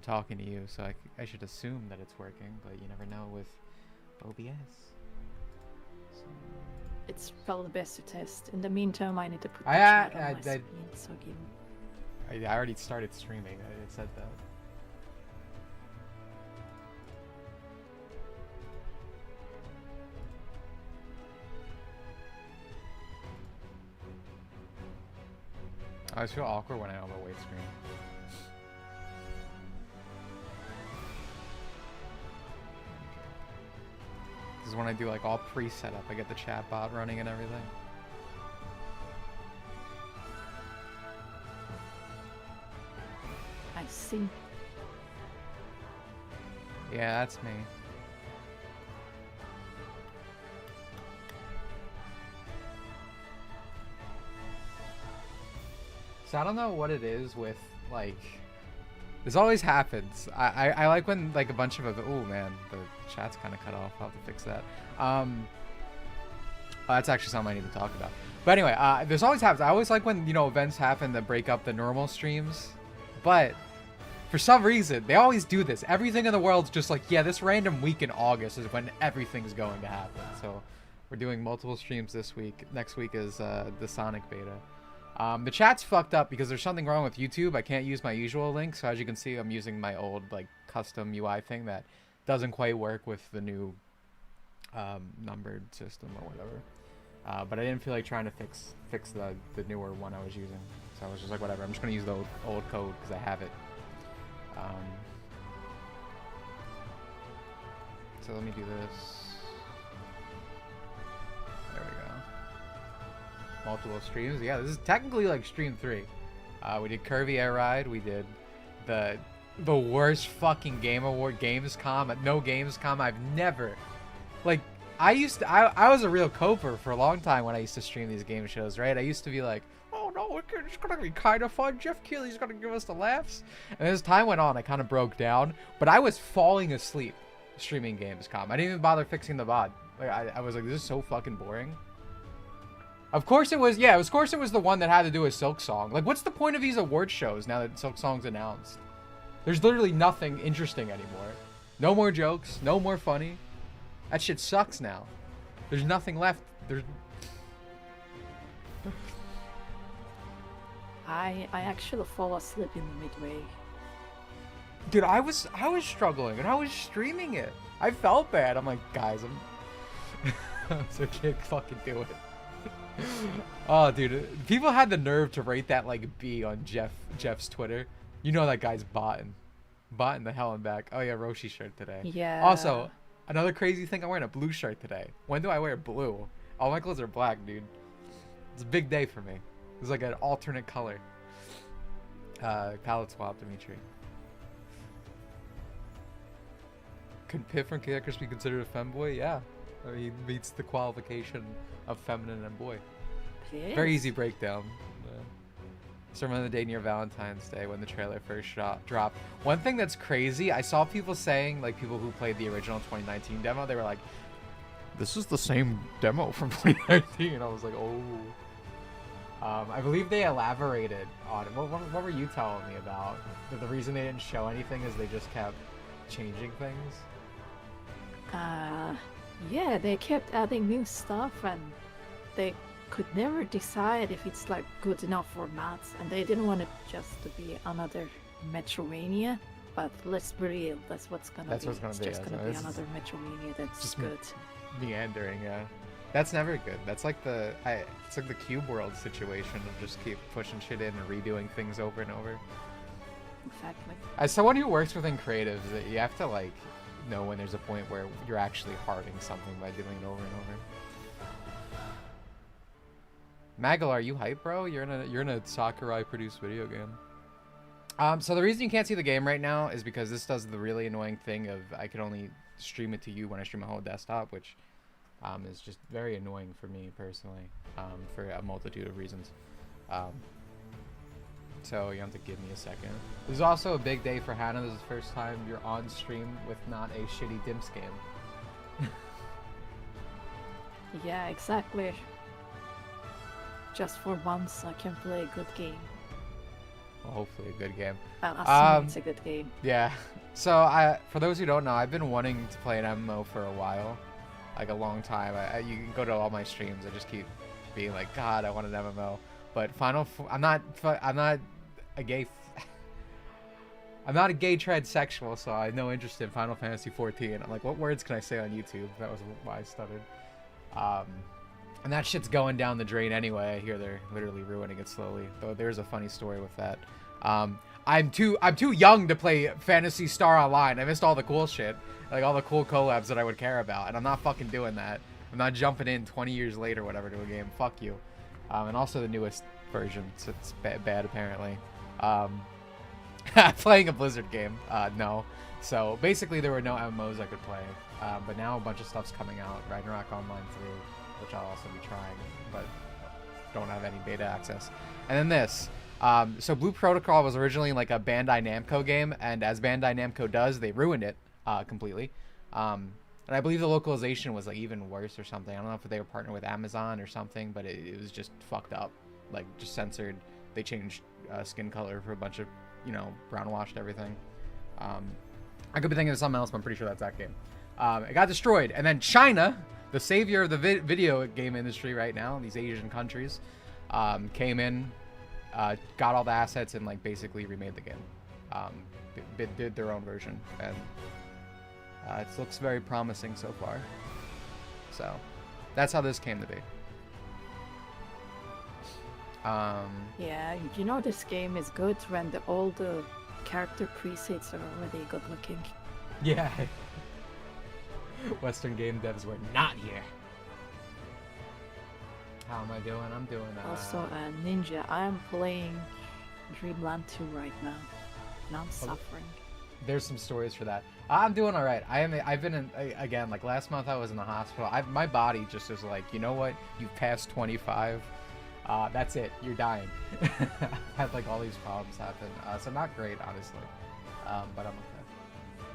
talking to you, so I should assume that it's working, but you never know with OBS. So... It's probably best to test. In the meantime, I need to put the I chat on my screen, so give me... I already started streaming. I said that. I always feel awkward when I don't have a weight screen. This is when I do like all pre-setup. I get the chat bot running and everything. I see. Yeah, that's me. So I don't know what it is with, like, this always happens. I like when, like, a bunch of, oh man, the chat's kind of cut off. I'll have to fix that. That's actually something I need to talk about. But anyway, this always happens. I always like when, you know, events happen that break up the normal streams. But for some reason, they always do this. Everything in the world's just like, yeah, this random week in August is when everything's going to happen. So we're doing multiple streams this week. Next week is the Sonic beta. The chat's fucked up because there's something wrong with YouTube. I can't use my usual link. So as you can see, I'm using my old like custom UI thing that doesn't quite work with the new numbered system or whatever. But I didn't feel like trying to fix the newer one I was using. So I was just like, whatever. I'm just going to use the old code because I have it. So let me do this. There we go. Multiple streams. Yeah, this is technically like stream 3. We did Curvy Air Ride. We did the worst fucking Game Award Gamescom. No Gamescom. I've never, like, I was a real coper for a long time when I used to stream these game shows, right? I used to be like, oh no, it's gonna be kind of fun. Jeff Keighley's gonna give us the laughs. And as time went on, I kind of broke down. But I was falling asleep streaming Gamescom. I didn't even bother fixing the VOD. Like I was like, this is so fucking boring. Of course it was, yeah, of course it was the one that had to do with Silk Song. Like, what's the point of these award shows now that Silk Song's announced? There's literally nothing interesting anymore. No more jokes, no more funny. That shit sucks now. There's nothing left. There's... I actually fall asleep in the midway. Dude, I was struggling and I was streaming it. I felt bad. I'm like, guys, so I can't fucking do it. Oh, dude, people had the nerve to rate that like B on Jeff's Twitter. You know that guy's botting the hell and back. Oh yeah, Roshi shirt today. Yeah. Also, another crazy thing, I'm wearing a blue shirt today. When do I wear blue? All my clothes are black, dude. It's a big day for me. It's like an alternate color. Palette swap, Dimitri. Could Pitt from Kickers be considered a femboy? Yeah. I mean, he meets the qualification of feminine and boy. Yes. Very easy breakdown. So remember the day near Valentine's Day when the trailer first dropped. One thing that's crazy, I saw people saying, like people who played the original 2019 demo, they were like, this is the same demo from 2019. I was like, oh. I believe they elaborated on it. What were you telling me about? The reason they didn't show anything is they just kept changing things? Yeah, they kept adding new stuff and they could never decide if it's like good enough or not, and they didn't want it just to be another Metroidvania, but let's be real, that's what's gonna be. It's just gonna be another Metroidvania that's just good. Meandering, yeah. That's never good. That's like it's like the Cube World situation of just keep pushing shit in and redoing things over and over. Exactly. As someone who works within creatives, you have to like know when there's a point where you're actually harming something by doing it over and over. Magal, are you hype, bro? You're in a Sakurai produced video game. So the reason you can't see the game right now is because this does the really annoying thing of I can only stream it to you when I stream a whole desktop, which is just very annoying for me personally, for a multitude of reasons. So you have to give me a second. This is also a big day for Hannah. This is the first time you're on stream with not a shitty Dimps game. Yeah, exactly. Just for once I can play a good game. Well, hopefully a good game. Well, assuming it's a good game. Yeah. So for those who don't know, I've been wanting to play an MMO for a while, like a long time. You can go to all my streams. I just keep being like, God, I want an MMO. But I'm not a gay. I'm not a gay transsexual, so I have no interest in Final Fantasy 14. I'm like, what words can I say on YouTube? That was why I stuttered. And that shit's going down the drain anyway. I hear they're literally ruining it slowly. Though there's a funny story with that. I'm too young to play Phantasy Star Online. I missed all the cool shit, like all the cool collabs that I would care about, and I'm not fucking doing that. I'm not jumping in 20 years later, whatever, to a game. Fuck you. And also the newest version, so it's bad apparently. Playing a Blizzard game, no. So basically there were no MMOs I could play, but now a bunch of stuff's coming out. Ragnarok Online 3, which I'll also be trying, but don't have any beta access. And then this. So Blue Protocol was originally like a Bandai Namco game, and as Bandai Namco does, they ruined it completely. And I believe the localization was like even worse or something. I don't know if they were partnered with Amazon or something, but it was just fucked up. Like just censored. They changed skin color for a bunch of, you know, brown washed everything. I could be thinking of something else, but I'm pretty sure that's that game. It got destroyed, and then China, the savior of the video game industry right now, these Asian countries, came in, got all the assets, and like basically remade the game. Did their own version, and it looks very promising so far. So that's how this came to be. Yeah, you know this game is good when all the character presets are already good looking. Yeah. Western game devs were not here. How am I doing? I'm doing Also, Ninja, I am playing Dreamland 2 right now, and I'm suffering. There's some stories for that. I'm doing all right. I've been in, again, like last month I was in the hospital. My body just is like, you know what? You've passed 25. That's it. You're dying. I've had like all these problems happen. So not great, honestly. But I'm okay.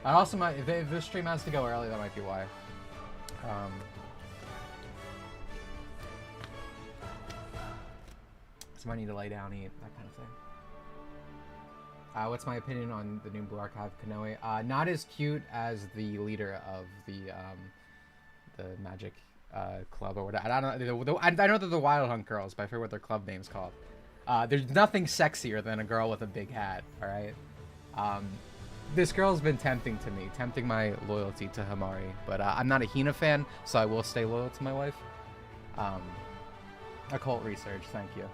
I also might, if this stream has to go early, that might be why. So I need to lay down, eat, that kind of thing. What's my opinion on the new Blue Archive Kanoe? Not as cute as the leader of the Magic club or whatever. I don't know. I know they're the Wild Hunt girls, but I forget what their club name's called. There's nothing sexier than a girl with a big hat. All right. This girl's been tempting my loyalty to Hamari, but I'm not a Hina fan, so I will stay loyal to my wife. Occult research, thank you.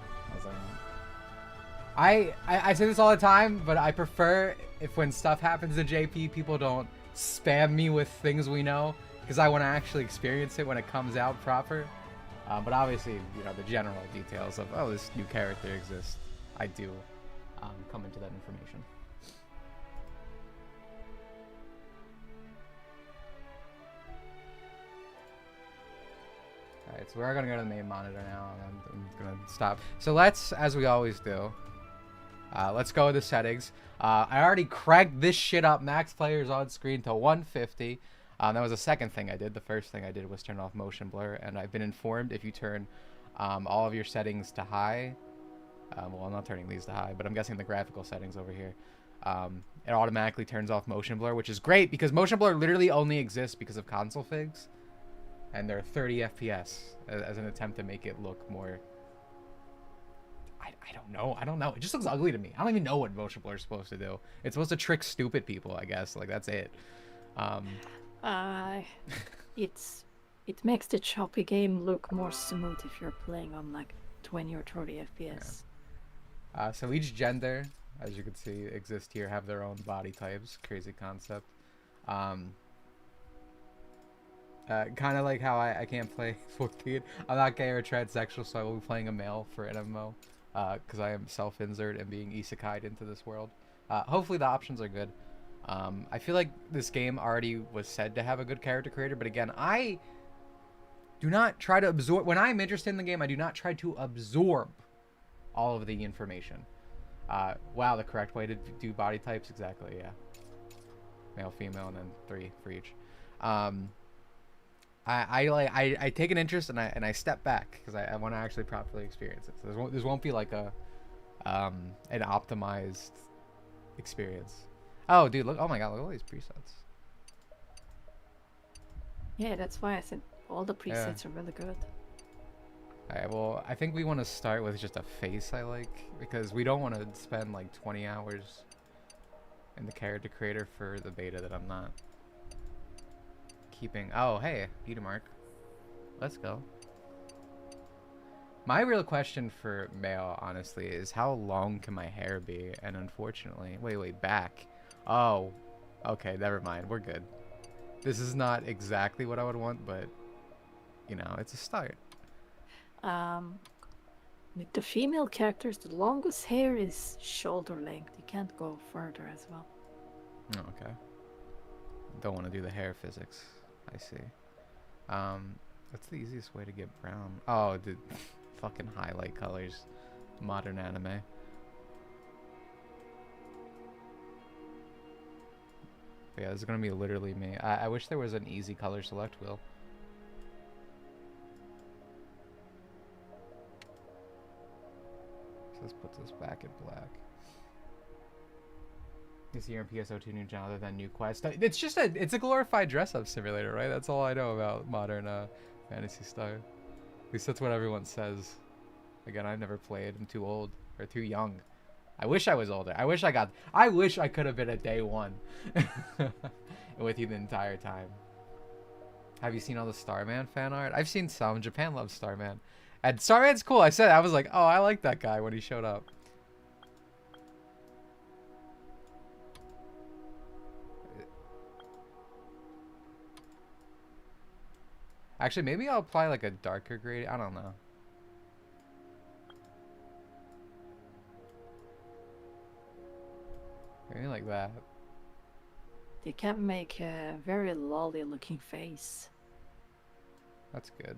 I say this all the time, but I prefer if when stuff happens to JP, people don't spam me with things we know, because I want to actually experience it when it comes out proper. But obviously, you know, the general details of, oh, this new character exists, I do come into that information. Alright, so we're gonna go to the main monitor now, and I'm gonna stop. So let's, as we always do, let's go with the settings. I already cranked this shit up, max players on screen to 150. That was the second thing I did. The first thing I did was turn off motion blur, and I've been informed if you turn all of your settings to high, well, I'm not turning these to high, but I'm guessing the graphical settings over here, it automatically turns off motion blur, which is great because motion blur literally only exists because of console figs, and they're 30 FPS as an attempt to make it look more. I don't know. It just looks ugly to me. I don't even know what motion blur is supposed to do. It's supposed to trick stupid people, I guess. Like, that's it. It makes the choppy game look more smooth if you're playing on like 20 or 30 FPS. Yeah. So each gender, as you can see, exist here, have their own body types. Crazy concept. Kind of like how I can't play 14. I'm not gay or transsexual, so I will be playing a male for an MMO. Because I am self-insert and being isekai'd into this world. Hopefully the options are good. I feel like this game already was said to have a good character creator, but again, I do not try to absorb. When I'm interested in the game, I do not try to absorb all of the information. Wow, the correct way to do body types, exactly, yeah. Male, female, and then 3 for each. I take an interest and I step back because I want to actually properly experience it. So this won't be like a an optimized experience. Oh, dude, look! Oh my god, look at all these presets. Yeah, that's why I said all the presets are really good. Alright, well, I think we want to start with just a face I like, because we don't want to spend like 20 hours in the character creator for the beta that I'm not keeping. Oh, hey, beauty mark. Let's go. My real question for male, honestly, is how long can my hair be? And unfortunately, wait, back. Oh, okay, never mind. We're good. This is not exactly what I would want, but, you know, it's a start. With the female characters, the longest hair is shoulder length. You can't go further as well. Oh, okay. Don't want to do the hair physics. I see. What's the easiest way to get brown? Oh, dude. Fucking highlight colors. Modern anime. But yeah, this is gonna be literally me. I wish there was an easy color select wheel. So let's put this back in black. This year in PSO2 new genre other than new quest. It's just it's a glorified dress-up simulator, right? That's all I know about modern Fantasy Star. At least that's what everyone says. Again, I've never played. I'm too old or too young. I wish I was older. I wish I could have been a day one with you the entire time. Have you seen all the Starman fan art? I've seen some. Japan loves Starman. And Starman's cool. I was like, oh, I like that guy when he showed up. Actually, maybe I'll apply like a darker grade. I don't know. Maybe like that. They can make a very lolly looking face. That's good.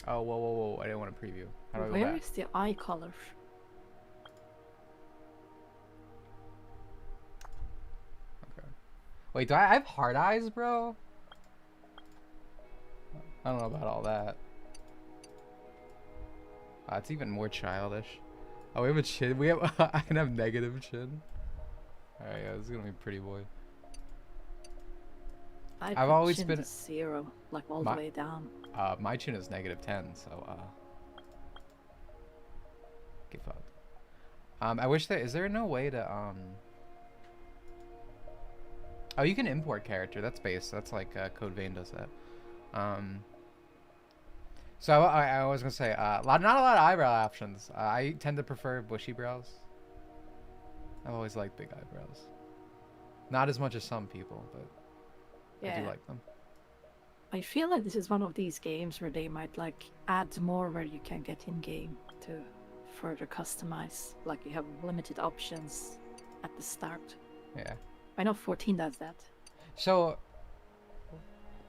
Oh, whoa. I didn't want to preview. How do I go back? Where is the eye color? Okay. Wait, do I have hard eyes, bro? I don't know about all that. It's even more childish. Oh, we have a chin. I can have negative chin. Alright, yeah, this is gonna be pretty boy. I've always been 0, like all the way down. My chin is -10, so get fucked. I wish is there no way to oh, you can import character. That's base. That's like Code Vein does that. So I was gonna say not a lot of eyebrow options. I tend to prefer bushy brows. I've always liked big eyebrows. Not as much as some people, but yeah. I do like them. I feel like this is one of these games where they might like add more where you can get in game to further customize. Like you have limited options at the start. Yeah. I know 14 does that. So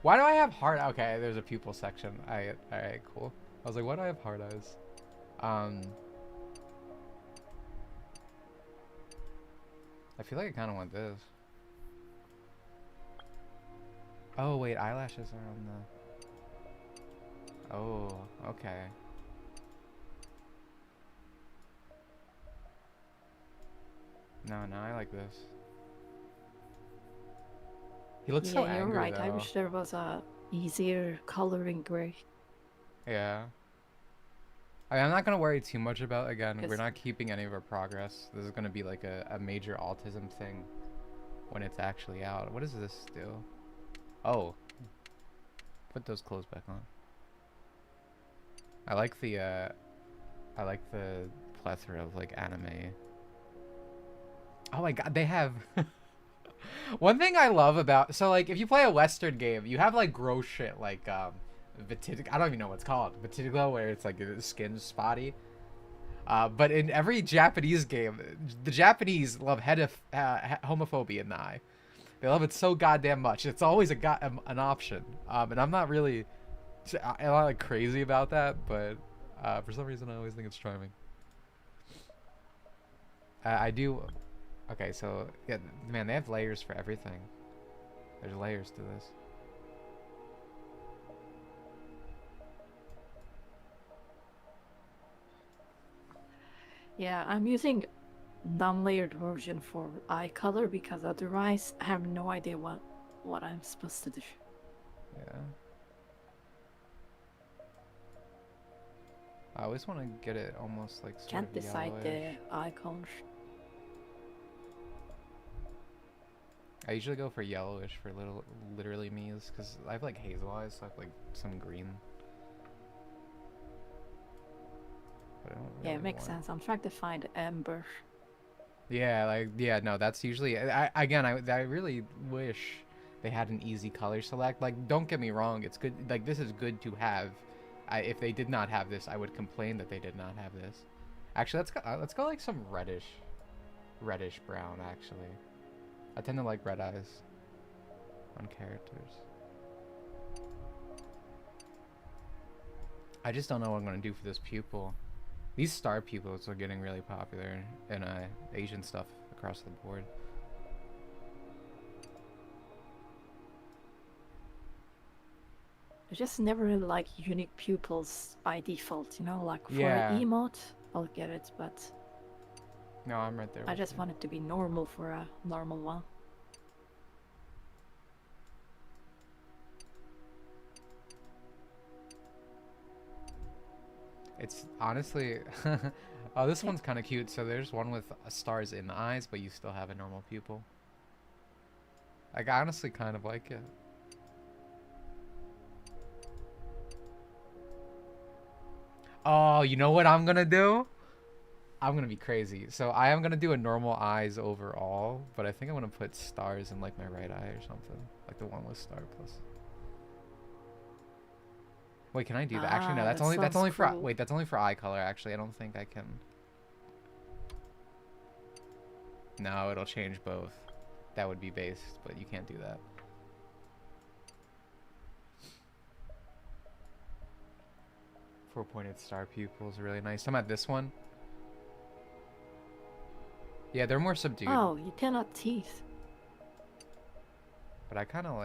why do I have hard? Okay, there's a pupil section. Alright, cool. I was like, why do I have hard eyes? I feel like I kind of want this. Oh wait, eyelashes are on the. Oh, okay. No, I like this. He looks so angry, you're right. though. I wish there was a easier coloring gray. Yeah. I'm not gonna worry too much about. Again, we're not keeping any of our progress. This is gonna be like a major autism thing when it's actually out. What does this do? Oh, put those clothes back on. I like the plethora of like anime. Oh my god, they have. One thing I love about like if you play a Western game, you have like gross shit like vitiligo. I don't even know what's called vitiligo, where it's like the skin's spotty. But in every Japanese game, the Japanese love homophobia in the eye. They love it so goddamn much. It's always an option. And I'm not really like crazy about that, but for some reason I always think it's charming. I do. Okay, so yeah, man, they have layers for everything. There's layers to this. Yeah, I'm using non-layered version for eye color because otherwise I have no idea what I'm supposed to do. Yeah. I always want to get it almost like sort Can't of decide yellowish. the eye color. I usually go for yellowish for literally me's because I have like hazel eyes, so I have like some green. But I don't Yeah, really it makes want... sense. I'm trying to find amber. Yeah, like yeah, no, that's usually I really wish they had an easy color select. Like, don't get me wrong, it's good. Like, this is good to have. If they did not have this, I would complain that they did not have this. Actually, let's go like some reddish brown. Actually, I tend to like red eyes on characters. I just don't know what I'm gonna do for this pupil. These star pupils are getting really popular in Asian stuff across the board. I just never really like unique pupils by default, you know, like for Yeah. an emote, I'll get it, but No, I'm right there. I just want it to be normal for a normal one. It's honestly, oh, this one's kind of cute. So there's one with stars in the eyes, but you still have a normal pupil. Like, I honestly kind of like it. Oh, you know what I'm gonna do? I'm gonna be crazy. So I am gonna do a normal eyes overall, but I think I'm gonna put stars in like my right eye or something, like the one with star plus. Wait, can I do that? Actually, no. That's only for cool. wait. That's only for eye color. Actually, I don't think I can. No, it'll change both. That would be based, but you can't do that. Four-pointed star pupils are really nice. I'm at this one. Yeah, they're more subdued. Oh, you cannot teeth. But I kind of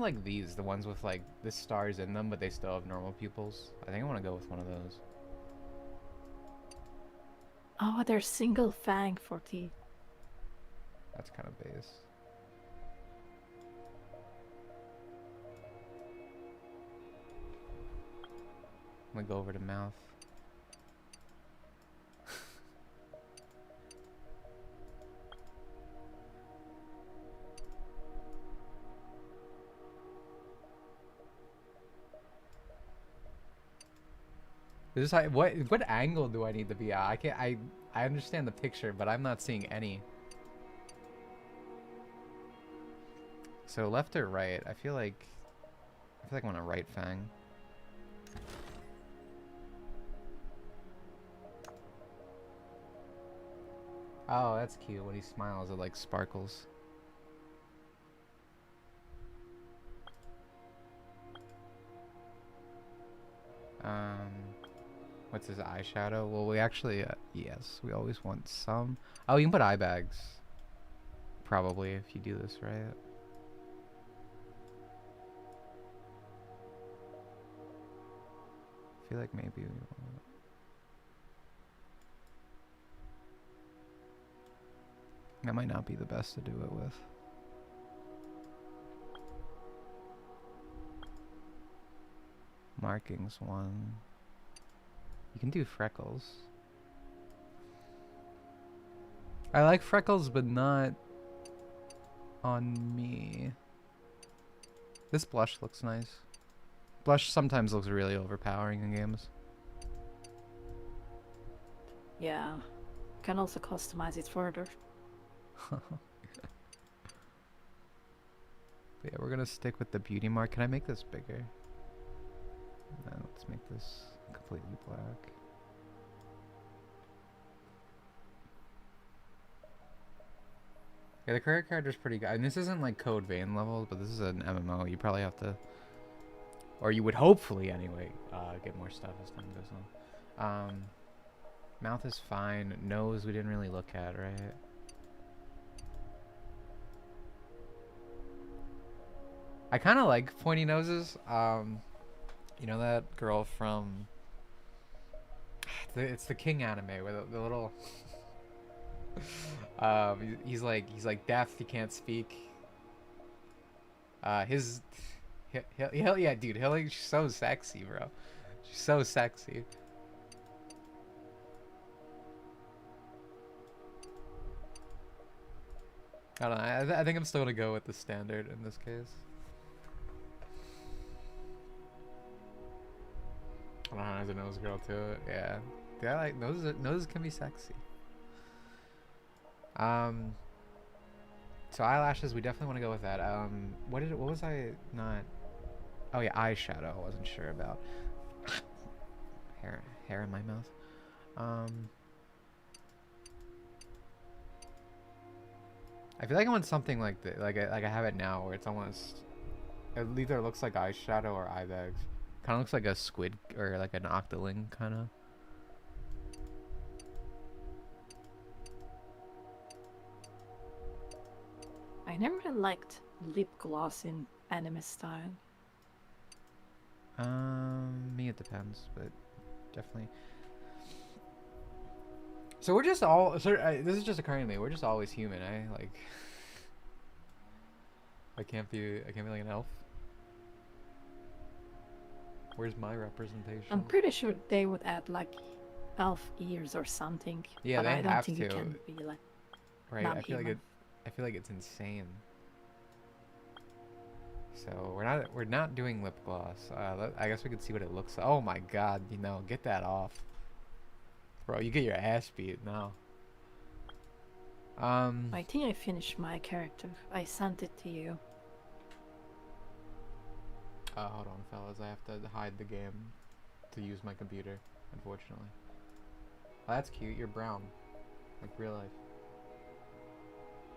like these, the ones with like the stars in them, but they still have normal pupils. I think I want to go with one of those. Oh, they're single fang for teeth. That's kind of base. I'm gonna go over to mouth. This is what angle do I need to be at? I understand the picture, but I'm not seeing any. So left or right? I feel like I want a right fang. Oh, that's cute. When he smiles, it like sparkles. What's his eyeshadow? Well, we actually, yes, we always want some. Oh, you can put eye bags. Probably, if you do this right. I feel like maybe we want... That might not be the best to do it with. Markings one. You can do freckles. I like freckles, but not on me. This blush looks nice. Blush sometimes looks really overpowering in games. Yeah, can also customize it further. Yeah, we're gonna stick with the beauty mark. Can I make this bigger? No, let's make this completely black. Yeah, the career character's pretty good. And this isn't like Code Vein levels, but this is an MMO. You probably have to, or you would hopefully anyway, get more stuff as time goes on. Mouth is fine. Nose we didn't really look at, right? I kind of like pointy noses. You know that girl from it's the King anime where the little he's like deaf, he can't speak. His hell yeah, dude, Hilly's so sexy, bro. She's so sexy. I don't know. I think I'm still gonna go with the standard in this case. I don't know. There's a nose girl too. Yeah, yeah. Like noses can be sexy. So eyelashes, we definitely want to go with that. What was I not? Oh yeah, eyeshadow. I wasn't sure about. Hair in my mouth. I feel like I want something like that, like I have it now, where it's almost, it either looks like eyeshadow or eye bags. Kind of looks like a squid or like an octoling kind of. I never really liked lip gloss in anime style. Me it depends, but definitely. So we're just all. So this is just occurring to me. We're just always human. Like. I can't be like an elf. Where's my representation? I'm pretty sure they would add like elf ears or something. Yeah, but they I don't have think to. you can be like Right. not I feel human. like it's insane. So we're not doing lip gloss. I guess we could see what it looks like. Oh my god, get that off. Bro, you get your ass beat now. I think I finished my character. I sent it to you. Hold on, fellas. I have to hide the game to use my computer, unfortunately. Oh, that's cute. You're brown. Like real life.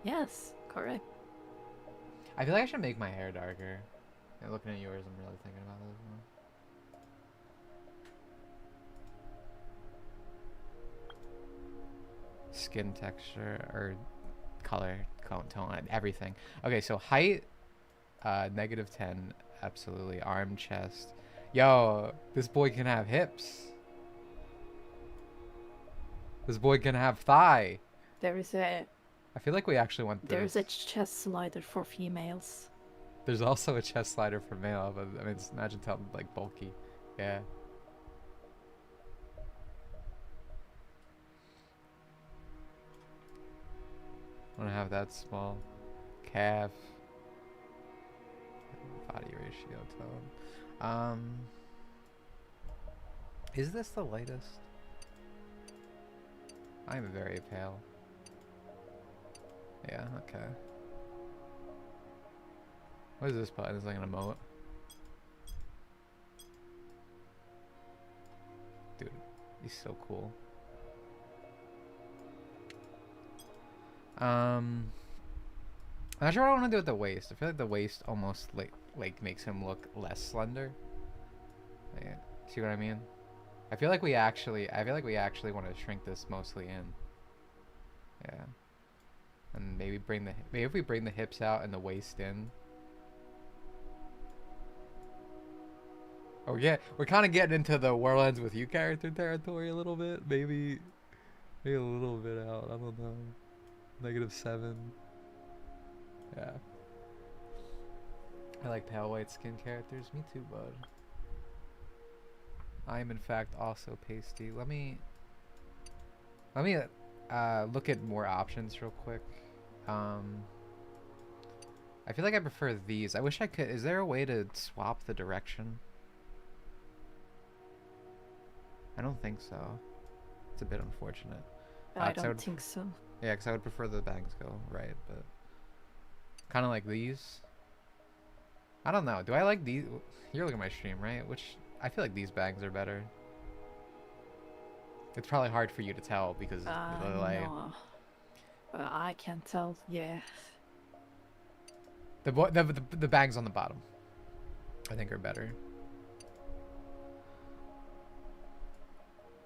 Yes, correct. I feel like I should make my hair darker. And looking at yours, I'm really thinking about this one. Skin texture or color, tone, everything. Okay, so height, -10, absolutely. Arm, chest. Yo, this boy can have hips. This boy can have thigh. There is a I feel like we actually want this. There's a chest slider for females. There's also a chest slider for male, but I mean, imagine how like bulky. Yeah. I don't have that small. Calf. Body ratio tone. Is this the lightest? I'm very pale. Yeah, okay. What is this button? Is it like an emote? Dude, he's so cool. I'm not sure what I want to do with the waist. I feel like the waist almost like makes him look less slender. Like, see what I mean? I feel like we actually want to shrink this mostly in. Yeah. And maybe if we bring the hips out and the waist in. Oh yeah, we're kind of getting into the World Ends With You character territory a little bit. Maybe a little bit out. I don't know. -7. Yeah. I like pale white skin characters. Me too, bud. I am in fact also pasty. Let me look at more options real quick. I feel like I prefer these. I wish I could. Is there a way to swap the direction? I don't think so. It's a bit unfortunate. I don't think so. Yeah, because I would prefer the bangs go right, but kind of like these. I don't know. Do I like these? You're looking at my stream, right? Which I feel like these bangs are better. It's probably hard for you to tell because no. I can't tell. Yeah. The bangs on the bottom, I think, are better.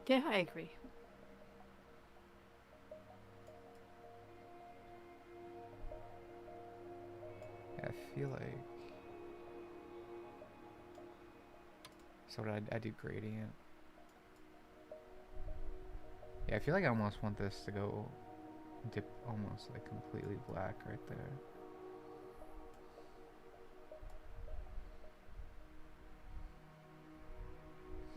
Yeah, I agree. Yeah, I feel like So what did I do gradient. Yeah, I feel like I almost want this to go dip almost like completely black right there.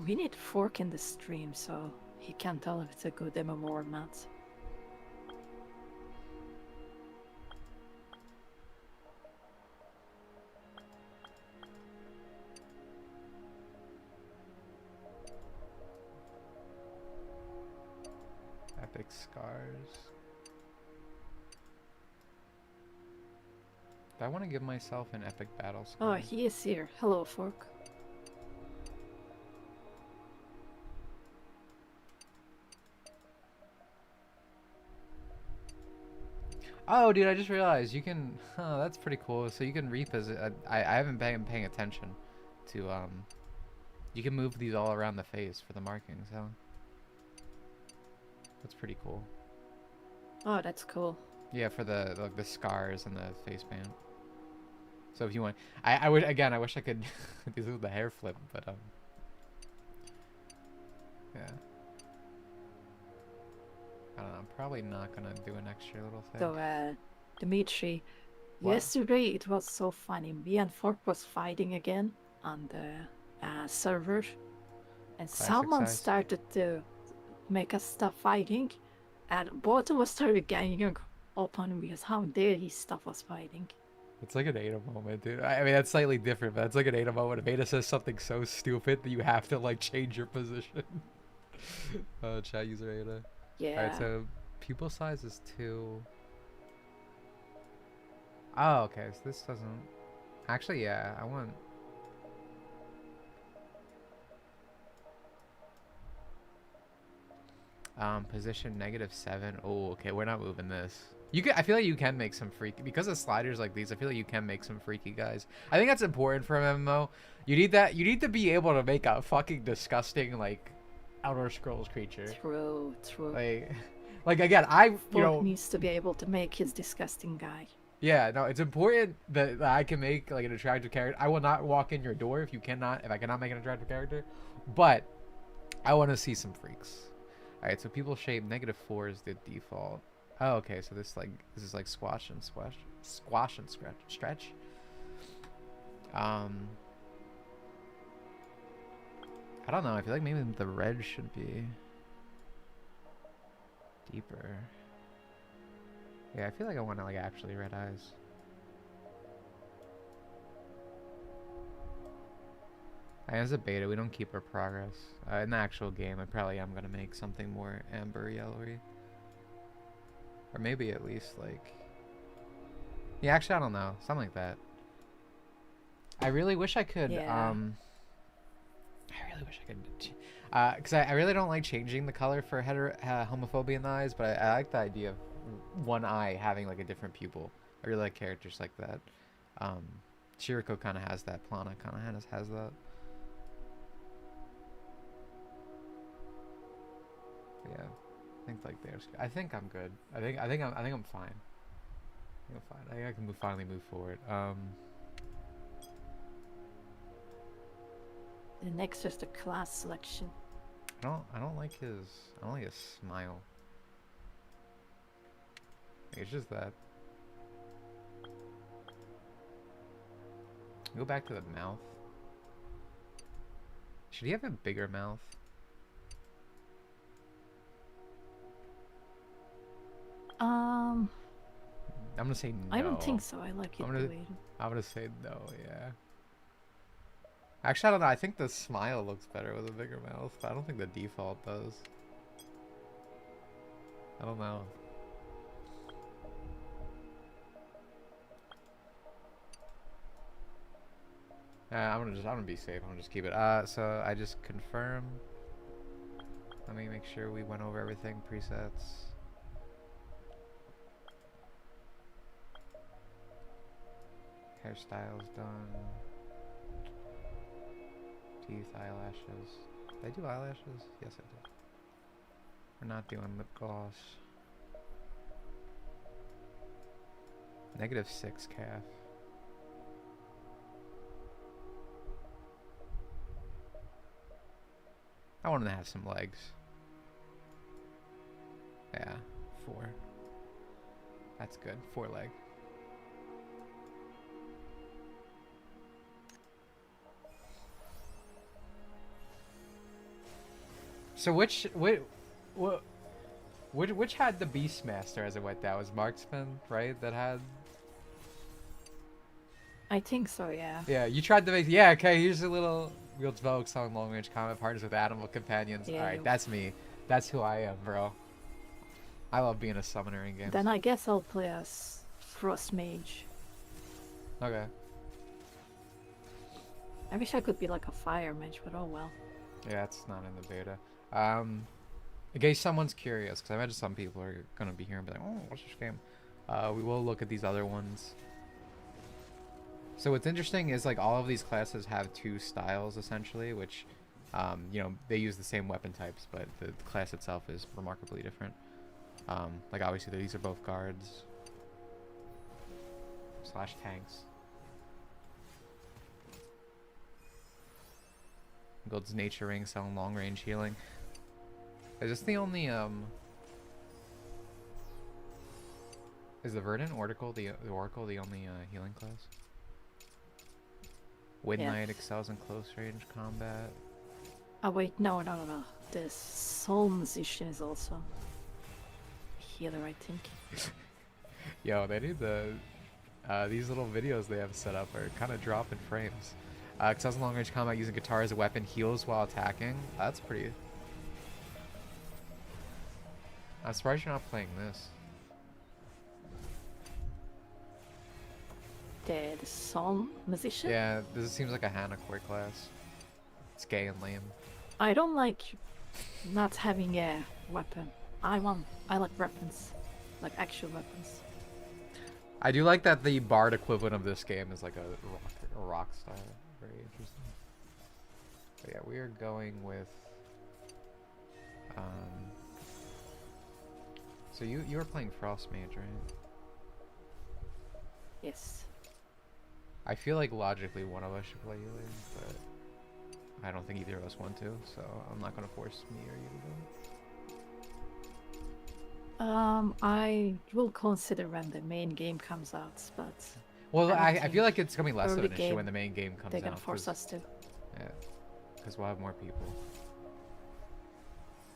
We need Fork in the stream so he can tell if it's a good MMO or not. Epic scars. Do I want to give myself an epic battle scar? Oh, he is here. Hello, Fork. Oh, dude, I just realized you can. Oh, that's pretty cool. So you can reposition. I haven't been paying attention to You can move these all around the face for the markings. So that's pretty cool. Oh, that's cool. Yeah, for the scars and the face paint. So if you want, I would again. I wish I could do the hair flip, but yeah. I don't know. I'm probably not gonna do an extra little thing. So, Dimitri, What? yesterday it was so funny. Me and Fork was fighting again on the server, and someone size. started to make us stop fighting, and both of us started ganging up on him because how dare he stop us fighting? It's like an Ada moment, dude. I mean, that's slightly different, but it's like an Ada moment. If Ada says something so stupid that you have to, like, change your position. Chat user Ada. Yeah. Alright, so pupil size is 2. Oh, okay, so this doesn't... Actually, yeah, I want... Position -7. Oh, okay, we're not moving this. You can, I feel like you can make some freaky, because of sliders like these, I feel like you can make some freaky guys. I think that's important for an MMO. You need to be able to make a fucking disgusting, like, Outer Scrolls creature. True. Like again, Fork needs to be able to make his disgusting guy. Yeah, no, it's important that I can make like an attractive character. I will not walk in your door if I cannot make an attractive character, but I want to see some freaks. All right, so people shape -4 is the default. Oh, okay, so this is like squash and stretch. I don't know. I feel like maybe the red should be deeper. Yeah, I feel like I want to like actually red eyes. As a beta, we don't keep our progress. In the actual game, I probably am gonna make something more amber yellowy. Or maybe at least like... Yeah, actually I don't know. Something like that. I really wish I could, Yeah. I really wish I could... Because I really don't like changing the color for homophobia in the eyes, but I like the idea of one eye having like a different pupil. I really like characters like that. Shiriko kind of has that. Plana kind of has that. But yeah, I think like there's. I think I'm good. I think I'm fine. I think I'm fine. I think I can finally move forward. The next is the class selection. I don't like his smile. It's just that. Go back to the mouth. Should he have a bigger mouth? I'm gonna say no. I don't think so. I like it the way. I'm gonna say no, yeah. Actually, I don't know. I think the smile looks better with a bigger mouth, but I don't think the default does. I don't know. I'm gonna be safe. I'm gonna just keep it. So I just confirm. Let me make sure we went over everything. Presets. Hairstyle's done. Teeth, eyelashes. Did I do eyelashes? Yes, I did. We're not doing lip gloss. -6 calf. I want him to have some legs. Yeah, 4. That's good. 4 leg. So which had the Beastmaster as it went down? Was Marksman, right? That had. I think so, yeah. Yeah, you tried to make. Yeah, okay. Here's a little. We'll develop some long-range combat partners with animal companions. Yeah, All right, that's me. That's who I am, bro. I love being a summoner in games. Then I guess I'll play as Frost Mage. Okay. I wish I could be like a Fire Mage, but oh well. Yeah, it's not in the beta. In case someone's curious, because I imagine some people are gonna be here and be like, "Oh, what's this game?" We will look at these other ones. So what's interesting is like all of these classes have 2 styles essentially, which, you know, they use the same weapon types, but the class itself is remarkably different. Like obviously these are both guards / tanks. Gold's Nature Ring selling long range healing. Is this the only is the Verdant Oracle the only healing class? Knight excels in close range combat. Oh wait, no. The Soul Musician is also a healer, I think. Yo, they need these little videos they have set up are kind of dropping frames. Excels in long range combat using guitar as a weapon, heals while attacking. That's pretty. I'm surprised you're not playing this. The Soul Musician? Yeah, this seems like a Hanacore class. It's gay and lame. I don't like not having a weapon. I like weapons. Like actual weapons. I do like that the bard equivalent of this game is like a rock style. Very interesting. But yeah, we are going with so you were playing Frost Mage, right? Yes. I feel like logically one of us should play healer, but I don't think either of us want to, so I'm not gonna force me or you to do it. I will consider when the main game comes out, but well, I think feel like it's gonna be less of early an issue game, when the main game comes they out. can force us to. Yeah, because we'll have more people.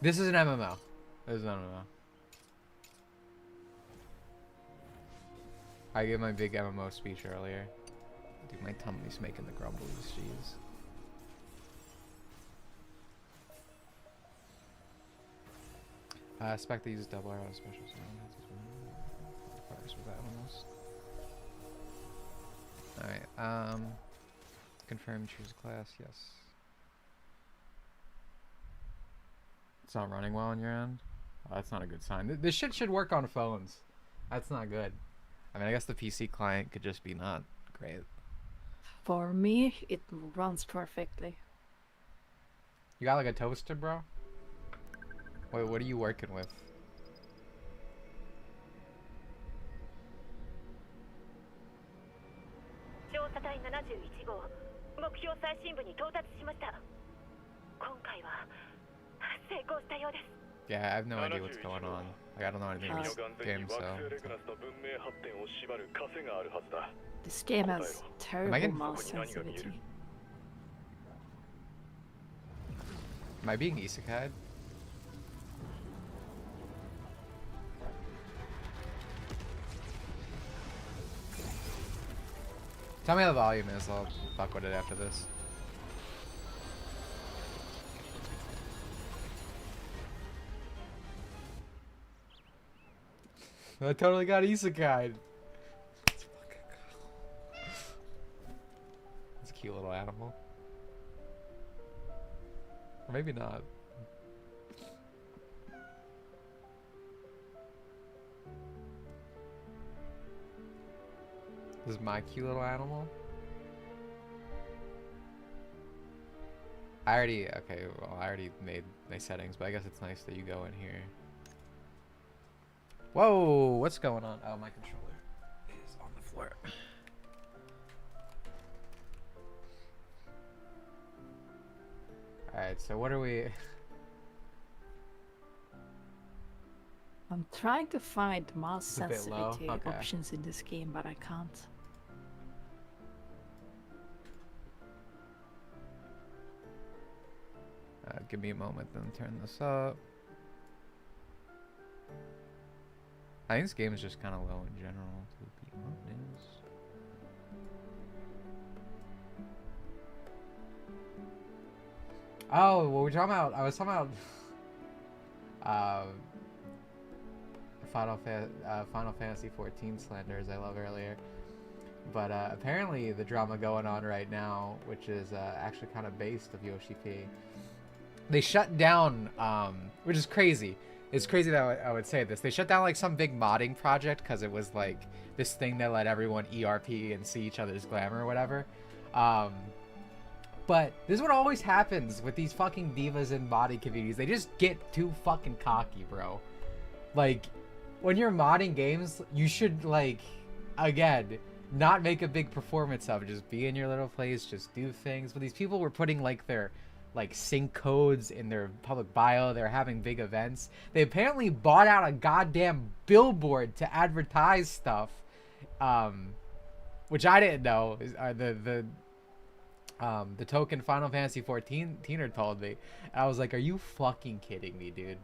This is an MMO. This is an MMO. I gave my big MMO speech earlier. Dude, my tummy's making the grumblies, jeez. Spec that uses double arrow special fires with animals. Alright, confirm choose class, yes. It's not running well on your end? Oh, that's not a good sign. This shit should work on phones. That's not good. I mean, I guess the PC client could just be not great. For me, it runs perfectly. You got like a toaster, bro? Wait, what are you working with? Yeah, I have no idea what's going on. Like, I don't know anything about this game, so... This game has terrible mouse sensitivity. Am I being isekai'd? Tell me how the volume is, I'll fuck with it after this. I totally got isekai'd. It's a cute little animal. Or maybe not. This is my cute little animal. Okay, well, I already made my settings, but I guess it's nice that you go in here. Whoa, what's going on? Oh, my controller is on the floor. Alright, so what are we... I'm trying to find mouse It's a bit low? sensitivity Okay. options in this game, but I can't. Give me a moment, then turn this up. I think this game is just kind of low in general, to be honest. Oh, what we're talking about? I was talking about Final Fantasy 14 slander, as I love earlier. But apparently, the drama going on right now, which is actually kind of based of Yoshi P. They shut down, which is crazy. It's crazy that I would say this. They shut down like some big modding project because it was like this thing that let everyone ERP and see each other's glamour or whatever. But this is what always happens with these fucking divas in modding communities. They just get too fucking cocky, bro. Like, when you're modding games, you should, like, again, not make a big performance of it. Just be in your little place, just do things. But these people were putting, like, their, like, sync codes in their public bio. They're having big events. They apparently bought out a goddamn billboard to advertise stuff. Which I didn't know. The token Final Fantasy 14 teener told me. And I was like, are you fucking kidding me, dude?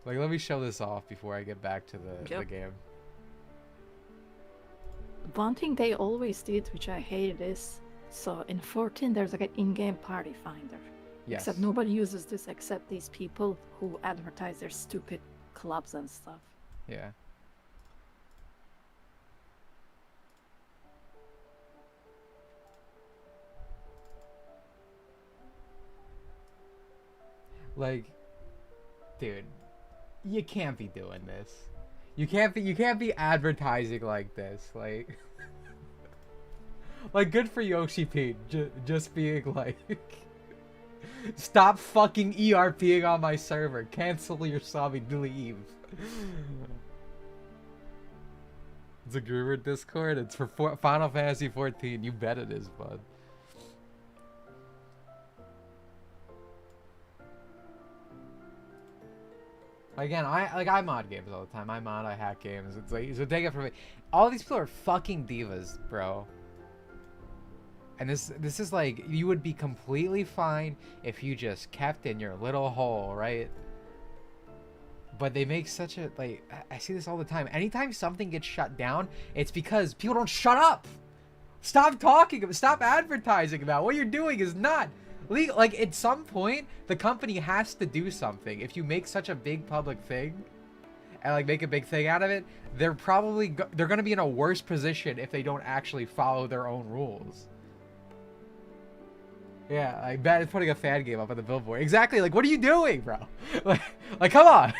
Like, let me show this off before I get back to the game. One thing they always did, which I hated, is so in 14 there's like an in-game party finder. Yes. Except nobody uses this except these people who advertise their stupid clubs and stuff. Yeah. Like, dude, you can't be doing this. You can't be advertising like this. Like, like good for Yoshi P. Just being like, stop fucking ERPing on my server. Cancel your sub and leave. It's a Groover Discord. It's for Final Fantasy 14. You bet it is, bud. Again, I mod games all the time. I hack games. It's like, so take it from me. All these people are fucking divas, bro. And this is like, you would be completely fine if you just kept in your little hole, right? But they make such a, like, I see this all the time. Anytime something gets shut down, it's because people don't shut up. Stop talking, stop advertising about what you're doing is not legal. Like, at some point, the company has to do something. If you make such a big public thing and like make a big thing out of it, they're probably they're gonna be in a worse position if they don't actually follow their own rules. Yeah, like bad at putting a fan game up on the billboard. Exactly. Like, what are you doing, bro? like come on.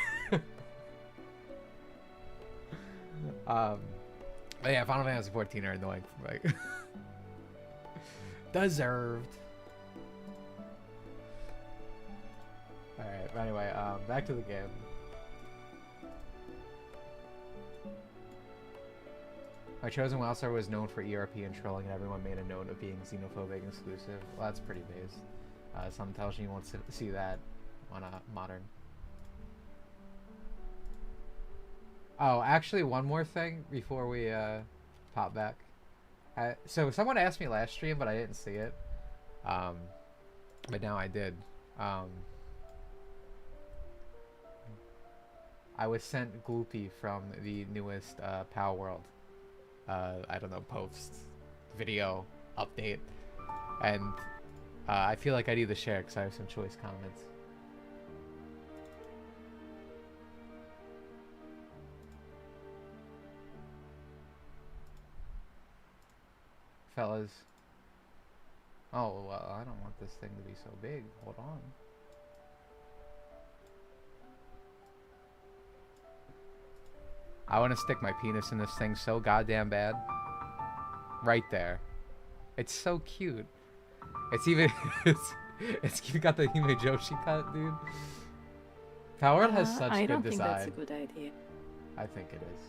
But yeah, Final Fantasy 14 are annoying. Like, deserved. Alright, but anyway, back to the game. My chosen WildStar was known for ERP and trolling, and everyone made a note of being xenophobic and exclusive. Well, that's pretty based. Some tells you won't see that on a modern. Oh, actually, one more thing before we pop back. So someone asked me last stream, but I didn't see it. But now I did. I was sent Gloopy from the newest PAL World. I don't know, post, video, update. And I feel like I need to share because I have some choice comments. Fellas. Oh, well, I don't want this thing to be so big. Hold on. I want to stick my penis in this thing so goddamn bad. Right there. It's so cute. It's even... it's got the Hime Joshi cut, dude. Power has such I good don't design. think that's a good idea. I think it is.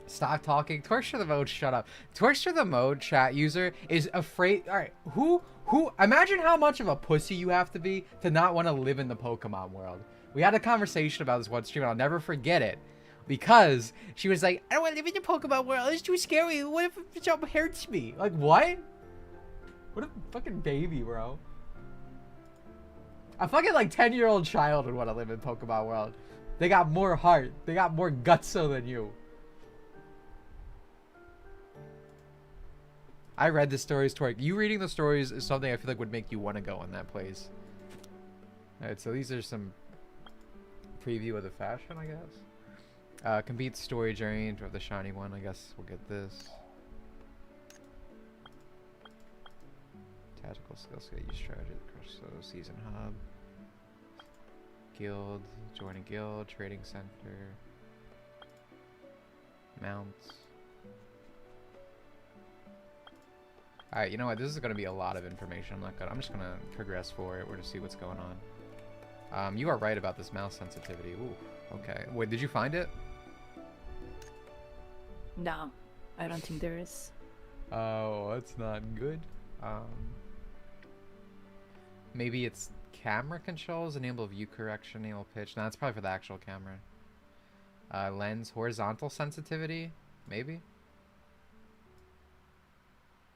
Stop talking. Torture the mode, shut up. Torture the mode chat user is afraid. Alright, who imagine how much of a pussy you have to be to not want to live in the Pokemon world. We had a conversation about this one stream and I'll never forget it. Because she was like, I don't want to live in the Pokemon world, it's too scary. What if something hurts me? Like, what? What a fucking baby, bro. A fucking like 10-year-old child would want to live in Pokemon world. They got more heart. They got more gutso than you. I read the stories, Torque. You reading the stories is something I feel like would make you want to go in that place. Alright, so these are some preview of the fashion, I guess. Complete story journey of the shiny one. I guess we'll get this. Tactical skills, get use strategy, crush so season hub. Guild, join a guild, trading center. Mounts. Alright, you know what? This is going to be a lot of information. I'm just going to progress forward. We're to see what's going on. You are right about this mouse sensitivity. Ooh, okay. Wait, did you find it? No, I don't think there is. Oh, that's not good. Maybe it's camera controls, enable view correction, enable pitch. No, that's probably for the actual camera. Lens, horizontal sensitivity, maybe?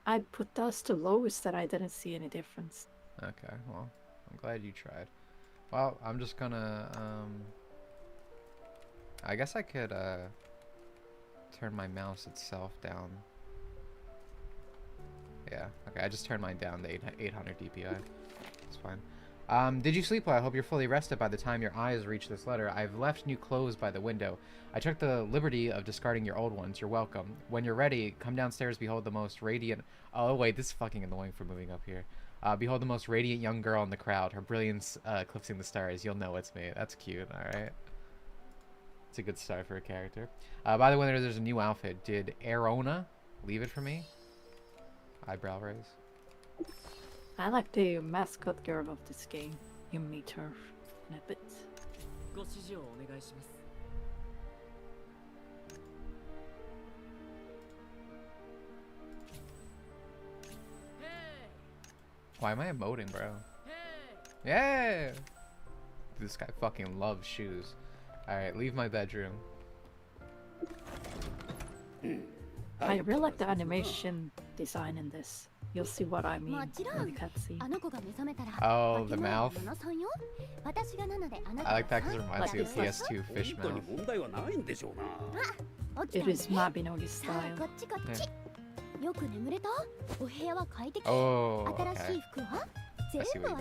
I put those to lowest that I didn't see any difference. Okay, well, I'm glad you tried. Well, I'm just gonna, I guess I could, turn my mouse itself down. Yeah, okay, I just turned mine down to 800 DPI. It's fine. Did you sleep well? I hope you're fully rested by the time your eyes reach this letter. I've left new clothes by the window. I took the liberty of discarding your old ones. You're welcome. When you're ready, come downstairs, behold the most radiant... Oh, wait, this is fucking annoying for moving up here. Behold the most radiant young girl in the crowd. Her brilliance eclipsing the stars. You'll know it's me. That's cute, alright. It's a good start for a character. By the way, there's a new outfit. Did Arona leave it for me? Eyebrow raise. I like the mascot girl of this game. You meet her in a bit. Why am I emoting, bro? Yeah! This guy fucking loves shoes. Alright, leave my bedroom. I really like the animation design in this. You'll see what I mean in the cutscene. Oh, the mouth. I like that because it reminds me of PS2 fish mouth. It is Mabinogi style. Yeah. Oh, okay. I see what you mean.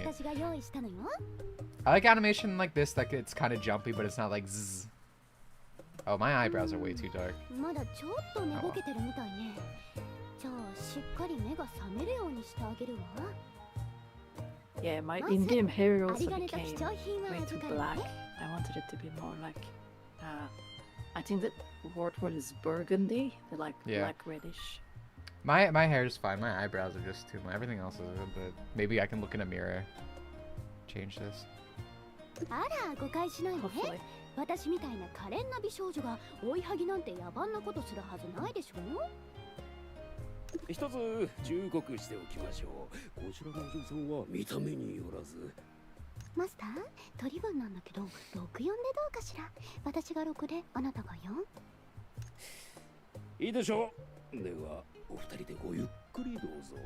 I like animation like this, like it's kind of jumpy, but it's not like zzz. Oh, my eyebrows are way too dark. Oh. Yeah, my Indian hair also became way too black. I wanted it to be more like, I think the word for it is burgundy, the like black reddish. My hair is fine. My eyebrows are just too much. Everything else is good, but maybe I can look in a mirror. Change this. Hopefully. 私みたいな可憐な美少女が追いはぎなんて野蛮なことするはずないでしょ。一つ忠告しておきましょう。こちらのお嬢さんは見た目によらず。マスター、取り分なんだけど、64でどうかしら。私が6で、あなたが 4？ いいでしょう。では、お二人でごゆっくりどうぞ。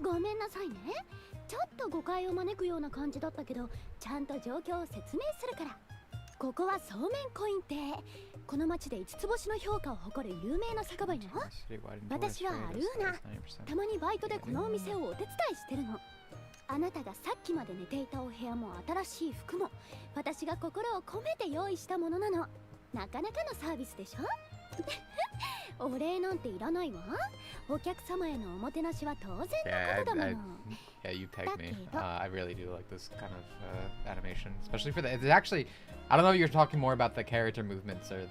ごめんなさいね。ちょっと誤解を招くような感じだったけど、ちゃんと状況を説明するから。ここはそうめんコイン亭。この町で5つ星の評価を誇る有名な酒場よ。私はアルーナ。たまにバイトでこのお店をお手伝いしてるの。あなたがさっきまで寝ていたお部屋も新しい服も私が心を込めて用意したものなの。なかなかのサービスでしょ。お礼なんていらないわ。お客様へのおもてなしは当然のことだもの。Yeah, you pegged me. I really do like this kind of animation, especially for the. It's actually, I don't know if you're talking more about the character movements or.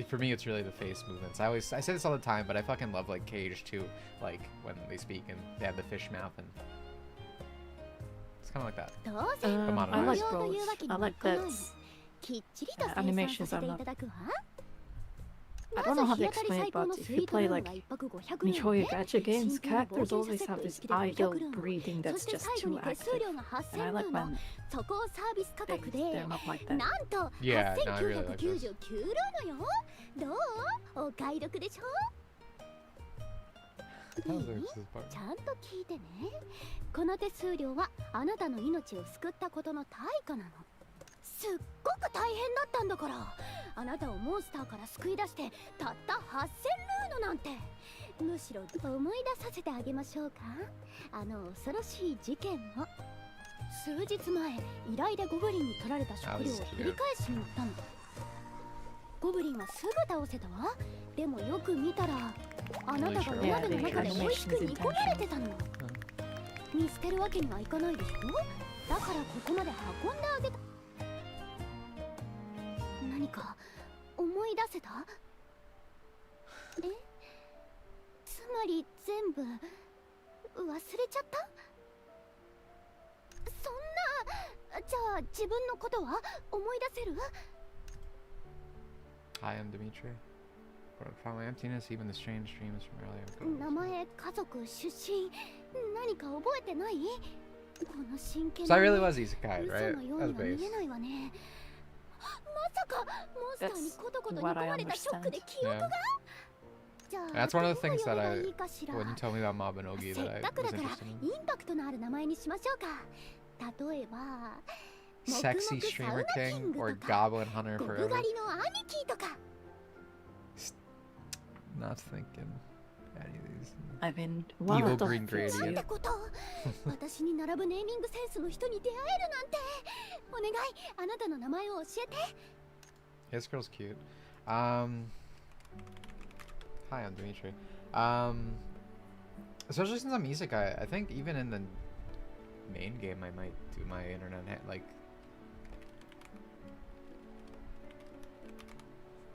For me, it's really the face movements. I say this all the time, but I fucking love like Cage too, like when they speak and they have the fish mouth and. It's kind of like that. I like both. I like that きっちりと生産 Animations させ are てい not. ただくわ。 I don't know how to explain it, but if you play like Mihoyo Gacha games, characters always have this idle breathing that's just too active. And I like when そこをサービス価格で they're not like that. なんと Yeah, no, I really like this. 8999ルーのよ。どう？お買い得でしょ？ That was this part. ちゃんと聞いてね。この手数料はあなたの命を救ったことの対価なの。すっごく大変だったんだから。あなたをモンスターから救い出してたった8000ルーノなんて。むしろ思い出させてあげましょうか。あの恐ろしい事件を。数日前、依頼でゴブリンに取られた食料を振り返しに行ったの。ゴブリンはすぐ倒せたわ。でもよく見たらあなたがお鍋の中で美味しく煮込まれてたの。見捨てるわけにはいかないでしょ。だからここまで運んであげた。何か思い出せた？え？つまり全部忘れちゃった？そんな。じゃあ自分のことは思い出せる？ Hi, I'm Dimitri. Found my emptiness, even the strange dreams from earlier. 名前、家族、出身、何か覚えてない？この真剣 So な I ね really was Isekai, 嘘 right? のよう That に was は base. 見えないわね。まさかモンスターにコトコト煮 That's 込 what I まれたショックで understand. 記憶 Yeah. が。じゃあ That's one of the どう things that 呼べば I, いいかしら。 when you told me about Mabinogi, せ that っ I かくだ was から interested イ in. ンパクトのある名前にしましょうか。例えば Sexy 黙々 Streamer サウナキ King ング or とか Goblin Hunter ゴブ Forever. 狩りの兄貴とか。 Not thinking any of these. I mean, Evil one of the Green thingsなん Gradient. てこと。私に並ぶネーミングセンスの人に出会えるなんて。お願い、あなたの名前を教えて。 This girl's cute. Hi, I'm Dimitri. Especially since I'm Isekai, I think even in the main game I might do my internet like.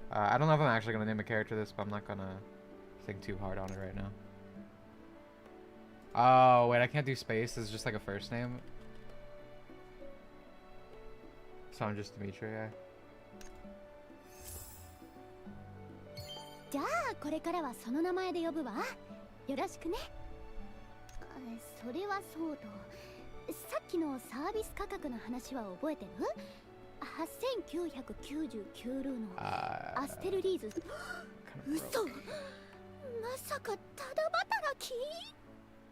I don't know if I'm actually gonna name a character this, but I'm not gonna think too hard on it right now. Oh wait, I can't do space. This is just like a first name. So I'm just Dimitri. Yeah. じゃあこれからはその名前で呼ぶわ。よろしくね。それはそうと、さっきのサービス価格の話は覚えてる？ 8999ルーのアステルリーズ。嘘。まさかただ働き？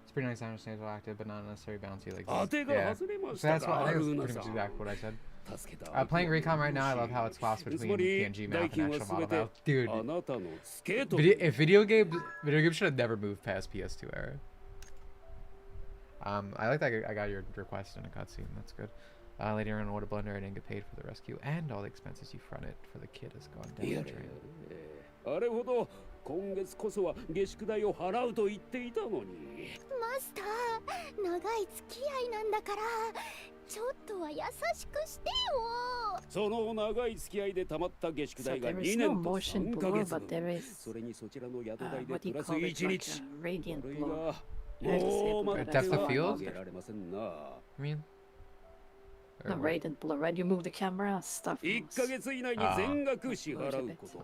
It's pretty nice to understand it's active, but not necessarily bouncy like Ah, this. take a Yeah. hazard, So that's what I think Haruna-san. that's pretty much exactly what I said. 助けた Playing Recon right now, I love how it swaps between PNG map and actual model map. Dude, あなたのスケート if video games should have never moved past PS2 era. I like that I got your request in a cutscene. That's good. Later on, what a blunder! I didn't get paid for the rescue, and all the expenses you fronted for the kid has gone down や the れや drain. れあれほど今月こそは下宿代を払うと言っていたのにマスター、長い付き合いなんだから、ちょっとは優しくしてよ。その長い付き合いで貯まった下宿 So 代が there 2 is 年 no と motion 3ヶ blur, 月 but there is それにそちらの宿代で what do プ you ラス call it, 1 like 日 a radiant これ blur. が I もう disabled 待 it. って Depth of は field? あげられませんな I mean, No, radiant blur, right? You move the camera, stuff 1 moves. ヶ月以内に全額支払うこと Ah.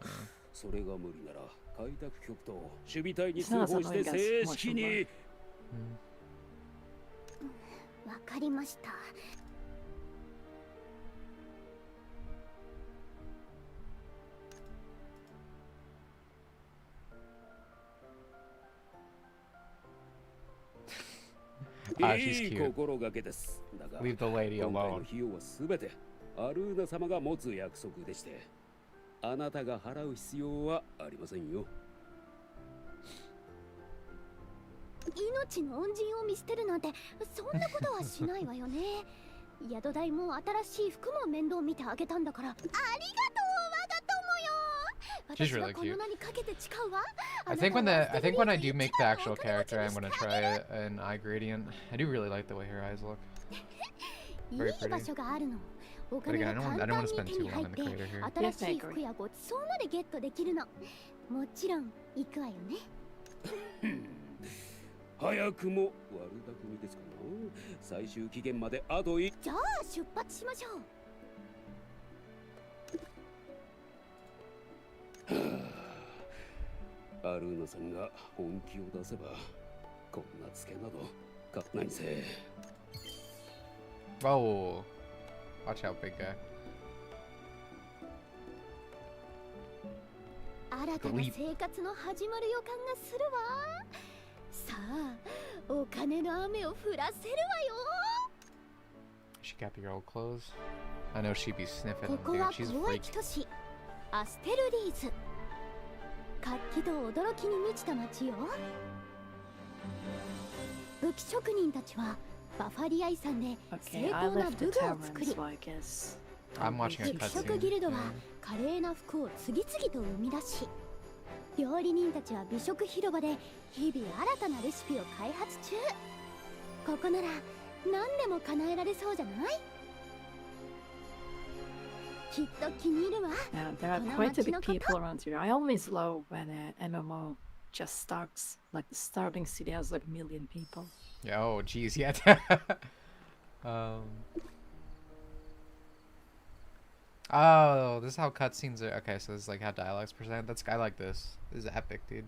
それが無理なら開拓局と守備隊に通報して正式に わかりました。she's いい cute. 心がけですだが Leave the lady 今回の alone. 費用はすべてアルーナ様が持つ約束でしてあなたが払う必要はありませんよ命の恩人を見捨てるなんてそんなことはしないわよね。宿代も新しい服も面倒見てあげたんだから。ありがとう我が友よ。 She's 私は really この cute. 名にかけて誓うわ。 I think when I do make the actual character, I'm gonna try an eye gradient. I do really like the way her eyes look. い Very い場 pretty. 所があるの。お But 金 again, が I 簡 don't 単 want to に spend 手 too に入 long っ in て the creator here. 新しい服やごちそうまでゲットできるの。もちろん行くわよね。早くも悪巧みですかな最終期限まであと1じゃあ出発しましょう。アルーナさんが本気を出せばこんなツケなど勝てないぜ。 Oh, watch out, big guy. 新たな生活の始まる予感がするわ。さあ、お金の雨を降らせるわよ。 She kept your old clothes. I know she'd be sniffing こ them, こ dude. は She's 交 freaky. 易都市アステルリーズ。活気と驚きに満ちた街よ。武器職人たちはバファリア遺産で正 Okay, I 当な left the 武具を作 tavern, り、 so I guess. I'm watching a 武器職 cutscene. ギルドは Yeah. 華麗な服を次々と生み出し、料理人たちは美食広場で日々新たなレシピを開発中。ここなら何でも叶えられそうじゃない？きっと気に入るわ。 Yeah, there are quite a bit of people around here. I always love when an MMO just starts. Like the starting city has like a million people. Yeah, oh, geez, yeah. Oh, this is how cutscenes are. Okay, so this is like how dialogues present. I like this. This is epic, dude.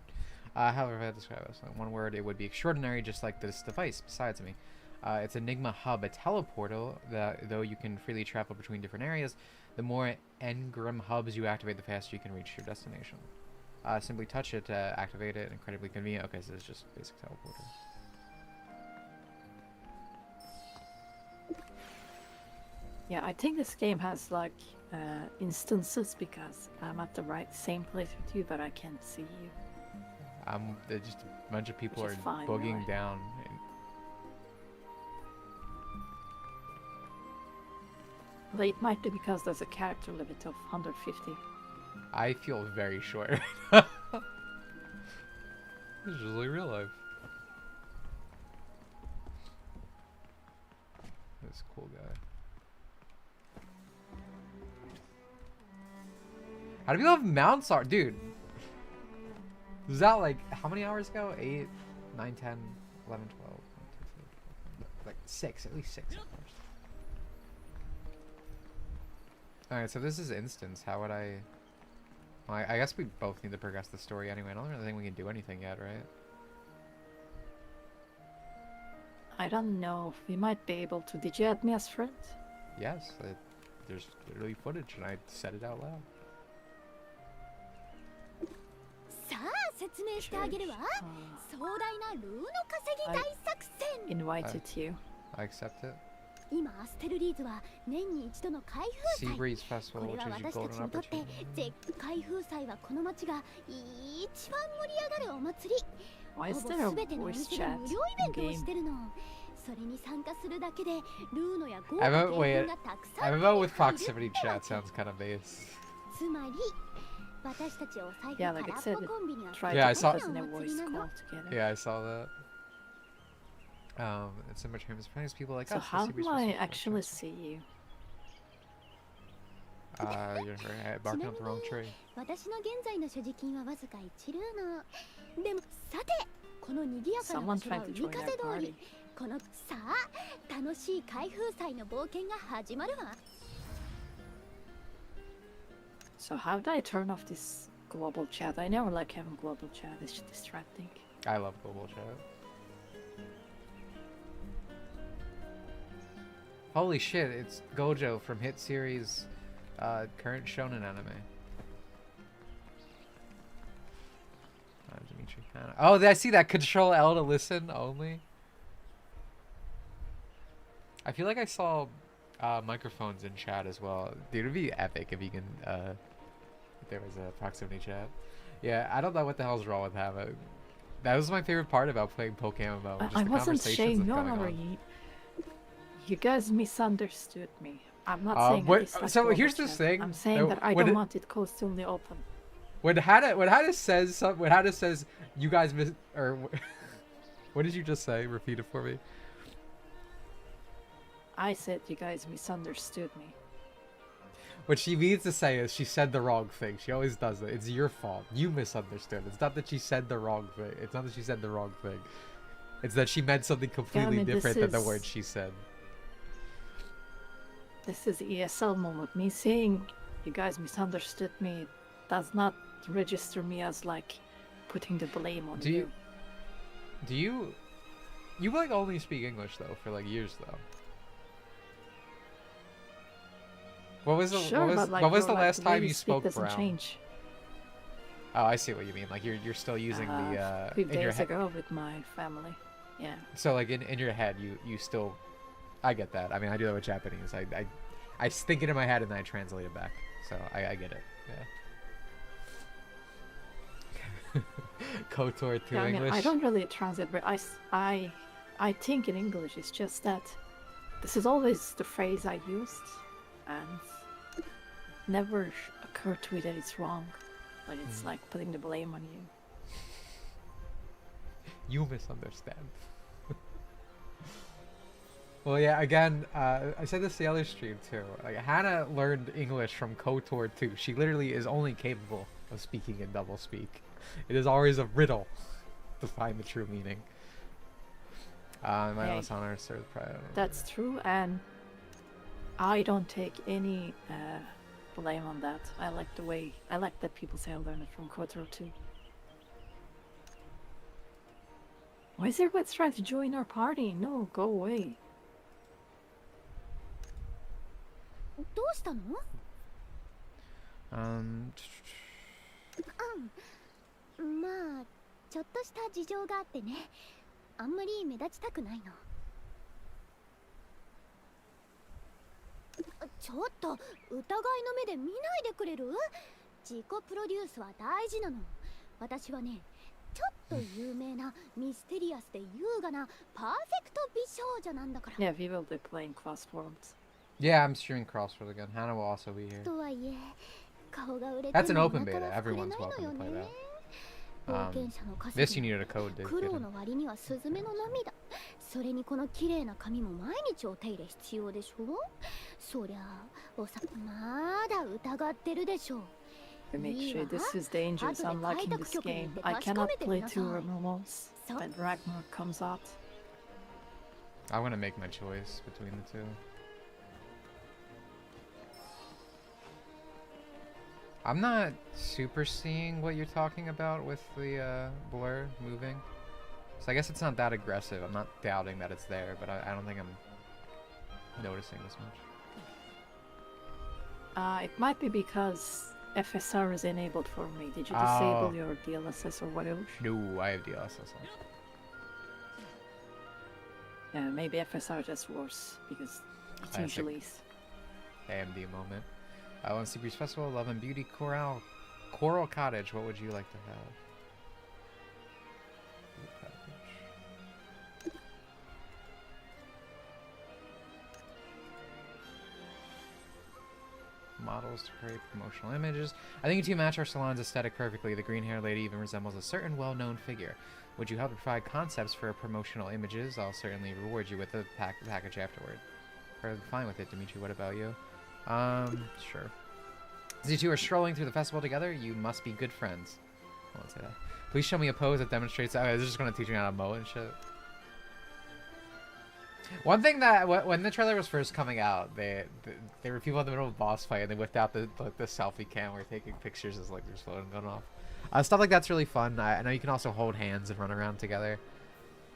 However, if I had to describe it in one word, it would be extraordinary, just like this device besides me. It's Enigma Hub, a teleportal that, though you can freely travel between different areas, the more engram hubs you activate, the faster you can reach your destination. Simply touch it to activate it. Incredibly convenient. Okay, so it's just basic teleporter. Yeah, I think this game has like instances because I'm at the same place with you, but I can't see you. There's just a bunch of people Which are is fine, boogieing really. down. But it might be because there's a character limit of 150. I feel very short. This is just like real life. This cool guy. How do people have mounts are, dude? Was that like how many hours ago? 8, 9, 10, 11, 12, 1, 2, 3, 4, 5, like 6, at least 6 of course. Alright, so this is instance. How would I... Well, I guess we both need to progress the story anyway. I don't really think we can do anything yet, right? I don't know. We might be able to. Did you add me as friend? Yes, there's literally footage and I said it out loud. さあ説明してあげるわ。壮大なルーの稼ぎ大作戦。 Invited you. I accept it. 今アステルリーズは年に一度の開封 Sea 祭。 Breeze Festival, これ which は is your 私た golden ちにとって opportunity. 開封祭はこの町が一番盛り上がるお祭り。 Why ほ is ぼ there a 全てのお voice 店で chat 無料イベントを in し game? てるの。それに参加するだけでルーノや豪 I 華 vote, 景 wait, 品がたくさ I ん vote 手に with 入る proximity ってわ chat け。 sounds kind of base. つまり私たちお財布 Yeah, 空 like っ it said, ぽコンビニは try Yeah, I to saw- put us in a お祭 voice りなの。 call together. Yeah, I saw that. In similar terms, finance people like So us. how the Sea Breeze do I Festival actually attracts- see you? You're barking up the wrong tree. 私の現在の所持金はわずか1ルーノ。でもさてこの賑やかな場 Someone 所は trying to 海 join 風 our 通 party. り。このさあ楽しい開封祭の冒険が始まるわ。 So how do I turn off this global chat? I never like having global chat. It's distracting. I love global chat. Holy shit, it's Gojo from hit series current shonen anime. Dimitri kinda. Oh, I see that. Control L to listen only. I feel like I saw microphones in chat as well. Dude, it'd be epic if you can if there was a proximity chat. Yeah, I don't know what the hell's wrong with having. That was my favorite part about playing Pokemon MMO. Just I the wasn't conversations saying that's no, going no, on. you guys misunderstood me. I'm not saying what- I dislike so global here's the chat. thing, I'm saying that I when don't it- want it constantly open. When Hada says you guys miss or what did you just say? Repeat it for me. I said you guys misunderstood me. What she means to say is she said the wrong thing. She always does it. It's your fault. You misunderstood. It's not that she said the wrong thing. It's not that she said the wrong thing. It's that she meant something completely mean, this different than the is- word she said. This is ESL moment. Me saying you guys misunderstood me does not register me as like putting the blame on Do you. you like only speak English though for like years though? What was the Sure, but like, what was the well, like, last the way time you speak spoke doesn't brown? change. Oh, I see what you mean. Like you're still using the A few in your days head. ago with my family. Yeah. So like in your head you still, I get that. I mean I do that with Japanese. I think it in my head and then I translate it back. So I get it. Yeah. KOTOR to Yeah, I mean, English. I don't really translate, but I think in English it's just that this is always the phrase I used, and never occurred to me that it's wrong. But it's like putting the blame on you. You misunderstand. Well, yeah, again, I said this the other stream too. Like, Hannah learned English from KOTOR too. She literally is only capable of speaking in doublespeak. It is always a riddle to find the true meaning. My Hey, last honor served pride. That's true, and I don't take any blame on that. I like that people say I learned it from KOTOR too. Why is everyone trying to join our party? No, go away. どうしたの？まあちょっとした事情があってね。あんまり目立ちたくないの。ちょっと疑いの目で見ないでくれる？自己プロデュースは大事なの。私はね、ちょっと有名なミステリアスで優雅なパーフェクト美少女なんだから。 Yeah, we will be playing Crossworlds. Yeah, I'm streaming Crossword again. Hannah will also be here. とはいえ、顔が売れて That's an も open お腹 beta. は膨れ Everyone's ないの welcome よ to play ね。 that. 冒険者の稼 This ぎ you needed a code to 苦 get 労 in. の割にはスズメの涙。それにこの綺麗な髪も毎日お手入れ必要でしょ。そりゃおさまだ疑ってるでしょ。 Dimitri, this is dangerous. I'm liking this game. I cannot play two removals when Ragnarok comes out. I'm gonna make my choice between the two. I'm not super seeing what you're talking about with the blur moving. So I guess it's not that aggressive. I'm not doubting that it's there, but I don't think I'm noticing as much. It might be because FSR is enabled for me. Did you Oh. disable your DLSS or whatever? No, I have DLSS on. Yeah, maybe FSR just worse because it's I think- usually AMD moment. On Seabreeze Festival, Love and Beauty Coral Cottage. What would you like to have? Cottage. Models to create promotional images. I think you two match our salon's aesthetic perfectly. The green-haired lady even resembles a certain well-known figure. Would you help provide concepts for promotional images? I'll certainly reward you with a package afterward. Fine with it, Dimitri. What about you? Sure. As you two are strolling through the festival together, you must be good friends. I won't say that. Please show me a pose that demonstrates. Oh, this is just gonna teach me how to mow and shit. One thing that when the trailer was first coming out, there were people in the middle of a boss fight and they whipped out the selfie cam, where taking pictures as like their phone going off. Stuff like that's really fun. I know you can also hold hands and run around together.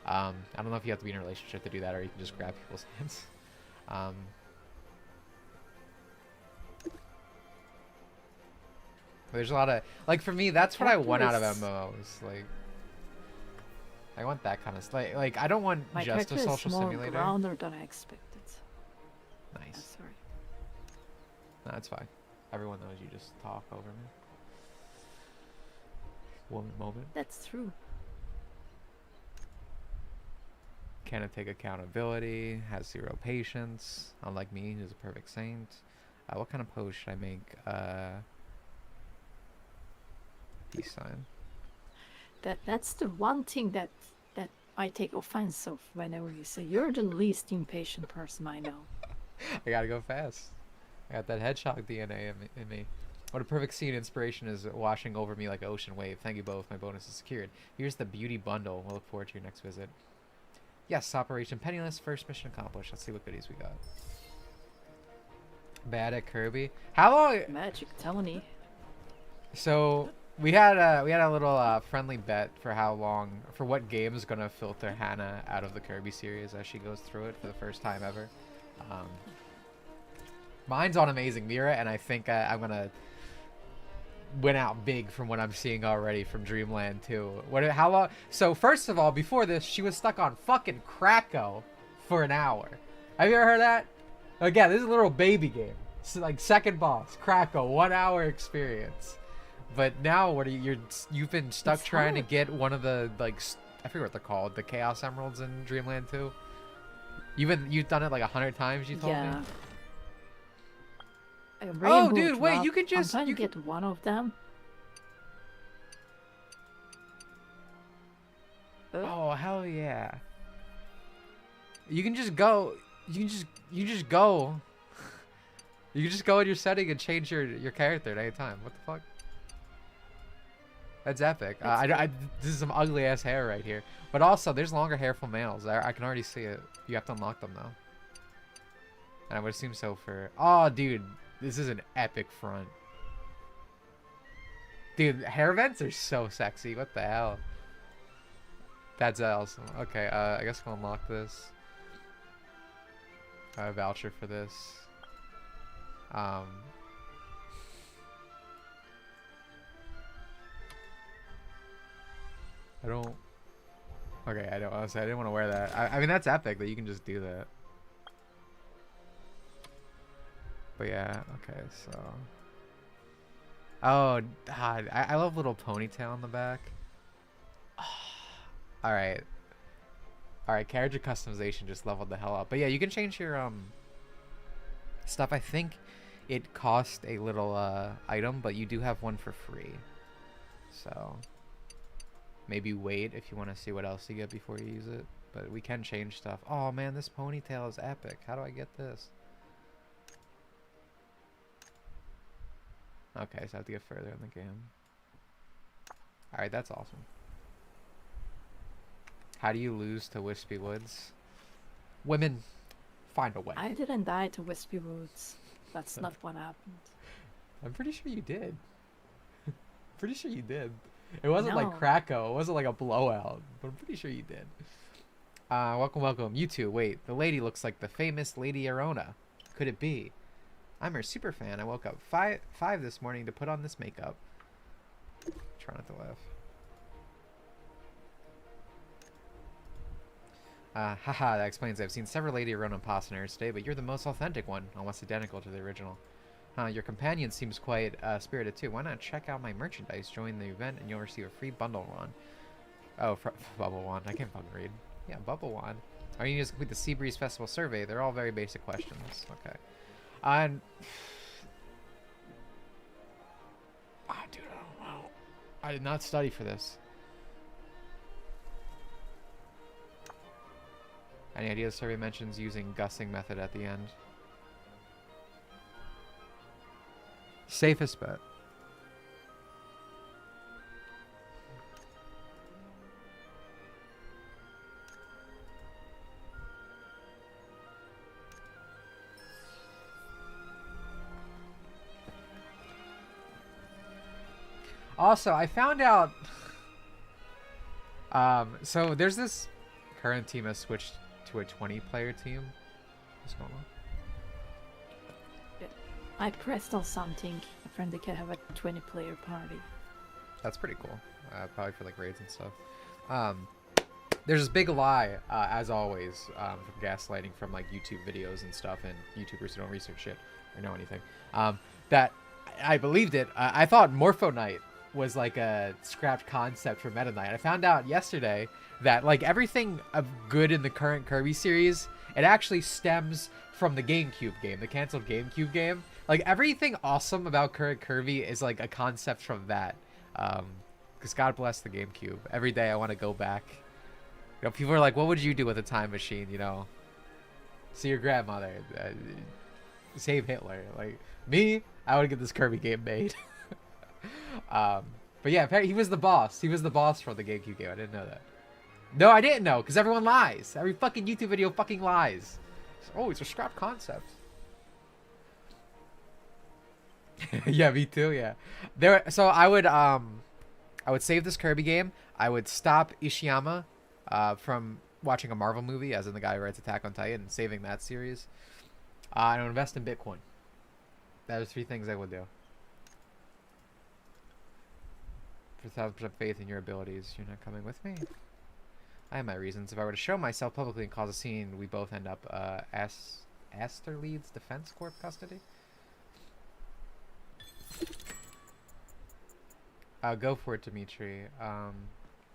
I don't know if you have to be in a relationship to do that, or you can just grab people's hands. There's a lot of like for me. That's what I want out of MMOs. Like, I want that kind of like I don't want my just a character social is more simulator. grounder than I expected. Nice. Sorry. No, that's fine. Everyone knows you just talk over me. One moment. That's true. Cannot take accountability. Has 0 patience. Unlike me, who's a perfect saint. What kind of pose should I make? Peace sign. That's the one thing that I take offense of whenever you say you're the least impatient person I know. I gotta go fast. I got that headshot DNA in me. What a perfect scene. Inspiration is washing over me like an ocean wave. Thank you both. My bonus is secured. Here's the beauty bundle. We'll look forward to your next visit. Yes, Operation Penniless. First mission accomplished. Let's see what goodies we got. Bad at Kirby. How long? Magic, tell me. So, We had a little friendly bet for what game is gonna filter Hannah out of the Kirby series as she goes through it for the first time ever. Um, mine's on Amazing Mirror, and I think I'm gonna win out big from what I'm seeing already from Dreamland 2. How long? So first of all, before this, she was stuck on fucking Krakow for an hour. Have you ever heard that? Again, this is a little baby game. It's like second boss, Krakow, 1 hour experience. But now, what are you've been stuck It's trying to hard. get one of the I forget what they're called, the Chaos Emeralds in Dreamland 2. You've done it like 100 times. You told me. Yeah. A Oh, rainbow dude, wait! drop. You could just I'm trying to get one of them. Oh, hell yeah! You can just go. You just go. You can just go in your setting and change your character at any time. What the fuck? That's epic. This is some ugly ass hair right here. But also, there's longer hair for males. I can already see it. You have to unlock them though. And I would assume so for. Oh, dude, this is an epic front. Dude, hair vents are so sexy. What the hell? That's awesome. Okay, I guess we'll unlock this. A voucher for this. I don't. Okay, I don't. Honestly, I didn't want to wear that. I mean, that's epic that you can just do that. But yeah, okay, so. Oh, God, I love little ponytail on the back. All right. All right, character customization just leveled the hell up. But yeah, you can change your stuff. I think it cost a little item, but you do have one for free. So maybe wait if you want to see what else you get before you use it. But we can change stuff. Oh man, this ponytail is epic. How do I get this? Okay, so I have to get further in the game. All right, that's awesome. How do you lose to Wispy Woods? Women, find a way. I didn't die to Wispy Woods. That's not what happened. I'm pretty sure you did. Pretty sure you did. It wasn't No. like Krakow. It wasn't like a blowout. But I'm pretty sure you did. Welcome, welcome. You two, wait. The lady looks like the famous Lady Arona. Could it be? I'm her super fan. I woke up 5 this morning to put on this makeup. Try not to laugh. Haha, that explains it. I've seen several Lady Arona imposters today, but you're the most authentic one, almost identical to the original. Your companion seems quite spirited too. Why not check out my merchandise, join the event, and you'll receive a free bundle wand. Oh, bubble wand. I can't fucking read. Yeah, bubble wand. Or you can just complete the Seabreeze Festival survey. They're all very basic questions. Okay. And... dude, I don't know. I did not study for this. Any ideas? Survey mentions using guessing method at the end. Safest bet. Also, I found out so there's this current team has switched to a 20-player team. What's going on? I pressed on something. Apparently can have a 20-player party. That's pretty cool. Probably for like raids and stuff. There's this big lie, as always, from gaslighting from like YouTube videos and stuff, and YouTubers who don't research shit or know anything. That I believed it. I thought Morpho Knight was like a scrapped concept for Meta Knight. I found out yesterday that like everything of good in the current Kirby series, it actually stems from the GameCube game, the canceled GameCube game. Like everything awesome about current Kirby is like a concept from that. Because God bless the GameCube. Every day I want to go back. You know, people are like, what would you do with a time machine, you know? See your grandmother. Save Hitler. Like, me, I would get this Kirby game made. But yeah, apparently he was the boss. He was the boss for the GameCube game. I didn't know that. No, I didn't know, because everyone lies. Every fucking YouTube video fucking lies. Oh, it's a scrap concept. Yeah, me too, yeah. So I would, I would save this Kirby game. I would stop Ishiyama from watching a Marvel movie, as in the guy who writes Attack on Titan, and saving that series. And I would invest in Bitcoin. That are 3 things I would do. For 1,000% faith in your abilities, you're not coming with me. I have my reasons. If I were to show myself publicly and cause a scene, we both end up Asterlead's Defense Corp custody. Go for it, Dimitri.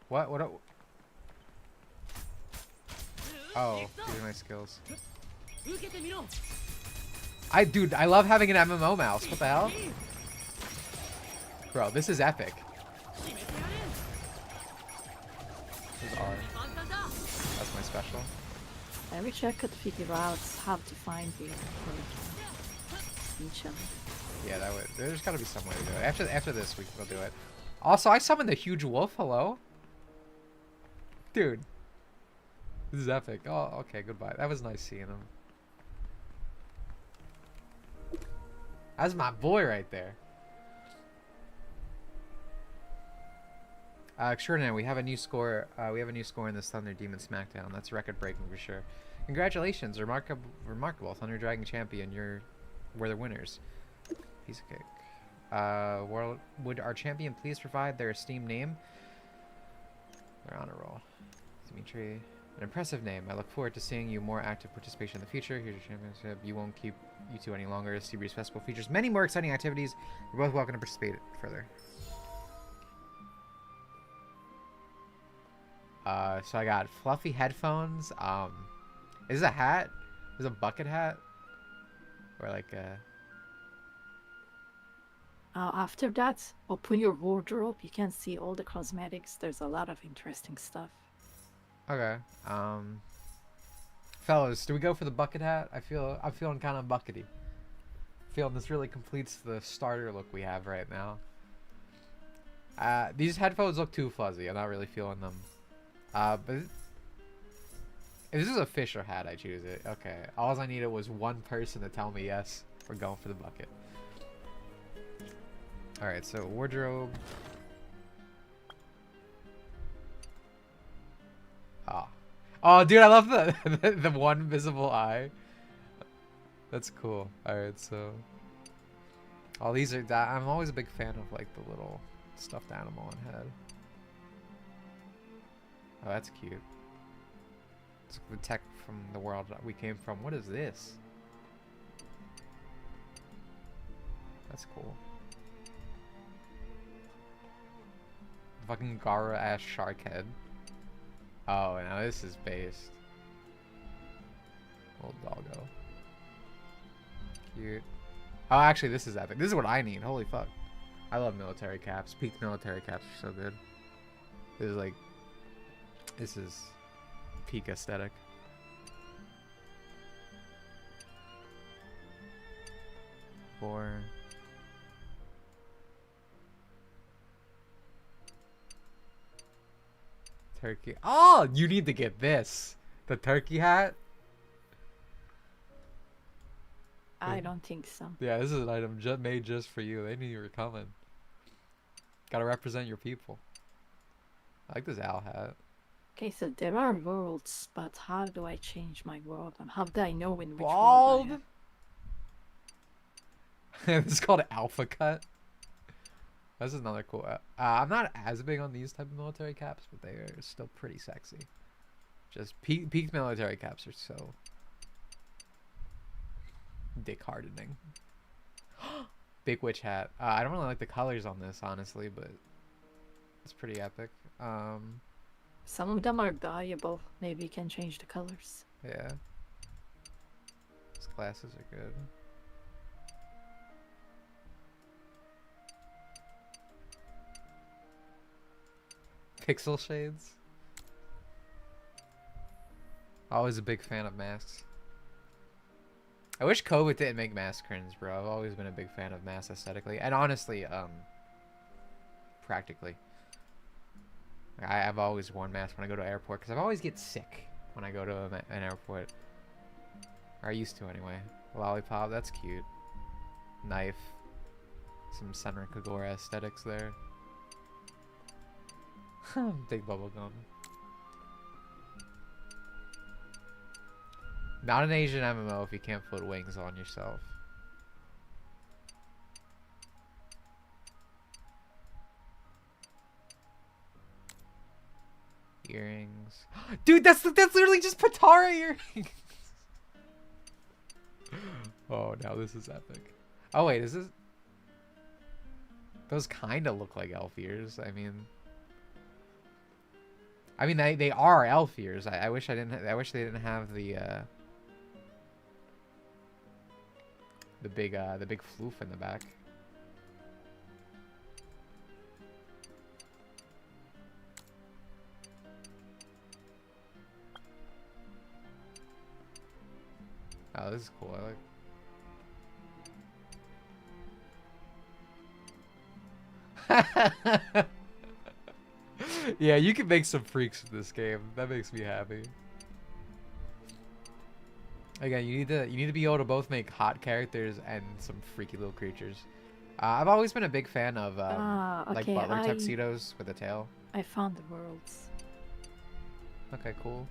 What? Oh, these are my skills. Dude, I love having an MMO mouse. What the hell? Bro, this is epic. This is R. That's my special. I wish I could figure out how to find you for each other. Yeah, that would. There's got to be some way to do it. After this, we'll do it. Also, I summoned a huge wolf. Hello, dude. This is epic. Oh, okay. Goodbye. That was nice seeing him. That's my boy right there. Extraordinary. We have a new score. We have a new score in this Thunder Demon Smackdown. That's record breaking for sure. Congratulations, remarkable Thunder Dragon champion. We're the winners. Piece of cake. Would our champion please provide their esteemed name? They're on a roll. Dimitri. An impressive name. I look forward to seeing you more active participation in the future. Here's your championship. You won't keep you two any longer. Seabreeze Festival features many more exciting activities. You're both welcome to participate further. So I got fluffy headphones. Is this a hat? Is it a bucket hat? Or like a... After that, open your wardrobe. You can see all the cosmetics. There's a lot of interesting stuff. Okay. Fellas, do we go for the bucket hat? I'm feeling kind of buckety. Feeling this really completes the starter look we have right now. These headphones look too fuzzy. I'm not really feeling them. But if this is a Fisher hat, I choose it. Okay. All I needed was one person to tell me yes, we're going for the bucket. Alright, so wardrobe. Oh, dude, I love the one visible eye. That's cool. Alright, so all these are I'm always a big fan of like the little stuffed animal on head. Oh, that's cute. It's the tech from the world that we came from. What is this? That's cool. Fucking Gara ass shark head. Oh, now this is based. Old doggo. Cute. Oh, actually, this is epic. This is what I need. Holy fuck. I love military caps. Peak military caps are so good. This is like... This is peak aesthetic. For... Turkey. Oh, you need to get this. The turkey hat. I don't think so. Yeah, this is an item made just for you. They knew you were coming. Gotta represent your people. I like this owl hat. Okay, so there are worlds, but how do I change my world? And how do I know in which Bald. world I am? This is called Alpha Cut. This is another cool. I'm not as big on these type of military caps, but they are still pretty sexy. Just peak military caps are so dick hardening. Big witch hat. I don't really like the colors on this, honestly, but it's pretty epic. Some of them are valuable. Maybe you can change the colors. Yeah. These glasses are good. Pixel shades. Always a big fan of masks. I wish COVID didn't make masks cringe, bro. I've always been a big fan of masks aesthetically. And honestly, practically. I've always worn masks when I go to an airport because I always get sick when I go to an airport. Or I used to anyway. Lollipop, that's cute. Knife. Some Senran Kagura aesthetics there. Big bubble gum. Not an Asian MMO if you can't put wings on yourself. Earrings. Dude, that's literally just Patara earrings. Oh, now this is epic. Oh wait, is this? Those kind of look like elf ears. I mean they are elf ears. I wish I didn't. I wish they didn't have the big floof in the back. Oh, this is cool. I like. Yeah, you can make some freaks in this game. That makes me happy. Again, you need to be able to both make hot characters and some freaky little creatures. I've always been a big fan of like okay, butler tuxedos with a tail. I found the worlds. Okay, cool.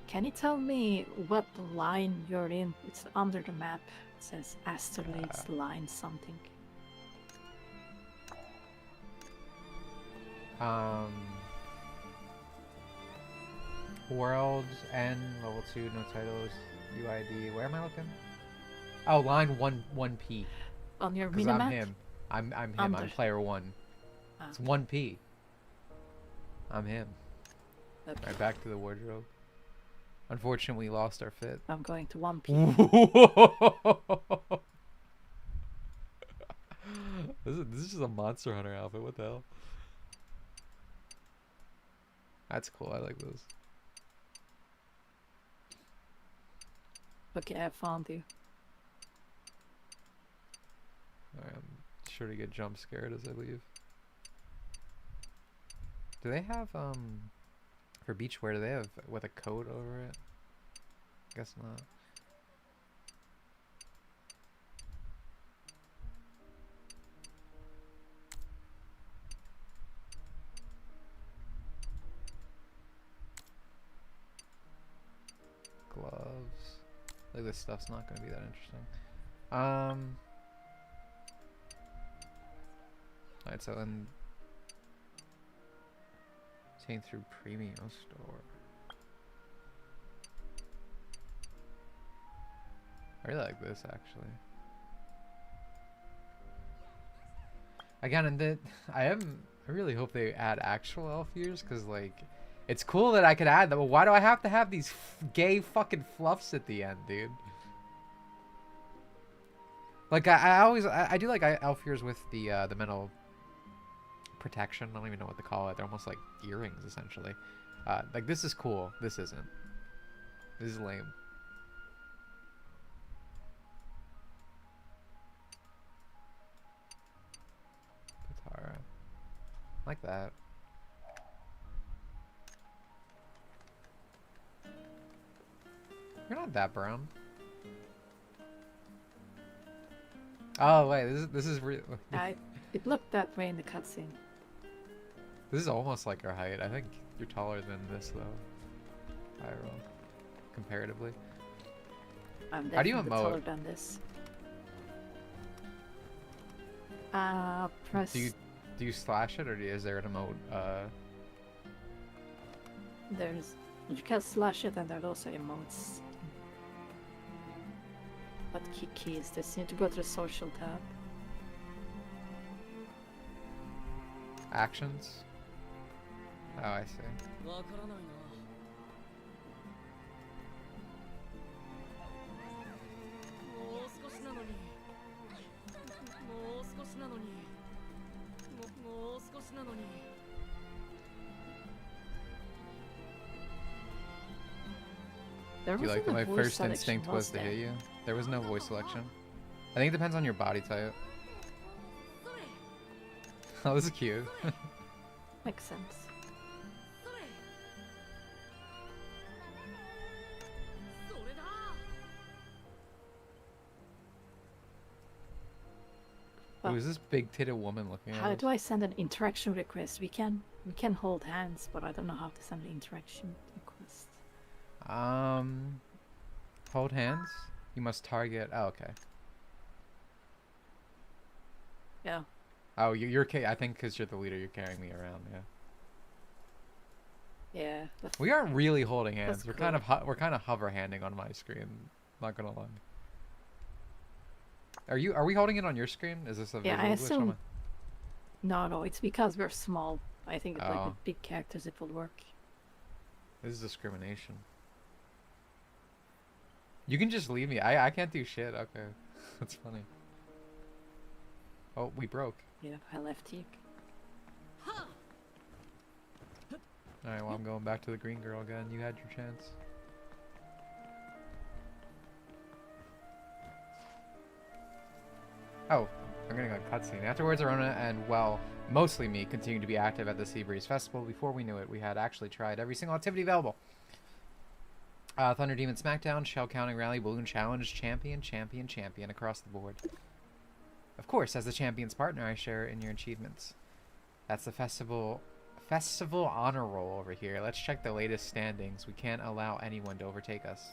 Can you tell me what line you're in? It's under the map. It says asteroids line something. Worlds N level 2, no titles, UID. Where am I looking? Oh, line 1P. On your Because minimap? I'm him. I'm him. Under. I'm player 1. Ah. It's 1P. I'm him. Okay. Right, back to the wardrobe. Unfortunately, we lost our fit. I'm going to 1P. This is just a Monster Hunter outfit. What the hell? That's cool. I like those. Okay, I found you. Alright, I'm sure to get jump scared as I leave. Do they have for beachwear? Do they have with a coat over it? Guess not. Gloves. Like this stuff's not gonna be that interesting. Alright, so then obtain through premium store. I really like this actually. Again, and I really hope they add actual elf ears, because like it's cool that I could add them, but why do I have to have these gay fucking fluffs at the end, dude? Like I do like elf ears with the metal protection. I don't even know what to call it. They're almost like earrings essentially. Like this is cool. This isn't. This is lame. Patara. Like that. You're not that brown. Oh wait, this is real. It looked that way in the cutscene. This is almost like our height. I think you're taller than this though. I roll comparatively. I'm How do you definitely emote? taller than this. Press. Do you slash it, or is there an emote? You can slash it, and there's also emotes. What key is this? You need to go to the social tab. Actions. Oh, I see. わからないな。もう少しなのに。もう少しなのに。もう少しなのに。There Do you like wasn't that a my voice first selection, instinct was to there? hit you? There was no voice selection. I think it depends on your body type. Oh, this is cute. Makes sense. それだ。 Who is this big-titted woman looking at How us? do I send an interaction request? We can We can hold hands, but I don't know how to send the interaction request. Hold hands. You must target. Oh, okay. Yeah. Oh, I think because you're the leader, you're carrying me around. Yeah. Yeah. That's, We aren't really holding hands. That's We're cool. kind of hover handing on my screen. Not gonna lie. Are we holding it on your screen? Is this a Yeah, I visual glitch on assume. my- No, it's because we're small. I think it's like Oh. with big characters it will work. This is discrimination. You can just leave me. I can't do shit. Okay. That's funny. Oh, we broke. Yeah, I left you. Alright, well, I'm going back to the green girl again. You had your chance. Oh, I'm getting a cutscene. Afterwards, Arona and, well, mostly me continued to be active at the Seabreeze Festival. Before we knew it, we had actually tried every single activity available. Thunder Demon Smackdown, Shell Counting Rally, Balloon Challenge, Champion across the board. Of course, as the champion's partner, I share in your achievements. That's the festival honor roll over here. Let's check the latest standings. We can't allow anyone to overtake us.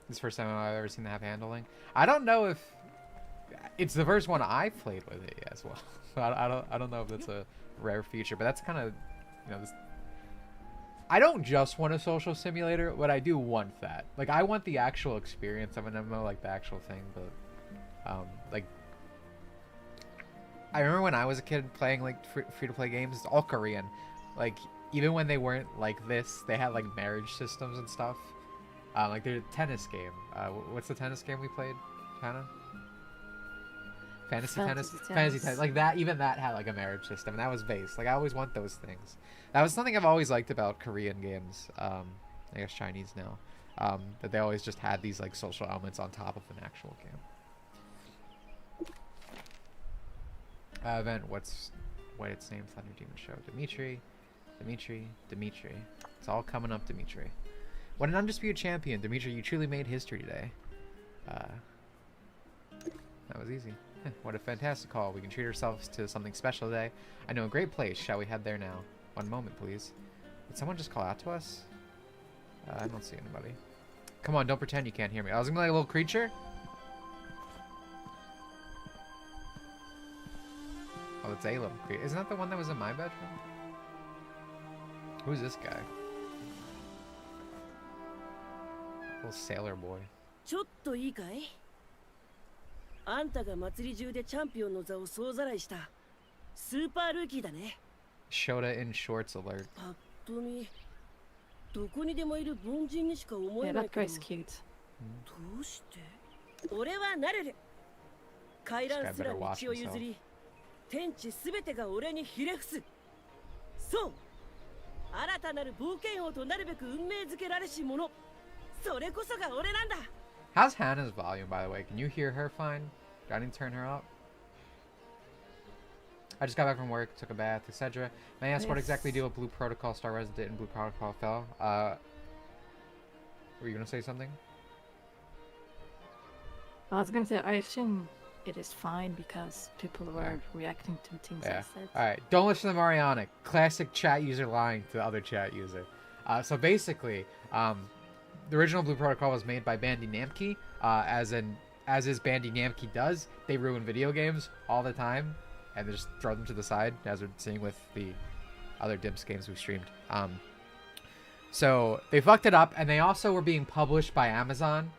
This is the first time I've ever seen to have handling. I don't know if it's the first one I've played with it as well. I don't know if that's a rare feature, but that's kind of, you know, this. I don't just want a social simulator, but I do want that. Like, I want the actual experience of an MMO, like the actual thing. But like, I remember when I was a kid playing like free-to-play games, it's all Korean. Like, even when they weren't like this, they had like marriage systems and stuff. Like their tennis game. What's the tennis game we played, Hannah? Fantasy tennis. Like that. Even that had like a marriage system, and that was based. Like, I always want those things. That was something I've always liked about Korean games. I guess Chinese now. That they always just had these like social elements on top of an actual game. Event. What its name? Thunder Demon Show. Dimitri. It's all coming up, Dimitri. What an undisputed champion, Dimitri! You truly made history today. That was easy. What a fantastic call. We can treat ourselves to something special today. I know a great place. Shall we head there now? One moment, please. Did someone just call out to us? I don't see anybody. Come on, don't pretend you can't hear me. I was gonna be like a little creature. Oh, it's Alum. Isn't that the one that was in my bedroom? Who's this guy? Little sailor boy. ちょっといいかいあんたが祭り中でチャンピオンの座を総ざらいしたスーパールーキーだね Shota in shorts alert. ぱっと見どこにでもいる凡人にしか思 Yeah, えない that けど guy's cute. どうして俺はなれる回覧すら道を譲り天地すべてが俺にひれ伏すそう新たなる冒険王となるべく運命づけられし者それこそが俺なんだ How's Hannah's volume, by the way? Can you hear her fine? Do I need to turn her up? I just got back from work, took a bath, etc. May I ask what exactly do with Blue Protocol Star Resident and Blue Protocol fell? Were you gonna say something? I was gonna say, I assume it is fine because people were reacting to things I said. Alright, don't listen to Mariana. Classic chat user lying to the other chat user. So basically, the original Blue Protocol was made by Bandai Namco, as is Bandai Namco does. They ruin video games all the time, and they just throw them to the side, as we're seeing with the other Dimps games we've streamed. So they fucked it up, and they also were being published by Amazon.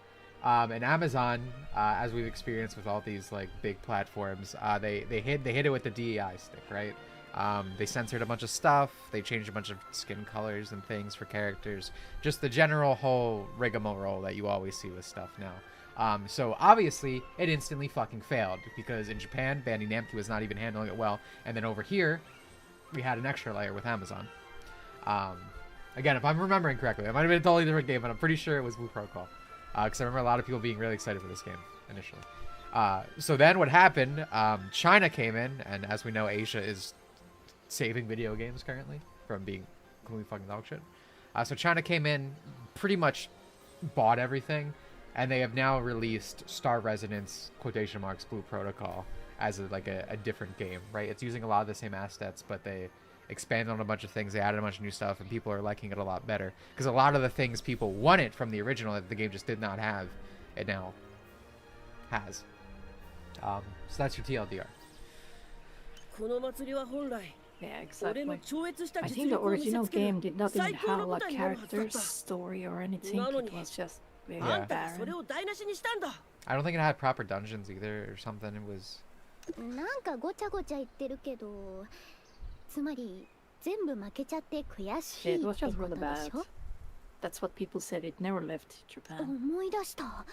And Amazon, as we've experienced with all these like big platforms, they hit it with the DEI stick, right? They censored a bunch of stuff. They changed a bunch of skin colors and things for characters. Just the general whole rigmarole that you always see with stuff now. So obviously, it instantly fucking failed because in Japan, Bandai Namco was not even handling it well. And then over here, we had an extra layer with Amazon. Again, if I'm remembering correctly, it might have been a totally different game, but I'm pretty sure it was Blue Protocol. Because I remember a lot of people being really excited for this game initially. So then what happened, China came in, and as we know, Asia is saving video games currently from being completely fucking dog shit. So China came in, pretty much bought everything, and they have now released Star Residence, quotation marks, Blue Protocol, as a different game, right? It's using a lot of the same assets, but they expanded on a bunch of things. They added a bunch of new stuff, and people are liking it a lot better because a lot of the things people wanted from the original that the game just did not have, it now has. So that's your TLDR. この祭りは本来 Yeah, 俺 exactly. の超越した I 実 think the 力を見せ original つける game did not even 最高 have の舞 like 台になるはずだった characters, story, or anything. なのに It was just very あんたがそ barren. れを台無しにしたんだ I don't think it had proper dungeons either or something. It was なんかごちゃごちゃ言ってるけど、つまり全部負けちゃって悔し Yeah, い it っ was て just こ really とで bad. しょ。 That's what people said. It never left Japan. 思い出した。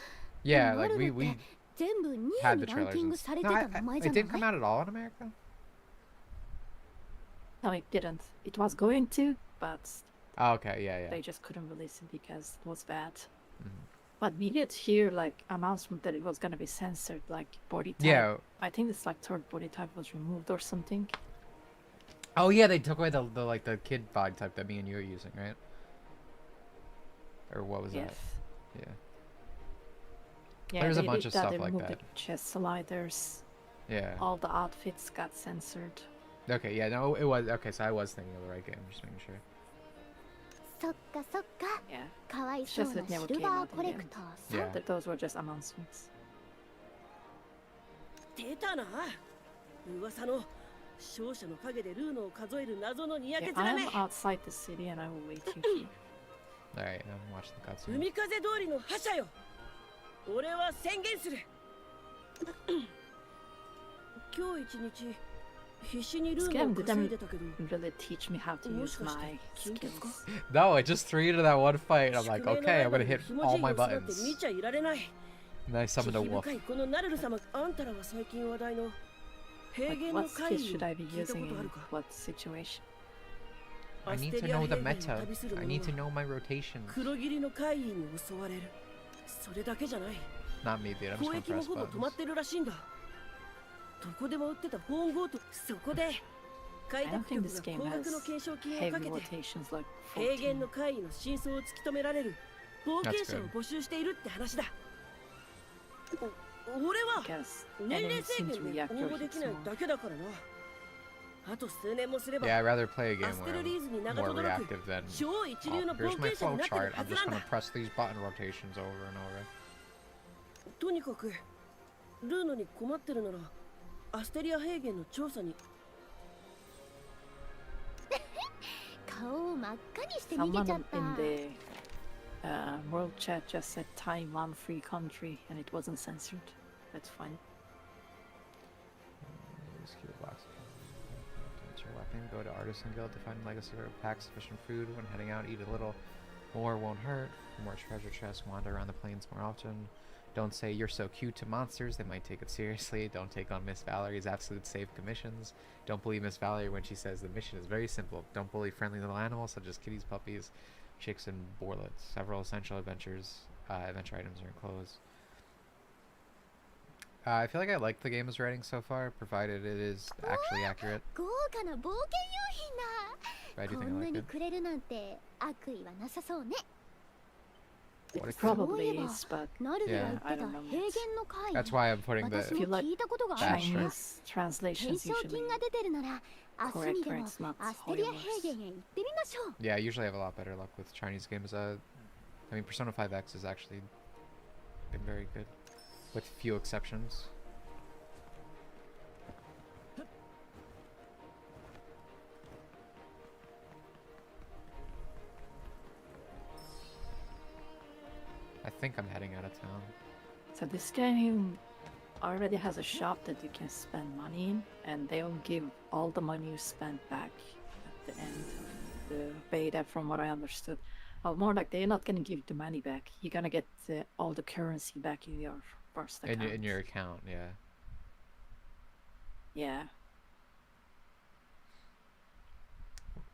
yeah, マ like ルル we って全部2 had 位 the にラン trailers. キン And グされ no, てた名前じ it ゃない didn't come out at all in America. No, it didn't. It was going to, but Oh, okay, yeah, they yeah. just couldn't release it because it was bad. Mhm. But we did hear like announcement that it was gonna be censored, like body type. Yeah. I think it's like third body type was removed or something. Oh yeah, they took away the like the kid body type that me and you are using, right? Or what was Yes. that? Yeah. Yeah, There's a they bunch did of that. stuff They like removed that. the chest sliders. Yeah. All the outfits got censored. Okay, yeah, no, it was okay. So I was thinking of the right game. Just making sure. そっかそっか。 Yeah. かわいそう Just な that シ never ル came バ out ーコ in レ the ク end. ターさ。 Yeah. Those were just announcements. 出たな噂の勝者の陰でルーノを数える謎のにや Yeah, け面 I め am outside the city and I will wait you here. All right, I'm watching the cutscene. 海風通りの覇者よ俺は宣言する今日一日必死にル This ーノ game を didn't 稼いでたけど really teach me how to use my skills. No, it just threw you to that one fight. I'm like, 宿命の okay, ライ I'm バ gonna ルに hit ひも all じい my 様子だって buttons. 見ちゃいられない And I 慈 summoned a 悲 wolf. 深いこのナルル様あんたらは最近話題の平 Like, 原の what 怪 skills 異を should I be 聞いたこ using とあ in るか what situation? I アス need テ to リア know 平 the 原を meta. 旅する I 者 need to は know my rotations. 黒霧の怪異に襲われるそれだけじゃない Not me, dude. I'm just 交 gonna 易も press ほぼ止まっ buttons. てるらしいんだどこでも売ってたフォンゴートそこで開 I don't 拓 think 局 this が game 高額 has の懸賞金を heavy かけて rotations like 平原 14. の怪異の真相を突き止められる冒険者を That's good. 募集しているって話だ俺は Because 年齢 enemies 制 seem 限 to で react 応 your 募で hits きない more. だけだからなあと数年もすれば Yeah, I'd rather play a ア game ステ where ルリー I'm ズに名が more 轟く reactive than. 超一流 Oh, の冒 here's my 険者に flow なってる chart. は I'm ず just なん gonna だ press these button rotations over and over. とにかくルーノに困ってるならアステリア平原の調査に顔を真っ赤にして逃げ Someone ちゃった in the world chat just said Taiwan free country and it wasn't censored. That's fine. Skill box. Enter your weapon. Go to Artisan Guild to find legacy or pack sufficient food. When heading out, eat a little more won't hurt. For more treasure chests, wander around the plains more often. Don't say you're so cute to monsters, they might take it seriously. Don't take on Miss Valerie's absolute safe commissions. Don't believe Miss Valerie when she says the mission is very simple. Don't bully friendly little animals such as kitties, puppies, chicks, and borlets. Several essential adventure items are enclosed. I feel like I like the game's writing so far, provided it is actually accurate. 豪華な冒険用品 I do だ think こん I な like に it. くれるなんて悪意はなさそうね What It is probably Yeah. is, but ナルルが Yeah. 言ってた I 平 don't 原 know. の怪異 That's why I'm putting 私 the. も聞いたことがある Bash わ Chinese 懸 translations 賞 usually 金が出てるなら明日にで correct も where it's not アステリア Holy 平原へ行ってみましょう Yeah, I usually have a lot better luck with Chinese games. I mean, Persona 5X has actually been very good, with few exceptions. I think I'm heading out of town. So this game already has a shop that you can spend money in, and they'll give all the money you spent back at the end of the beta, from what I understood. Or more like they're not gonna give the money back. You're gonna get all the currency back in your first account. In your account, yeah. Yeah.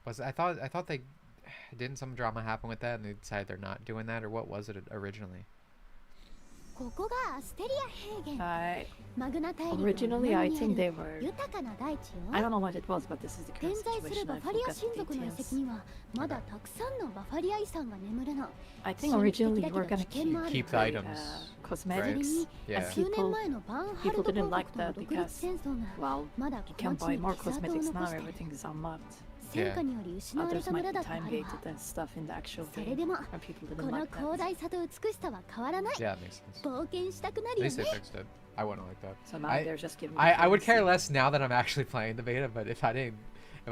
I thought they didn't some drama happen with that and they decided they're not doing that, or what was it originally? ここがアステリア平原。 マグナ大陸の Originally, I 南に think ある they were. 豊かな大地 I よ。 don't know what it was, but this is the 点 current 在する situation. バ I ファリア forgot 親 the 族の遺跡 details. にはまだたくさんのバファリア遺産が眠るの。 I think originally you were gonna 神秘的だけど危険もある Keep そ the う items, それ right? に Yeah. 数年前のバンハルト people didn't 公 like 国と that の独立 because, 戦争が well, まだ you こ can の地 buy に more 傷跡を cosmetics 残 now. して Everything is unmarked. 戦火により失われ Others た might 村 be だってあ time るわ。 gated and stuff in the actual それ game. でも And people こ didn't の like 広 that. 大さと美しさは変わらない。 Yeah, it makes sense. 冒険したくな At るよ least ね。 they fixed it. I wouldn't like that. So now I- they're just giving. I would care less now that I'm actually playing the beta, but if I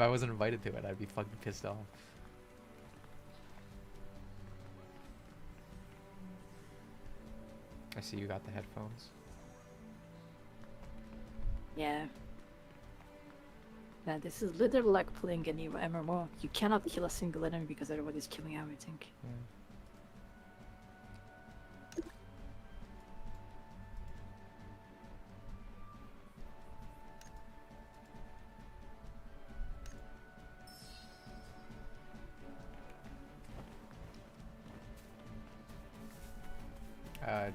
wasn't invited to it, I'd be fucking pissed off. I see you got the headphones. Yeah. Man, this is literally like playing a new MMO. You cannot kill a single enemy because everybody's killing everything.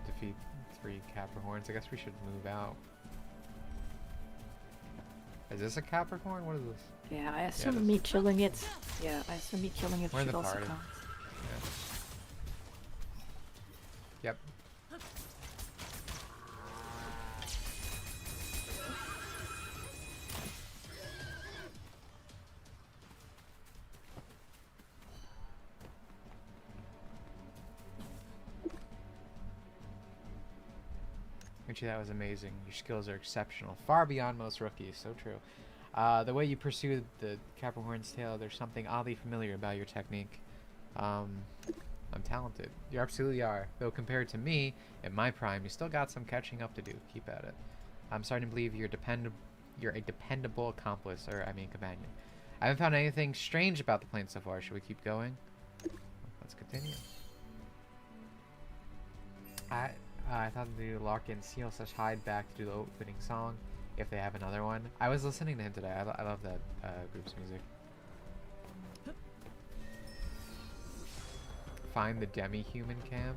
Defeat 3 Capricorns. I guess we should move out. Is this a Capricorn? What is this? Yeah, I assume that's- me killing it. Yeah, I assume me killing it We're in should the also party. count. Yep. Richie, that was amazing. Your skills are exceptional, far beyond most rookies. So true. The way you pursue the Capricorn's tail, there's something oddly familiar about your technique. I'm talented. You absolutely are. Though compared to me, in my prime, you still got some catching up to do. Keep at it. I'm starting to believe you're a dependable accomplice, or I mean companion. I haven't found anything strange about the plane so far. Should we keep going? Let's continue. I thought they'd do lock in seal / hide back to do the opening song if they have another one. I was listening to him today. I love that group's music. Find the demi-human camp.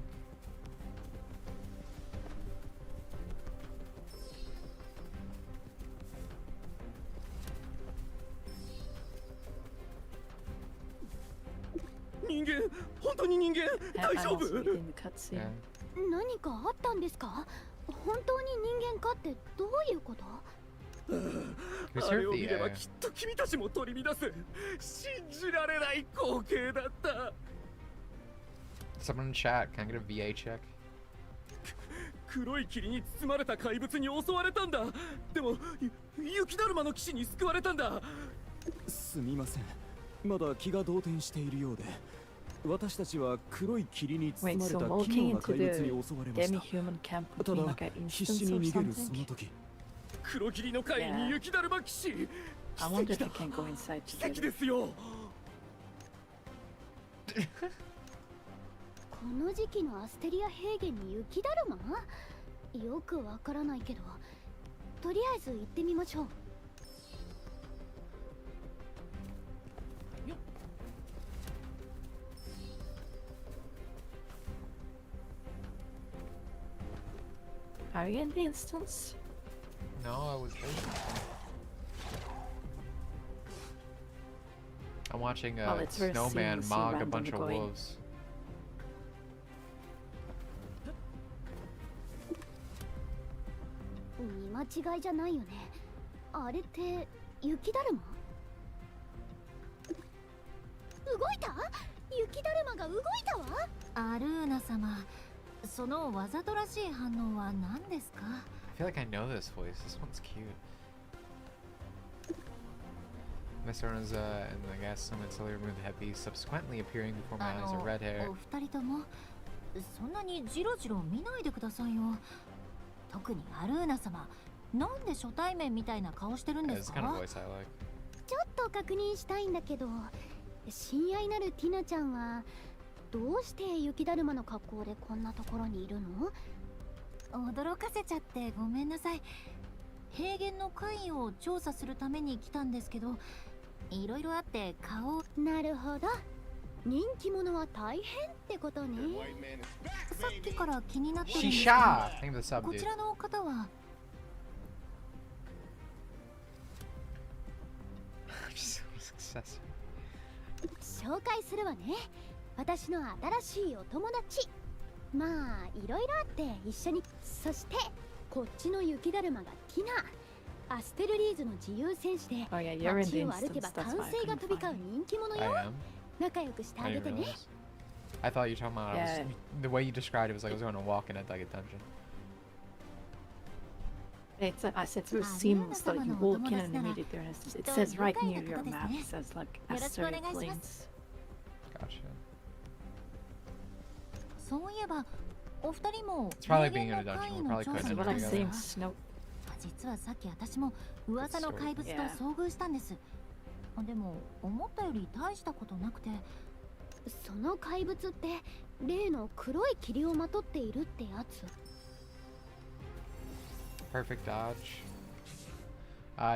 And I'm also reading the cutscene. Yeah. 何かあったんですか？本当に人間かってどういうこと？ Who's あれ hurt を the 見ればきっと君たちも取り乱す。信じられない光景だった。 Someone in chat, can I get a VA check? 黒い霧に包まれた怪物に襲われたんだ。でも雪だるまの騎士に救われたんだ。すみません。まだ気が動転しているようで。私たちは黒い霧に包 Wait, まれ so た奇 walking 妙な into 怪物に the 襲われました。 demi-human camp た would be だ like an 必 instance 死に or 逃げるそ something? の時、黒霧の会に雪だるま騎士。 I wonder 奇 if 跡 I だ。 can go inside 奇跡 together. ですよ。この時期のアステリア平原に雪だるま？よくわからないけど、とりあえず行ってみましょう。 Are you in the instance? No, I was waiting. I'm watching Well, a it's very snowman seamlessly mog a random bunch of going. wolves. 見間違いじゃないよね。あれって雪だるま？動いた？雪だるまが動いたわ。アルーナ様、そのわざとらしい反応は何ですか？ I feel like I know this voice. This one's cute. Mr. Rona's, and I guess someone slowly removed the headpiece, subsequently appearing before my eyes are red hair. お二人ともそんなにジロジロ見ないでくださいよ。特にアルーナ様、なんで初対面みたいな顔してるんで That's す the kind of か？ voice I like. ちょっと確認したいんだけど、親愛なるティナちゃんはどうして雪だるまの格好でこんなところにいるの？驚かせちゃってごめんなさい。平原の怪異を調査するために来たんですけど、いろいろあって顔。なるほど。人気者は大変ってことね。さっきから気になってるんですけ Shisha! Name of the ど、 sub, こ dude. ちらの方は Just so successful. 紹介するわね。私の新しいお友達。まあいろいろあって一緒に。そしてこっちの雪だるまがティナ。アステルリーズの自由戦士で Oh yeah, you're in 街 the を歩け instance. ば That's 歓 why I 声が couldn't 飛び交う find it. 人気者 I よ。 am. 仲良くしてあ I げ didn't てね。 realize. I thought you were talking about Yeah. the way you described it was like I was going to walk in a like a dungeon. It's I said it was Ah, seamless that you no, walk in no, and no, no. immediately there is. It Don't says right look near at your this, map. eh? It says like Yoroshiku Asteria onegai shimasu. Plains. Gotcha. そういえばお二人も It's probably 霊 being in 言 a の dungeon. 会 We の probably 調 couldn't 査 Is に what ど I'm うぞ saying. Snow. 実はさっき私も噂の怪物と遭遇したんです。でも思ったより大したことなくて。その怪物って例の黒い霧をまとっているってやつ。 Perfect dodge.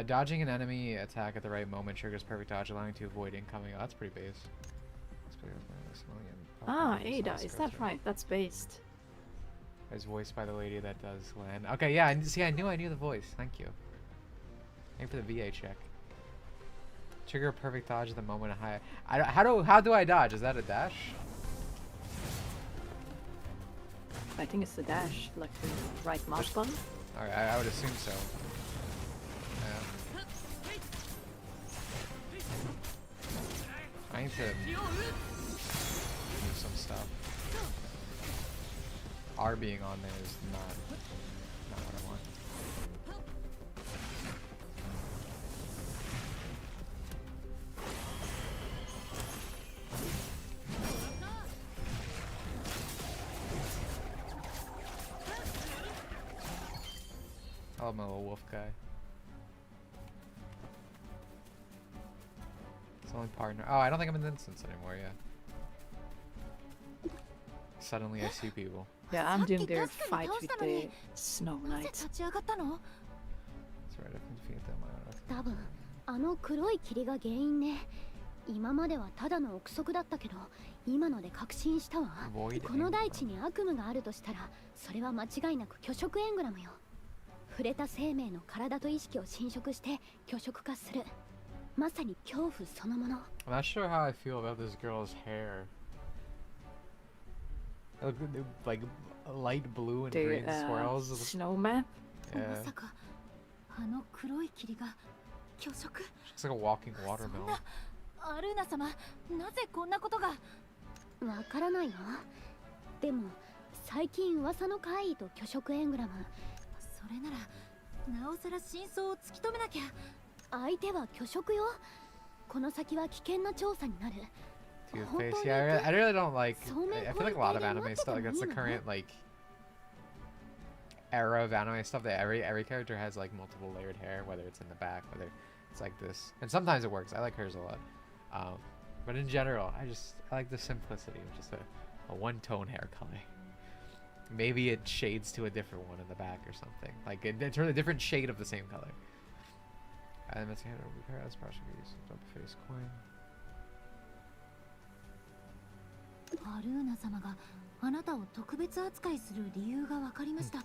Dodging an enemy attack at the right moment triggers perfect dodge, allowing to avoid incoming. Oh, that's pretty base. Ah, Ada. Is that right? That's based. It's voiced by the lady that does land. Okay, yeah. See, I knew the voice. Thank you. Thank you for the VA check. Trigger a perfect dodge at the moment of high. How do I dodge? Is that a dash? I think it's the dash, like the right mouse button. Alright, I would assume so. I need to do some stuff. R being on there is not what I want. I love my little wolf guy. It's only partner. Oh, I don't think I'm in the instance anymore, yeah. Suddenly I see people. Yeah, I'm doing their fight with the Snow なぜ Knight. 立ち上がったの？ That's right, I can defeat them. I don't know. 多分あの黒い霧が原因ね。今まではただの憶測だったけど、今ので確信したわ。 Void この大地に悪夢があるとしたら、それは間違いなく虚飾エングラムよ。触れた生命の体と意識を侵食して虚飾化する。まさに恐怖そのもの。 I'm not sure how I feel about this girl's hair. Like light blue and The green swirls. snowman. ま Yeah, さかあの黒い霧が虚飾？ looks like a walking そん watermelon. なアルーナ様、なぜこんなことが？わからないわ。でも最近噂の怪異と虚飾エングラム。それならなおさら真相を突き止めなきゃ。相手は虚飾よ。この先は危険な調査になる。 Dude, 本 face. 当に Yeah, I really don't like. So many I feel like a lot of points anime stuff. Like that's the you know? current like era of anime stuff that every character has like multiple layered hair, whether it's in the back, whether it's like this, and sometimes it works. I like hers a lot, but in general, I like the simplicity of just a one-tone hair color. Maybe it shades to a different one in the back or something, like a different shade of the same color. And that's repair as partially used. Double face coin. アルーナ様があなたを特別扱いする理由が分かりました。当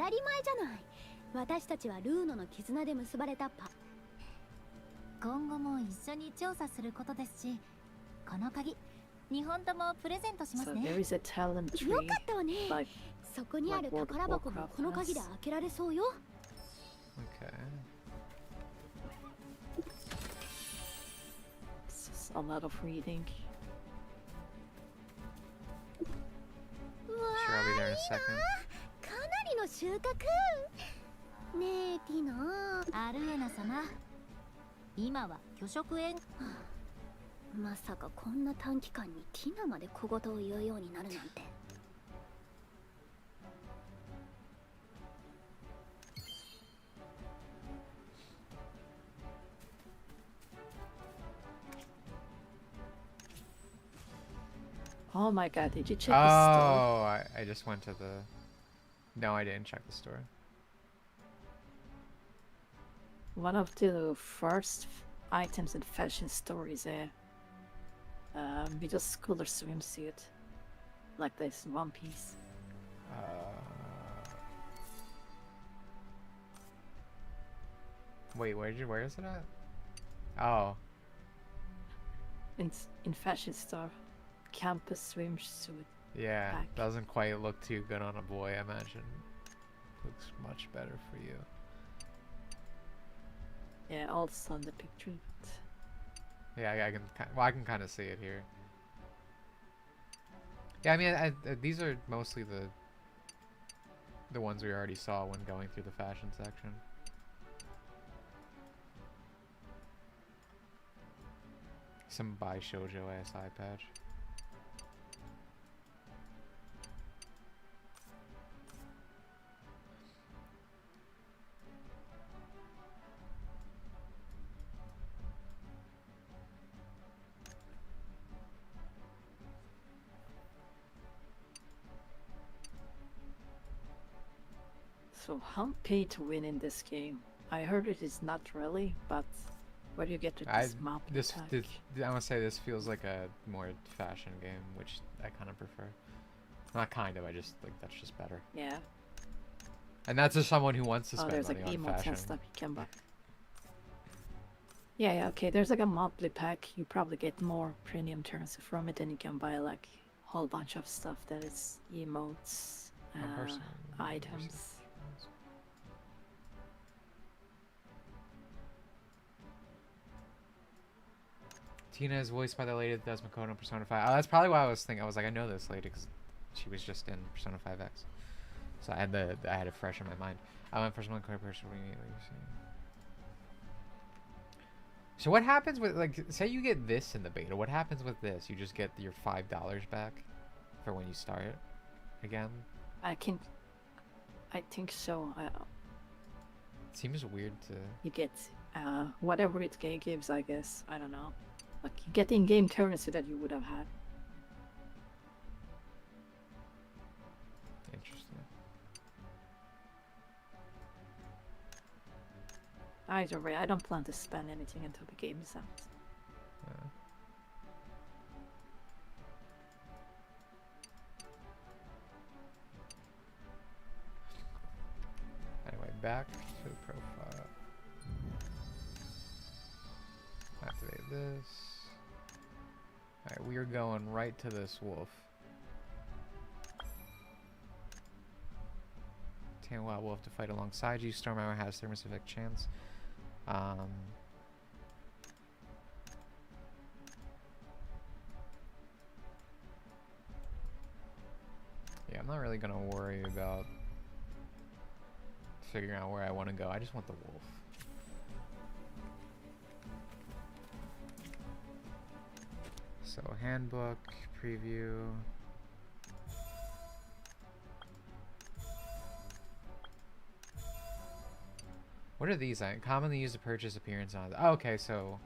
たり前じゃない。私たちはルーノの絆で結ばれた今後も一緒に調査することですし、この鍵2本ともプレゼントしま So す there ね。 is a talent よ tree. かったわね。 Like そこにある宝箱もこの鍵で開けられそうよ。 Okay. it's a lot of reading. Sure, I'll be there in a second. かなりの収穫。ねえティナ。アルーナ様、今は虚飾園。まさかこんな短期間にティナまで小言を言うようになるなんて。Oh my god, did you check the store? Oh, I just went to the. No, I didn't check the store. One of the first items in fashion store is there. middle schooler swimsuit, like this One Piece. Wait, where is it at? Oh, In fashion store, campus swimsuit. yeah. Back. Doesn't quite look too good on a boy, I imagine. Looks much better for you. Yeah, also on the picture. But Yeah, I can kind of see it here. Yeah, I mean, these are mostly the ones we already saw when going through the fashion section. Some Bai Shoujo ass eye patch. so how pay to win in this game? I heard it is not really, but where do you get to this map pack? I want to say this feels like a more fashion game, which I kind of prefer. Not kind of, I just like that's just better. Yeah. And that's just someone who wants to Oh, spend there's money like on emotes fashion. and stuff you can buy. Yeah, okay. There's like a monthly pack. You probably get more premium currency from it, and you can buy like a whole bunch of stuff that is emotes, items. Tina is voiced by the lady that does Makoto in Persona 5. Oh, that's probably why I was thinking. I was like, I know this lady because she was just in Persona 5X. So I had it fresh in my mind. I went for someone person immediately. So what happens with, like, say you get this in the beta? What happens with this? You just get your $5 back for when you start again? I think so. Seems weird to. You get whatever it gives, I guess. I don't know. Like you get in-game currency that you would have had. Interesting. Either way, I don't plan to spend anything until the game is out. Yeah. Anyway, back to the profile. Activate this. Alright, we are going right to this wolf. Tan wild wolf to fight alongside you. Storm arrow has thermospheric chance. Yeah, I'm not really gonna worry about figuring out where I want to go. I just want the wolf. So handbook, preview. What are these? Commonly used to purchase appearance on. Oh, okay, so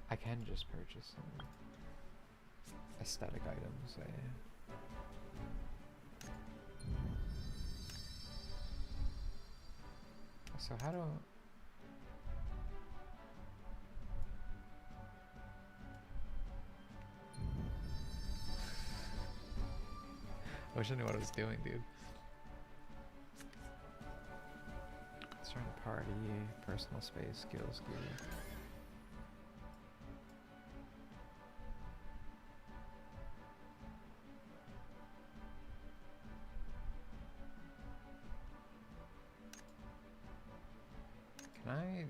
I can just purchase some aesthetic items. So how do I wish I knew what I was doing, dude. Start a party, personal space, skills, gear. Can I?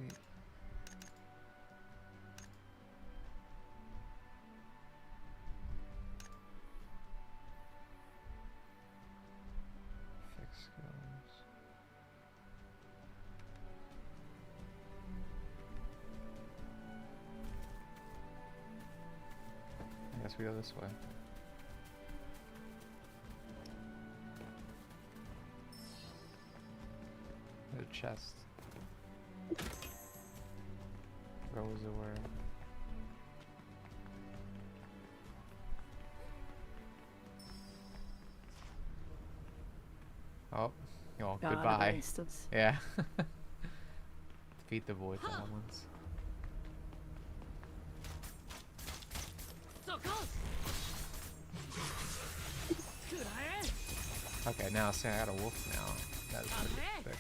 Fix skills. I guess we go this way. There's a chest. Rose aware. Oh, Gone goodbye. instance. Yeah. Defeat the void goblins. Okay, now see, I got a wolf now. That is pretty thick.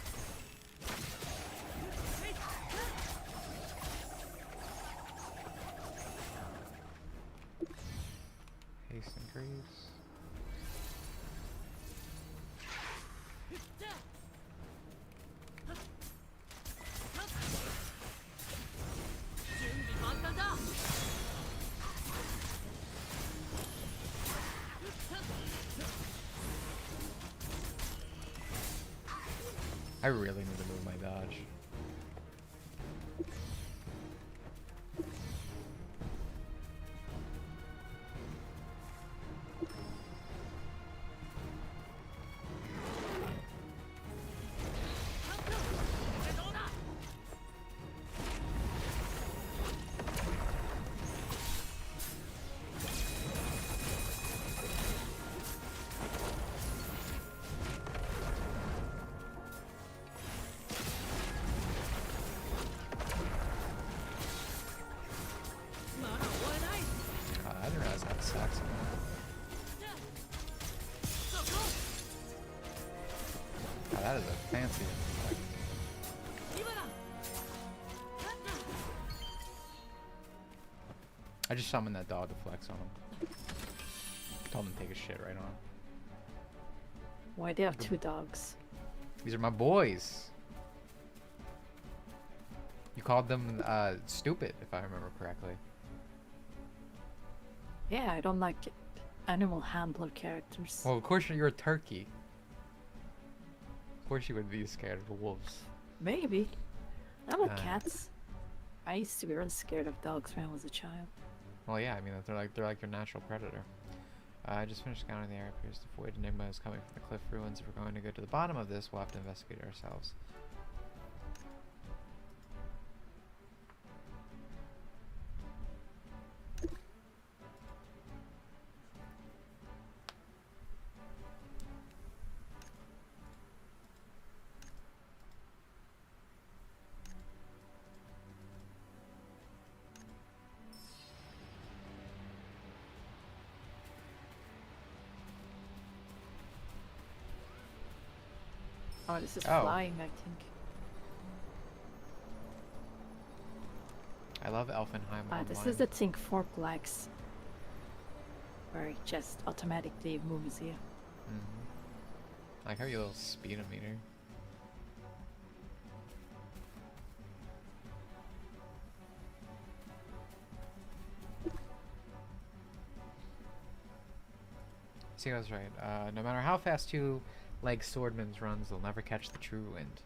Haste increase. I really need to move my dodge. I didn't realize that sucks. Oh, that is a fancy effect. I just summoned that dog to flex on him. Told him to take a shit right on. Why do you have 2 dogs? These are my boys. You called them stupid, if I remember correctly. Yeah, I don't like animal handler characters. Well, of course you're a turkey. Of course you would be scared of the wolves. Maybe. I like Uh. cats. I used to be really scared of dogs when I was a child. Well, yeah, I mean they're like your natural predator. I just finished scouting the area. Appears the void enigma is coming from the cliff ruins. If we're going to go to the bottom of this, we'll have to investigate ourselves. Oh, this is Oh. flying, I think. I love Elfenheim Ah, Online. this is the thing for blacks. Where it just automatically moves you. I like how your little speedometer. See, I was right. No matter how fast two-legged swordman runs, they'll never catch the true wind.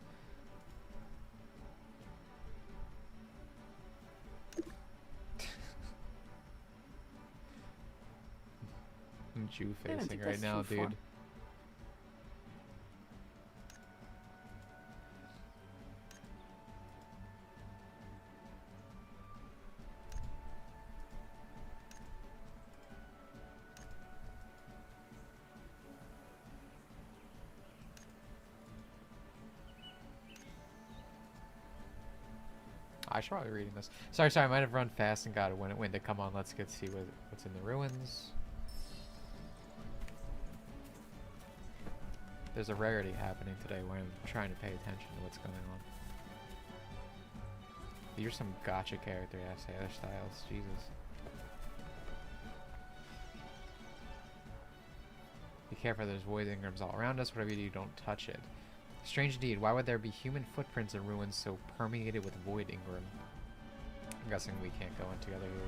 I'm Jew I don't facing think right that's now, true dude. form. I should probably be reading this. Sorry, I might have run fast and got a wind to come on. Let's get see what's in the ruins. There's a rarity happening today where I'm trying to pay attention to what's going on. You're some gotcha character, yeah, Sailor Styles. Jesus. Be careful, there's void ingrams all around us. Whatever you do, don't touch it. Strange indeed, why would there be human footprints in ruins so permeated with void ingram? I'm guessing we can't go in together here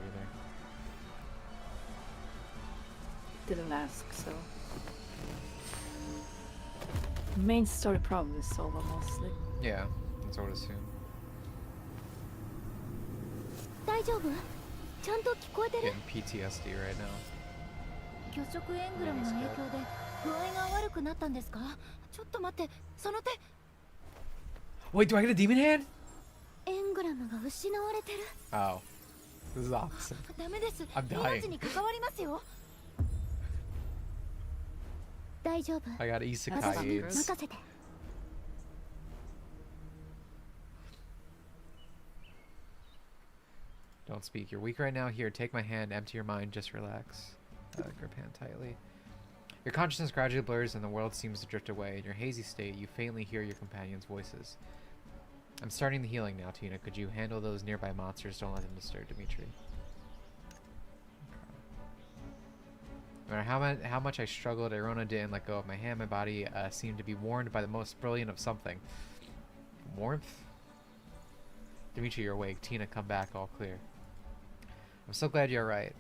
either. Didn't ask, so. Main story probably is solo mostly. Yeah, that's what I would assume. 大丈夫？ちゃんと聞こえてる？ Getting PTSD right now. 魚食エングラムの影響で具合が悪くなったんですか？ちょっと待って、その手。 Wait, do I get a demon hand? エングラムが失われてる。 Oh. This is awesome. ダメです。 I'm dying. 命に関わりますよ。大丈夫。 I got 私 isekai に aids. 任せて。Don't speak. You're weak right now. Here, take my hand. Empty your mind. Just relax. Grip hand tightly. Your consciousness gradually blurs and the world seems to drift away. In your hazy state, you faintly hear your companions' voices. I'm starting the healing now, Tina. Could you handle those nearby monsters? Don't let them disturb Dimitri. No matter how much I struggled, Irona didn't let go of my hand. My body seemed to be warmed by the most brilliant of something. Warmth? Dimitri, you're awake. Tina, come back. All clear. I'm so glad you're right.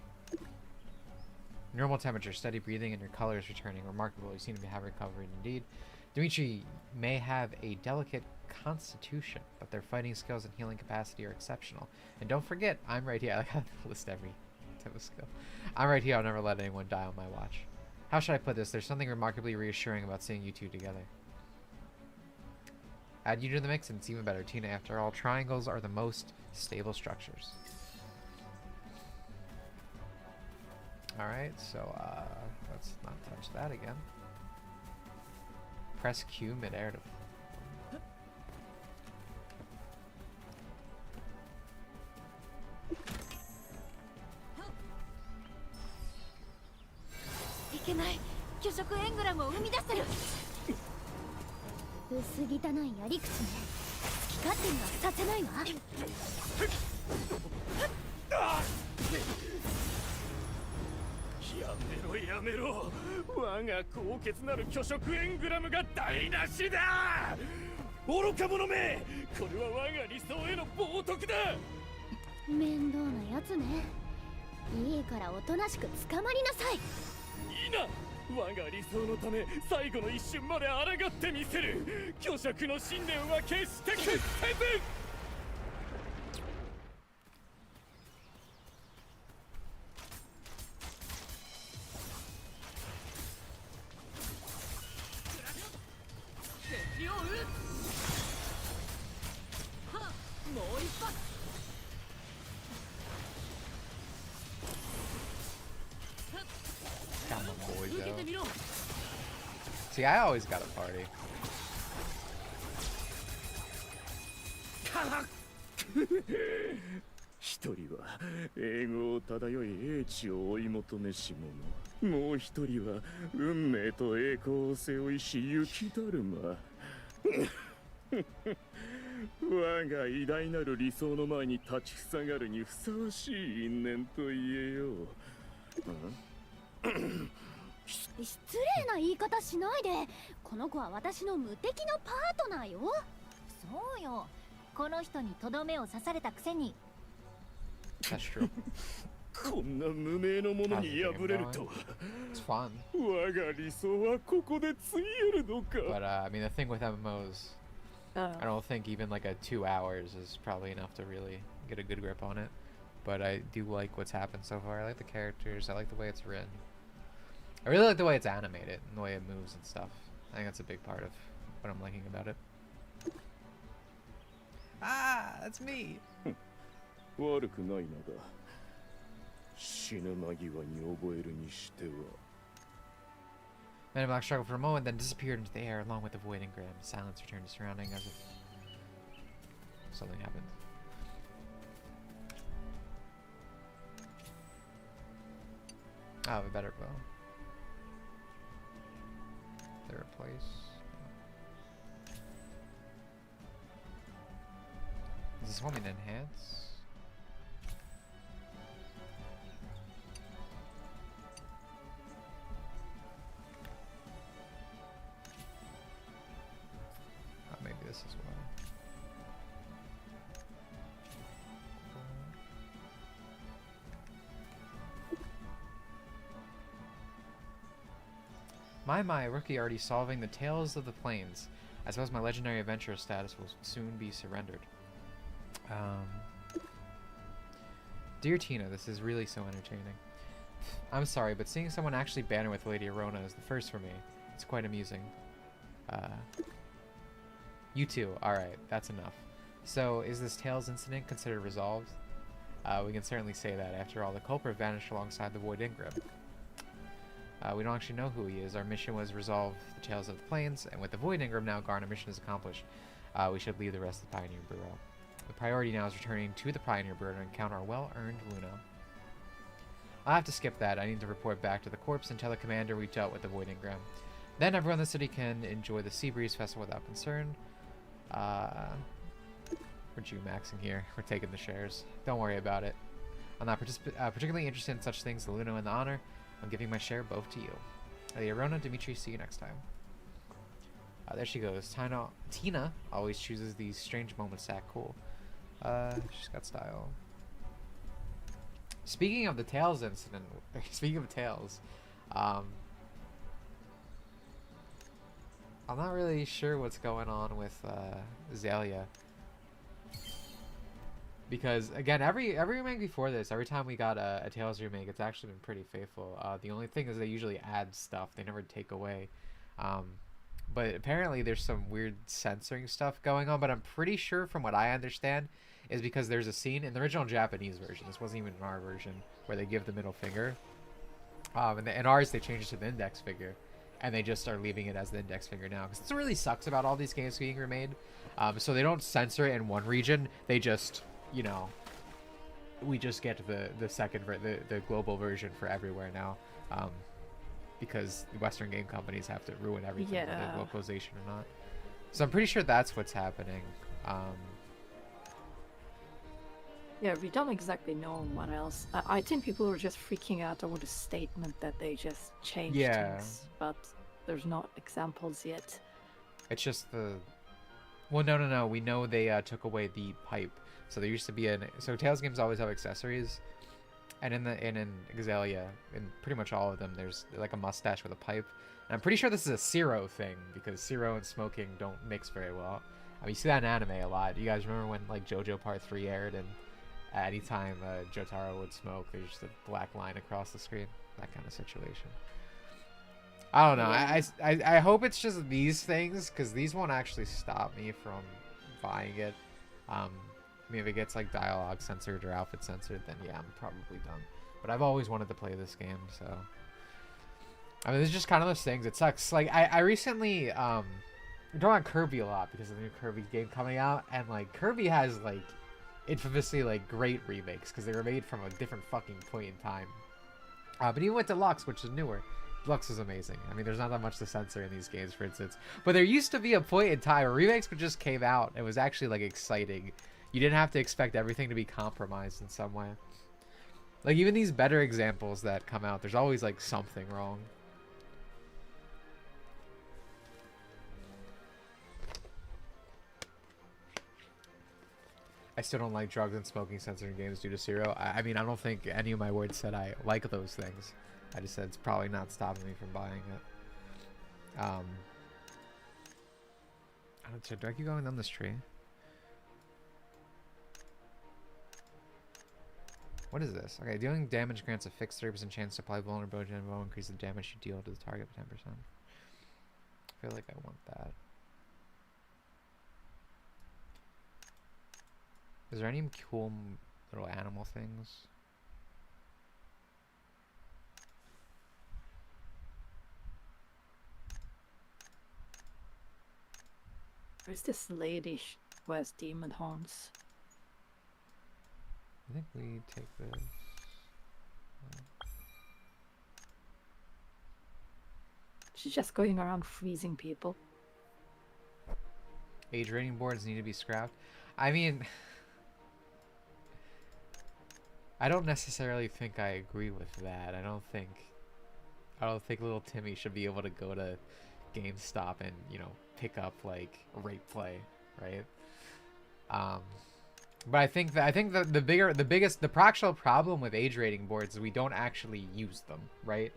Normal temperature, steady breathing, and your color is returning. Remarkable. You seem to have recovered indeed. Dimitri may have a delicate constitution, but their fighting skills and healing capacity are exceptional. And don't forget, I'm right here. I like how to list every type of skill. I'm right here. I'll never let anyone die on my watch. How should I put this? There's something remarkably reassuring about seeing you two together. Add you to the mix and it's even better. Tina, after all, triangles are the most stable structures. Alright, so let's not touch that again. Press Q midair to...薄汚いやり口ね。好き勝手にはさせないわ。やめろ。我が高潔なる巨食エングラムが台無しだ。愚か者め、これは我が理想への冒涜だ。面倒なやつね。いいからおとなしく捕まりなさい。いいな。我が理想のため最後の一瞬まで抗ってみせる。巨食の信念は決して屈せず。See, I always got a party. 一人は英語を漂い英知を追い求めし者、もう一人は運命と栄光を背負いし雪だるま。我が偉大なる理想の前に立ちふさがるにふさわしい因縁と言えよう。失礼な言い方しないで。この子は私の無敵のパートナーよ。そうよ。この人にとどめを刺されたくせに。That's true. こんな無名のものに敗れるとは。It's fun. 我が理想はここでついえるのか。But I mean, the thing with MMOs, I don't think even like a 2 hours is probably enough to really get a good grip on it. But I do like what's happened so far. I like the characters. I like the way it's written. I really like the way it's animated and the way it moves and stuff. I think that's a big part of what I'm liking about it. Ah, that's me. 悪くないのだ。死ぬ間際に覚えるにしては。Men in Black struggled for a moment, then disappeared into the air along with the void engram. Silence returned to surrounding as if something happened. I have a better bow. They replace. Does this want me to enhance? Oh, maybe this as well. My rookie already solving the tales of the plains. I suppose my legendary adventurer status will soon be surrendered. Dear Tina, this is really so entertaining. I'm sorry, but seeing someone actually banter with Lady Arona is the first for me. It's quite amusing. You too. Alright, that's enough. So, is this Tails incident considered resolved? We can certainly say that. After all, the culprit vanished alongside the Void Ingram. We don't actually know who he is. Our mission was resolve the Tales of the Plains, and with the Void Ingram now gone, our mission is accomplished. We should leave the rest of the Pioneer Bureau. The priority now is returning to the Pioneer Bird and encounter a well-earned Luna. I'll have to skip that. I need to report back to the corpse and tell the commander we dealt with the Void Engram. Then everyone in the city can enjoy the Sea Breeze Festival without concern. We're G-maxing here. We're taking the shares. Don't worry about it. I'm not particularly interested in such things, the Luna and the honor. I'm giving my share both to you. The Arona, Dimitri, see you next time. There she goes. Tina always chooses these strange moments to act cool. She's got style. Speaking of the Tails incident, speaking of Tails, I'm not really sure what's going on with Azalea. Because again, every remake before this, every time we got a Tails remake, it's actually been pretty faithful. The only thing is they usually add stuff; they never take away. But apparently, there's some weird censoring stuff going on. But I'm pretty sure, from what I understand, is because there's a scene in the original Japanese version. This wasn't even in our version where they give the middle finger. And in ours, they changed it to the index finger, and they just are leaving it as the index finger now. Because that's what really sucks about all these games being remade. So they don't censor it in one region; they just you know, we just get the second the global version for everywhere now, because the Western game companies have to ruin everything, whether localization or not. So I'm pretty sure that's what's happening. Yeah, we don't exactly know what else. I think people are just freaking out over the statement that they just changed things, but there's no examples yet. It's just the... Well, no. We know they took away the pipe. So there used to be so Tales games always have accessories, and in Exalia, in pretty much all of them, there's like a mustache with a pipe. And I'm pretty sure this is a Zero thing, because Zero and smoking don't mix very well. I mean, you see that in anime a lot. You guys remember when like JoJo Part 3 aired, and at any time Jotaro would smoke, there's just a black line across the screen, that kind of situation. I don't know. I hope it's just these things, because these won't actually stop me from buying it. I mean, if it gets like dialogue censored or outfit censored, then yeah, I'm probably done. But I've always wanted to play this game, so I mean, it's just kind of those things. It sucks. Like I recently I'm talking about Kirby a lot because of the new Kirby game coming out, and like Kirby has like infamously like great remakes because they were made from a different fucking point in time. But even with Deluxe, which is newer, Deluxe is amazing. I mean, there's not that much to censor in these games, for instance. But there used to be a point in time where remakes would just came out. It was actually like exciting. You didn't have to expect everything to be compromised in some way. Like even these better examples that come out, there's always like something wrong. I still don't like drugs and smoking censoring games due to Zero. I mean, I don't think any of my words said I like those things. I just said it's probably not stopping me from buying it. So do I keep going down this tree? What is this? Okay, dealing damage grants a fixed 30% chance to apply vulnerability and will increase the damage you deal to the target by 10%. I feel like I want that. Is there any cool little animal things? There's this lady who has demon horns. I think we take this. She's just going around freezing people. Age rating boards need to be scrapped. I mean, I don't necessarily think I agree with that. I don't think little Timmy should be able to go to GameStop and, you know, pick up like rape play, right? But I think that the actual problem with age rating boards is we don't actually use them, right?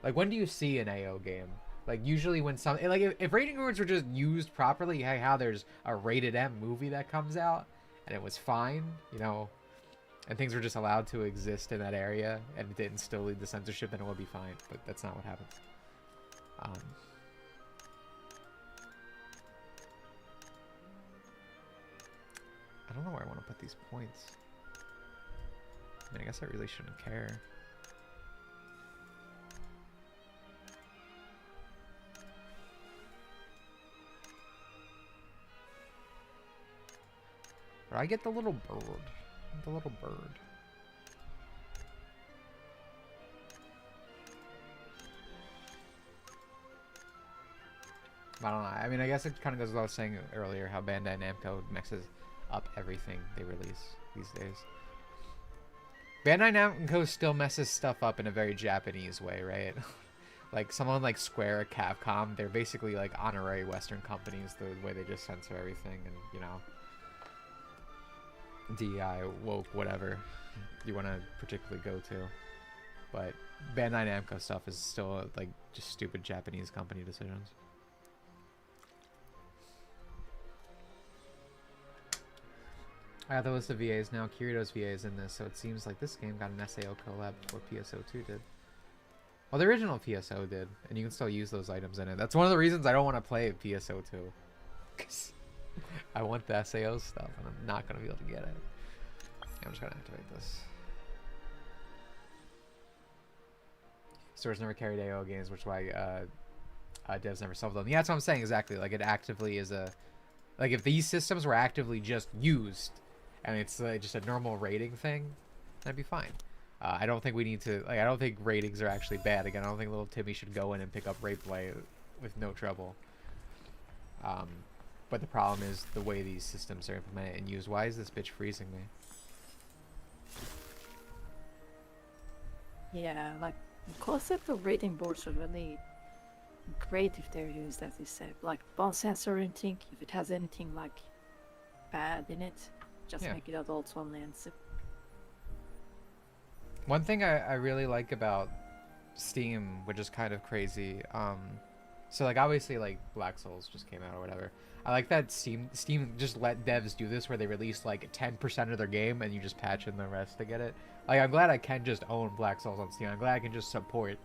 Like, when do you see an AO game? Like, usually when if rating boards were just used properly, like how there's a rated M movie that comes out and it was fine, you know, and things were just allowed to exist in that area and it didn't still lead to censorship, then it would be fine. But that's not what happened. I don't know where I want to put these points. I mean, I guess I really shouldn't care. But I get the little bird. The little bird. I don't know. I mean, I guess it kind of goes without saying earlier how Bandai Namco mixes up everything they release these days. Bandai Namco still messes stuff up in a very Japanese way, right? Like someone like Square or Capcom, they're basically like honorary Western companies, the way they just censor everything, and you know, DEI, woke, whatever you want to particularly go to. But Bandai Namco stuff is still like just stupid Japanese company decisions. I got the list of VAs now. Kirito's VA is in this, so it seems like this game got an SAO collab before PSO2 did. Well, the original PSO did, and you can still use those items in it. That's one of the reasons I don't want to play PSO2. Because I want the SAO stuff, and I'm not going to be able to get it. I'm just going to activate this. Stores never carried AO games, which is why devs never solved them. Yeah, that's what I'm saying, exactly. Like, it actively is a... Like, if these systems were actively just used, and it's just a normal rating thing, that'd be fine. I don't think we need to... Like, I don't think ratings are actually bad. Again, I don't think little Timmy should go in and pick up Rape Play with no trouble. But the problem is the way these systems are implemented and used. Why is this bitch freezing me? Yeah, like, the concept of rating boards are really great if they're used as you said. Like, bond sensor rating, if it has anything, like, bad in it, just make it adults only and zip. One thing I really like about Steam, which is kind of crazy, so like obviously like Black Souls just came out or whatever. I like that Steam just let devs do this where they release like 10% of their game and you just patch in the rest to get it. Like, I'm glad I can just own Black Souls on Steam. I'm glad I can just support,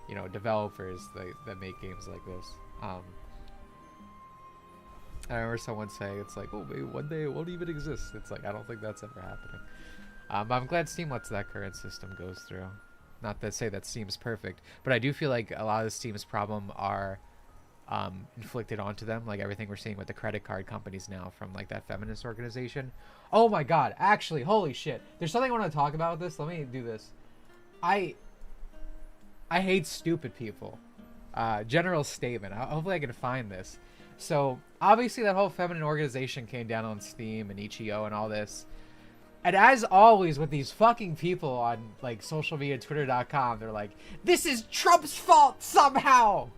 you know, developers that make games like this. I remember someone saying it's like, oh, maybe one day it won't even exist. It's like, I don't think that's ever happening. But I'm glad Steam lets that current system goes through. Not to say that Steam's perfect, but I do feel like a lot of Steam's problem are inflicted onto them, like everything we're seeing with the credit card companies now from like that feminist organization. Oh my god, actually, holy shit. There's something I want to talk about with this. Let me do this. I hate stupid people. General statement. Hopefully I can find this. So, obviously that whole feminine organization came down on Steam and Itch.io and all this. And as always with these fucking people on like social media, Twitter.com, they're like, this is Trump's fault somehow!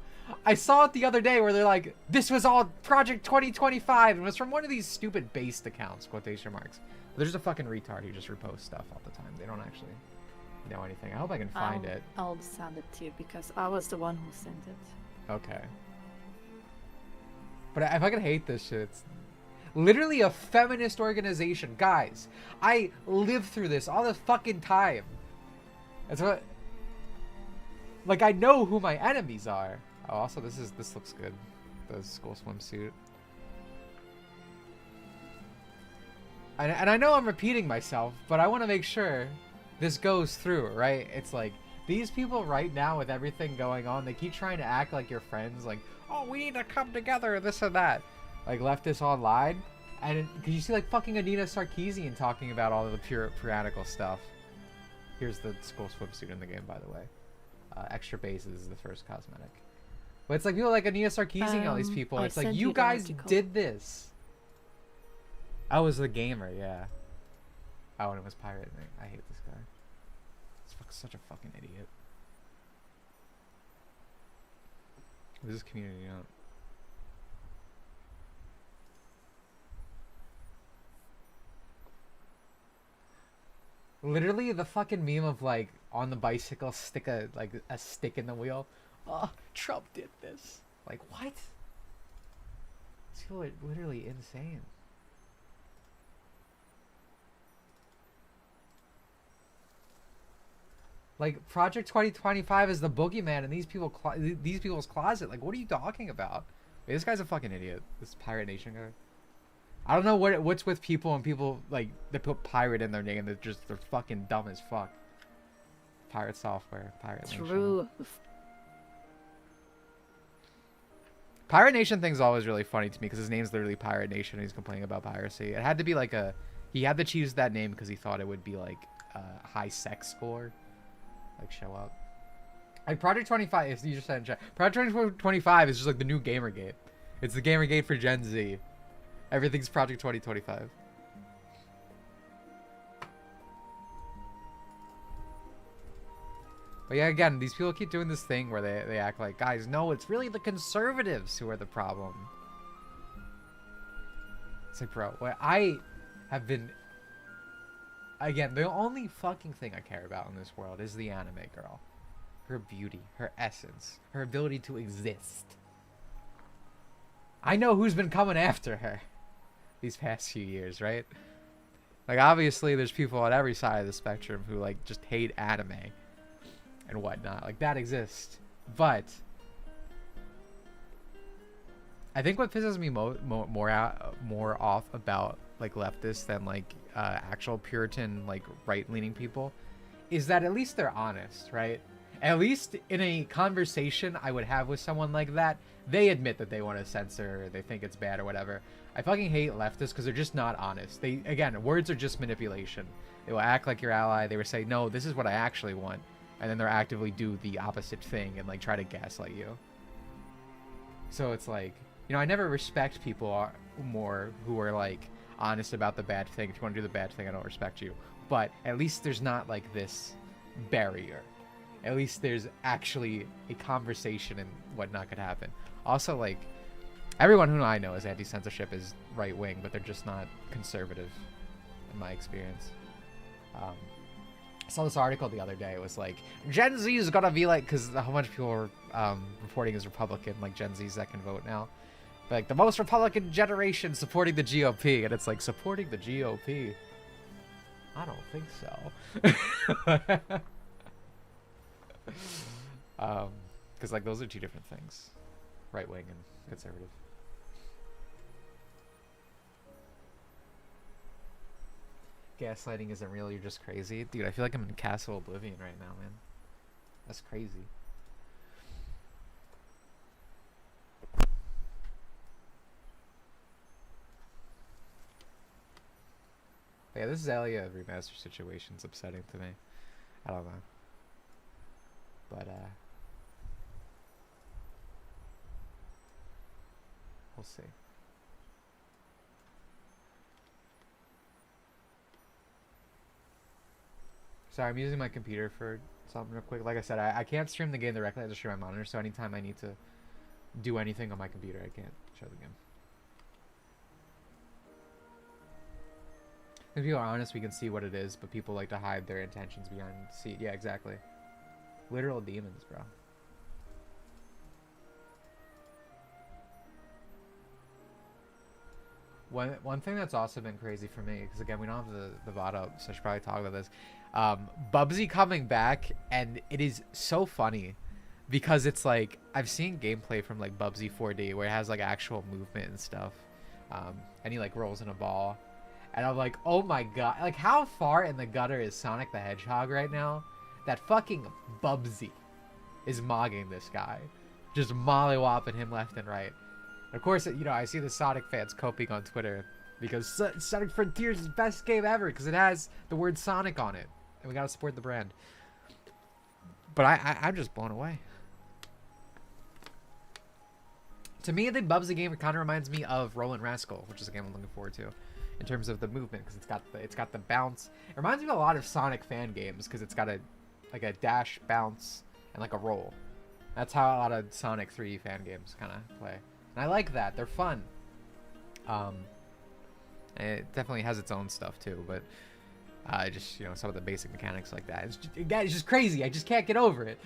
I saw it the other day where they're like, this was all Project 2025, and it was from one of these stupid based accounts, quotation marks. There's a fucking retard who just reposts stuff all the time. They don't actually know anything. I hope I can find it. I'll send it to you because I was the one who sent it. Okay. But I fucking hate this shit. It's literally a feminist organization. Guys, I live through this all the fucking time. That's what... Like, I know who my enemies are. Oh, also, this looks good. The school swimsuit. And I know I'm repeating myself, but I want to make sure this goes through, right? It's like, these people right now with everything going on, they keep trying to act like your friends, like, oh, we need to come together, this and that. Like, leftists online. And because you see, like, fucking Anina Sarkeesian talking about all of the puritanical stuff. Here's the school swimsuit in the game, by the way. Extra bases is the first cosmetic. But it's like people like Anina Sarkeesian and all these people. It's like, you guys did this. I was the gamer, yeah. Oh, and it was Pirate Night. I hate this guy. He's such a fucking idiot. What is this community note? Literally the fucking meme of like on the bicycle stick a stick in the wheel. Oh, Trump did this. Like, what? These people are literally insane. Like, Project 2025 is the boogeyman in these people's closet. Like, what are you talking about? Wait, this guy's a fucking idiot. This Pirate Nation guy. I don't know what's with people and people like they put pirate in their name. They're fucking dumb as fuck. Pirate software, Pirate Nation. True. Pirate Nation thing's always really funny to me because his name's literally Pirate Nation and he's complaining about piracy. It had to be like a... He had to choose that name because he thought it would be like a high sex score. Like show up. Like Project 25, if you just said in chat, Project 2025 is just like the new Gamergate. It's the Gamergate for Gen Z. Everything's Project 2025. But yeah, again, these people keep doing this thing where they act like, guys, no, it's really the conservatives who are the problem. It's like, bro, what I have been... Again, the only fucking thing I care about in this world is the anime girl. Her beauty, her essence, her ability to exist. I know who's been coming after her these past few years, right? Like, obviously, there's people on every side of the spectrum who, like, just hate anime and whatnot. Like, that exists. But I think what pisses me more off about, like, leftists than, like, actual Puritan, like, right-leaning people is that at least they're honest, right? At least in a conversation I would have with someone like that, they admit that they want to censor, or they think it's bad or whatever. I fucking hate leftists because they're just not honest. They, again, words are just manipulation. They will act like your ally. They will say, no, this is what I actually want. And then they'll actively do the opposite thing and, like, try to gaslight you. So it's like, you know, I never respect people more who are, like, honest about the bad thing. If you want to do the bad thing, I don't respect you. But at least there's not, like, this barrier. At least there's actually a conversation and whatnot could happen. Also, like, everyone who I know is anti-censorship is right-wing, but they're just not conservative, in my experience. I saw this article the other day. It was like, Gen Z is gonna be like, because a whole bunch of people were reporting as Republican, like Gen Zs that can vote now. But, like, the most Republican generation supporting the GOP. And it's like, supporting the GOP? I don't think so. Because, like, those are two different things. Right-wing and conservative. Gaslighting isn't real, you're just crazy. Dude, I feel like I'm in Castle Oblivion right now, man. That's crazy. But yeah, this Zelda remaster situation's upsetting to me. I don't know. But, we'll see. Sorry, I'm using my computer for something real quick. Like I said, I can't stream the game directly. I have to stream my monitor, so anytime I need to do anything on my computer, I can't show the game. If people are honest, we can see what it is, but people like to hide their intentions behind... See, yeah, exactly. Literal demons, bro. One thing that's also been crazy for me, because again, we don't have the VOD up, so I should probably talk about this. Bubsy coming back, and it is so funny, because it's like, I've seen gameplay from like Bubsy 4D, where it has like actual movement and stuff, and he like rolls in a ball, and I'm like, oh my god, like how far in the gutter is Sonic the Hedgehog right now? That fucking Bubsy is mogging this guy. Just mollywopping him left and right. And of course, you know, I see the Sonic fans coping on Twitter because Sonic Frontiers is the best game ever because it has the word Sonic on it. And we gotta support the brand. But I'm just blown away. To me, the Bubsy game kind of reminds me of Roland Rascal, which is a game I'm looking forward to. In terms of the movement, because it's got the bounce. It reminds me of a lot of Sonic fan games because it's got a dash, bounce, and like a roll. That's how a lot of Sonic 3 fan games kind of play, and I like that. They're fun. And it definitely has its own stuff too, but just, you know, some of the basic mechanics like that. It's just crazy. I just can't get over it.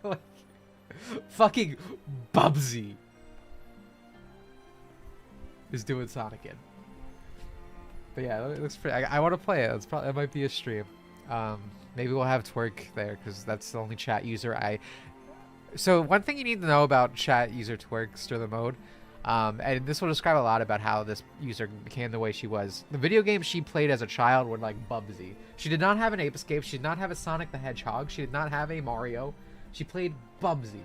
Like, fucking Bubsy is doing Sonic in. But yeah, it looks pretty. I want to play it. It might be a stream. Maybe we'll have Twerk there because that's the only chat user So one thing you need to know about chat user Twerk, Stir the Mode, and this will describe a lot about how this user became the way she was. The video games she played as a child were like Bubsy. She did not have an Ape Escape. She did not have a Sonic the Hedgehog. She did not have a Mario. She played Bubsy.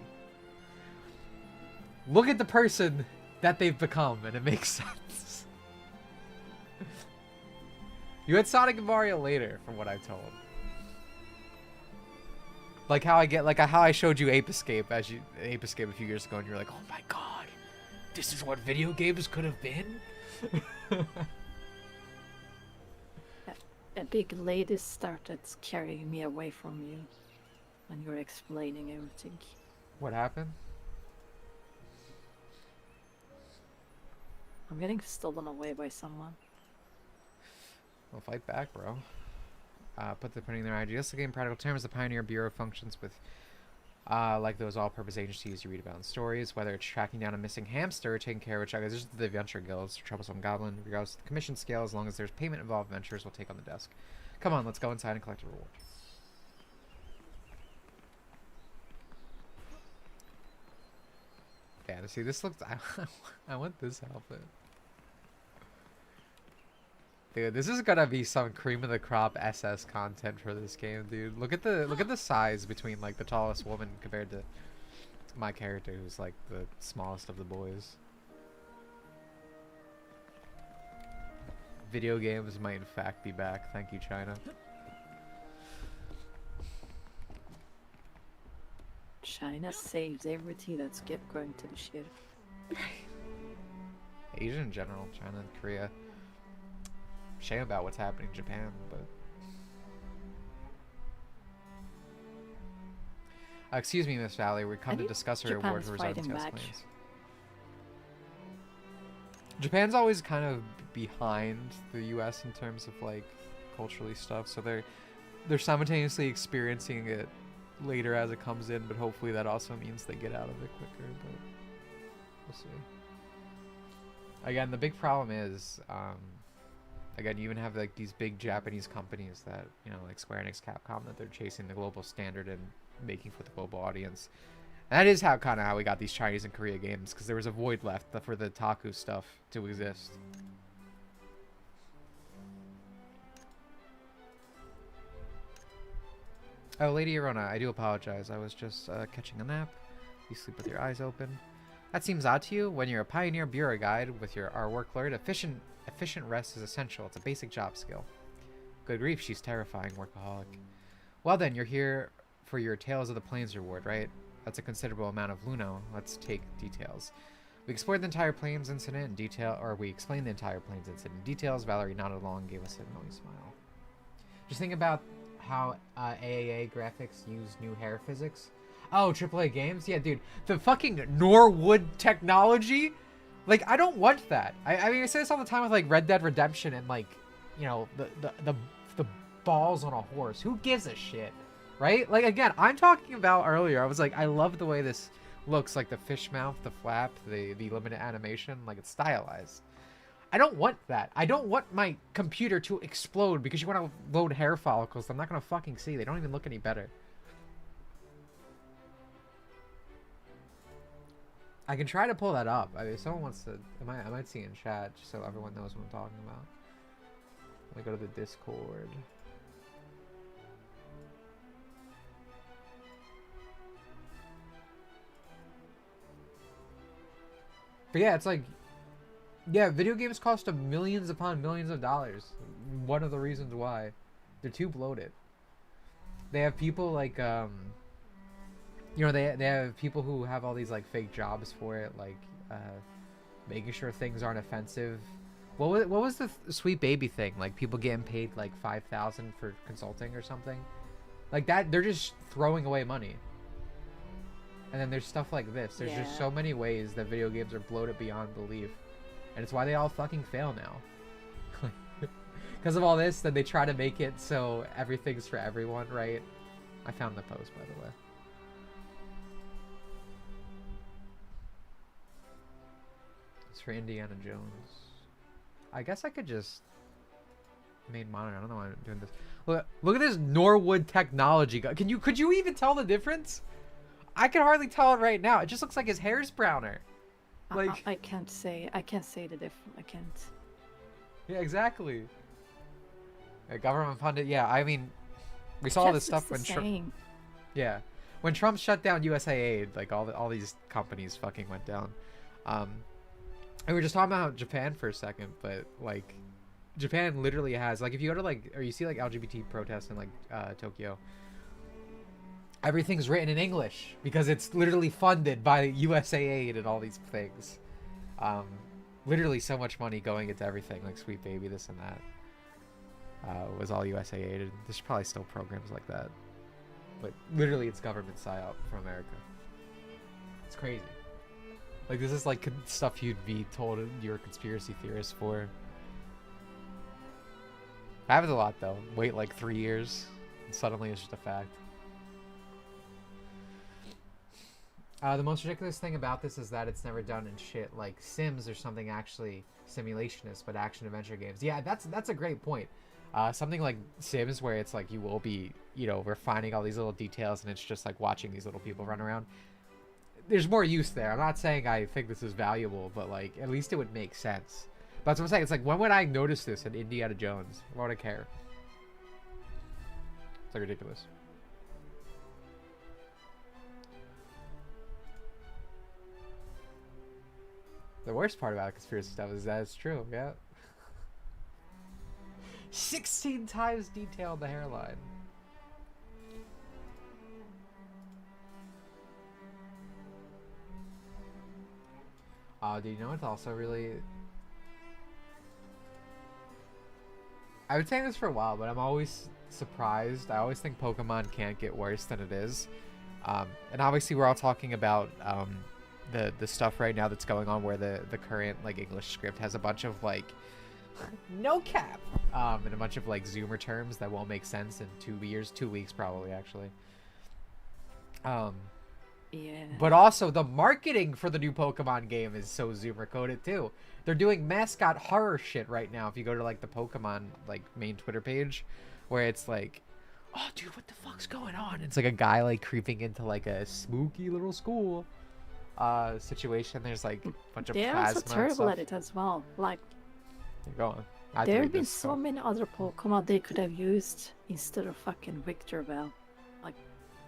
look at the person that they've become, and it makes sense. You had Sonic and Mario later, from what I'm told. Like how I showed you Ape Escape a few years ago, and you're like, oh my god, this is what video games could have been. A big lady started carrying me away from you when you were explaining everything. What happened? I'm getting stolen away by someone. Well, fight back, bro. Put the putting their ideas. The game, in practical terms, the Pioneer Bureau functions with, like those all-purpose agencies you read about in stories, whether it's tracking down a missing hamster or taking care of this is the adventure guilds, troublesome goblin, regardless of the commission scale, as long as there's payment involved, adventurers will take on the desk. Come on, let's go inside and collect a reward. Yeah, see, this looks... I want this outfit. Dude, this is gonna be some cream of the crop SS content for this game, dude. Look at the size between like the tallest woman compared to my character, who's like the smallest of the boys. Video games might in fact be back. Thank you, China. China saves everything that's going to the shit. Asia in general, China and Korea. Shame about what's happening in Japan, but... excuse me, Miss Valley, we come to discuss our award for results plans. Japan's always kind of behind the US in terms of like culturally stuff, so they're simultaneously experiencing it later as it comes in, but hopefully that also means they get out of it quicker, but we'll see. Again, the big problem is again, you even have like these big Japanese companies that, you know, like Square Enix, Capcom, that they're chasing the global standard and making for the global audience. And that is how we got these Chinese and Korea games, because there was a void left for the Taku stuff to exist. Oh, Lady Arona, I do apologize. I was just catching a nap. You sleep with your eyes open. That seems odd to you. When you're a Pioneer Bureau guide with our workload, efficient rest is essential. It's a basic job skill. Good grief, she's terrifying, workaholic. Well then, you're here for your Tales of the Plains reward, right? That's a considerable amount of Luno. Let's take details. We explored the entire Plains incident in detail, or we explained the entire Plains incident in details. Valerie nodded along and gave us a knowing smile. Just think about how AAA graphics use new hair physics. Oh, AAA games? Yeah, dude. The fucking Norwood technology? Like, I don't want that. I mean, I say this all the time with, like, Red Dead Redemption and, like, you know, the balls on a horse. Who gives a shit? Right? Like, again, I'm talking about earlier. I was like, I love the way this looks. Like, the fish mouth, the flap, the limited animation. Like, it's stylized. I don't want that. I don't want my computer to explode because you want to load hair follicles I'm not going to fucking see. They don't even look any better. I can try to pull that up. I mean, if someone wants to... I might see in chat just so everyone knows what I'm talking about. Let me go to the Discord. But yeah, it's like... Yeah, video games cost millions upon millions of dollars. One of the reasons why. They're too bloated. They have people like, you know, they have people who have all these like fake jobs for it, like making sure things aren't offensive. What was the Sweet Baby thing? Like people getting paid like $5,000 for consulting or something? Like that, they're just throwing away money. And then there's stuff like this. There's just so many ways that video games are bloated beyond belief. And it's why they all fucking fail now. Because of all this, then they try to make it so everything's for everyone, right? I found the post, by the way. It's for Indiana Jones. I guess I could just... main monitor. I don't know why I'm doing this. Look at this Norwood technology. Could you even tell the difference? I can hardly tell it right now. It just looks like his hair's browner. Like I can't say the difference. I can't. Yeah, exactly. Government funded. Yeah, I mean, we saw all this stuff when same. yeah, when Trump shut down USAID, like all these companies fucking went down. And we were just talking about Japan for a second, but like Japan literally has, like, if you go to like, or you see like LGBT protests in like Tokyo, everything's written in English because it's literally funded by USAID and all these things. Literally so much money going into everything, like Sweet Baby, this and that. Was all USAID. And there's probably still programs like that. But literally it's government psyop from America. It's crazy. Like, this is like stuff you'd be told you're a conspiracy theorist for. Happens a lot though. Wait like 3 years and suddenly it's just a fact. The most ridiculous thing about this is that it's never done in shit like Sims or something actually simulationist, but action adventure games. Yeah, that's a great point. Something like Sims where it's like you will be, you know, refining all these little details and it's just like watching these little people run around. There's more use there. I'm not saying I think this is valuable, but like at least it would make sense. But that's what I'm saying. It's like, when would I notice this in Indiana Jones? Why would I care? It's like ridiculous. The worst part about conspiracy stuff is that it's true, yeah. 16 times detailed the hairline. Do you know it's also really... I would say this for a while, but I'm always surprised. I always think Pokemon can't get worse than it is. And obviously we're all talking about the stuff right now that's going on where the current like English script has a bunch of like no cap and a bunch of like Zoomer terms that won't make sense in 2 weeks probably actually. Yeah. But also the marketing for the new Pokemon game is so Zoomer coded too. They're doing mascot horror shit right now. If you go to like the Pokemon like main Twitter page, where it's like, oh dude, what the fuck's going on? It's like a guy like creeping into like a spooky little school situation. There's like a bunch of They're plasma also and terrible stuff. at it as well. Like, Go on. I have to there read have been this, so many other Pokemon they could have used instead of fucking Victor Bell. Like,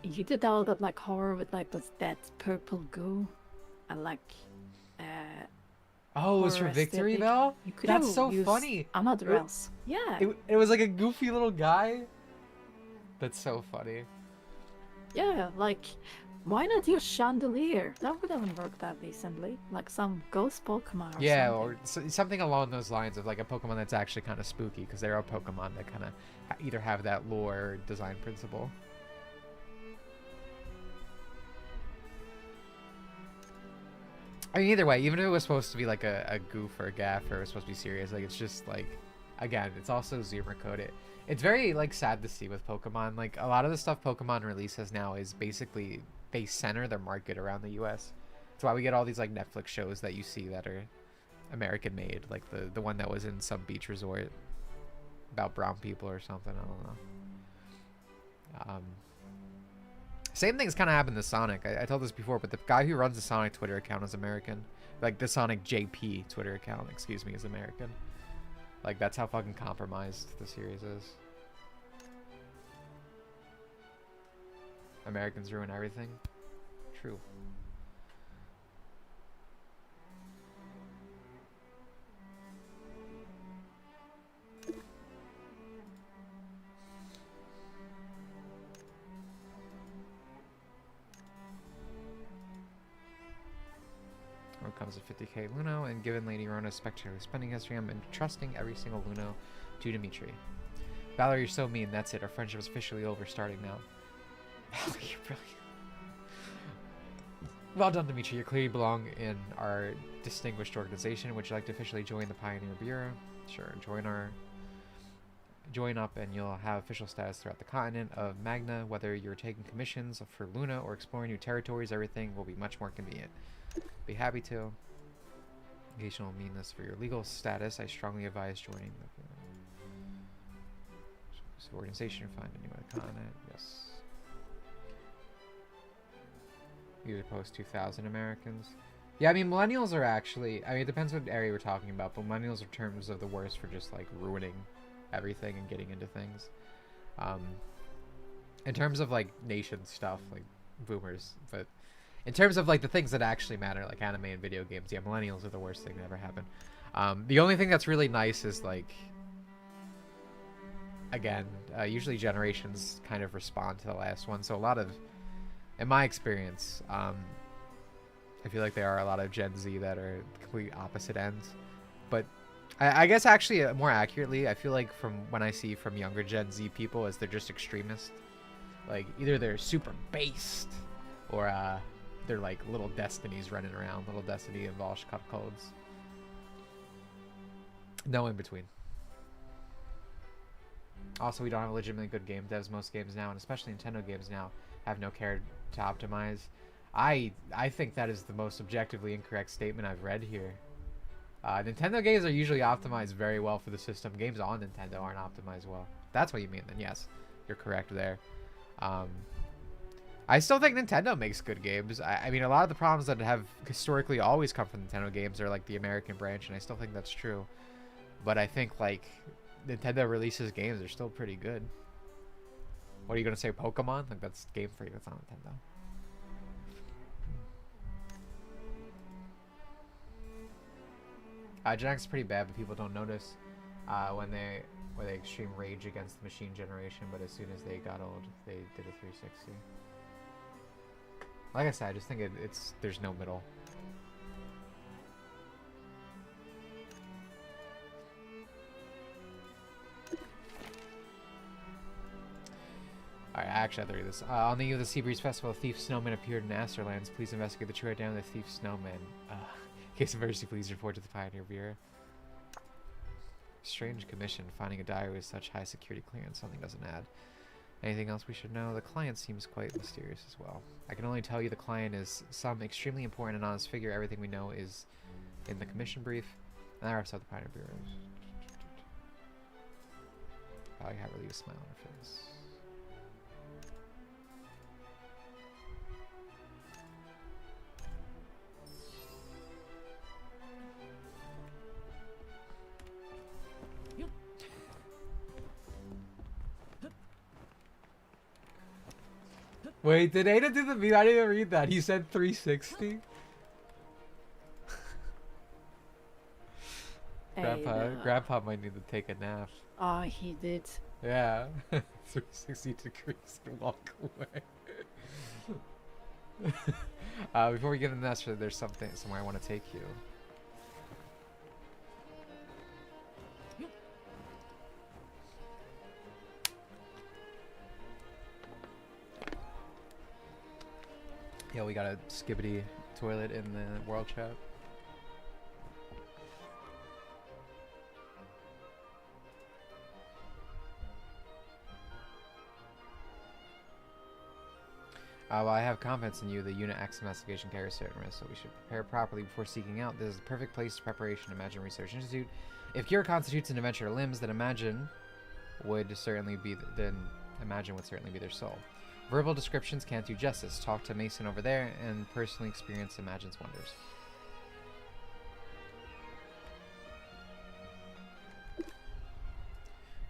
you did all that like horror with like that purple goo and like Oh, it was for horror Victory aesthetic. Bell? You could That's have so used funny. Another It- else. Yeah. It was like a goofy little guy. That's so funny. Yeah, like, why not use Chandelier? That would have worked that decently. Like some ghost Pokemon or Yeah, something. or something along those lines of like a Pokemon that's actually kind of spooky, because there are Pokemon that kind of either have that lore or design principle. I mean, either way, even if it was supposed to be like a goof or a gaff or it was supposed to be serious, like it's just like, again, it's also Zoomer coded. It's very like sad to see with Pokemon. Like a lot of the stuff Pokemon releases now is basically they center their market around the U.S. That's why we get all these like Netflix shows that you see that are American made, like the one that was in some beach resort about brown people or something. I don't know. Same thing's kind of happened to Sonic. I told this before, but the guy who runs the Sonic Twitter account is American. Like the Sonic JP Twitter account, excuse me, is American. Like that's how fucking compromised the series is. Americans ruin everything. True. When it comes to 50k Luno, and given Lady Rona's spectacular spending history, I'm entrusting every single Luno to Dimitri. Valerie, you're so mean. That's it. Our friendship is officially over, starting now. Valerie, you're brilliant. Well done, Dimitri. You clearly belong in our distinguished organization. Would you like to officially join the Pioneer Bureau? Sure. Join up and you'll have official status throughout the continent of Magna. Whether you're taking commissions for Luna or exploring new territories, everything will be much more convenient. Be happy to. Engagement will mean this for your legal status. I strongly advise joining the organization. You'll find anywhere on the continent. Yes. User post 2,000 Americans. Yeah, I mean, millennials are actually, I mean, it depends what area we're talking about, but millennials are terms of the worst for just, like, ruining everything and getting into things. In terms of, like, nation stuff, like, boomers. But in terms of like the things that actually matter, like anime and video games, yeah, millennials are the worst thing that ever happened. The only thing that's really nice is like, again, usually generations kind of respond to the last one. So a lot of, in my experience, I feel like there are a lot of Gen Z that are complete opposite ends. But I guess actually more accurately, I feel like from when I see from younger Gen Z people is they're just extremists. Like either they're super based or they're like little Destinies running around, little Destiny and Volsh cut codes. No in between. Also, we don't have legitimately good game devs. Most games now, and especially Nintendo games now, have no care to optimize. I think that is the most objectively incorrect statement I've read here. Nintendo games are usually optimized very well for the system. Games on Nintendo aren't optimized well. If that's what you mean, then yes, you're correct there. I still think Nintendo makes good games. I mean, a lot of the problems that have historically always come from Nintendo games are like the American branch, and I still think that's true. But I think like Nintendo releases games are still pretty good. What are you gonna say, Pokemon? Like that's Game Freak. That's not Nintendo. Gen X is pretty bad, but people don't notice when they extreme rage against the machine generation. But as soon as they got old, they did a 360. Like I said, I just think it's there's no middle. Alright, I actually have to read this. On the eve of the Seabreeze Festival, a thief snowman appeared in Asterlands. Please investigate the true identity of the thief snowman. In case of emergency, please report to the Pioneer Bureau. Strange commission. Finding a diary with such high security clearance. Something doesn't add. Anything else we should know? The client seems quite mysterious as well. I can only tell you the client is some extremely important and honest figure. Everything we know is in the commission brief. And that wraps up the Pioneer Bureau. I have really a smile on her face. Wait, did Ada do the beat? I didn't even read that. He said 360. Grandpa might need to take a nap. Oh, he did. Yeah. 360 degrees to walk away. Before we get into that, there's somewhere I want to take you. Yeah, we got a skibbity toilet in the world chat. Well, I have confidence in you. The Unit X investigation carries certain risks, so we should prepare properly before seeking out. This is the perfect place for preparation. Imagine Research Institute. If Cure constitutes an adventure of limbs, then Imagine would certainly be their soul. Verbal descriptions can't do justice. Talk to Mason over there and personally experience Imagine's wonders.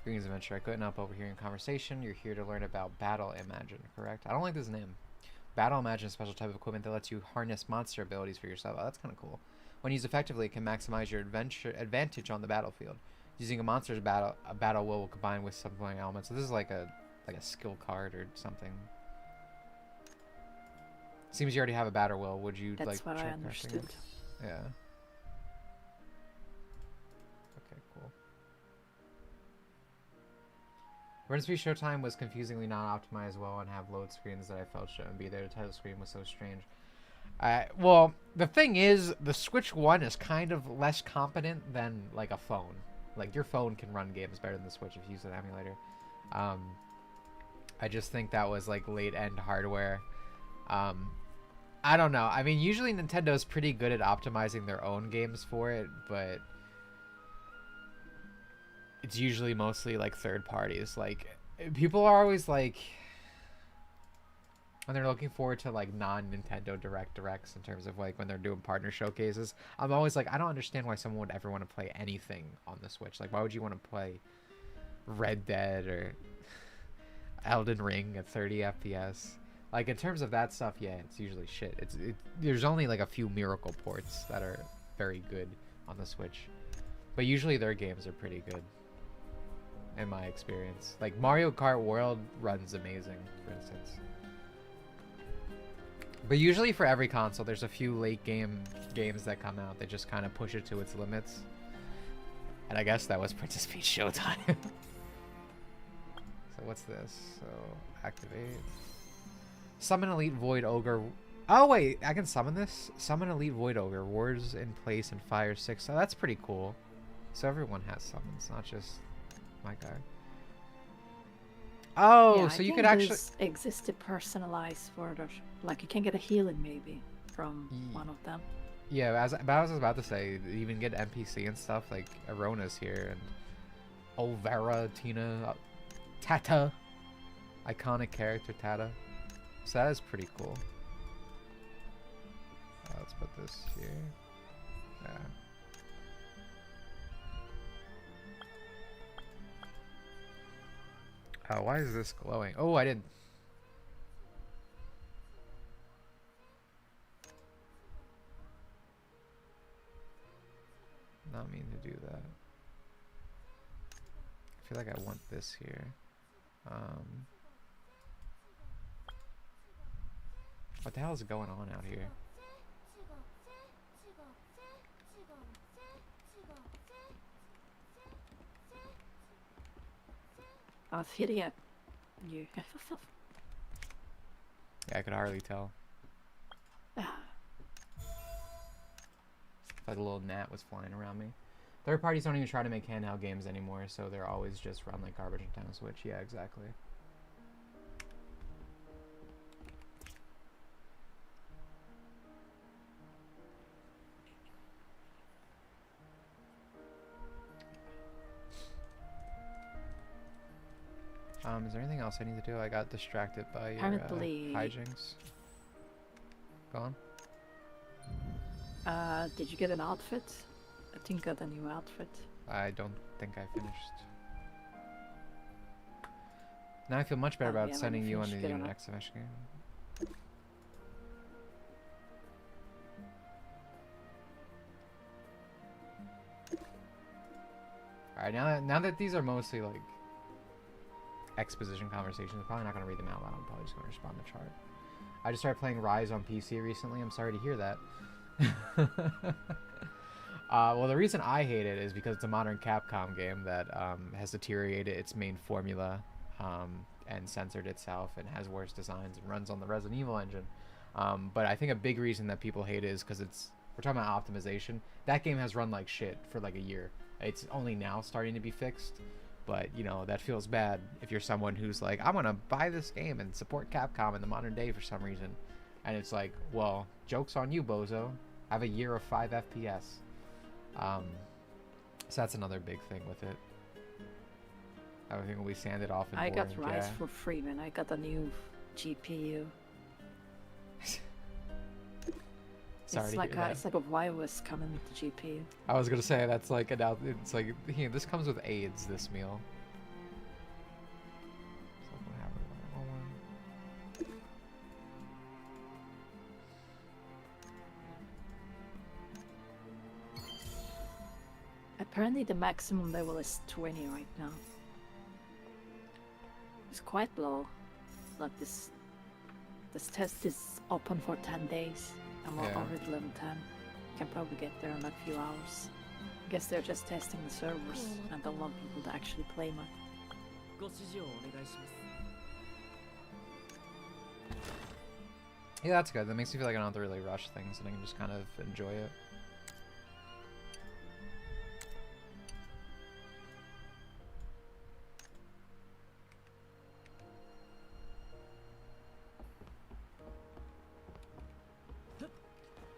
Greetings, adventure. I couldn't help overhearing conversation. You're here to learn about Battle Imagine, correct? I don't like this name. Battle Imagine is a special type of equipment that lets you harness monster abilities for yourself. Oh, that's kind of cool. When used effectively, it can maximize your advantage on the battlefield. Using a monster's battle will combine with some elements. So this is like a skill card or something. Seems you already have a battle will. Would you That's like? What I understood. Yeah. Okay, cool. Emergency Showtime was confusingly not optimized well and have load screens that I felt shouldn't be there. The title screen was so strange. Well, the thing is, the Switch 1 is kind of less competent than like a phone. Like your phone can run games better than the Switch if you use an emulator. I just think that was like late end hardware. I don't know. I mean, usually Nintendo's pretty good at optimizing their own games for it, but it's usually mostly like third parties. Like people are always like, when they're looking forward to like non-Nintendo directs in terms of like when they're doing partner showcases, I'm always like, I don't understand why someone would ever want to play anything on the Switch. Like, why would you want to play Red Dead or Elden Ring at 30 FPS? Like in terms of that stuff, yeah, it's usually shit. There's only like a few miracle ports that are very good on the Switch, but usually their games are pretty good, in my experience. Like Mario Kart World runs amazing, for instance. But usually for every console, there's a few late games that come out that just kind of push it to its limits. And I guess that was Princess Peach Showtime. So what's this? So activate. Summon Elite Void Ogre. Oh wait, I can summon this? Summon Elite Void Ogre. Wards in place and fire 6. So that's pretty cool. So everyone has summons, not just my guy. Oh, Yeah, so I you think could actually this existed personalized for the, like you can get a healing maybe from one of them. Yeah, but I was about to say, you even get NPC and stuff, like Arona's here, and Olvera, Tina, Tata. Iconic character, Tata. So that is pretty cool. Let's put this here. Yeah. Oh, why is this glowing? Oh, I didn't. Not mean to do that. I feel like I want this here. What the hell is going on out here? I was hitting at you. Yeah, I could hardly tell. Like a little gnat was flying around me. Third parties don't even try to make handheld games anymore, so they're always just run like garbage in town Switch. Yeah, exactly. Is there anything else I need to do? I got distracted by your hijinks. Go on. Did you get an outfit? I think I got a new outfit. I don't think I finished. Now I feel much better about sending you on the next investigation. Alright, now that these are mostly like exposition conversations, I'm probably not going to read them out loud. I'm probably just going to respond to chart. I just started playing Rise on PC recently. I'm sorry to hear that. Well, the reason I hate it is because it's a modern Capcom game that has deteriorated its main formula and censored itself and has worse designs and runs on the Resident Evil engine. But I think a big reason that people hate it is because we're talking about optimization. That game has run like shit for like a year. It's only now starting to be fixed. But, you know, that feels bad if you're someone who's like, I want to buy this game and support Capcom in the modern day for some reason. And it's like, well, joke's on you, bozo. I have a year of 5 FPS. So that's another big thing with it. Everything will be sanded off and I got boring. Rise for free, man. I got a new GPU. Sorry it's to like hear that. it's like a virus coming with the GPU. I was gonna say that's like it's like here, this comes with AIDS. This meal. Apparently the maximum level is 20 right now. It's quite low. Like this test is open for 10 days. And we're already level 10. Can probably get there in a few hours. I guess they're just testing the servers and don't want people to actually play much. Yeah, that's good. That makes me feel like I don't have to really rush things and I can just kind of enjoy it.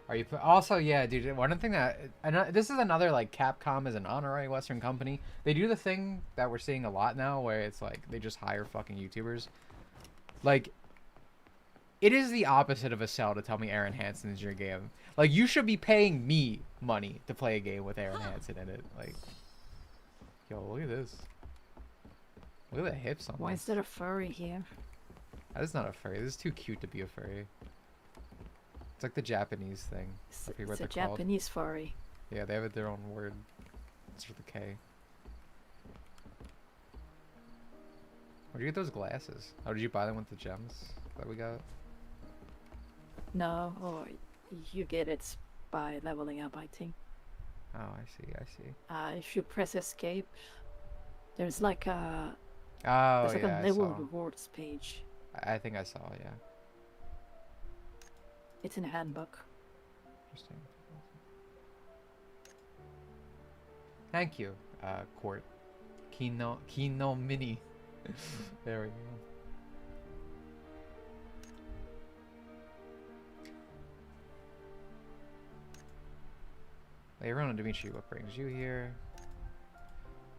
Are you also, yeah, dude, one thing that this is another like Capcom is an honorary Western company. They do the thing that we're seeing a lot now where it's like they just hire fucking YouTubers. Like it is the opposite of a sell to tell me Aaron Hansen is your game. Like you should be paying me money to play a game with Aaron Hansen in it. Like, yo, look at this. Look at the hips on Why this. is there a furry here? That is not a furry. This is too cute to be a furry. It's like the Japanese thing. It's, I forget what it's a they're called. Japanese furry. Yeah, they have their own word. It's with a K. Where'd you get those glasses? Oh, did you buy them with the gems that we got? No, or you get it by leveling up, I think. Oh, I see. If you press escape, there's like a Oh, there's like yeah, a I level saw. rewards page. I think I saw, yeah. It's in a handbook. Interesting. Thank you, Court. Kino Mini. There we go. Aaron and Dimitri, what brings you here?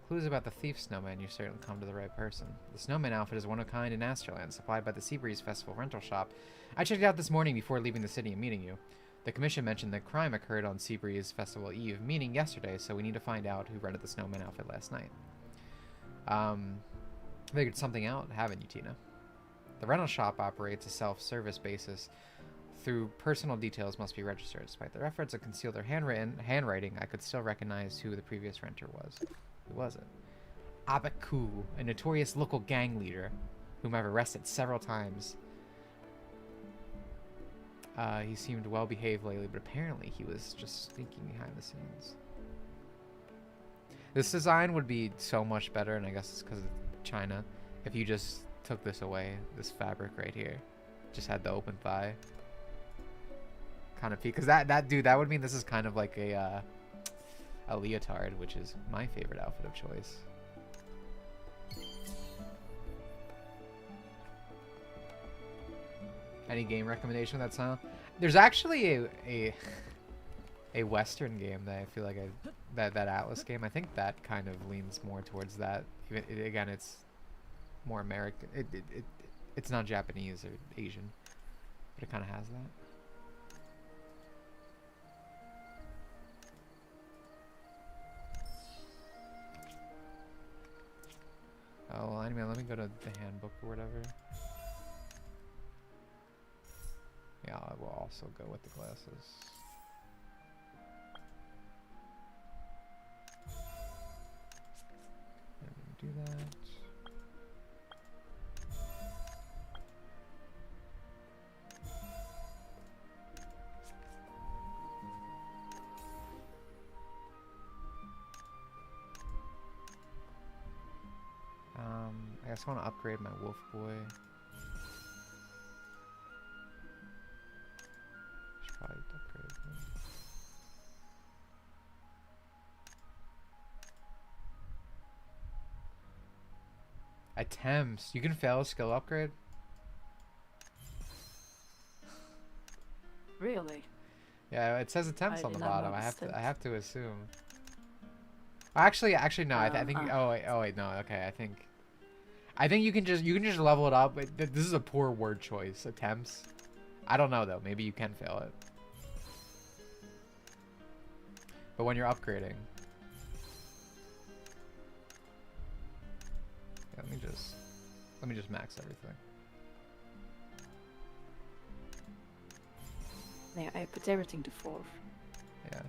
Clues about the thief snowman, you certainly come to the right person. The snowman outfit is one of a kind in Asterland, supplied by the Seabreeze Festival rental shop. I checked it out this morning before leaving the city and meeting you. The commission mentioned that crime occurred on Seabreeze Festival Eve, meaning yesterday, so we need to find out who rented the snowman outfit last night. Figured something out, haven't you, Tina? The rental shop operates a self-service basis. Through personal details must be registered. Despite their efforts to conceal their handwriting, I could still recognize who the previous renter was. Who was it? Abaku, a notorious local gang leader, whom I've arrested several times. He seemed well behaved lately, but apparently he was just sneaking behind the scenes. This design would be so much better, and I guess it's because of China, if you just took this away, this fabric right here. Just had the open thigh. Kind of, because that would mean this is kind of like a leotard, which is my favorite outfit of choice. Any game recommendation with that style? There's actually a Western game that I feel like that Atlas game. I think that kind of leans more towards that. Again, it's more American. It's not Japanese or Asian, but it kind of has that. Oh, well, anyway, let me go to the handbook or whatever. Yeah, I will also go with the glasses. Do that. I guess I want to upgrade my wolf boy. Should probably upgrade him. Attempts. You can fail a skill upgrade? Really? Yeah, it says attempts I on the did not bottom. notice I it. have to assume. Actually no. I think. Uh-huh. Oh wait, no. Okay, I think you can just level it up. This is a poor word choice. Attempts. I don't know though. Maybe you can fail it. But when you're upgrading, yeah, let me just max everything. Yeah, I put everything to 4. Yeah.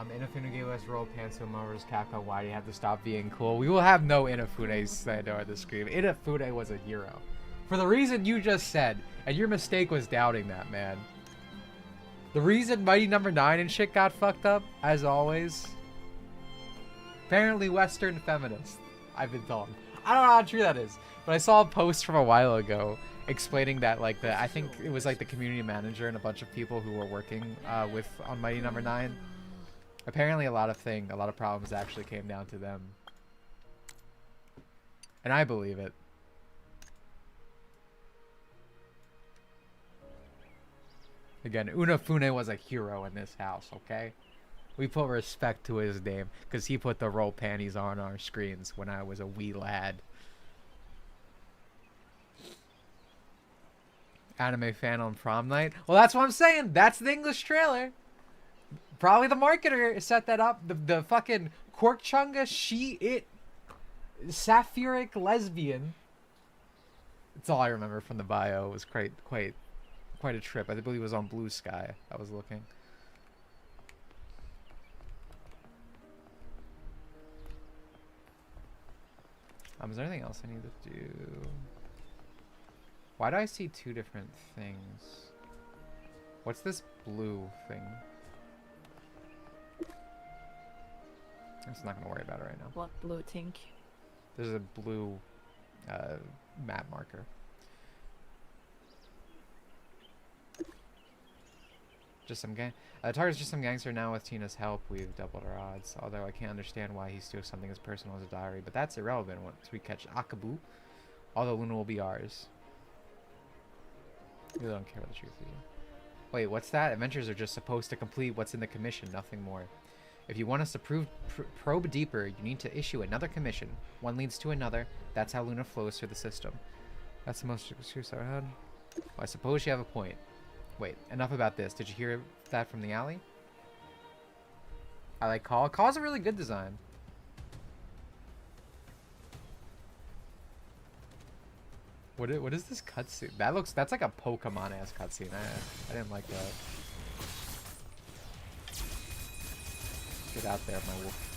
Inafune gave us roll pants to Marvel's Capcom. Why do you have to stop being cool? We will have no Inafune said over the screen. Inafune was a hero. For the reason you just said, and your mistake was doubting that, man. The reason Mighty Number 9 and shit got fucked up, as always. Apparently Western feminist, I've been told. I don't know how true that is, but I saw a post from a while ago explaining that, like, I think it was like the community manager and a bunch of people who were working on Mighty Number 9. Apparently a lot of problems actually came down to them. And I believe it. Again, Unafune was a hero in this house, okay? We put respect to his name because he put the roll panties on our screens when I was a wee lad. Anime fan on prom night. Well, that's what I'm saying. That's the English trailer. Probably the marketer set that up. The fucking Quark Chunga Sapphiric lesbian. That's all I remember from the bio. It was quite a trip. I believe it was on Blue Sky. I was looking. Is there anything else I need to do? Why do I see two different things? What's this blue thing? I'm just not gonna worry about it right now. What blue tink? There's a blue map marker. Just some gang. Target's just some gangster. Now with Tina's help, we've doubled our odds. Although I can't understand why he steals something as personal as a diary, but that's irrelevant once we catch Akabu. Although Luna will be ours. We don't care about the truth of you. Wait, what's that? Adventures are just supposed to complete what's in the commission, nothing more. If you want us to probe deeper, you need to issue another commission. One leads to another. That's how Luna flows through the system. That's the most excuse I had. Well, I suppose you have a point. Wait, enough about this. Did you hear that from the alley? I like Call. Call's a really good design. What is this cutscene? That's like a Pokemon-ass cutscene. I didn't like that. Get out there, my wolf.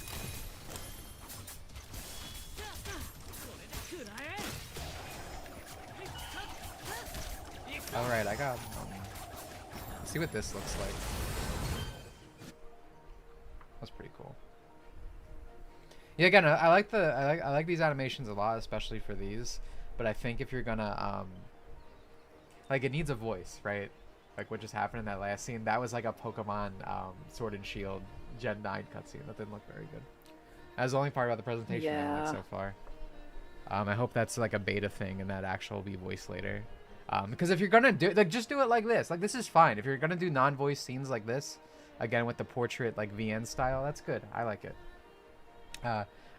Alright, I got let's see what this looks like. That's pretty cool. Yeah, again, I like these animations a lot, especially for these. But I think if you're gonna like, it needs a voice, right? Like what just happened in that last scene, that was like a Pokemon Sword and Shield Gen 9 cutscene. That didn't look very good. That was the only part about the presentation I liked so far. I hope that's like a beta thing and that actual will be voiced later. Because if you're gonna do like, just do it like this. Like, this is fine. If you're gonna do non-voice scenes like this, again with the portrait like VN style, that's good. I like it.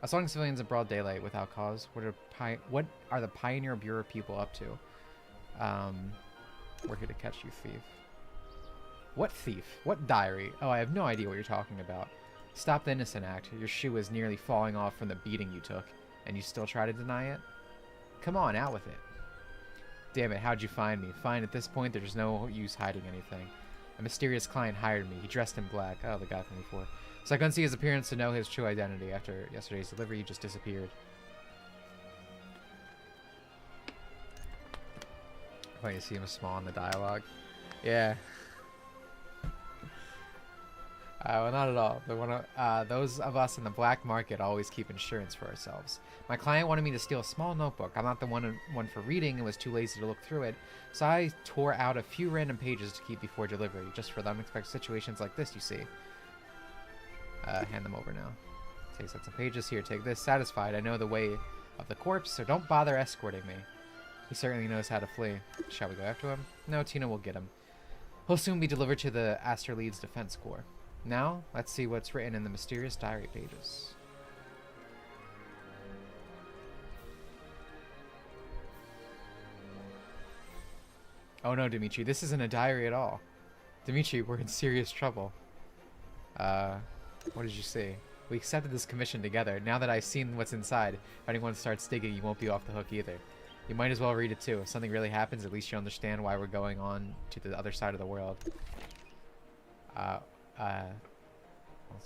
Assaulting civilians in broad daylight without cause. What are the Pioneer Bureau people up to? We're here to catch you, thief. What thief? What diary? Oh, I have no idea what you're talking about. Stop the innocent act. Your shoe is nearly falling off from the beating you took, and you still try to deny it? Come on, out with it. Damn it, how'd you find me? Fine, at this point, there's no use hiding anything. A mysterious client hired me. He dressed in black. Oh, the guy from before. So I couldn't see his appearance to know his true identity. After yesterday's delivery, he just disappeared. Oh, you see him small in the dialogue? Yeah. Well, not at all. Those of us in the black market always keep insurance for ourselves. My client wanted me to steal a small notebook. I'm not the one for reading and was too lazy to look through it, so I tore out a few random pages to keep before delivery, just for the unexpected situations like this, you see. Hand them over now. Take sets of pages. Here, take this. Satisfied. I know the way of the corpse, so don't bother escorting me. He certainly knows how to flee. Shall we go after him? No, Tina will get him. He'll soon be delivered to the Asterlead's Defense Corps. Now, let's see what's written in the mysterious diary pages. Oh no, Dimitri, this isn't a diary at all. Dimitri, we're in serious trouble. What did you say? We accepted this commission together. Now that I've seen what's inside, if anyone starts digging, you won't be off the hook either. You might as well read it too. If something really happens, at least you understand why we're going on to the other side of the world. This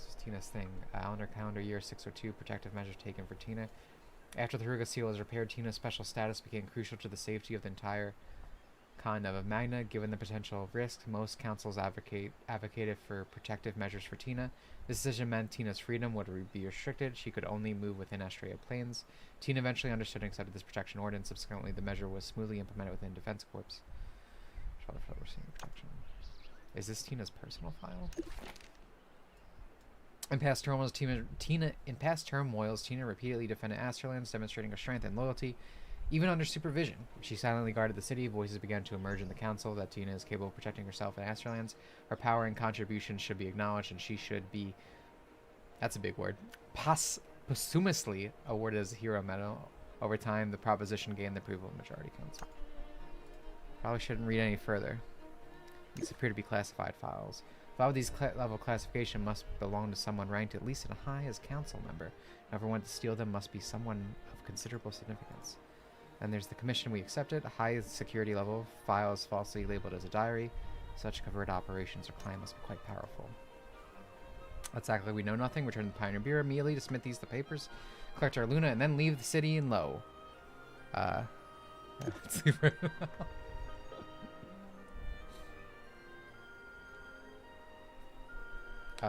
is Tina's thing. Calendar year 602, protective measures taken for Tina. After the Haruga seal is repaired, Tina's special status became crucial to the safety of the entire Khan of Magna. Given the potential risk, most councils advocated for protective measures for Tina. This decision meant Tina's freedom would be restricted. She could only move within Astrea Plains. Tina eventually understood and accepted this protection order, and subsequently the measure was smoothly implemented within Defense Corps. Protection. Is this Tina's personal file? In past turmoils, Tina repeatedly defended Asterlands, demonstrating her strength and loyalty, even under supervision. She silently guarded the city. Voices began to emerge in the council that Tina is capable of protecting herself in Asterlands. Her power and contributions should be acknowledged, and she should be, that's a big word, posthumously awarded as a hero medal. Over time, the proposition gained the approval of the majority council. Probably shouldn't read any further. These appear to be classified files. File with these level classification must belong to someone ranked at least as high as council member. Whoever went to steal them must be someone of considerable significance. Then there's the commission we accepted. High security level. Files falsely labeled as a diary. Such covert operations or crime must be quite powerful. Exactly, we know nothing. Return to the Pioneer Bureau immediately to submit these to papers. Collect our Luna and then leave the city in low. Let's leave her.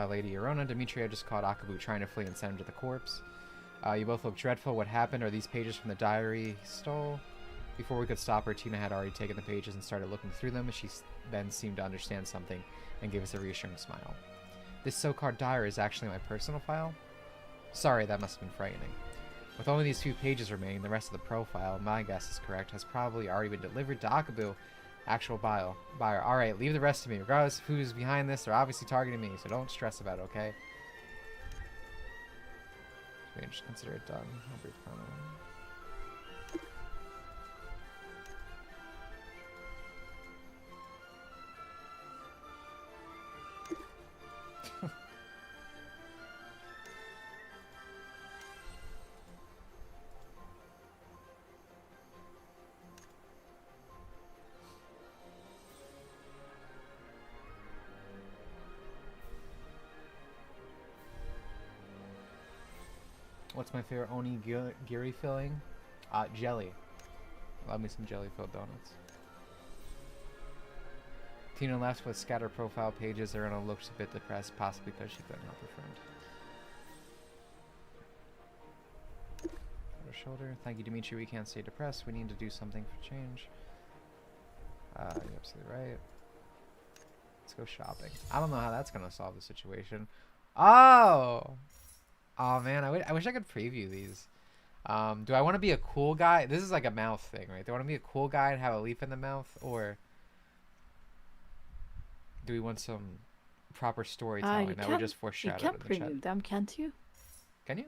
Lady Arona, Dimitri, I just caught Akabu trying to flee and send him to the corpse. You both look dreadful. What happened? Are these pages from the diary he stole? Before we could stop her, Tina had already taken the pages and started looking through them. She then seemed to understand something and gave us a reassuring smile. This so-called diary is actually my personal file? Sorry, that must have been frightening. With only these few pages remaining, the rest of the profile, my guess is correct, has probably already been delivered to Akabu, actual buyer. Alright, leave the rest to me. Regardless of who's behind this, they're obviously targeting me, so don't stress about it, okay? We can just consider it done. I'll brief comment. What's my favorite onigiri filling? Jelly. Love me some jelly-filled donuts. Tina left with scattered profile pages. Aruna looks a bit depressed, possibly because she couldn't help her friend. On her shoulder. Thank you, Dimitri. We can't stay depressed. We need to do something for change. You're absolutely right. Let's go shopping. I don't know how that's going to solve the situation. Oh! Oh man, I wish I could preview these. Do I want to be a cool guy? This is like a mouth thing, right? Do I want to be a cool guy and have a leaf in the mouth? Or do we want some proper storytelling that would just foreshadow You can in the chat? preview them, can't you? Can you?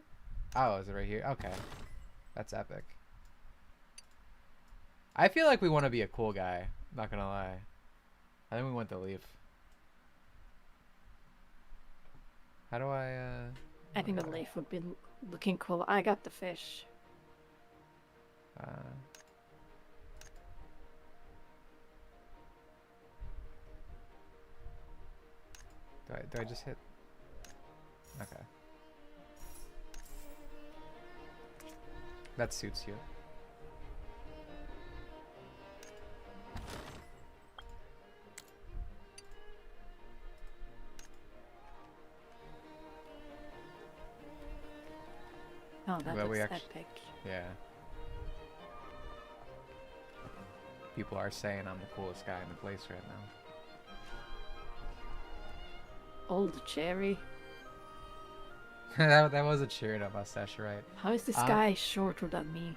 Oh, is it right here? Okay. That's epic. I feel like we want to be a cool guy. Not gonna lie. I think we want the leaf. How do I, I think the leaf would be looking cool. I got the fish. Do I just hit? Okay. That suits you. Oh, that Well, looks we epic. Yeah. People are saying I'm the coolest guy in the place right now. Old Jerry. that was a cheering up mustache, right? How is this guy shorter than me?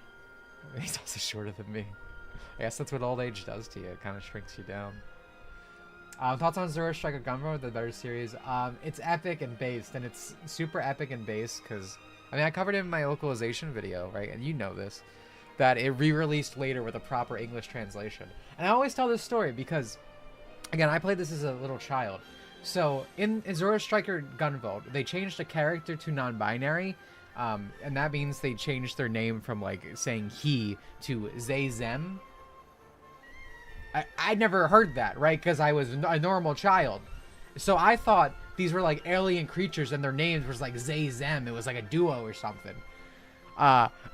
He's also shorter than me. I guess that's what old age does to you. It kind of shrinks you down. Thoughts on Zero Striker Gunvolt, the better series? It's epic and based, and it's super epic and based because, I mean, I covered it in my localization video, right? And you know this, that it re-released later with a proper English translation. And I always tell this story because, again, I played this as a little child. So in Zero Striker Gunvolt, they changed a character to non-binary, and that means they changed their name from like saying he to they them. I'd never heard that, right? Because I was a normal child, so I thought these were like alien creatures and their names was like they them. It was like a duo or something.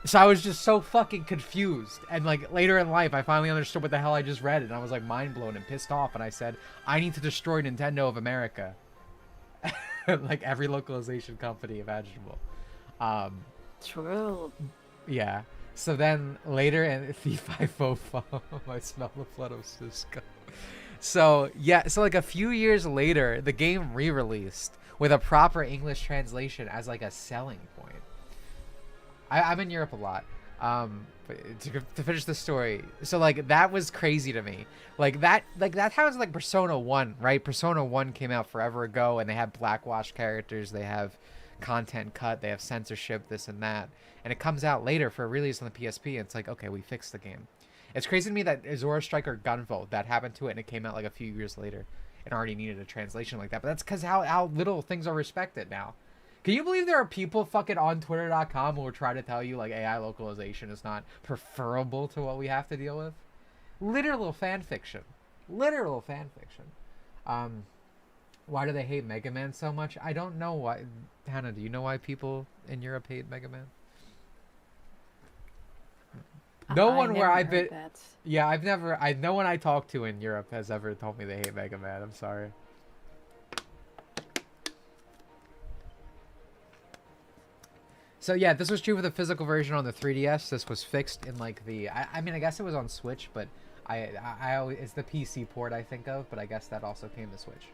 So I was just so fucking confused. And like later in life, I finally understood what the hell I just read, and I was like mind blown and pissed off. And I said, I need to destroy Nintendo of America, like every localization company imaginable. True. Yeah. So then later in F505, I smell the blood of Cisco. So yeah, so like a few years later, the game re-released with a proper English translation as like a selling point. I'm in Europe a lot. But to finish the story, so like that was crazy to me. Like that happens like Persona 1, right? Persona 1 came out forever ago, and they have blackwash characters, they have content cut, they have censorship, this and that, and it comes out later for a release on the PSP, and it's like, okay, we fixed the game. It's crazy to me that Azura Striker Gunvolt, that happened to it and it came out like a few years later and already needed a translation like that. But that's because how little things are respected now. Can you believe there are people fucking on Twitter.com who will try to tell you like AI localization is not preferable to what we have to deal with? Literal fan fiction. Literal fan fiction. Why do they hate Mega Man so much? I don't know why. Hannah, do you know why people in Europe hate Mega Man? No one where I've been. Yeah, no one I talked to in Europe has ever told me they hate Mega Man. I'm sorry. So yeah, this was true with the physical version on the 3DS. This was fixed in like the. I mean, I guess it was on Switch, but I always, it's the PC port I think of, but I guess that also came to Switch.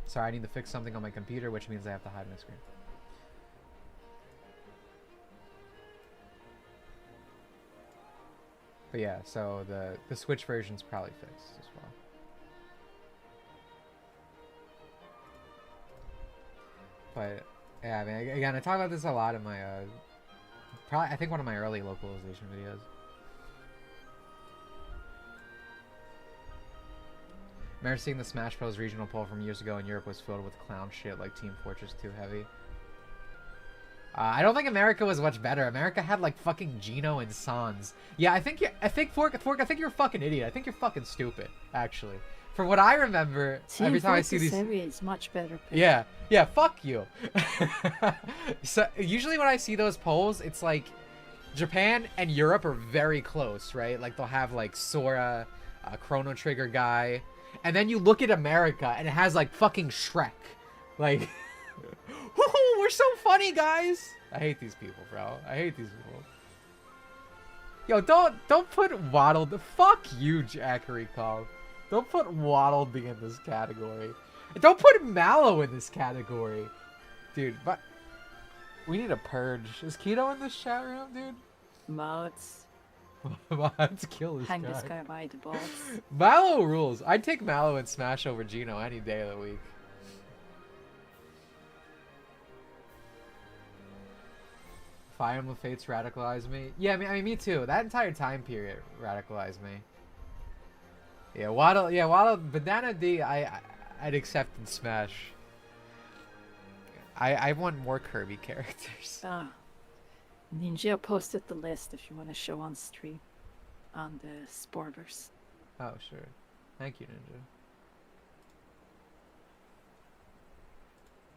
Sorry, I need to fix something on my computer, which means I have to hide my screen. But yeah, so the Switch version's probably fixed as well. But yeah, I mean, again, I talk about this a lot in my I think one of my early localization videos. Remember seeing the Smash Bros. Regional poll from years ago in Europe was filled with clown shit like Team Fortress 2 heavy. I don't think America was much better. America had like fucking Gino and Sans. Yeah, I think Fork, I think you're a fucking idiot. I think you're fucking stupid, actually. From what I remember, every time I see these, it's much better. Yeah, yeah, fuck you. So usually when I see those polls, it's like Japan and Europe are very close, right? Like they'll have like Sora, Chrono Trigger guy, and then you look at America and it has like fucking Shrek, like. We're so funny, guys. I hate these people, bro. I hate these people. Yo, don't put Waddle. Fuck you, Jackery Call. Don't put Waddle B in this category. Don't put Mallow in this category, dude. But we need a purge. Is Keto in this chat room, dude? Mods. Mods kill this Hang guy. this guy by the balls. Mallow rules. I'd take Mallow and Smash over Gino any day of the week. Fire Emblem Fates radicalized me. Yeah, I mean, me too. That entire time period radicalized me. Yeah, Waddle, Banana D, I'd accept in Smash. I want more Kirby characters. Ninja posted the list if you want to show on stream, on the Sporters. Oh, sure. Thank you, Ninja.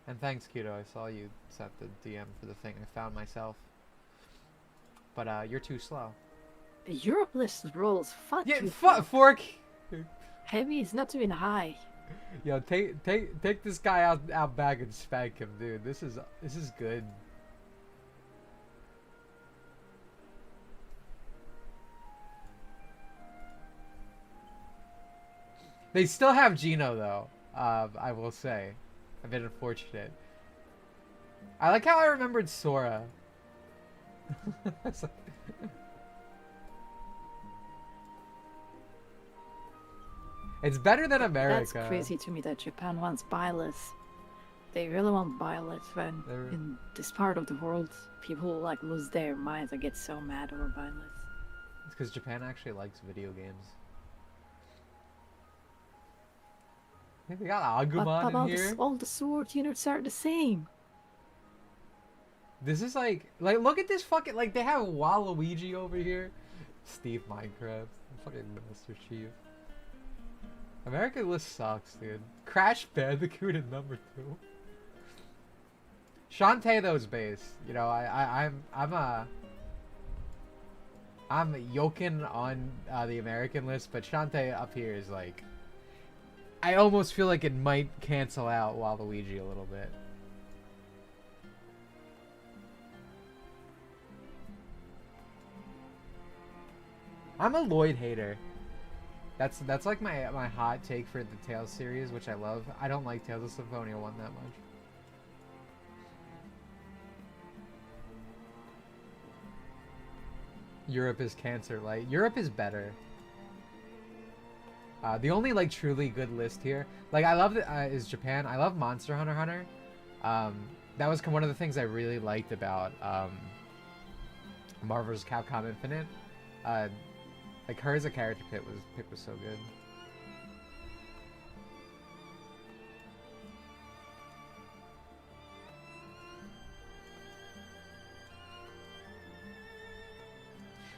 And thanks, Keto. I saw you sent the DM for the thing I found myself. But you're too slow. The Europe list rolls fuck yeah, you. Fork. Heavy is not even high. Yo, take this guy out back and spank him, dude. This is good. They still have Gino though. I will say, a bit unfortunate. I like how I remembered Sora. It's better than America. That's crazy to me that Japan wants Byleth. They really want Byleth when in this part of the world people like lose their minds and get so mad over Byleth. It's because Japan actually likes video games. They got Agumon in here. All the sword units are the same. This is like look at this fucking, like, they have Waluigi over here. Steve Minecraft. Fucking Master Chief. American list sucks, dude. Crash Bandicoot in number 2. Shantae though's base. You know, I'm yoking on the American list, but Shantae up here is like, I almost feel like it might cancel out Waluigi a little bit. I'm a Lloyd hater. That's like my hot take for the Tales series, which I love. I don't like Tales of Symphonia 1 that much. Europe is cancer light. Europe is better. The only like truly good list here, like I love is Japan. I love Monster Hunter Hunter. That was one of the things I really liked about Marvel's Capcom Infinite. Like her as a character pick was so good.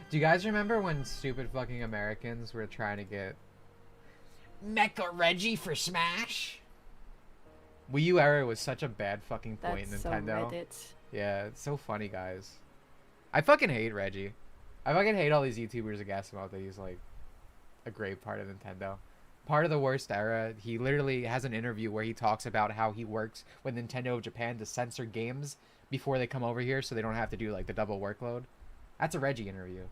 Do you guys remember when stupid fucking Americans were trying to get Mecha Reggie for Smash? Wii U era was such a bad fucking point in Nintendo. So Reddit. Yeah, it's so funny, guys. I fucking hate Reggie. I fucking hate all these YouTubers that gas him out that he's like a great part of Nintendo. Part of the worst era. He literally has an interview where he talks about how he works with Nintendo of Japan to censor games before they come over here so they don't have to do like the double workload. That's a Reggie interview.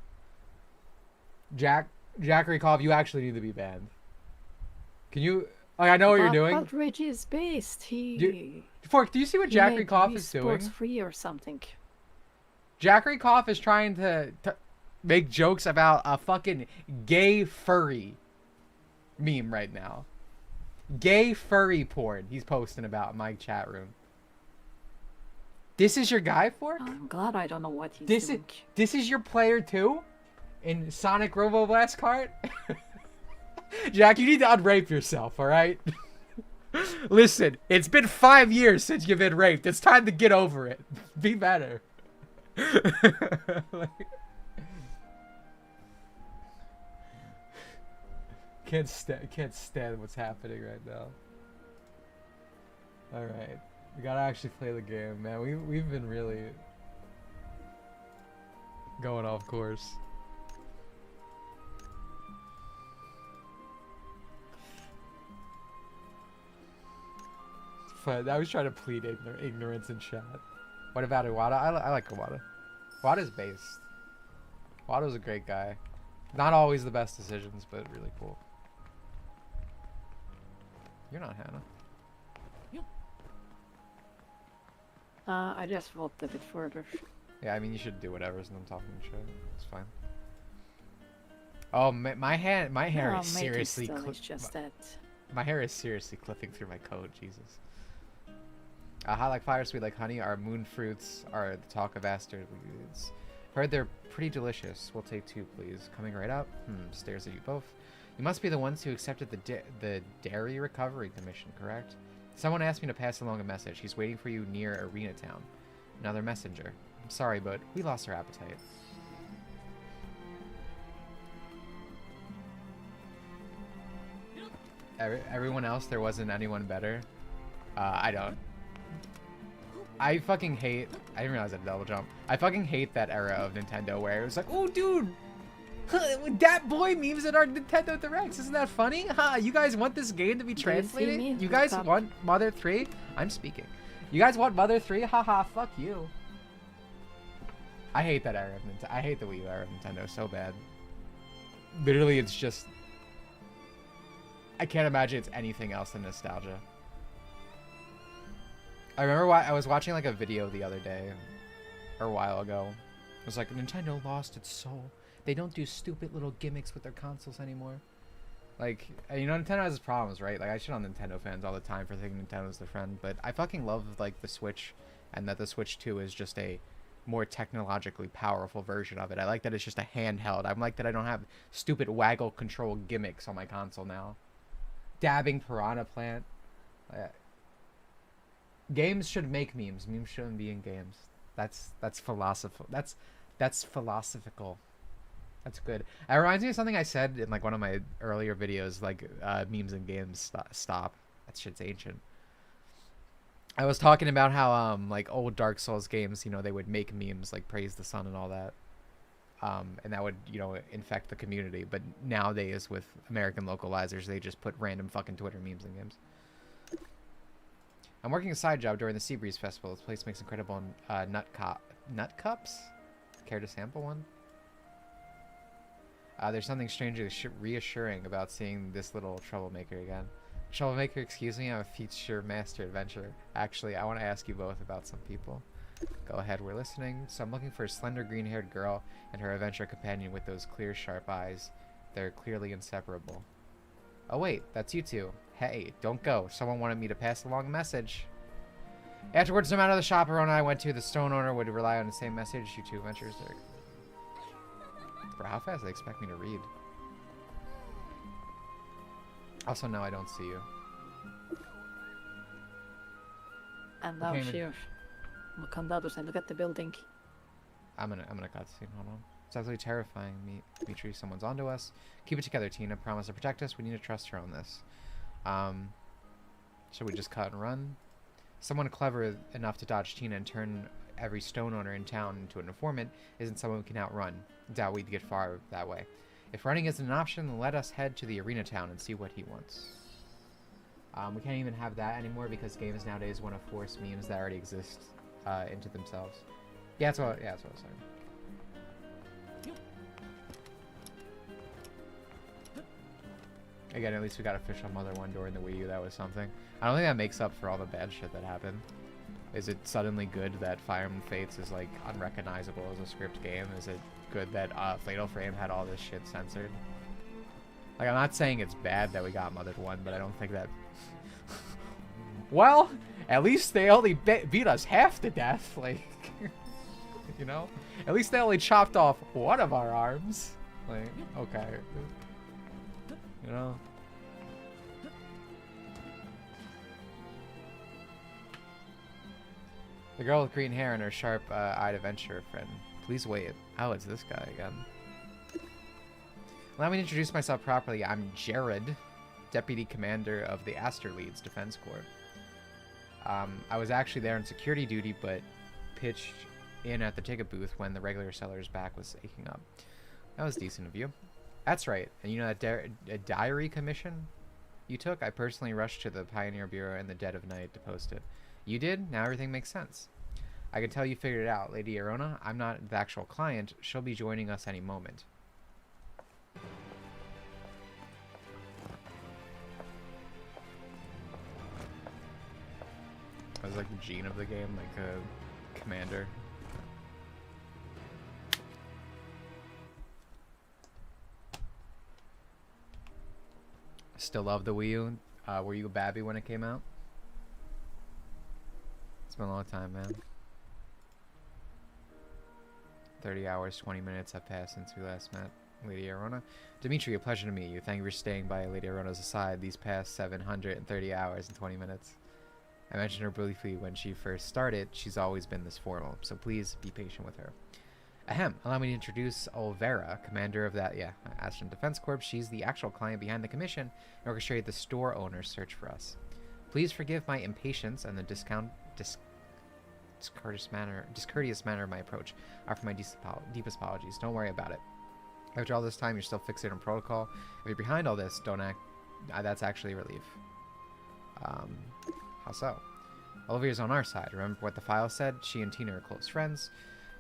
Jack Rykov, you actually need to be banned. Can you... Like, I know what you're doing. But Reggie is based. Fork, do you see what Jack Rykov is doing? Sports free or something. Jack Rykov is trying to make jokes about a fucking gay furry meme right now. Gay furry porn he's posting about in my chat room. This is your guy, Fork? I'm glad I don't know what he's doing. This is your player too? In Sonic Robo Blast Kart? Jack, you need to unrape yourself, alright? Listen, it's been 5 years since you've been raped. It's time to get over it. Be better. Like, can't stand what's happening right now. Alright. We gotta actually play the game, man. We've been really going off course. But I was trying to plead ignorance in chat. What about Iwata? I like Iwata. Iwata's based. Iwata's a great guy. Not always the best decisions, but really cool. You're not Hannah. I just walked a bit further. Yeah, I mean, you should do whatever, so I'm talking shit. It's fine. Oh, my hair is seriously my hair is seriously clipping through my coat. Jesus. Hot like fire, sweet like honey. Our moon fruits are the talk of asteroids. Heard they're pretty delicious. We'll take 2, please. Coming right up. Stares at you both. You must be the ones who accepted the Dairy Recovery Commission, correct? Someone asked me to pass along a message. He's waiting for you near Arena Town. Another messenger. I'm sorry, but we lost our appetite. Everyone else, there wasn't anyone better. I don't. I fucking hate... I didn't realize I had a double jump. I fucking hate that era of Nintendo where it was like, oh, dude! That boy memes at our Nintendo Directs. Isn't that funny? You guys want this game to be translated? You guys want Mother 3? I'm speaking. You guys want Mother 3? Haha, fuck you. I hate that era of Nintendo. I hate the Wii U era of Nintendo so bad. Literally, it's just... I can't imagine it's anything else than nostalgia. I remember I was watching like a video the other day, or a while ago. It was like, Nintendo lost its soul. They don't do stupid little gimmicks with their consoles anymore. Like, you know, Nintendo has its problems, right? Like, I shit on Nintendo fans all the time for thinking Nintendo's their friend, but I fucking love, like, the Switch, and that the Switch 2 is just a more technologically powerful version of it. I like that it's just a handheld. I like that I don't have stupid waggle control gimmicks on my console now. Dabbing Piranha Plant. Games should make memes. Memes shouldn't be in games. That's philosophical. That's philosophical. That's good. It reminds me of something I said in like one of my earlier videos, like memes in games stop. That shit's ancient. I was talking about how like old Dark Souls games, you know, they would make memes like praise the sun and all that. And that would, you know, infect the community. But nowadays with American localizers, they just put random fucking Twitter memes in games. I'm working a side job during the Seabreeze Festival. This place makes incredible nut cups. Care to sample one? There's something strangely reassuring about seeing this little troublemaker again. Troublemaker, excuse me, I'm a future master adventurer. Actually, I want to ask you both about some people. Go ahead, we're listening. So I'm looking for a slender green-haired girl and her adventure companion with those clear, sharp eyes. They're clearly inseparable. Oh wait, that's you two. Hey, don't go. Someone wanted me to pass along a message. Afterwards, no matter the shop Arona and I went to, the stone owner would rely on the same message. You two adventurers there. Bro, how fast do they expect me to read? Also, no, I don't see you. And now Okay, here. Makandados, and look at the building. I'm gonna cutscene. Hold on. It's absolutely terrifying. Dimitri, someone's onto us. Keep it together, Tina. Promise to protect us. We need to trust her on this. Should we just cut and run? Someone clever enough to dodge Tina and turn every stone owner in town into an informant isn't someone we can outrun. Doubt we'd get far that way. If running isn't an option, then let us head to the arena town and see what he wants. We can't even have that anymore because games nowadays want to force memes that already exist into themselves. Yeah, that's what I was saying. Again, at least we got official Mother 1 during the Wii U. That was something. I don't think that makes up for all the bad shit that happened. Is it suddenly good that Fire Emblem Fates is like unrecognizable as a script game? Is it good that Fatal Frame had all this shit censored? Like, I'm not saying it's bad that we got Mothered 1, but I don't think that... Well, at least they only beat us half to death, like... You know? At least they only chopped off one of our arms. Like, okay. You know? The girl with green hair and her sharp-eyed adventurer friend. Please wait. Oh, it's this guy again. Allow me to introduce myself properly. I'm Jared, Deputy Commander of the Asterleeds Defense Corps. I was actually there on security duty, but pitched in at the ticket booth when the regular seller's back was aching up. That was decent of you. That's right. And you know that diary commission you took? I personally rushed to the Pioneer Bureau in the dead of night to post it. You did? Now everything makes sense. I can tell you figured it out. Lady Arona, I'm not the actual client. She'll be joining us any moment. I was like the gene of the game, like a commander. Still love the Wii U. Were you a babby when it came out? It's been a long time, man. 30 hours, 20 minutes have passed since we last met Lady Arona. Dimitri, a pleasure to meet you. Thank you for staying by Lady Arona's side these past 730 hours and 20 minutes. I mentioned her briefly when she first started. She's always been this formal, so please be patient with her. Ahem, allow me to introduce Olvera, commander of that, Astron Defense Corps. She's the actual client behind the commission and orchestrated the store owner's search for us. Please forgive my impatience and the discourteous manner of my approach. I offer my deepest apologies. Don't worry about it. After all this time, you're still fixated on protocol. If you're behind all this, don't act. That's actually a relief. How so? Olivia's on our side. Remember what the file said? She and Tina are close friends.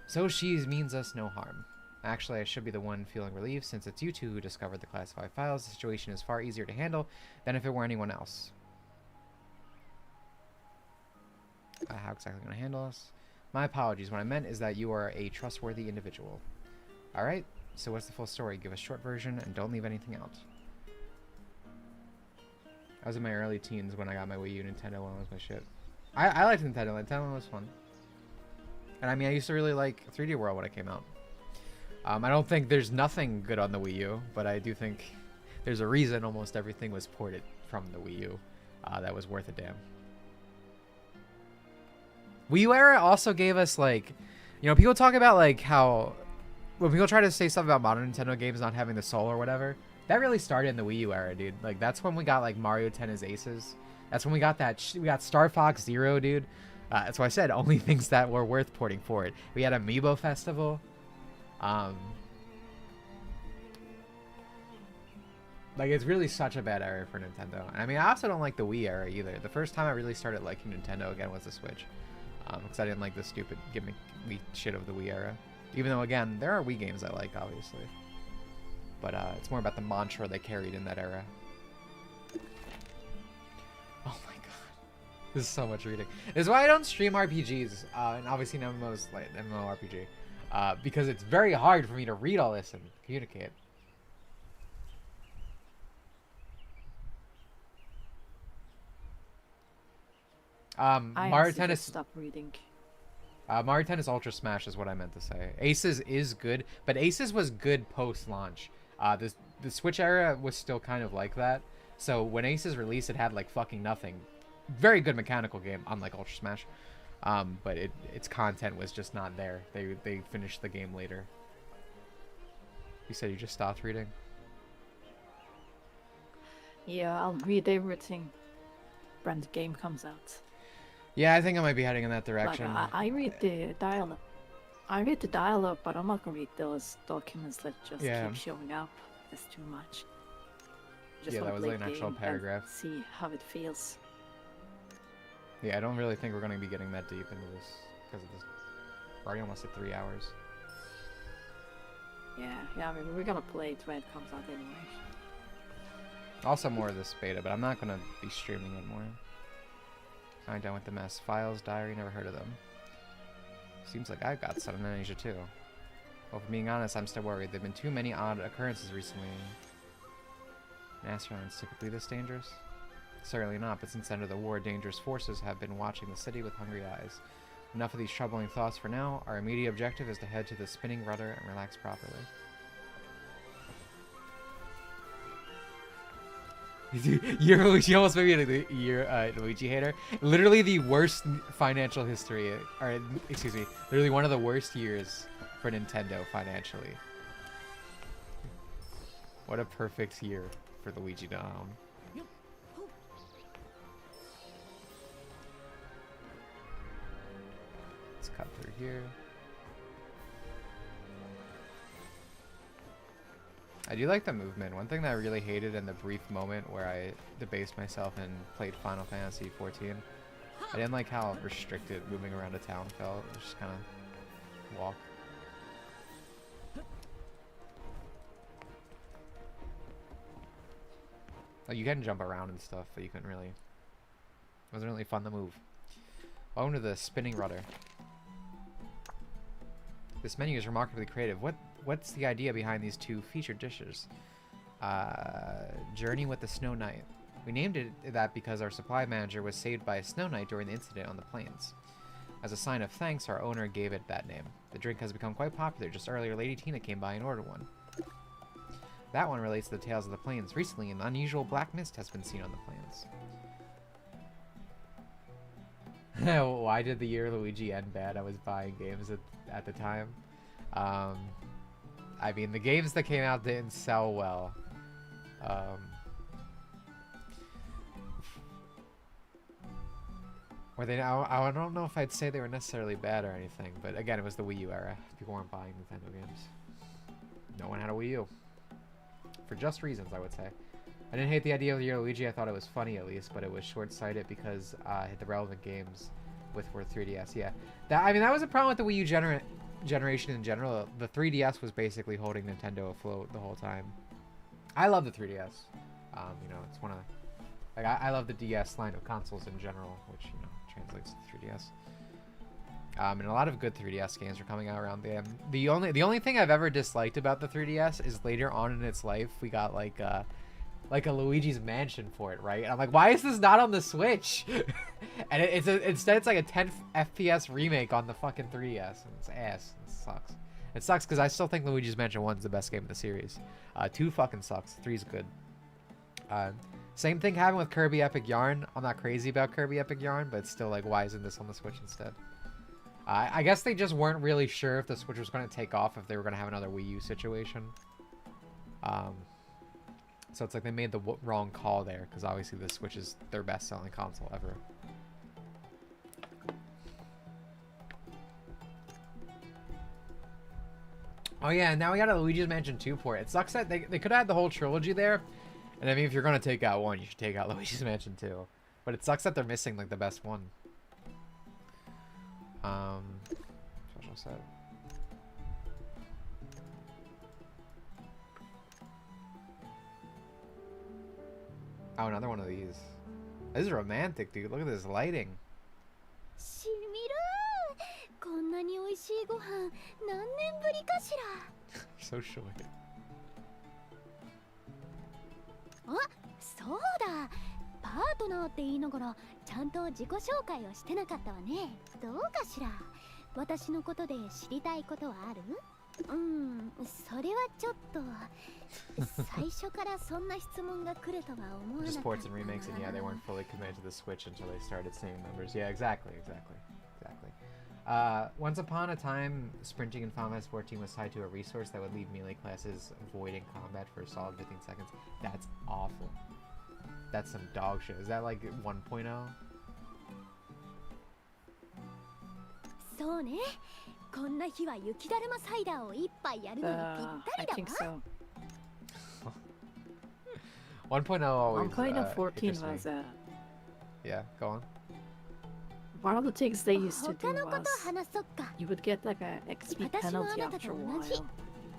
So she means us no harm. Actually, I should be the one feeling relieved since it's you two who discovered the classified files. The situation is far easier to handle than if it were anyone else. How exactly going to handle us? My apologies. What I meant is that you are a trustworthy individual. Alright, so what's the full story? Give a short version and don't leave anything out. I was in my early teens when I got my Wii U. Nintendo One was my shit. I liked Nintendo. Nintendo One was fun. And I mean, I used to really like 3D World when it came out. I don't think there's nothing good on the Wii U, but I do think there's a reason almost everything was ported from the Wii U that was worth a damn. Wii U era also gave us, like, you know, people talk about, like, how when people try to say stuff about modern Nintendo games not having the soul or whatever, that really started in the Wii U era, dude. Like, that's when we got, like, Mario Tennis Aces. That's when we got that, we got Star Fox Zero, dude. That's why I said only things that were worth porting forward. We had Amiibo Festival. Like, it's really such a bad era for Nintendo. I mean, I also don't like the Wii era either. The first time I really started liking Nintendo again was the Switch. Because I didn't like the stupid gimmicky shit of the Wii era. Even though, again, there are Wii games I like, obviously. But it's more about the mantra they carried in that era. Oh my god. This is so much reading. This is why I don't stream RPGs, and obviously MMOs, like MMORPG. Because it's very hard for me to read all this and communicate. I Mario honestly Tennis. just stop reading. Mario Tennis Ultra Smash is what I meant to say. Aces is good, but Aces was good post-launch. The Switch era was still kind of like that. So when Aces released, it had like fucking nothing. Very good mechanical game, unlike Ultra Smash. But its content was just not there. They finished the game later. You said you just stopped reading? Yeah, I'll read everything when the game comes out. Yeah, I think I might be heading in that Like, direction. I read the dialogue. I read the dialogue, but I'm not gonna read those documents that just keep showing up. That's too much. Just Yeah, wanna that was play like an the actual game paragraph. and see how it feels. Yeah, I don't really think we're going to be getting that deep into this because of this. We're already almost at 3 hours. Yeah, I mean, we're gonna play it when it comes out anyway. Also more of this beta, but I'm not going to be streaming it more. I'm done with the mess. Files, diary, never heard of them. Seems like I've got some in Asia too. Well, for being honest, I'm still worried. There've been too many odd occurrences recently. Nasser Island's typically this dangerous? Certainly not, but since the end of the war, dangerous forces have been watching the city with hungry eyes. Enough of these troubling thoughts for now. Our immediate objective is to head to the spinning rudder and relax properly. Luigi almost made me a Luigi hater. Literally the worst financial history, or excuse me, literally one of the worst years for Nintendo financially. What a perfect year for Luigi to own. Let's cut through here. I do like the movement. One thing that I really hated in the brief moment where I debased myself and played Final Fantasy XIV, I didn't like how restricted moving around a town felt. It was just kind of walk. Like you can jump around and stuff, but you couldn't really. It wasn't really fun to move. Welcome to the spinning rudder. This menu is remarkably creative. What's the idea behind these two featured dishes? Journey with the Snow Knight. We named it that because our supply manager was saved by a Snow Knight during the incident on the plains. As a sign of thanks, our owner gave it that name. The drink has become quite popular. Just earlier, Lady Tina came by and ordered one. That one relates to the tales of the plains. Recently, an unusual black mist has been seen on the plains. Why did the year Luigi end bad? I was buying games at the time. I mean, the games that came out didn't sell well. Or they, I don't know if I'd say they were necessarily bad or anything, but again, it was the Wii U era. People weren't buying Nintendo games. No one had a Wii U. For just reasons, I would say. I didn't hate the idea of the year Luigi. I thought it was funny at least, but it was short-sighted because the relevant games were 3DS. Yeah, I mean that was a problem with the Wii U generation in general. The 3DS was basically holding Nintendo afloat the whole time. I love the 3DS. You know, it's one of like I love the DS line of consoles in general, which you know translates to 3DS. And a lot of good 3DS games are coming out around the end. The only thing I've ever disliked about the 3DS is later on in its life we got like a Luigi's Mansion for it, right? And I'm like, why is this not on the Switch? And instead it's like a 10 FPS remake on the fucking 3DS, and it's ass. It sucks. It sucks because I still think Luigi's Mansion 1 is the best game in the series. 2 fucking sucks. 3's good. Same thing happened with Kirby Epic Yarn. I'm not crazy about Kirby Epic Yarn, but it's still like, why isn't this on the Switch instead? I guess they just weren't really sure if the Switch was going to take off, if they were going to have another Wii U situation. So it's like they made the wrong call there, because obviously the Switch is their best-selling console ever. Oh yeah, and now we got a Luigi's Mansion 2 port. It sucks that they could have had the whole trilogy there. And I mean, if you're going to take out one, you should take out Luigi's Mansion 2. But it sucks that they're missing like the best one. Special set. Oh, another one of these. This is romantic, dude. Look at this lighting. しみるこんなに美味しいご飯何年ぶりかしら So short. あ、そうだパートナーって言いながらちゃんと自己紹介をしてなかったわねどうかしら私のことで知りたいことはある？それはちょっと最初からそんな質問が来るとは思わなか Just った ports and remakes, and yeah, they weren't fully committed to the Switch until they started seeing numbers. Yeah, exactly. Once upon a time, sprinting in Final Fantasy 14 was tied to a resource that would leave melee classes avoiding combat for a solid 15 seconds. That's awful. That's some dog shit. Is that like 1.0? そうね。こんな日は雪だるまサイダーを一杯やるのにぴった I りだ think わ。 so. 1.0 always. 1.14 interests me. was Yeah, go on. one of the things they used to do 他のこと was 話そっか。 you would get like a XP 私もあ penalty なた after と a 同じ while.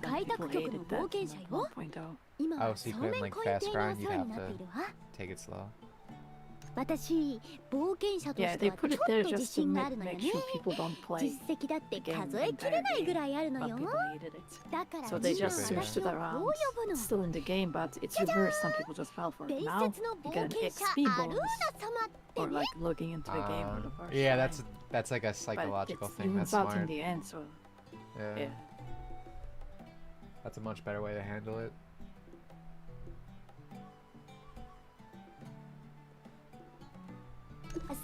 開拓 People 局 hated の that 冒険者 like よ。 1.0. 今 Oh, は so you そう couldn't めん like コイン fast 艇のお grind, 世 you'd 話 have になってい to るわ。 take it slow. 私、冒険者と Yeah, して they は put ち it ょ there っと自 just to 信がある make, のよ make ね。 sure people don't play 実績だって the game 数え the きれ entire ない game, ぐらいあるの but よ。 people hated it. だから So み they んな just 私 switched it を around. こう呼ぶ It's の。 still in the game, but it's reversed. Some people just fell for 伝 it. 説 Now の you 冒 get an 険者 XP アルー bonus ナ様って or ね。 like logging into the game for the first Yeah, time. that's like a But psychological it thing. That's evens out in smart. the end, so Yeah. yeah. That's a much better way to handle it.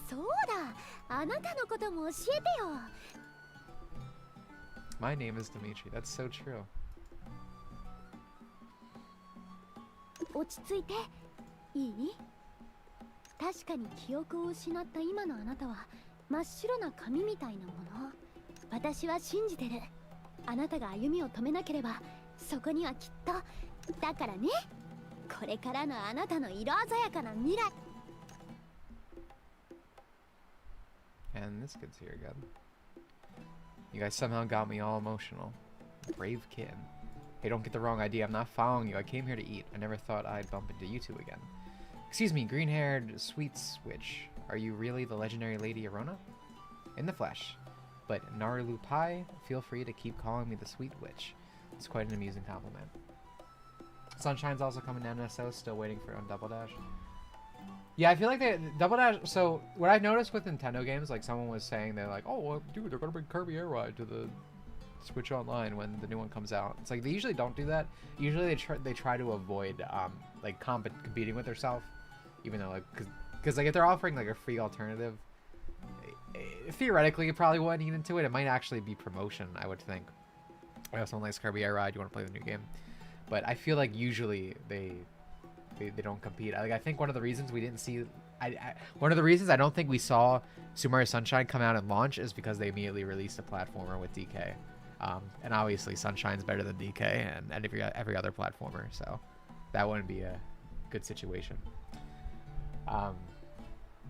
そうだ、あなたのことも教えてよ。 My name is Dimitri. That's so true. 落ち着いていい？確かに記憶を失った今のあなたは真っ白な紙みたいなもの。私は信じてる。あなたが歩みを止めなければそこにはきっと。だからね、これからのあなたの色鮮やかな未来。 And this kid's here again. You guys somehow got me all emotional. Brave kid. Hey, don't get the wrong idea. I'm not following you. I came here to eat. I never thought I'd bump into you two again. Excuse me, green-haired sweet witch. Are you really the legendary Lady Arona? In the flesh. But Narulu Pai, feel free to keep calling me the sweet witch. It's quite an amusing compliment. Sunshine's also coming down to SO, still waiting for on Double Dash. Yeah, I feel like they Double Dash. So what I've noticed with Nintendo games, like someone was saying, they're like, "Oh, well, dude, they're gonna bring Kirby Air Ride to the Switch Online when the new one comes out." It's like they usually don't do that. Usually they try to avoid like competing with themselves, even though like because like if they're offering like a free alternative, theoretically you probably wouldn't eat into it. It might actually be promotion, I would think. I also likes Kirby Air Ride. You want to play the new game, but I feel like usually they don't compete. I think one of the reasons we didn't see, one of the reasons I don't think we saw Super Mario Sunshine come out and launch is because they immediately released a platformer with DK, and obviously Sunshine's better than DK and every other platformer, so that wouldn't be a good situation.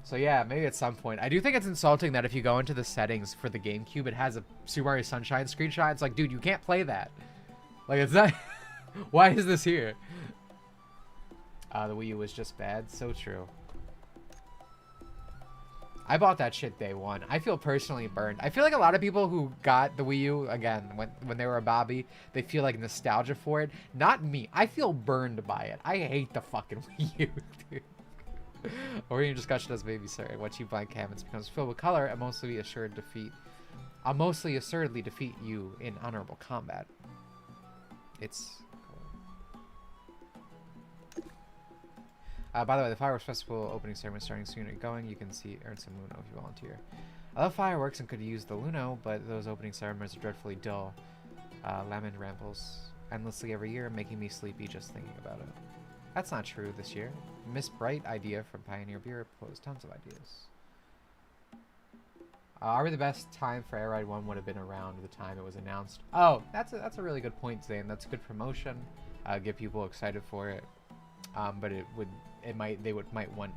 So yeah, maybe at some point. I do think it's insulting that if you go into the settings for the GameCube, it has a Super Mario Sunshine screenshot. It's like, dude, you can't play that. Like, it's not. Why is this here? The Wii U was just bad. So true. I bought that shit day one. I feel personally burned. I feel like a lot of people who got the Wii U, again, when they were a Bobby, they feel like nostalgia for it. Not me. I feel burned by it. I hate the fucking Wii U, dude. Orion discussion as baby, sir. Once you blind cabins becomes filled with color, I'll mostly assuredly defeat you in honorable combat. It's... by the way, the Fireworks Festival opening ceremony is starting soon. Get going. You can earn some Luno if you volunteer. I love fireworks and could use the Luno, but those opening ceremonies are dreadfully dull. Lemon rambles endlessly every year, making me sleepy just thinking about it. That's not true this year. Miss Bright idea from Pioneer Beer proposed tons of ideas. Probably the best time for Air Ride 1 would have been around the time it was announced. Oh, that's a really good point, Zane. That's good promotion. Get people excited for it. But they might want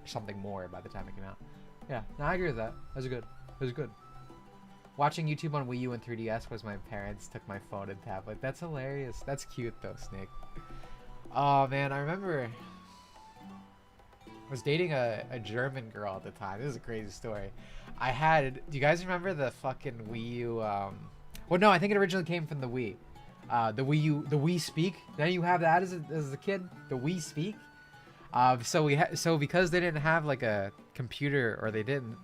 something more by the time it came out. Yeah, no, I agree with that. That was good. It was good. Watching YouTube on Wii U and 3DS was my parents took my phone and tablet. That's hilarious. That's cute though, Snake. Oh man, I remember I was dating a German girl at the time. This is a crazy story. Do you guys remember the fucking Wii U? Well, no, I think it originally came from the Wii. The Wii Speak. Then you have that as a kid, the Wii Speak. So because they didn't have like a computer, or they didn't.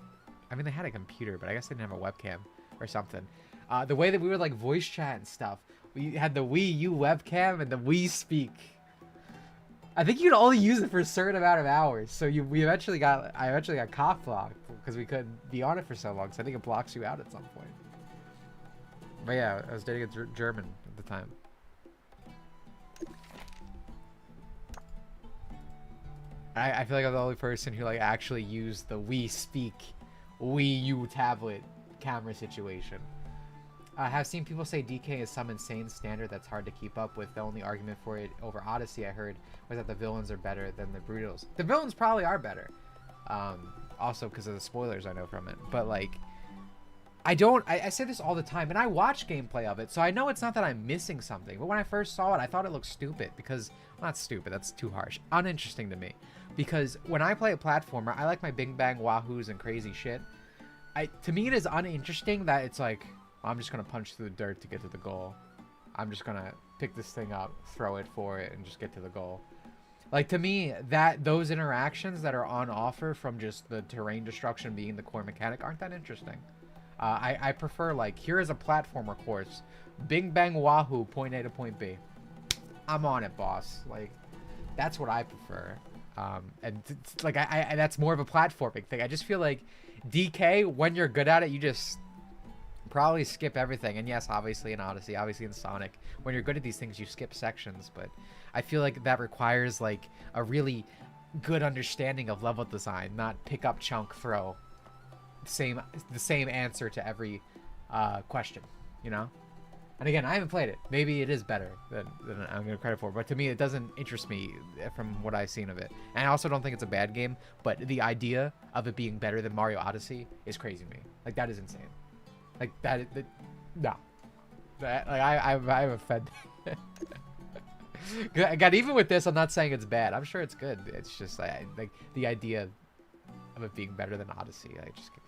I mean, they had a computer, but I guess they didn't have a webcam. or something. The way that we would like voice chat and stuff. We had the Wii U webcam and the Wii Speak. I think you could only use it for a certain amount of hours. So I eventually got cock blocked because we couldn't be on it for so long. So I think it blocks you out at some point. But yeah, I was dating a German at the time. I feel like I'm the only person who like actually used the Wii Speak Wii U tablet camera situation. I have seen people say DK is some insane standard that's hard to keep up with. The only argument for it over Odyssey I heard was that the villains are better than the Brutals. The villains probably are better. Also because of the spoilers I know from it. But like, I say this all the time, and I watch gameplay of it, so I know it's not that I'm missing something. But when I first saw it, I thought it looked stupid because, well, not stupid, that's too harsh. Uninteresting to me. Because when I play a platformer, I like my bing bang wahoos and crazy shit. To me, it is uninteresting that it's like, I'm just going to punch through the dirt to get to the goal. I'm just going to pick this thing up, throw it for it, and just get to the goal. Like, to me, those interactions that are on offer from just the terrain destruction being the core mechanic aren't that interesting. I prefer, like, here is a platformer course. Bing bang wahoo, point A to point B. I'm on it, boss. Like, that's what I prefer. And like, that's more of a platforming thing. I just feel like DK, when you're good at it, you just probably skip everything. And yes, obviously in Odyssey, obviously in Sonic, when you're good at these things, you skip sections. But I feel like that requires like a really good understanding of level design, not pick up, chunk, throw. The same answer to every question, you know? And again, I haven't played it. Maybe it is better than I'm gonna credit for, but to me, it doesn't interest me from what I've seen of it. And I also don't think it's a bad game, but the idea of it being better than Mario Odyssey is crazy to me. Like, that is insane. Like, no. Like, I'm offended. God, even with this, I'm not saying it's bad. I'm sure it's good. It's just, like the idea of it being better than Odyssey, I just can't.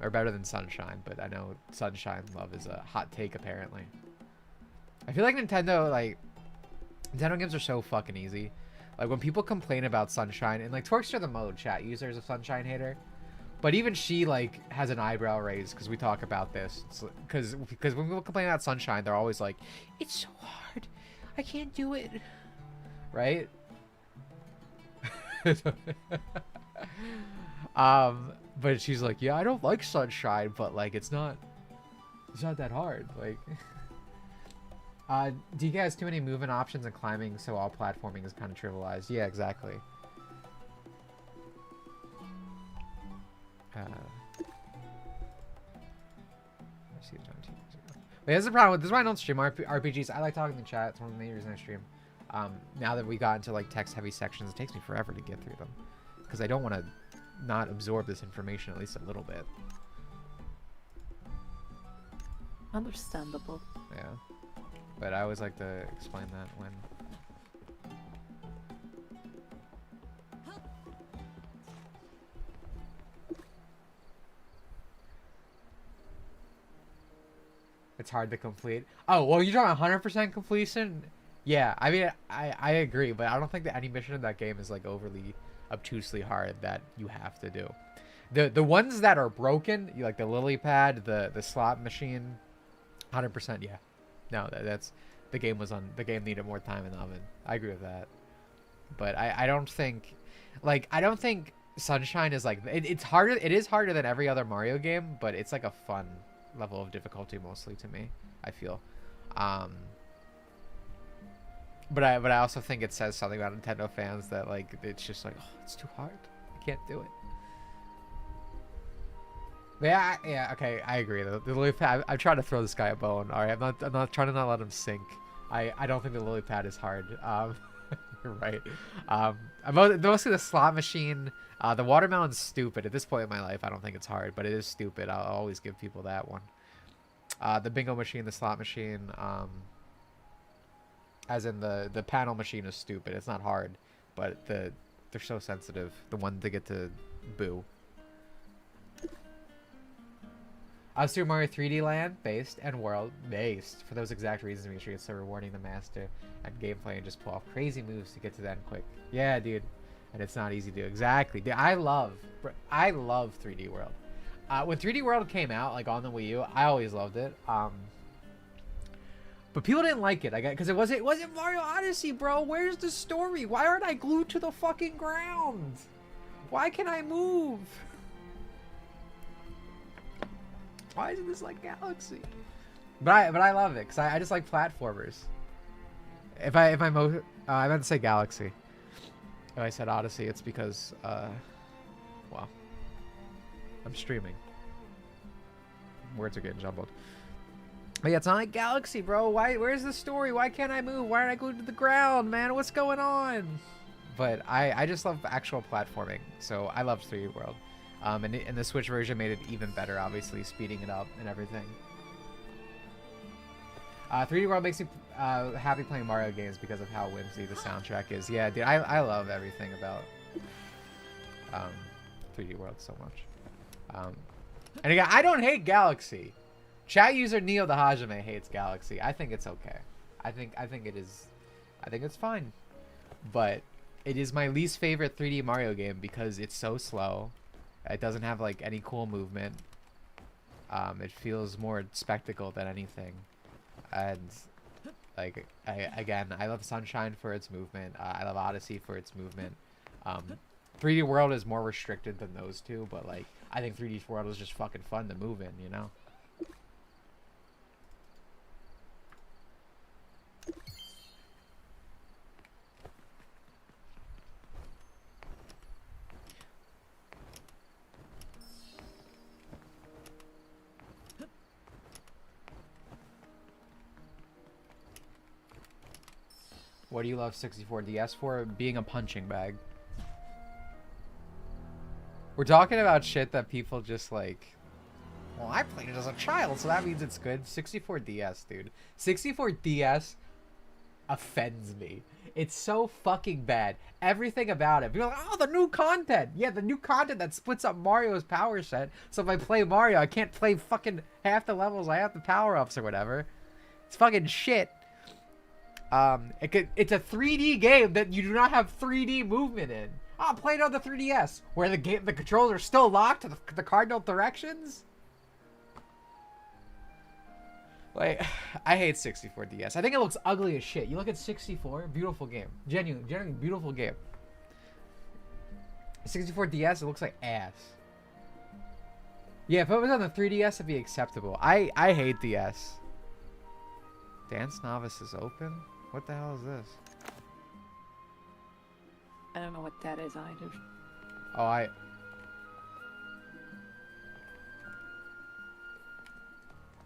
Or better than Sunshine, but I know Sunshine Love is a hot take apparently. I feel like Nintendo games are so fucking easy. Like, when people complain about Sunshine, and like Torxter the Mode chat user is a Sunshine hater, but even she like has an eyebrow raised because we talk about this. Because when people complain about Sunshine, they're always like, it's so hard, I can't do it, right? But she's like, yeah, I don't like Sunshine, but like it's not that hard. Like, DK has too many movement options and climbing, so all platforming is kind of trivialized. Yeah, exactly. But here's the problem. This is why I don't stream RPGs. I like talking in the chat. It's one of the main reasons I stream. Now that we got into like text-heavy sections, it takes me forever to get through them because I don't want to not absorb this information at least a little bit. Understandable. Yeah, but I always like to explain that when. It's hard to complete. Oh, well, you're talking 100% completion? Yeah, I mean, I agree, but I don't think that any mission in that game is like overly obtusely hard that you have to do. The ones that are broken, like the lily pad, the slot machine, 100%, yeah. No, that's the game needed more time in the oven. I agree with that. But I don't think Sunshine is like it's harder. It is harder than every other Mario game, but it's like a fun level of difficulty mostly to me, I feel. But I also think it says something about Nintendo fans that like it's just like, oh, it's too hard, I can't do it. But yeah, okay, I agree. The lily pad, I'm trying to throw this guy a bone. All right, I'm not trying to not let him sink. I don't think the lily pad is hard. You're right. Mostly the slot machine. The watermelon's stupid. At this point in my life, I don't think it's hard, but it is stupid. I'll always give people that one. The bingo machine, the slot machine, as in the panel machine is stupid. It's not hard, but they're so sensitive. The one to get to Boo. Super Mario 3D Land based and world based for those exact reasons. Make sure it's so rewarding to master and gameplay and just pull off crazy moves to get to the end quick. Yeah, dude, and it's not easy to do. Exactly, dude. I love 3D World. when 3D World came out, like on the Wii U, I always loved it. But people didn't like it. I got because it wasn't Mario Odyssey, bro. Where's the story? Why aren't I glued to the fucking ground? Why can't I move? Why isn't this like Galaxy? But I love it because I just like platformers. I meant to say Galaxy. If I said Odyssey, it's because well, I'm streaming. Words are getting jumbled. But yeah, it's not like Galaxy, bro. Where's the story? Why can't I move? Why aren't I glued to the ground, man? What's going on? But I just love actual platforming, so I love 3D World. And the Switch version made it even better, obviously, speeding it up and everything. 3D World makes me happy playing Mario games because of how whimsy the soundtrack is. Yeah, dude, I love everything about 3D World so much. And again, I don't hate Galaxy. Chat user Neo the Hajime hates Galaxy. I think it's okay. I think it is. I think it's fine. But it is my least favorite 3D Mario game because it's so slow. It doesn't have like any cool movement. It feels more spectacle than anything. And like I love Sunshine for its movement. I love Odyssey for its movement. 3D World is more restricted than those two, but like I think 3D World is just fucking fun to move in, you know? What do you love 64DS for? Being a punching bag. We're talking about shit that people just like, well, I played it as a child, so that means it's good. 64DS, dude. 64DS offends me. It's so fucking bad. Everything about it. People are like, oh, the new content. Yeah, the new content that splits up Mario's power set. So if I play Mario, I can't play fucking half the levels. I have the power-ups or whatever. It's fucking shit. It's a 3D game that you do not have 3D movement in. Oh, play it on the 3DS, where the controls are still locked to the cardinal directions. Like, I hate 64DS. I think it looks ugly as shit. You look at 64, beautiful game, genuinely beautiful game. 64DS, it looks like ass. Yeah, if it was on the 3DS, it'd be acceptable. I hate DS. Dance Novice is open? What the hell is this? I don't know what that is either. Oh,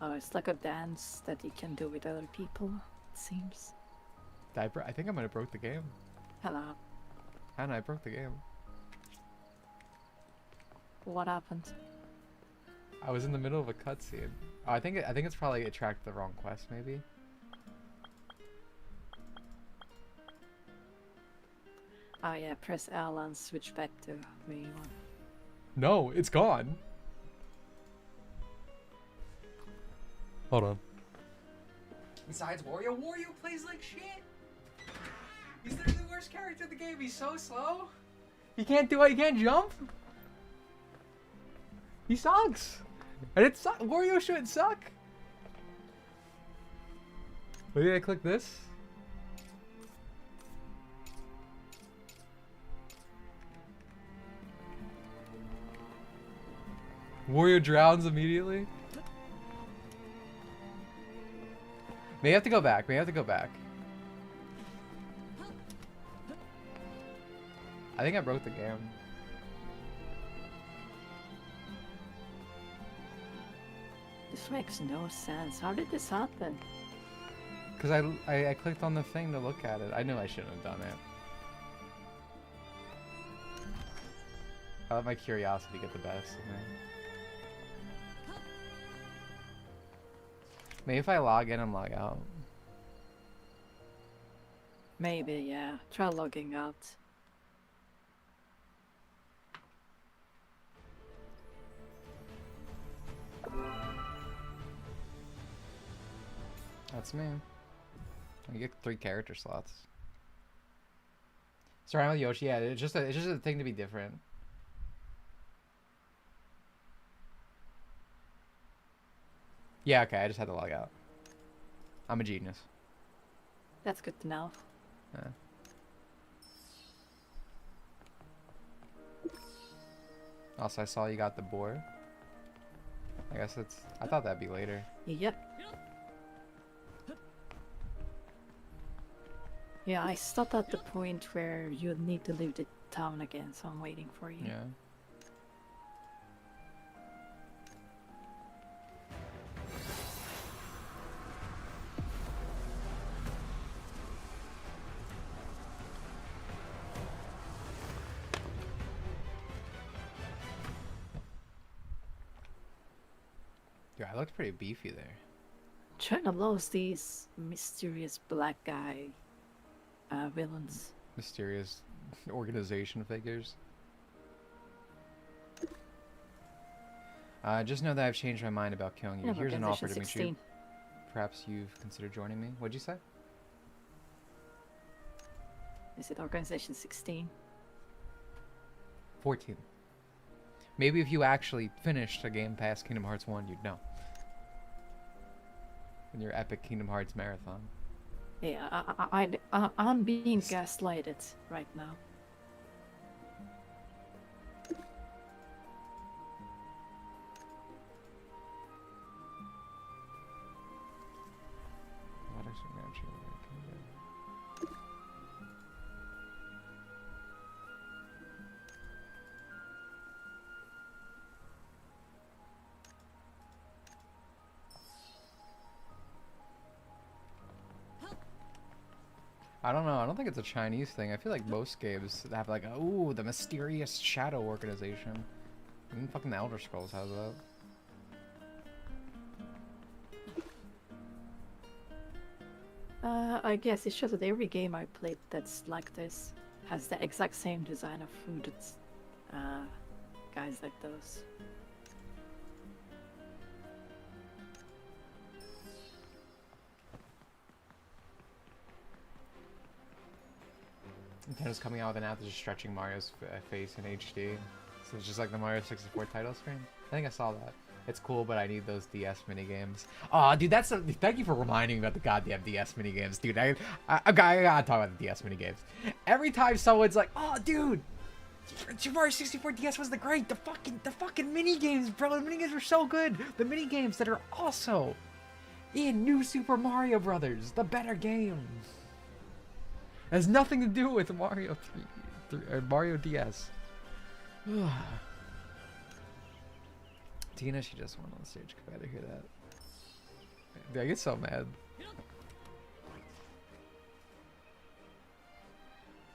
Oh, it's like a dance that you can do with other people, it seems. I think I might have broke the game. Hello. And I broke the game. What happened? I was in the middle of a cutscene. Oh, I think it's probably it tracked the wrong quest, maybe. Oh yeah, press L and switch back to me one. No, it's gone. Hold on. Besides Wario plays like shit. He's literally the worst character in the game. He's so slow. He can't do it. He can't jump. He sucks. And it sucks. Wario shouldn't suck. Maybe I click this. Wario drowns immediately. May have to go back. I think I broke the game. This makes no sense. How did this happen? Because I clicked on the thing to look at it. I knew I shouldn't have done it. I let my curiosity get the best of me. Maybe if I log in and log out. Maybe, yeah. Try logging out. That's me. I get 3 character slots. Sorry, I'm with Yoshi. Yeah, it's just a thing to be different. Yeah, okay, I just had to log out. I'm a genius. That's good to know. Yeah. Also, I saw you got the board. I guess it's... I thought that'd be later. Yep. Yeah, I stopped at the point where you need to leave the town again, so I'm waiting for you. Yeah. Dude, I looked pretty beefy there. Trying to lose these mysterious black guy villains. Mysterious organization figures. Just know that I've changed my mind about killing you. Yeah, Here's an offer, Organization Dimitri. 16. Perhaps you've considered joining me. What'd you say? Is it Organization 16? 14. Maybe if you actually finished a game past Kingdom Hearts 1, you'd know. In your epic Kingdom Hearts marathon. Yeah, I'm being gaslighted right now. What is it gonna change? I don't know. I don't think it's a Chinese thing. I feel like most games have like, ooh, the mysterious shadow organization. Even fucking the Elder Scrolls has that. I guess it's just that every game I played that's like this has the exact same design of hooded guys like those. Nintendo's coming out with an app that's just stretching Mario's face in HD. So it's just like the Mario 64 title screen. I think I saw that. It's cool, but I need those DS minigames. Aw, dude, that's thank you for reminding me about the goddamn DS minigames, dude. I gotta talk about the DS minigames. Every time someone's like, "Oh, dude, Super Mario 64 DS was the fucking minigames, bro. The minigames were so good. The minigames that are also in New Super Mario Brothers, the better game. Has nothing to do with Mario 3 or Mario DS." Tina, she just went on stage. Could I hear that? Dude, I get so mad.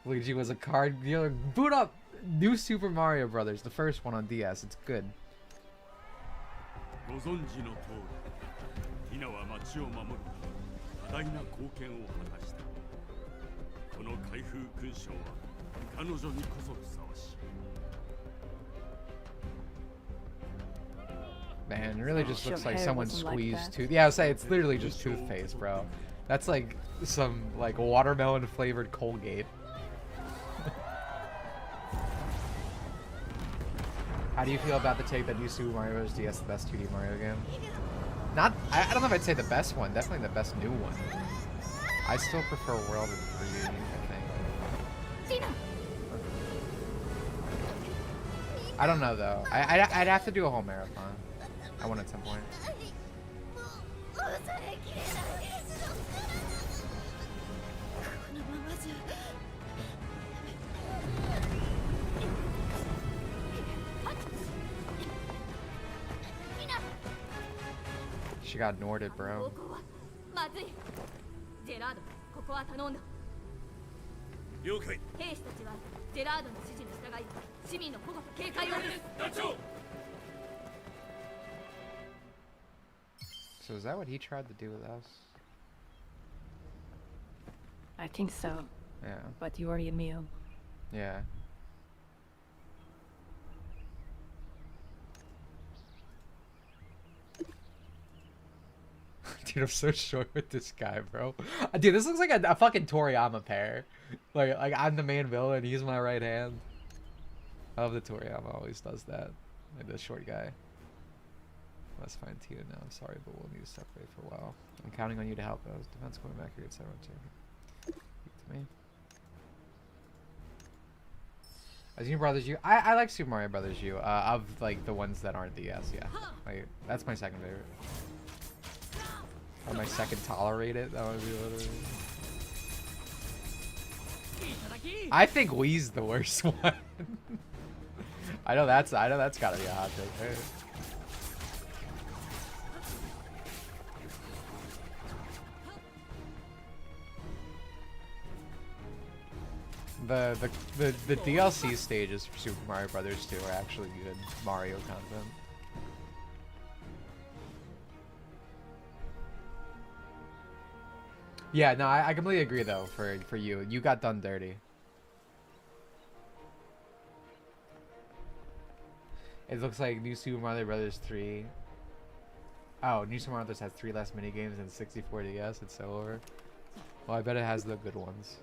Luigi was a card dealer. Boot up New Super Mario Brothers, the first one on DS. It's good. ご存知の通り、ティナは町を守る多大な貢献を果たした。この開封勲章は彼女にこそふさわしい。 Man, it really just Your looks like hair someone wasn't like squeezed that. tooth. Yeah, I was saying it's literally just toothpaste, bro. That's like some like watermelon flavored Colgate. How do you feel about the take that New Super Mario Bros. DS is the best 2D Mario game? Not, I don't know if I'd say the best one. Definitely the best new one. I still prefer World in 3D, I think. I don't know though. I'd have to do a whole marathon. I want at some point. She got Norded, bro. まずい。ジェラード、ここは頼んだ。了解。兵士たちはジェラードの指示に従い、市民の保護と警戒を。団長。 So is that what he tried to do with us? I think so, Yeah. but you already immune. Yeah. Dude, I'm so short with this guy, bro. Dude, this looks like a fucking Toriyama pair. Like I'm the main villain, he's my right hand. I love that Toriyama always does that. Like the short guy. That's fine too. No, I'm sorry, but we'll need to separate for a while. I'm counting on you to help us. Defense going back here, etc. To me. Super Brothers U. I like Super Mario Brothers U. Of like the ones that aren't DS, yeah. Like that's my second favorite. Or my second tolerated. That would be literally. I think Wii's the worst one. I know that's gotta be a hot take. Right? The DLC stages for Super Mario Brothers 2 are actually good Mario content. Yeah, no, I completely agree though. For you got done dirty. It looks like New Super Mario Brothers 3. Oh, New Super Mario Brothers has 3 less minigames than 64 DS. It's so over. Well, I bet it has the good ones.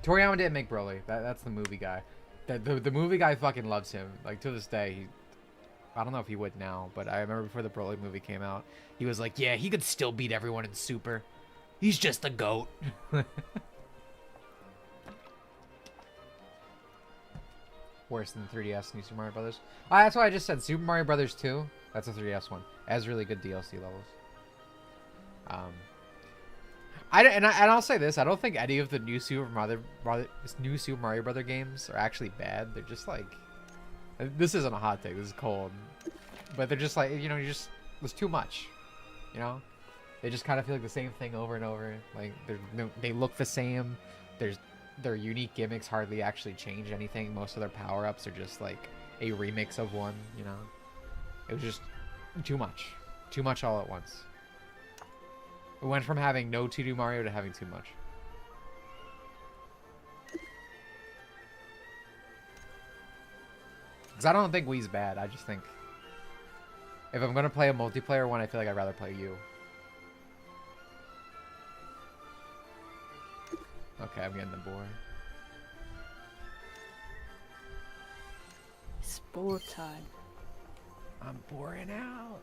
Toriyama didn't make Broly. That's the movie guy. The movie guy fucking loves him. Like to this day, I don't know if he would now, but I remember before the Broly movie came out, he was like, yeah, he could still beat everyone in Super. He's just a goat. Worse than 3DS New Super Mario Brothers. That's why I just said Super Mario Brothers 2. That's a 3DS one. It has really good DLC levels. I'll say this: I don't think any of the new Super Mario Brother games are actually bad. They're just like, this isn't a hot take. This is cold, but they're just like, you know, there's too much. You know, they just kind of feel like the same thing over and over. Like they look the same. Their unique gimmicks hardly actually change anything. Most of their power-ups are just like a remix of one. You know, it was just too much all at once. It went from having no 2D Mario to having too much. Because I don't think Wii's bad. I just think if I'm going to play a multiplayer one, I feel like I'd rather play you. Okay, I'm getting the bore. It's bore time. I'm boring out.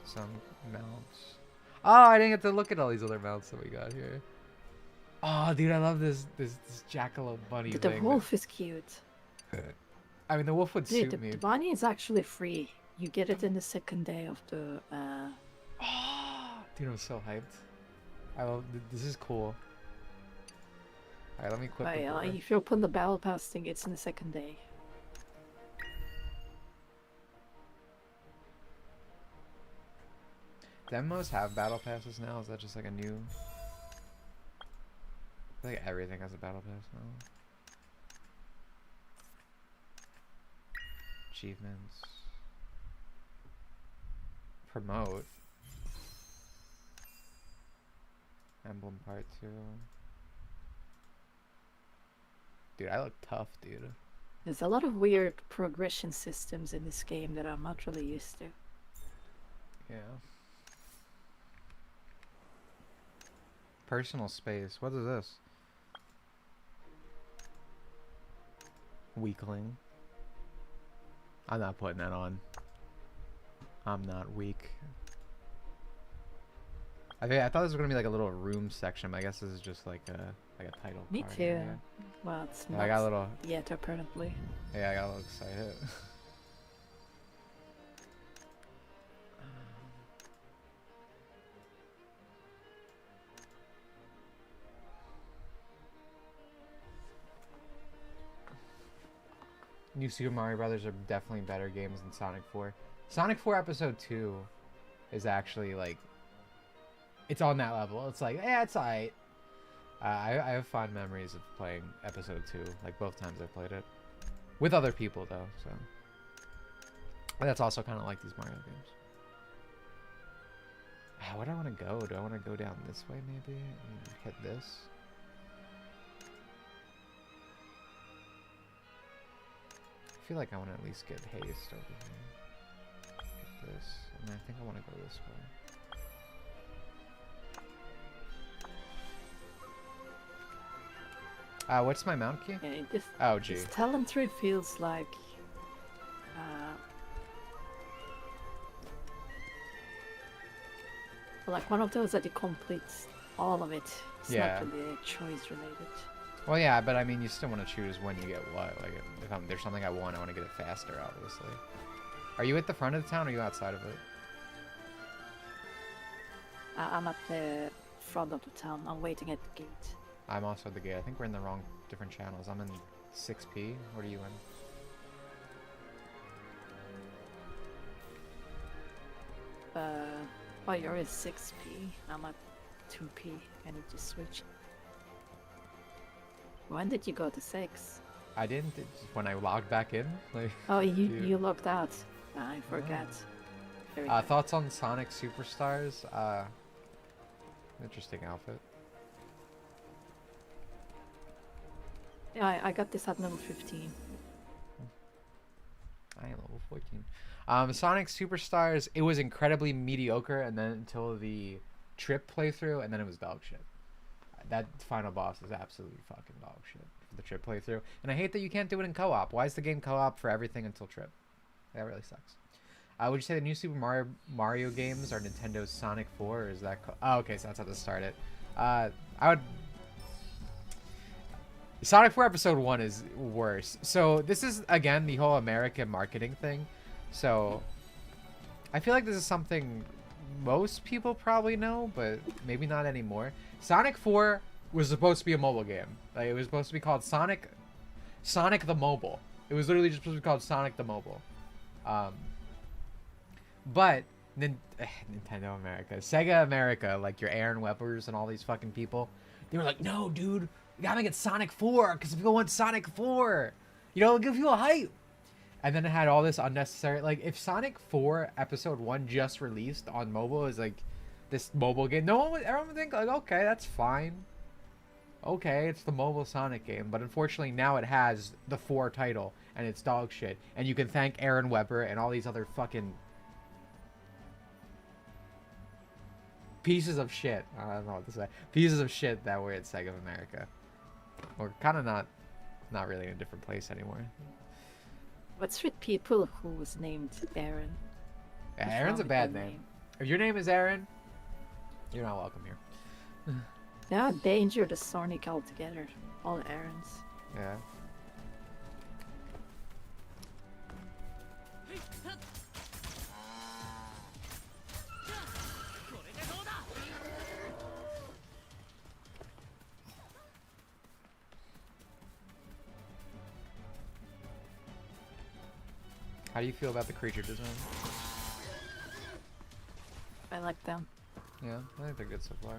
Some mounts. Oh, I didn't get to look at all these other mounts that we got here. Oh, dude, I love this jackalope bunny The thing. wolf is cute. I mean, the wolf would Dude, suit me. the bunny is actually free. You get it in the second day of the. Dude, I'm so hyped. I love. This is cool. All right, let me quit. If you open the battle pass thing, it's in the second day. Demos have battle passes now? Is that just like a new... I feel like everything has a battle pass now. Achievements. Promote. Emblem Part 2. Dude, I look tough, dude. There's a lot of weird progression systems in this game that I'm not really used to. Yeah. Personal space. What is this? Weakling. I'm not putting that on. I'm not weak. I thought this was gonna be like a little room section, but I guess this is just like a title. Me card, too. yeah. Well, it's Yeah, not I got a little. yet apparently. Yeah, I got a little excited. New Super Mario Brothers are definitely better games than Sonic 4. Sonic 4 Episode 2 is actually like, it's on that level. It's like, yeah, it's alright. I have fond memories of playing Episode 2, like both times I played it. With other people though, so. But that's also kind of like these Mario games. Where do I want to go? Do I want to go down this way maybe? And hit this? I feel like I want to at least get haste over here. Get this, and I think I want to go this way. What's my mount key? Yeah, this, Oh, G. this talent tree feels like one of those that you complete all of it. It's Yeah. not really choice related. Well, yeah, but I mean, you still want to choose when you get what. Like, if there's something I want to get it faster, obviously. Are you at the front of the town, or are you outside of it? I'm at the front of the town. I'm waiting at the gate. I'm also at the gate. I think we're in the wrong different channels. I'm in 6P. What are you in? Oh, you're at 6P. I'm at 2P. I need to switch. When did you go to 6? I didn't. When I logged back in. Like. Oh, you logged out. I forgot. Very good. Thoughts on Sonic Superstars? Interesting outfit. Yeah, I got this at level 15. I am level 14. Sonic Superstars, it was incredibly mediocre, and then until the trip playthrough, and then it was dog shit. That final boss is absolutely fucking dog shit for the trip playthrough. And I hate that you can't do it in co-op. Why is the game co-op for everything until trip? That really sucks. Would you say the new Super Mario games are Nintendo's Sonic 4, or is that... oh, okay, so that's how to start it. I would... Sonic 4 Episode 1 is worse. So this is, again, the whole American marketing thing. So I feel like this is something most people probably know, but maybe not anymore. Sonic 4 was supposed to be a mobile game. Like, it was supposed to be called Sonic the Mobile. It was literally just supposed to be called Sonic the Mobile. But Nintendo America, Sega America, like your Aaron Webbers and all these fucking people, they were like, no, dude, we gotta make it Sonic 4 because people want Sonic 4. You know, give people hype. And then it had all this unnecessary, like, if Sonic 4 Episode 1 just released on mobile as like this mobile game, everyone would think like, okay, that's fine. Okay, it's the mobile Sonic game, but unfortunately now it has the 4 title and it's dog shit. And you can thank Aaron Webber and all these other fucking pieces of shit. I don't know what to say. Pieces of shit that were at Sega of America. We're kind of not really in a different place anymore. What's with people who was named Aaron? Yeah, What's Aaron's wrong a with bad that name. If your name is Aaron, you're not welcome here. Yeah, danger the Sonic altogether. All Aarons. Yeah. How do you feel about the creature design? I like them. Yeah, I think they're good so far.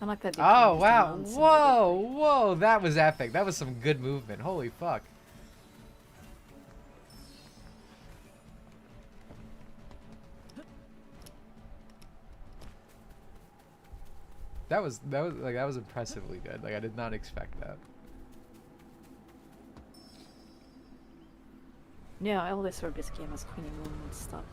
I like that. they Oh, changed the wow. mounts and Whoa, that was epic. That was some good movement. Holy fuck. That was impressively good. Like, I did not expect that. Yeah, I always heard this game as Queenie Moon and stuff.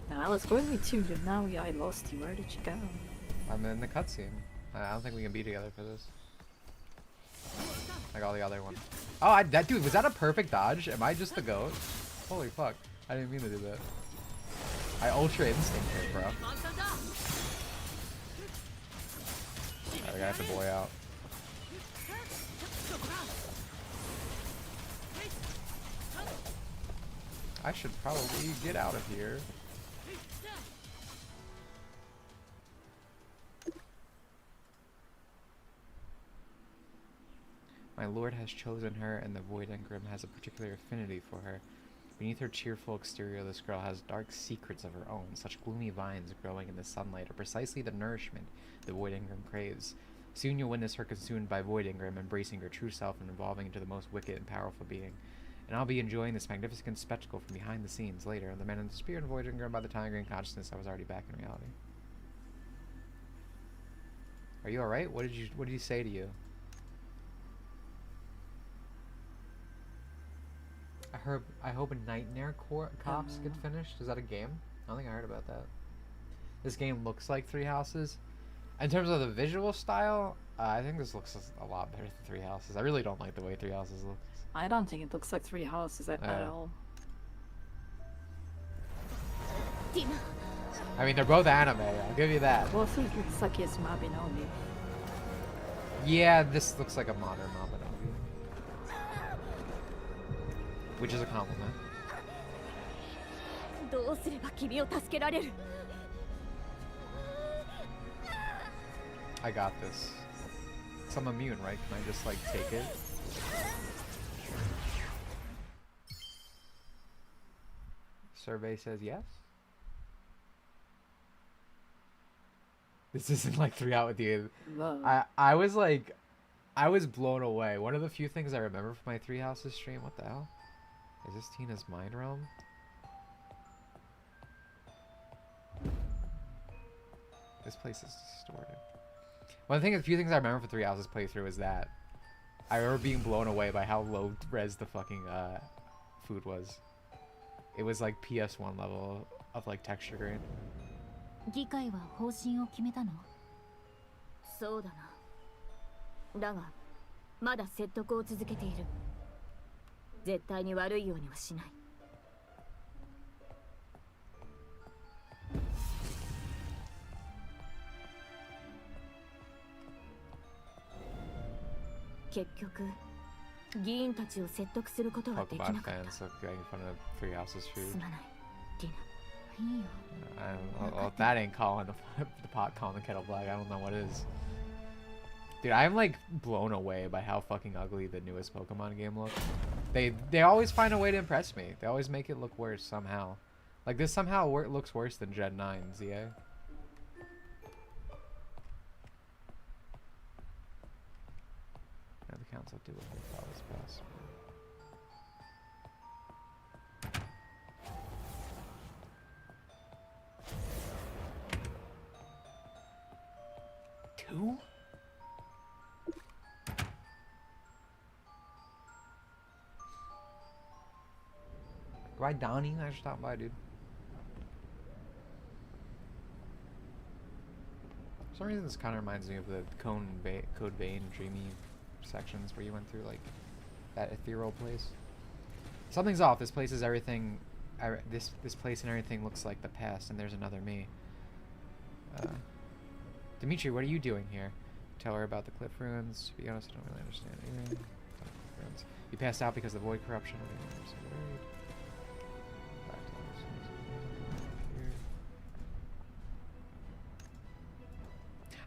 Now I was going with you, but now I lost you. Where did you go? I'm in the cutscene. I don't think we can be together for this. Like all the other ones. Oh, that dude, was that a perfect dodge? Am I just the goat? Holy fuck. I didn't mean to do that. I ultra instincted, bro. Alright, I gotta have to boy out. I should probably get out of here. My lord has chosen her, and the Void Engram has a particular affinity for her. Beneath her cheerful exterior, this girl has dark secrets of her own. Such gloomy vines growing in the sunlight are precisely the nourishment the Void Engram craves. Soon you'll witness her consumed by Void Engram, embracing her true self and evolving into the most wicked and powerful being. and I'll be enjoying this magnificent spectacle from behind the scenes later. The man in the spirit and voyaging by the time I gained consciousness, I was already back in reality. Are you alright? What did he say to you? I hope a Nightmare Cops get finished. Is that a game? I don't think I heard about that. This game looks like Three Houses. In terms of the visual style, I think this looks a lot better than Three Houses. I really don't like the way Three Houses looks. I don't think it looks like Three Houses at all. I mean, they're both anime. I'll give you that. Well, I think it's like his Mabinogi. Yeah, this looks like a modern Mabinogi. Which is a compliment. I got this. So I'm immune, right? Can I just, like, take it? Survey says yes. This isn't like 3 Out with you. I was like, I was blown away. One of the few things I remember from my Three Houses stream. What the hell? Is this Tina's Mind Realm? This place is distorted. One thing, a few things I remember from Three Houses playthrough is that I remember being blown away by how low res the fucking food was. It was like PS1 level of like texture grain. 議会は方針を決めたの？そうだな。だが、まだ説得を続けている。絶対に悪いようにはしない。結局、議員たちを説得することはできなかった。すまない、ディナ。Well, if that ain't calling the pot calling the kettle black, I don't know what is. Dude, I'm like blown away by how fucking ugly the newest Pokemon game looks. They always find a way to impress me. They always make it look worse somehow. Like this somehow looks worse than Gen 9's, yeah? Yeah, the council do what they thought was best. Two? Right, Donnie? I should stop by, dude. For some reason, this kind of reminds me of the Code Vein, Dreamy sections where you went through, like, that ethereal place. Something's off. This place is everything. This place and everything looks like the past, and there's another me. Dimitri, what are you doing here? Tell her about the cliff ruins. To be honest, I don't really understand anything. You passed out because of the void corruption.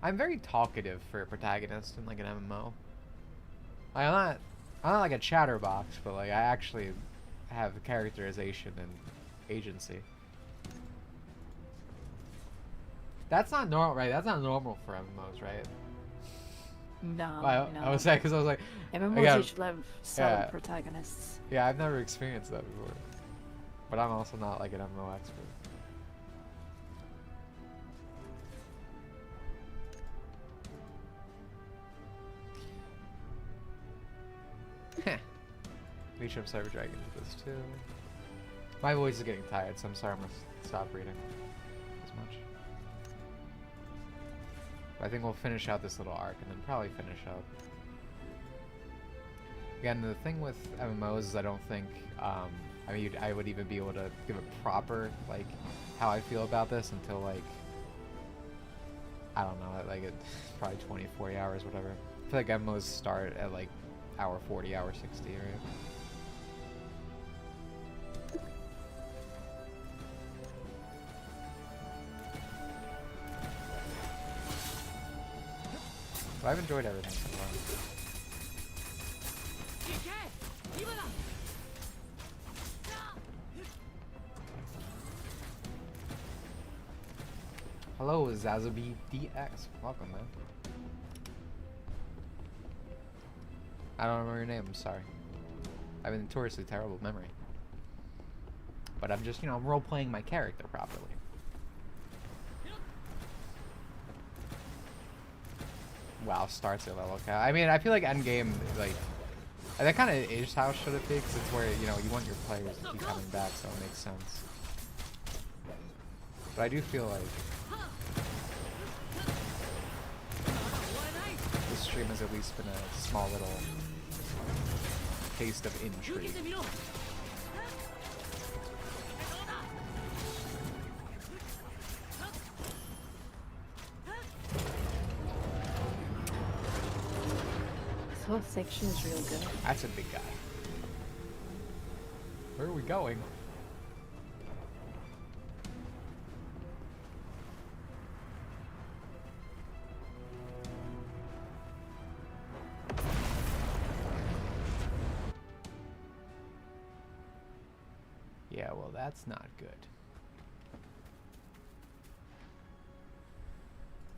I'm very talkative for a protagonist in like an MMO. I'm not like a chatterbox, but like I actually have characterization and agency. That's not normal, right? That's not normal for MMOs, right? No, no. I was saying because I was like, MMOs usually have solid protagonists. Yeah, I've never experienced that before, but I'm also not like an MMO expert. Heh. Dimitri, I'm sorry for dragging into this too. My voice is getting tired, so I'm sorry I'm gonna stop reading as much. But I think we'll finish out this little arc and then probably finish up. Again, the thing with MMOs is I don't think, I mean, I would even be able to give a proper, like, how I feel about this until, like, I don't know, like, probably 20, 40 hours, whatever. I feel like MMOs start at, like, hour 40, hour 60, right? But I've enjoyed everything so far. Hello, Zazabi DX. Welcome, man. I don't remember your name, I'm sorry. I have a notoriously terrible memory. But I'm just, I'm role-playing my character properly. Wow, starts at level cap. I mean, I feel like endgame, like, that kind of is how should it be, because it's where, you want your players to keep coming back, so it makes sense. But I do feel like this stream has at least been a small little taste of intrigue. This whole section is real good. That's a big guy. Where are we going? Yeah, well, that's not good.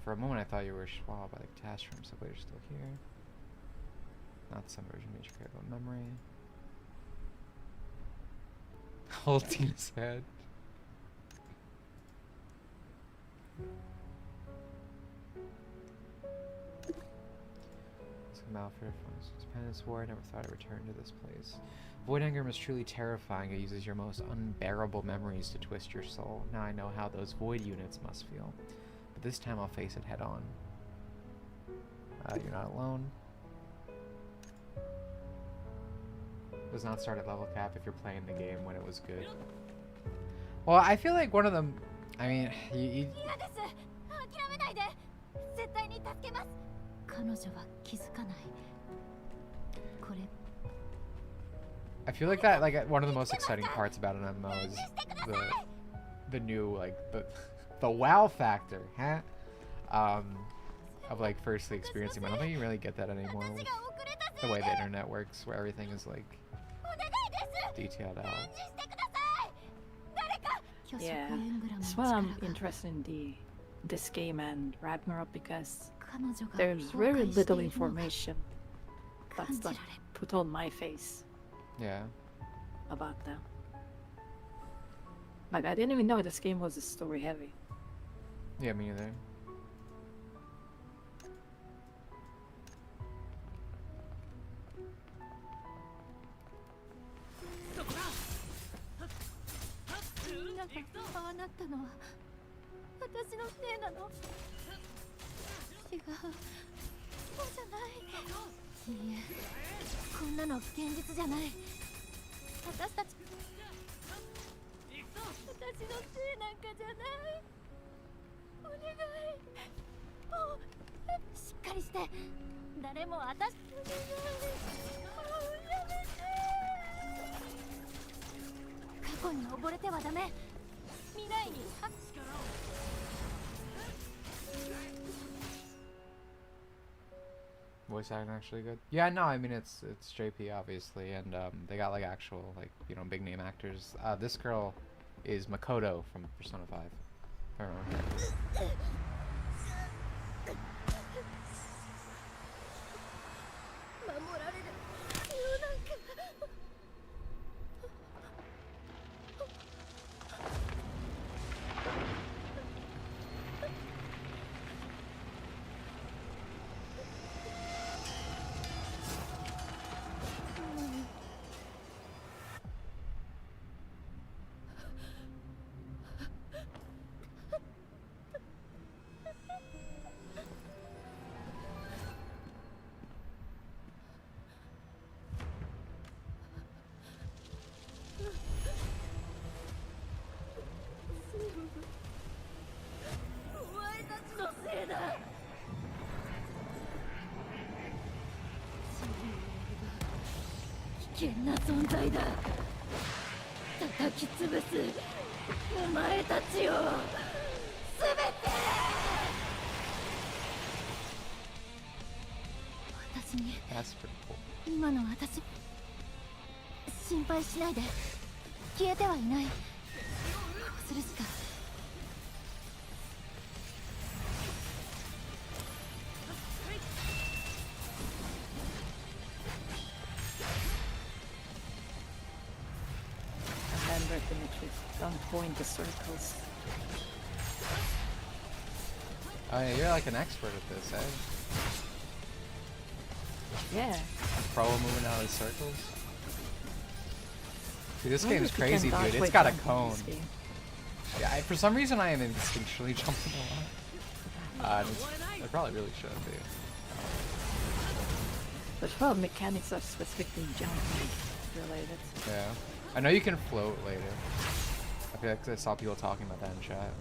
For a moment, I thought you were Schwab by the task room, so you're still here. Not some version of care about memory. Hold Tina's head. Malfair from Independence War. I never thought I'd return to this place. Void Anger is truly terrifying. It uses your most unbearable memories to twist your soul. Now I know how those void units must feel. But this time I'll face it head on. You're not alone. Does not start at level cap if you're playing the game when it was good. Well, I feel like one of them... I mean, you I feel like that, like, one of the most exciting parts about an MMO is the new, like, the wow factor, huh? Of, like, firstly experiencing. I don't think you really get that anymore with the way the internet works, where everything is, like, detailed out. Yeah, that's why I'm interested in this game and Ragnarok, because there's very little information that's like put on my face. Yeah. About them. Like, I didn't even know this game was story heavy. Yeah, me neither. Voice acting actually good. Yeah, no, I mean it's JP obviously, and they got like actual like big name actors. This girl is Makoto from Persona 5. I don't know. That's pretty cool. 今の私心配しないで消えてはいないこうするしか Just don't go in the circles. Oh yeah, you're like an expert at this, eh? Yeah. Pro moving out of circles. Dude, this I wonder game's if you can crazy, dodge dude. It's with got a jumping in cone. this game. Yeah, for some reason I am instinctually jumping a lot. I probably really should be. But well, mechanics are specifically jumping related. Yeah. I know you can float later. I feel like I saw people talking about that in chat.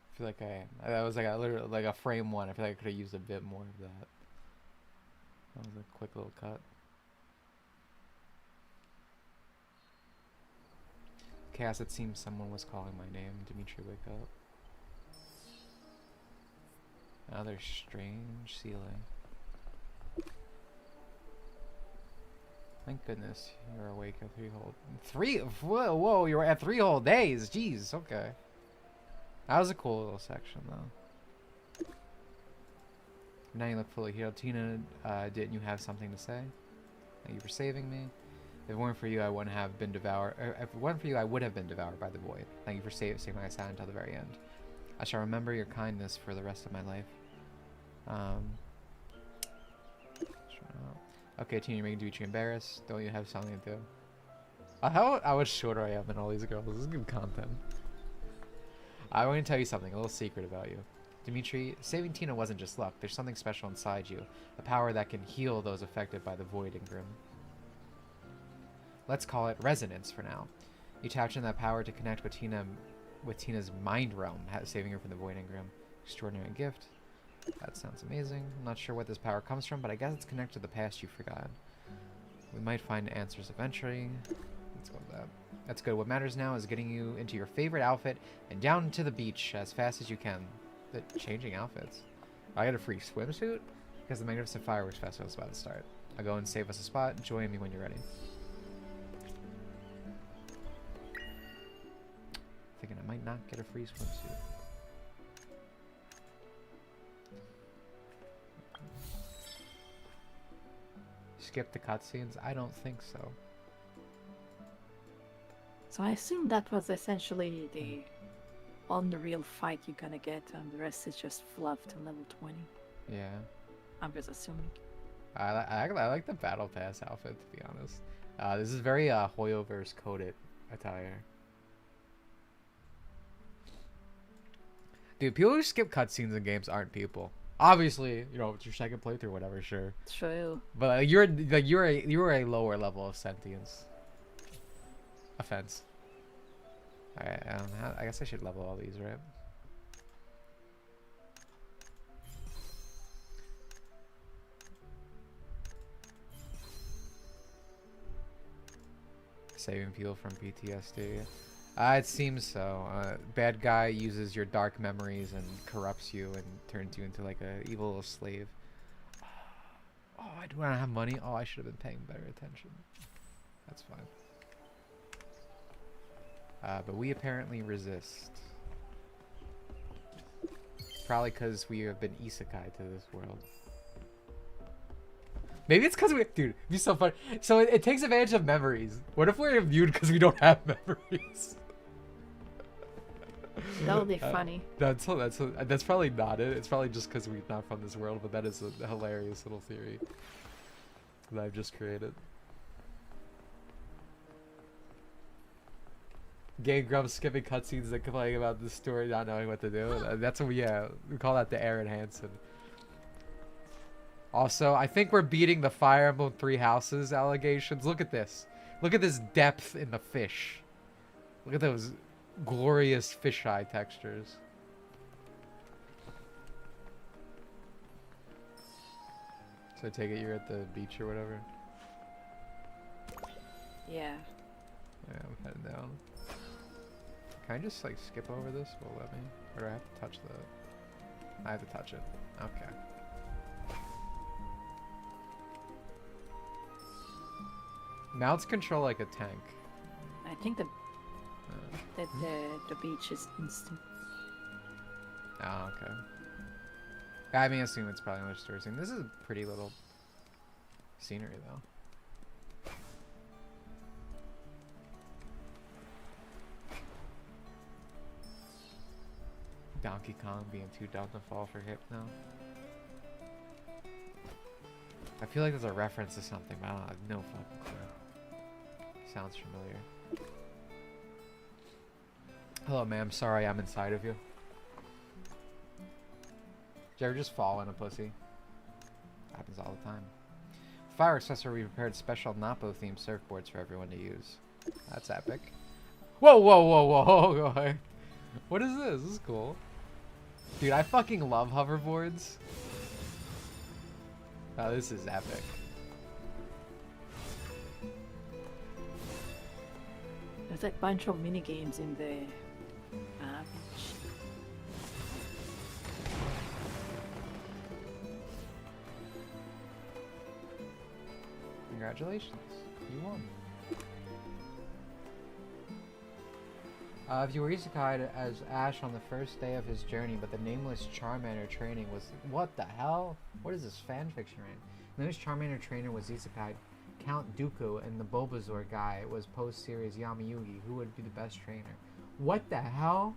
I feel like that was like a literally like a frame one. I feel like I could have used a bit more of that. That was a quick little cut. Chaos, it seems someone was calling my name. Dimitri, wake up. Another strange ceiling. Thank goodness you're awake at 3 whole... Whoa, you were at 3 whole days. Jeez, okay. That was a cool little section, though. Now you look fully healed. Tina, didn't you have something to say? Thank you for saving me. If it weren't for you, I wouldn't have been devoured. If it weren't for you, I would have been devoured by the void. Thank you for saving my side until the very end. I shall remember your kindness for the rest of my life. Okay, Tina, you're making Dimitri embarrassed. Don't you have something to do? How much shorter I am than all these girls. This is good content. I want to tell you something, a little secret about you. Dimitri, saving Tina wasn't just luck. There's something special inside you. A power that can heal those affected by the void and grim. Let's call it resonance for now. You tapped in that power to connect with Tina's mind realm, saving her from the void and grim. Extraordinary gift. That sounds amazing. I'm not sure what this power comes from, but I guess it's connected to the past you forgot. We might find answers eventually. Let's go with that. That's good. What matters now is getting you into your favorite outfit and down to the beach as fast as you can. Changing outfits. I got a free swimsuit because the Magnificent Fireworks Festival is about to start. I'll go and save us a spot. Join me when you're ready. Thinking I might not get a free swimsuit. Skip the cutscenes? I don't think so. So I assume that was essentially the unreal fight you're gonna get, and the rest is just fluff to level 20. Yeah. I'm just assuming. I like the Battle Pass outfit, to be honest. This is very Hoyoverse coded attire. Dude, people who skip cutscenes in games aren't people. Obviously, you know, it's your second playthrough or whatever, sure. True. But you're a lower level of sentience. Offense. Alright, I guess I should level all these, right? Saving people from PTSD. It seems so. Bad guy uses your dark memories and corrupts you and turns you into like a evil little slave. Oh, I do not have money. Oh, I should have been paying better attention. That's fine. But we apparently resist. Probably because we have been isekai to this world. Maybe it's because we... Dude, it'd be so funny. So it takes advantage of memories. What if we're immune because we don't have memories? That would be funny. That's probably not it. It's probably just because we're not from this world, but that is a hilarious little theory that I've just created. Game Grumps skipping cutscenes and complaining about the story, not knowing what to do. That's what we call that the Aaron Hansen. Also, I think we're beating the Fire Emblem 3 Houses allegations. Look at this. Look at this depth in the fish. Look at those glorious fisheye textures. So I take it you're at the beach or whatever? Yeah. Yeah, I'm heading down. Can I just like skip over this? Will it let me? Or do I have to touch the... I have to touch it. Okay. Mounts control like a tank. I think the that the beach is instant. Oh, okay. I mean, I assume it's probably much touristing. This is a pretty little scenery, though. Donkey Kong being too dumb to fall for Hypno. I feel like there's a reference to something, but I don't have no fucking clue. Sounds familiar. Hello, ma'am. Sorry I'm inside of you. Did you ever just fall in a pussy? Happens all the time. Fire accessory, we prepared special Napo themed surfboards for everyone to use. That's epic. Whoa, whoa, whoa, whoa. What is this? This is cool. Dude, I fucking love hoverboards. Oh, this is epic. There's like a bunch of mini games in the beach. Congratulations, you won. If you were isekai'd as Ash on the first day of his journey, but the nameless Charmander training was... What the hell? What is this fanfiction right? The nameless Charmander trainer was isekai'd Count Dooku, and the Bulbasaur guy was post-series Yamayugi. Who would be the best trainer? What the hell?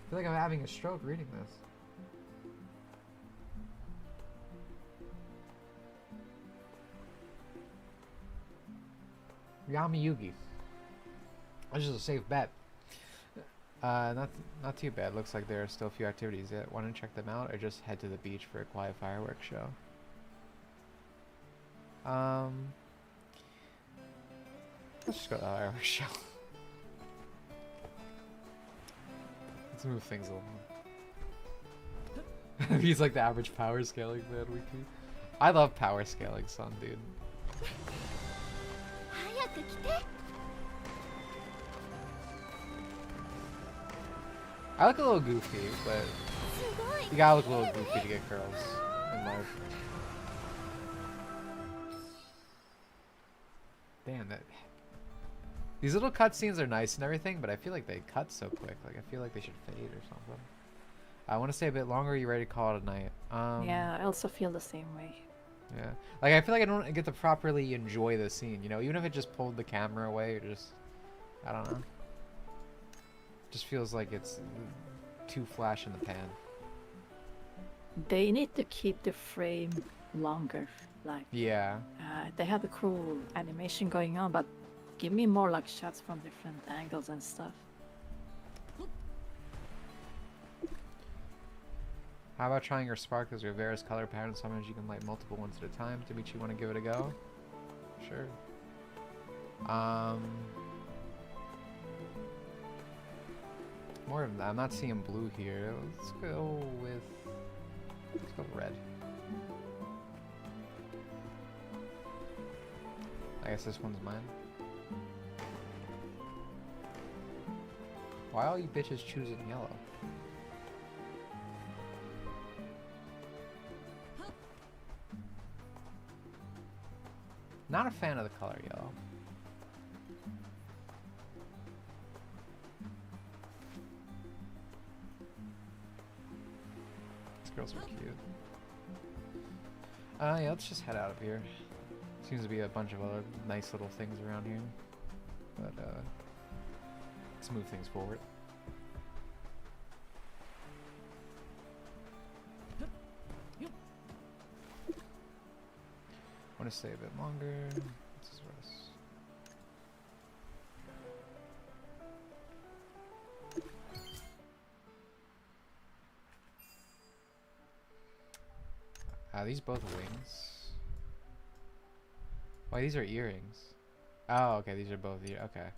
I feel like I'm having a stroke reading this. Yamayugi. That's just a safe bet. Not too bad. Looks like there are still a few activities yet. Want to check them out, or just head to the beach for a quiet fireworks show? Let's just go to the fireworks show. Let's move things along. He's like the average power scaling man wiki. I love power scaling, son, dude. I look a little goofy, but you gotta look a little goofy to get girls in life. Damn, that. These little cutscenes are nice and everything, but I feel like they cut so quick. Like, I feel like they should fade or something. I want to stay a bit longer. Are you ready to call it a night? Yeah, I also feel the same way. Yeah. Like, I feel like I don't get to properly enjoy the scene, you know? Even if it just pulled the camera away or just... I don't know. Just feels like it's too flash in the pan. They need to keep the frame longer. Like, yeah. They have a cool animation going on, but give me more like shots from different angles and stuff. How about trying your sparklers with various color patterns? Sometimes you can light multiple ones at a time. Dimitri, you want to give it a go? Sure. More of that. I'm not seeing blue here. Let's go with red. I guess this one's mine. Why are all you bitches choosing yellow? Not a fan of the color yellow. These girls are cute. Yeah, let's just head out of here. Seems to be a bunch of other nice little things around here. But, let's move things forward. Want to stay a bit longer. Let's just rest. Are these both wings? Why, these are earrings. Oh, okay, these are both okay.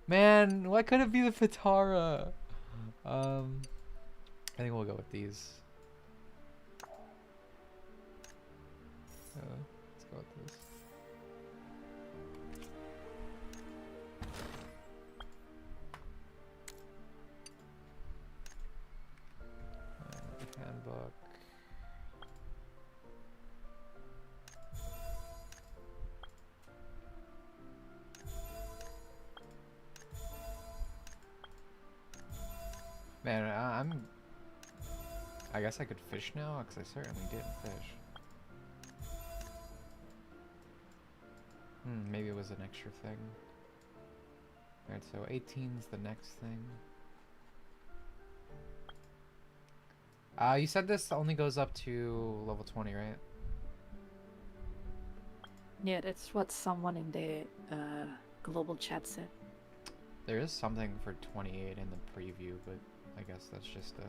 Man, why couldn't it be the Fitara? I think we'll go with these. Let's go with this. Handbook. I guess I could fish now, because I certainly didn't fish. Maybe it was an extra thing. Alright, so 18's the next thing. You said this only goes up to level 20, right? Yeah, that's what someone in the global chat said. There is something for 28 in the preview, but I guess that's just a...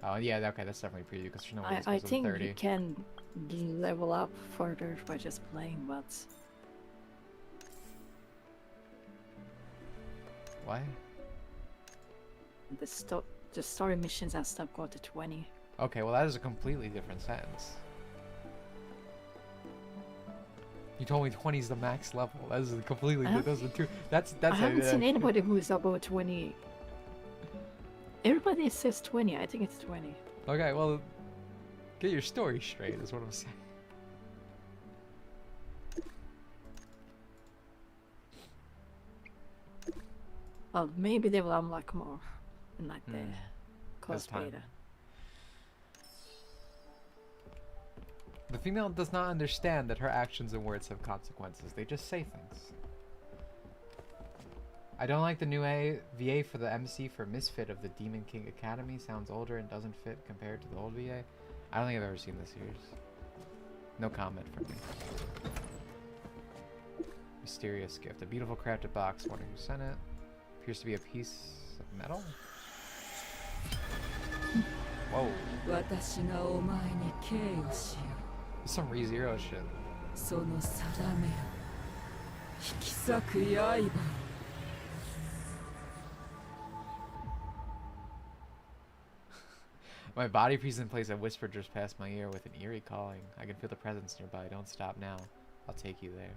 Oh, yeah, okay, that's definitely preview, because no one I think you can level up further by just playing, but... Why? The story missions and stuff go to 20. Okay, well that is a completely different sentence. You told me 20 is the max level. That is completely... Those are two... That's I haven't seen anybody who's above 20. Everybody says 20. I think it's 20. Okay, well... Get your story straight is what I'm saying. Well, maybe they will unlock more in like the close time. beta. The female does not understand that her actions and words have consequences. They just say things. I don't like the new VA for the MC for Misfit of the Demon King Academy. Sounds older and doesn't fit compared to the old VA. I don't think I've ever seen this series. No comment from me. Mysterious gift. A beautiful crafted box. Wonder who sent it. Appears to be a piece of metal. Whoa. Some ReZero shit. My body prison plays a whisper just past my ear with an eerie calling. I can feel the presence nearby. Don't stop now. I'll take you there.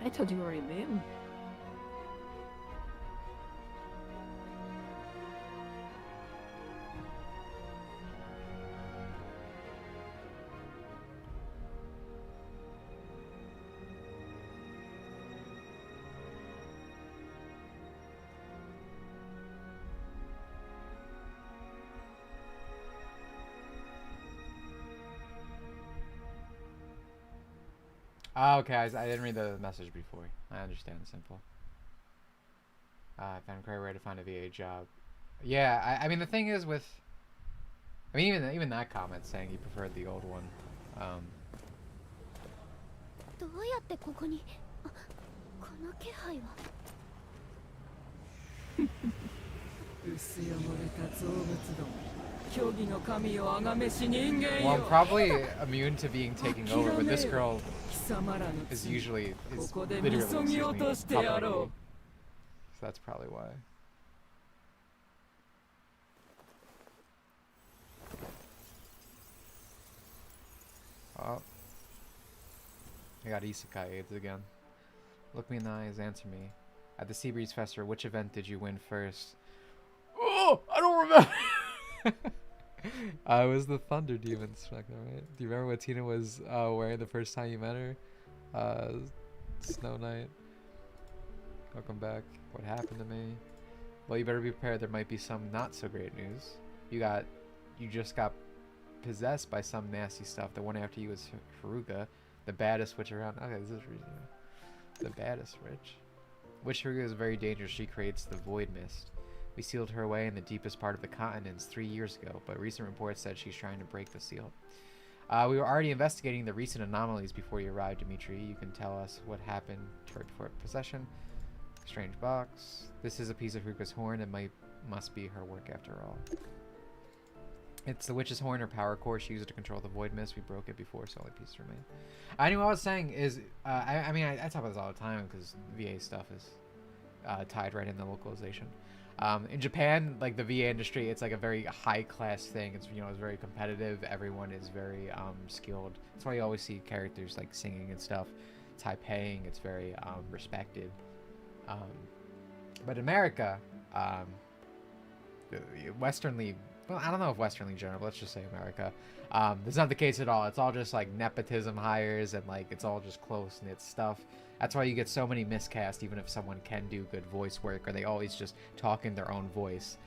I told you already been. Oh, okay, I didn't read the message before. I understand. Simple. I found a career way to find a VA job. Yeah, I mean the thing is with... I mean even that comment saying he preferred the old one. どうやってここにこの気配は Well, I'm probably immune to being taken over, but this girl is usually literally so that's probably why. Oh, I got isekai aids again. Look me in the eyes, answer me. At the Seabreeze Festival, which event did you win first? Oh, I don't remember. I was the Thunder Demon Spectre, right? Do you remember what Tina was wearing the first time you met her? Snow Knight. Welcome back. What happened to me? Well, you better be prepared. There might be some not so great news. You just got possessed by some nasty stuff. The one after you was Haruka, the baddest witch around. Okay, this is reason. The baddest witch. Witch Haruka is very dangerous. She creates the void mist. We sealed her away in the deepest part of the continents 3 years ago, but recent reports said she's trying to break the seal. We were already investigating the recent anomalies before you arrived, Dimitri. You can tell us what happened right before possession. Strange box. This is a piece of Haruka's horn. It must be her work after all. It's the witch's horn, her power core. She used it to control the void mist. We broke it before, so only pieces remain. I knew what I was saying is, I mean, I talk about this all the time because VA stuff is tied right into localization. In Japan, like the VA industry, it's like a very high class thing. It's, you know, it's very competitive. Everyone is very skilled. That's why you always see characters like singing and stuff. It's high paying. It's very respected. But America, westernly well, I don't know if Western in general, but let's just say America. That's not the case at all. It's all just like nepotism hires and like it's all just close knit stuff. That's why you get so many miscast, even if someone can do good voice work, or they always just talk in their own voice.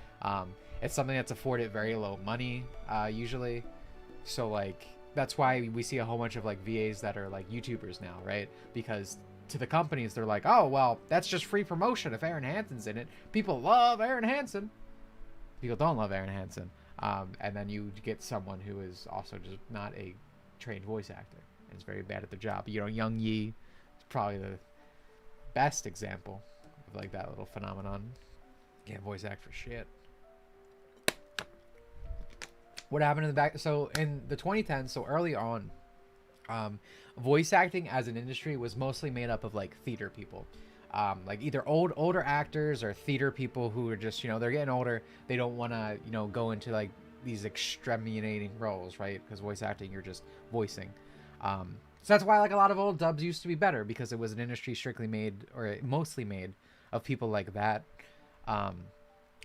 It's something that's afforded very low money, usually. So like that's why we see a whole bunch of like VAs that are like YouTubers now, right? Because to the companies, they're like, oh well, that's just free promotion if Aaron Hansen's in it. People love Aaron Hansen. People don't love Aaron Hansen. And then you get someone who is also just not a trained voice actor and is very bad at their job. You know, Young Yi is probably the best example of like that little phenomenon. Can't voice act for shit. What happened in the back? So in the 2010s, so early on, voice acting as an industry was mostly made up of like theater people. Like either older actors or theater people who are just, you know, they're getting older. They don't want to, you know, go into like these extenuating roles, right? Because voice acting, you're just voicing. So that's why like a lot of old dubs used to be better, because it was an industry strictly made, or mostly made, of people like that.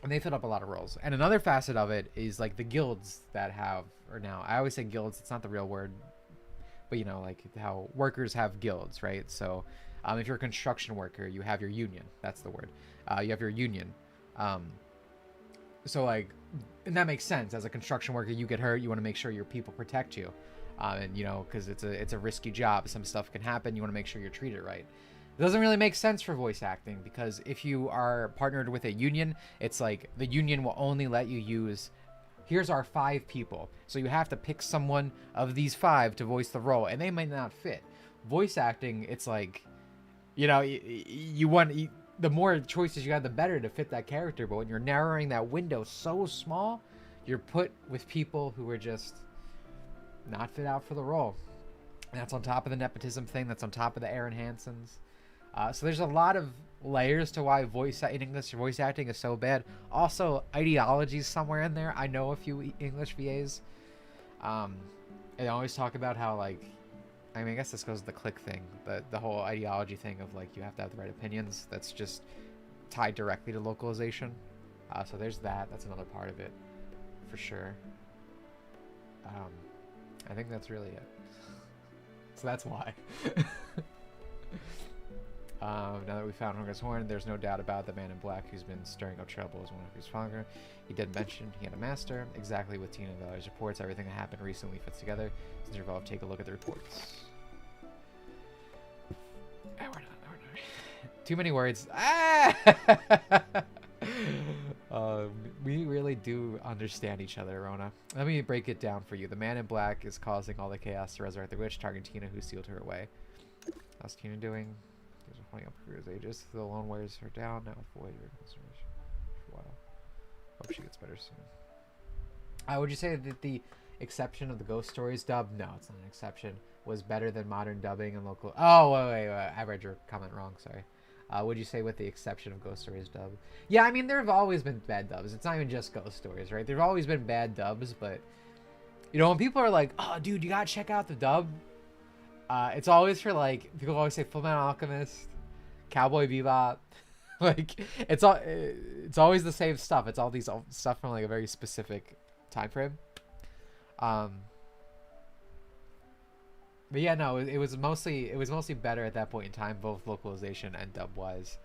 And they fit up a lot of roles. And another facet of it is like the guilds that have, or now I always say guilds, it's not the real word, but you know, like how workers have guilds, right? So if you're a construction worker, you have your union. That's the word. You have your union. So like, and that makes sense. As a construction worker, you get hurt, you want to make sure your people protect you. And you know, because it's a risky job. Some stuff can happen. You want to make sure you're treated right. It doesn't really make sense for voice acting, because if you are partnered with a union, it's like the union will only let you use, here's our 5 people. So you have to pick someone of these 5 to voice the role, and they might not fit. Voice acting, it's like, you know, you want, the more choices you have, the better to fit that character. But when you're narrowing that window so small, you're put with people who are just not fit out for the role. And that's on top of the nepotism thing. That's on top of the Aaron Hansens. So there's a lot of layers to why in English voice acting is so bad. Also, ideologies somewhere in there. I know a few English VAs. They always talk about how, like, I mean, I guess this goes to the click thing, the whole ideology thing of like you have to have the right opinions. That's just tied directly to localization. So there's that. That's another part of it, for sure. I think that's really it. So that's why. Now that we found Hunger's Horn, there's no doubt about the man in black who's been stirring up trouble as one of his father. He did mention he had a master. Exactly with Tina Valler's reports, everything that happened recently fits together. Since involved, take a look at the reports. We're not. Too many words. We really do understand each other, Rona. Let me break it down for you. The man in black is causing all the chaos to resurrect the witch, targeting Tina, who sealed her away. How's Tina doing? There's a pointing up for his ages. The lone wears her down now with void conservation for a while. Hope she gets better soon. Would you say that the exception of the Ghost Stories dub? No, it's not an exception. Was better than modern dubbing and local. Oh, wait. I read your comment wrong. Sorry. Would you say with the exception of Ghost Stories dub? Yeah, I mean, there have always been bad dubs. It's not even just Ghost Stories, right? There have always been bad dubs, but, you know, when people are like, oh, dude, you gotta check out the dub, it's always for, like, people always say Fullmetal Alchemist, Cowboy Bebop. Like, it's always the same stuff. It's all these stuff from, like, a very specific time frame. But yeah, no, it was mostly better at that point in time, both localization and dub wise.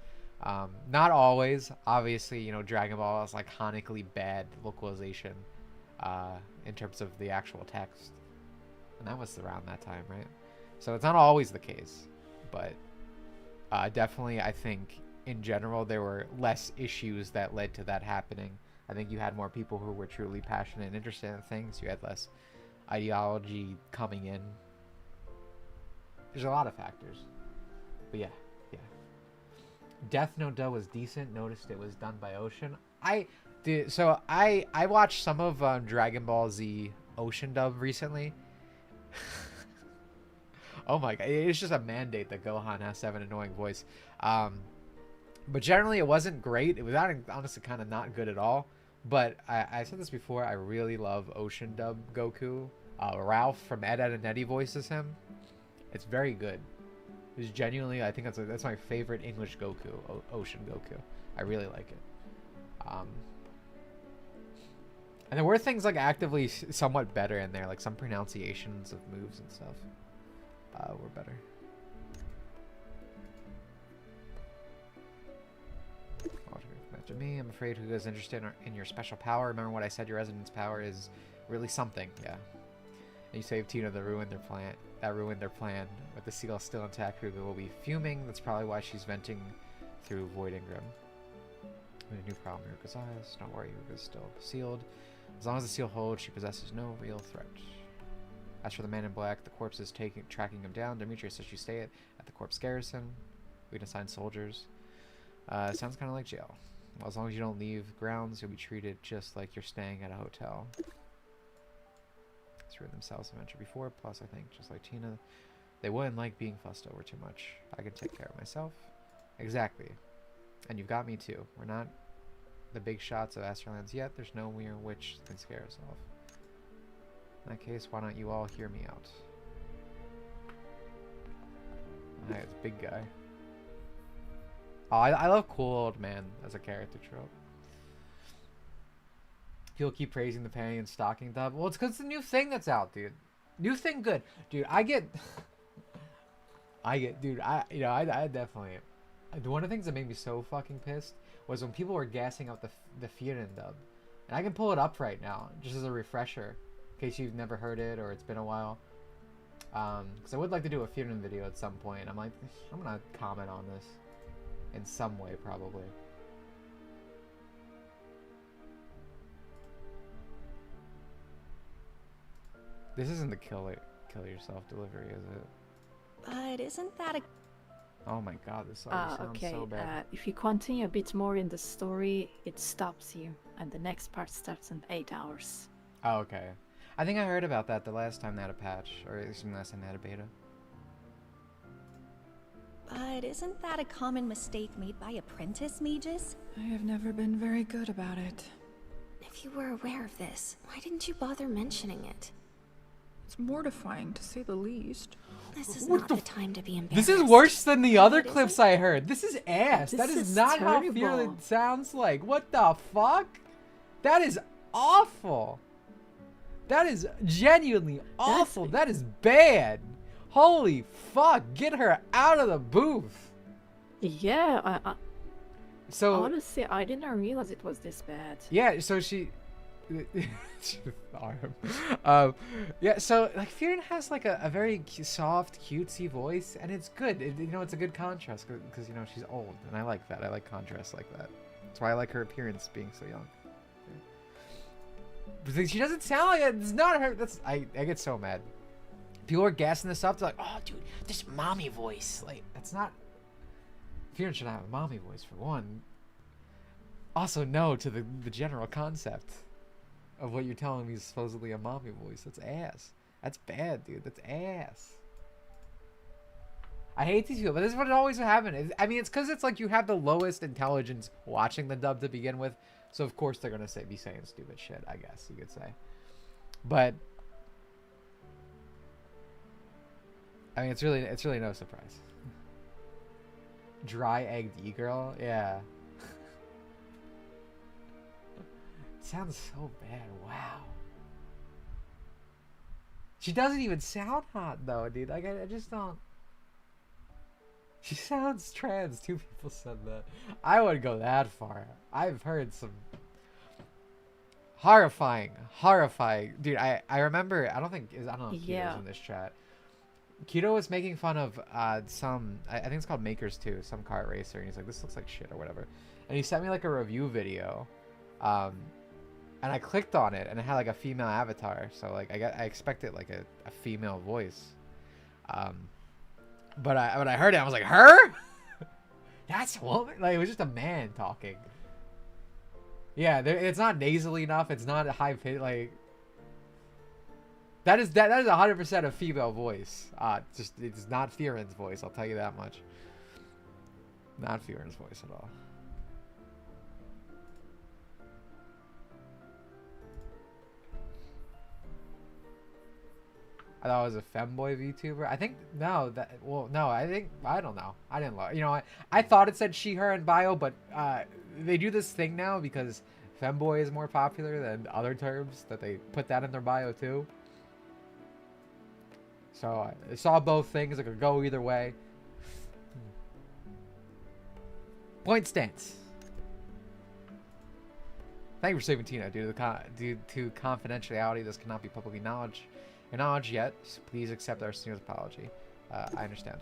Not always, obviously. You know, Dragon Ball is iconically bad localization in terms of the actual text, and that was around that time, right? So it's not always the case, but definitely, I think in general there were less issues that led to that happening. I think you had more people who were truly passionate and interested in things. You had less ideology coming in. There's a lot of factors, but yeah. Death Note dub was decent. Noticed it was done by Ocean. I watched some of Dragon Ball Z Ocean dub recently. Oh my god, it's just a mandate that Gohan has to have an annoying voice. But generally it wasn't great. It was honestly kind of not good at all. But I said this before. I really love Ocean dub Goku. Ralph from Ed, Edd and Eddy voices him. It's very good. It's genuinely, I think that's my favorite English Goku, Ocean Goku. I really like it. And there were things like actively somewhat better in there, like some pronunciations of moves and stuff were better. To me, I'm afraid who is interested in your special power. Remember what I said? Your residence power is really something. Yeah. And you saved Tina that ruined their plan. With the seal still intact, Ruga will be fuming. That's probably why she's venting through Void Ingram. A new problem, Ruga's eyes. Don't worry, Ruga's still sealed. As long as the seal holds, she possesses no real threat. As for the man in black, the corpse is tracking him down. Dimitri says you stay at the corpse garrison. We can assign soldiers. Sounds kind of like jail. Well, as long as you don't leave grounds, you'll be treated just like you're staying at a hotel. Threw themselves a venture before, plus I think, just like Tina, they wouldn't like being fussed over too much. I can take care of myself. Exactly. And you've got me too. We're not the big shots of Asterlands yet. There's no mere witch that can scare us off. In that case, why don't you all hear me out? Alright, it's a big guy. Oh, I love cool old man as a character trope. People keep praising the panty and stocking dub. Well, it's because it's a new thing that's out, dude. New thing, good, dude. I definitely. One of the things that made me so fucking pissed was when people were gassing out the Firen dub, and I can pull it up right now just as a refresher, in case you've never heard it or it's been a while. Because I would like to do a Firen video at some point. I'm like, I'm gonna comment on this in some way, probably. This isn't the kill yourself delivery, is it? But isn't that a... Oh my god, this already sounds okay. so bad. If you continue a bit more in the story, it stops you, and the next part starts in 8 hours. Oh, okay. I think I heard about that the last time they had a patch, or at least the last time they had a beta. But isn't that a common mistake made by apprentice mages? I have never been very good about it. If you were aware of this, why didn't you bother mentioning it? It's mortifying, to say the least. This is not the time to be embarrassed. This is worse than the other clips I heard. This is ass. That is not how terrible. Fear sounds like. What the fuck? That is awful. That is genuinely awful. That is bad. Holy fuck. Get her out of the booth. Yeah, So honestly, I didn't realize it was this bad. yeah, so she arm. Yeah, so like Fearon has like a very soft, cutesy voice, and it's good. You know, it's a good contrast because you know she's old, and I like that. I like contrasts like that. That's why I like her appearance being so young. But she doesn't sound like it. It's not her. That's I get so mad. People are gassing this up. They're like, "Oh, dude, this mommy voice." Like, that's not. Fearon should have a mommy voice for one. Also, no to the general concept of what you're telling me is supposedly a mommy voice. That's ass. That's bad, dude. That's ass. I hate these people, but this is what always happens. I mean, it's because it's like you have the lowest intelligence watching the dub to begin with, so of course they're gonna be saying stupid shit. I guess you could say, but I mean, it's really no surprise. Dry egged e-girl, yeah. Sounds so bad. Wow. She doesn't even sound hot though, dude. Like I just don't. She sounds trans. 2 people said that. I wouldn't go that far. I've heard some horrifying. Dude, I remember. I don't know if Kito's in this chat. Kito was making fun of some. I think it's called Makers 2, some car racer, and he's like, "This looks like shit" or whatever. And he sent me like a review video. And I clicked on it, and it had like a female avatar, so like I expected like a female voice, but when I heard it, I was like, her? That's a woman? Like it was just a man talking. Yeah, it's not nasally enough. It's not high pitch. Like that is 100% a female voice. It's not Fearon's voice. I'll tell you that much. Not Fearon's voice at all. I thought it was a femboy VTuber. I think I don't know. I didn't look. You know, I thought it said she, her in bio, but they do this thing now because femboy is more popular than other terms, that they put that in their bio too. So I saw both things. It could go either way. Point stance. Thank you for saving Tina. Due to confidentiality, this cannot be publicly acknowledged yet. So please accept our sincerest apology. I understand.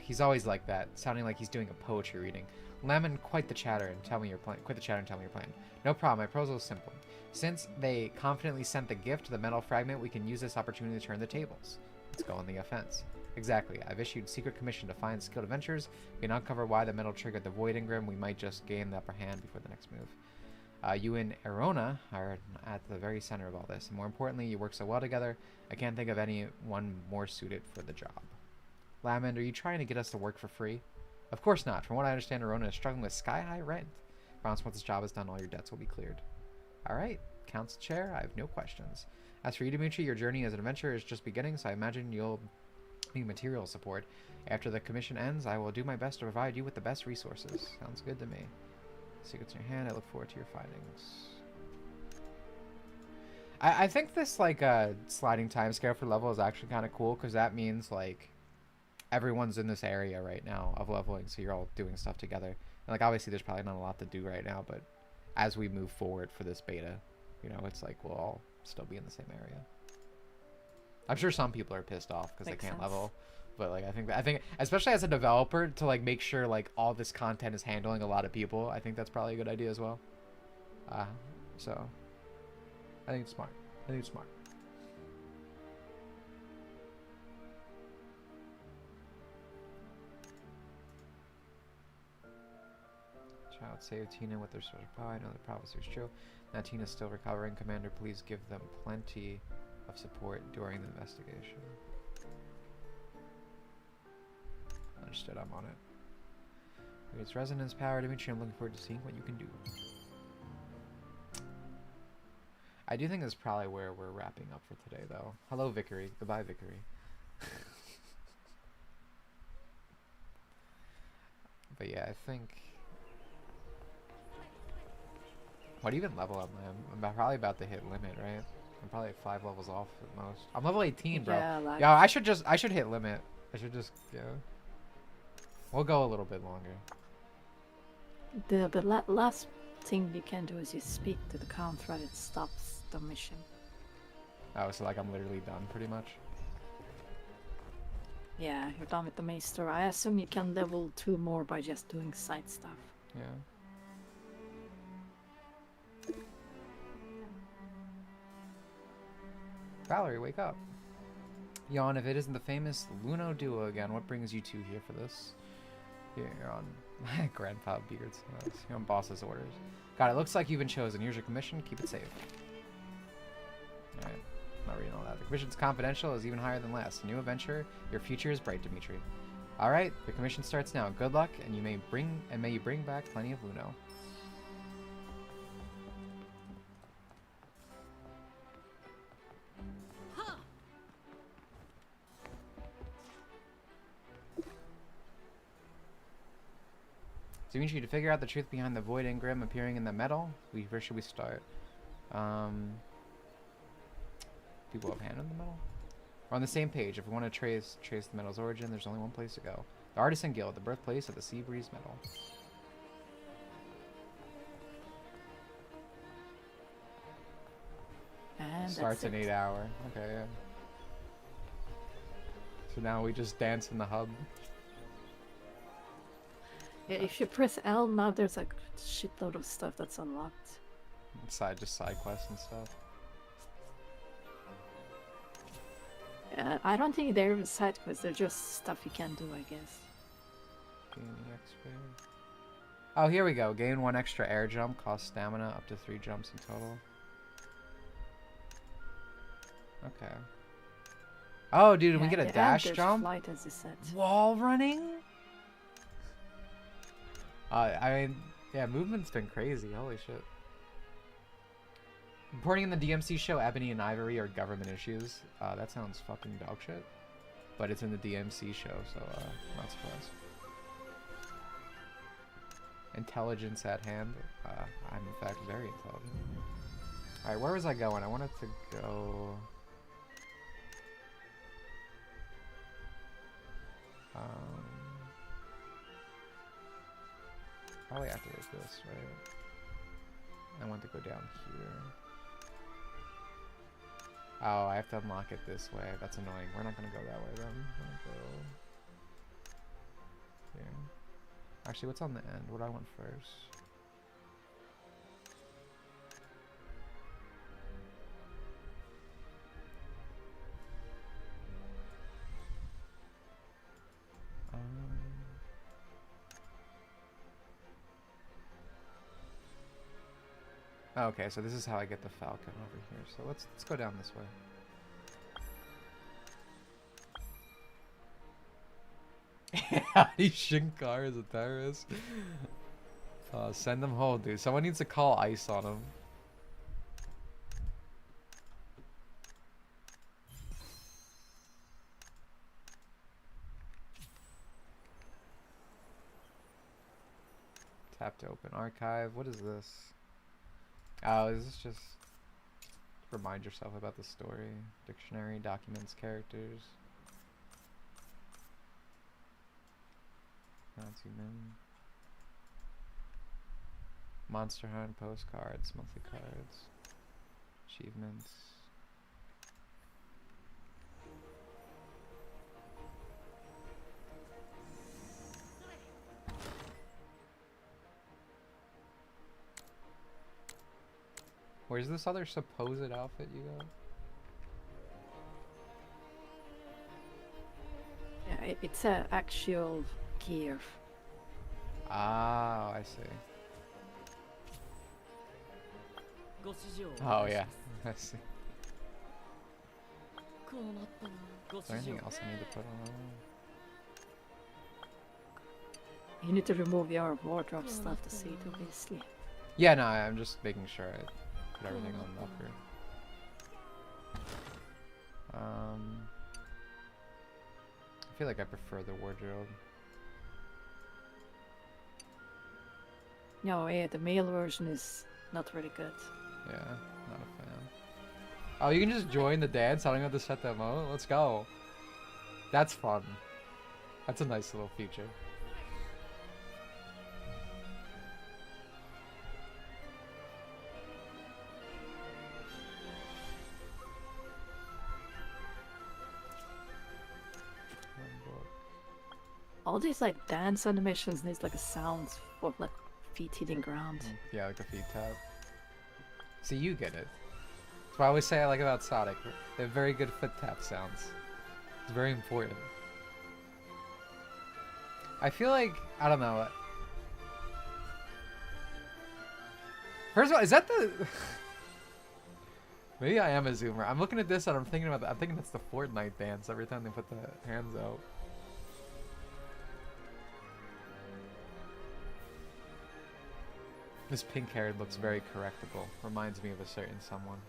He's always like that, sounding like he's doing a poetry reading. Lemon, quite the chatter and tell me your plan. Quit the chatter and tell me your plan. No problem. My proposal is simple. Since they confidently sent the gift to the metal fragment, we can use this opportunity to turn the tables. Let's go on the offense. Exactly. I've issued secret commission to find skilled adventurers. We can uncover why the metal triggered the void engram. We might just gain the upper hand before the next move. You and Arona are at the very center of all this. And more importantly, you work so well together. I can't think of anyone more suited for the job. Lamond, are you trying to get us to work for free? Of course not. From what I understand, Arona is struggling with sky-high rent. Promise once this job is done, all your debts will be cleared. All right. Council Chair, I have no questions. As for you, Dimitri, your journey as an adventurer is just beginning, so I imagine you'll need material support. After the commission ends, I will do my best to provide you with the best resources. Sounds good to me. Secrets in your hand. I look forward to your findings. I think this, like, sliding time scale for level is actually kind of cool, because that means, like, everyone's in this area right now of leveling, so you're all doing stuff together. And, like, obviously there's probably not a lot to do right now, but as we move forward for this beta, you know, it's like we'll all still be in the same area. I'm sure some people are pissed off because they can't level, but like I think especially as a developer to like make sure like all this content is handling a lot of people, I think that's probably a good idea as well. So I think it's smart. I think it's smart. Child save Tina with their social power. I know the prophecy is true. Now Tina's still recovering. Commander, please give them plenty of support during the investigation. Understood, I'm on it. It's resonance power, Dimitri. I'm looking forward to seeing what you can do. I do think that's probably where we're wrapping up for today, though. Hello, Vickery. Goodbye, Vickery. But yeah, I think... What even level am I? I'm probably about to hit limit, right? I'm probably 5 levels off at most. I'm level 18, bro. Yeah, like I should hit limit. I should just, yeah. We'll go a little bit longer. The last thing you can do is you speak to the counter and it stops the mission. Oh, so like I'm literally done pretty much? Yeah, you're done with the maester. I assume you can level 2 more by just doing side stuff. Yeah. Valerie, wake up. Yawn, if it isn't the famous Luno duo again, what brings you two here for this? Here, you're on my grandpa Beards. You're on boss's orders. God, it looks like you've been chosen. Here's your commission. Keep it safe. Alright. Not reading all that. The commission's confidential is even higher than last. New adventure. Your future is bright, Dimitri. Alright, your commission starts now. Good luck, and may you bring back plenty of Luno. Dimitri, to figure out the truth behind the void engram appearing in the metal, where should we start? People have hand in the metal? We're on the same page. If we want to trace the metal's origin, there's only one place to go. The Artisan Guild, the birthplace of the Sea Breeze metal. And starts in 8 hours. Okay, yeah. So now we just dance in the hub. Yeah, if you press L now, there's a shitload of stuff that's unlocked. Just side quests and stuff. Yeah, I don't think they're even side quests. They're just stuff you can do, I guess. Oh, here we go. Gain 1 extra air jump. Cost stamina up to 3 jumps in total. Okay. Oh, dude, we get a dash jump? Flight, as you said. Wall running? I mean, yeah, movement's been crazy. Holy shit. Reporting in the DMC show, Ebony and Ivory are government issues. That sounds fucking dog shit. But it's in the DMC show, so not surprised. intelligence at hand. I'm in fact very intelligent. Alright, where was I going? I wanted to go... probably activate this, right? I want to go down here. Oh, I have to unlock it this way. That's annoying. We're not gonna go that way then. We're gonna go here. Actually, what's on the end? What do I want first? Okay, so this is how I get the Falcon over here. So let's go down this way. Adi Shankar is a terrorist. Send him home, dude. Someone needs to call ICE on him. Tap to open archive. What is this? Oh, is this just remind yourself about the story? Dictionary, documents, characters. Nazi men. Monster Hunt, postcards, monthly cards, achievements. Where's this other supposed outfit you got? Yeah, it's a actual gear. Ah, I see. Oh yeah, I see. Is there anything else I need to put on? You need to remove your wardrobe stuff to see it, obviously. Yeah, no, I'm just making sure I put everything on locker. I feel like I prefer the wardrobe. No, yeah, the male version is not really good. Yeah, not a fan. Oh, you can just join the dance. I don't have to set that mode. Let's go. That's fun. That's a nice little feature. All these like dance animations needs like a sound of like feet hitting ground. Yeah, like a feet tap. See, you get it. That's what I always say I like about Sonic. They have very good foot tap sounds. It's very important. I feel like, I don't know. First of all, is that the... Maybe I am a zoomer. I'm looking at this and I'm thinking about that. I'm thinking that's the Fortnite dance every time they put the hands out. This pink hair looks very correctable. Reminds me of a certain someone.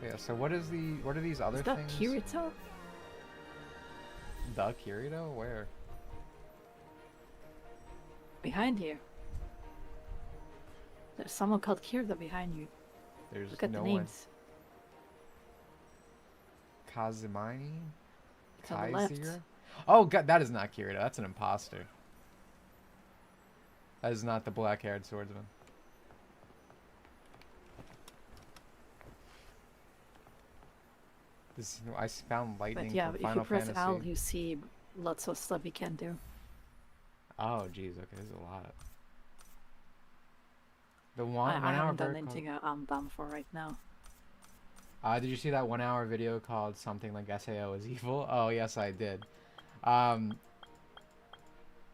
Yeah, so what are these other things? Is that Kirito? The Kirito? Where? Behind you. There's someone called Kirito behind you. There's Look at no the names. one. Kazumani? It's on the left. Kaizir? Oh god, that is not Kirito. That's an imposter. That is not the black-haired swordsman. This I found lightning But yeah, from if you Final press Fantasy. L, you see lots of stuff you can do. Oh jeez, okay, there's a lot. The one I hour haven't done video anything I'm done for right now. did you see that 1 hour video called something like SAO is evil? Oh yes, I did.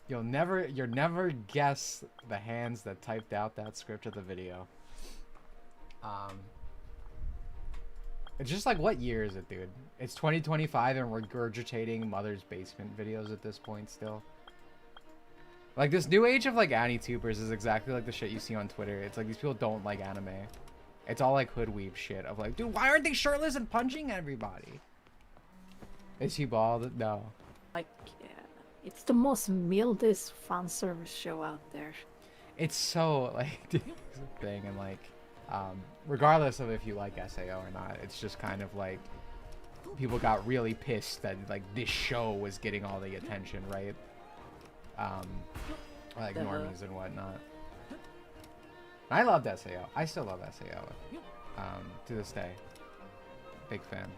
You'll never guess the hands that typed out that script of the video. It's just like, what year is it, dude? It's 2025 and we're regurgitating Mother's Basement videos at this point still. Like, this new age of, like, anti-tubers is exactly like the shit you see on Twitter. It's like, these people don't like anime. It's all, like, hoodweeb shit of, like, dude, why aren't they shirtless and punching everybody? Is he bald? No. Like, yeah, it's the most mildest fan service show out there. It's so like thing, and like regardless of if you like SAO or not, it's just kind of like people got really pissed that like this show was getting all the attention, right? Like normies and whatnot. I loved SAO. I still love SAO. To this day. Big fan.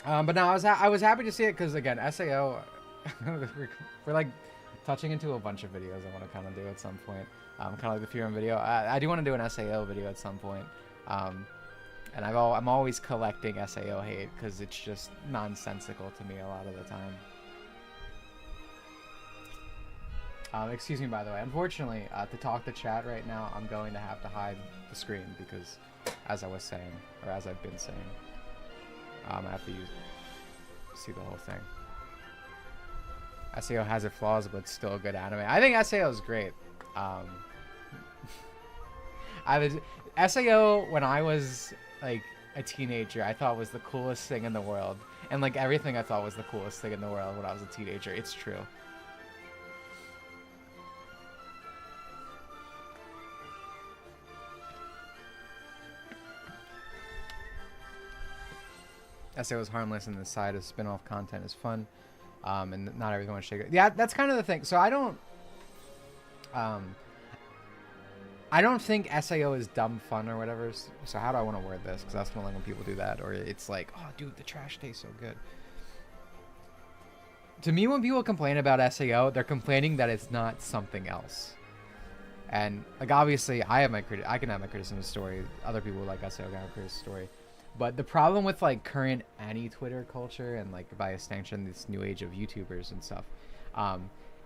But no, I was happy to see it because again, SAO, we're like touching into a bunch of videos I want to kind of do at some point. Kind of like the Fury video. I do want to do an SAO video at some point. And I'm always collecting SAO hate because it's just nonsensical to me a lot of the time. Excuse me, by the way. Unfortunately, to talk to chat right now, I'm going to have to hide the screen because, as I was saying, or as I've been saying, I have to see the whole thing. SAO has its flaws, but it's still a good anime. I think SAO is great. SAO, when I was like a teenager, I thought was the coolest thing in the world. And like everything I thought was the coolest thing in the world when I was a teenager. It's true. SAO is harmless, and the side of spin-off content is fun, and not everyone should shake it. Yeah, that's kind of the thing. So I don't think SAO is dumb fun or whatever. So how do I want to word this? Because that's not like when people do that, or it's like, oh, dude, the trash tastes so good. To me, when people complain about SAO, they're complaining that it's not something else. And like obviously, I can have my criticism story. Other people like SAO can have a criticism story. But the problem with like current anti-Twitter culture and like by extension this new age of YouTubers and stuff,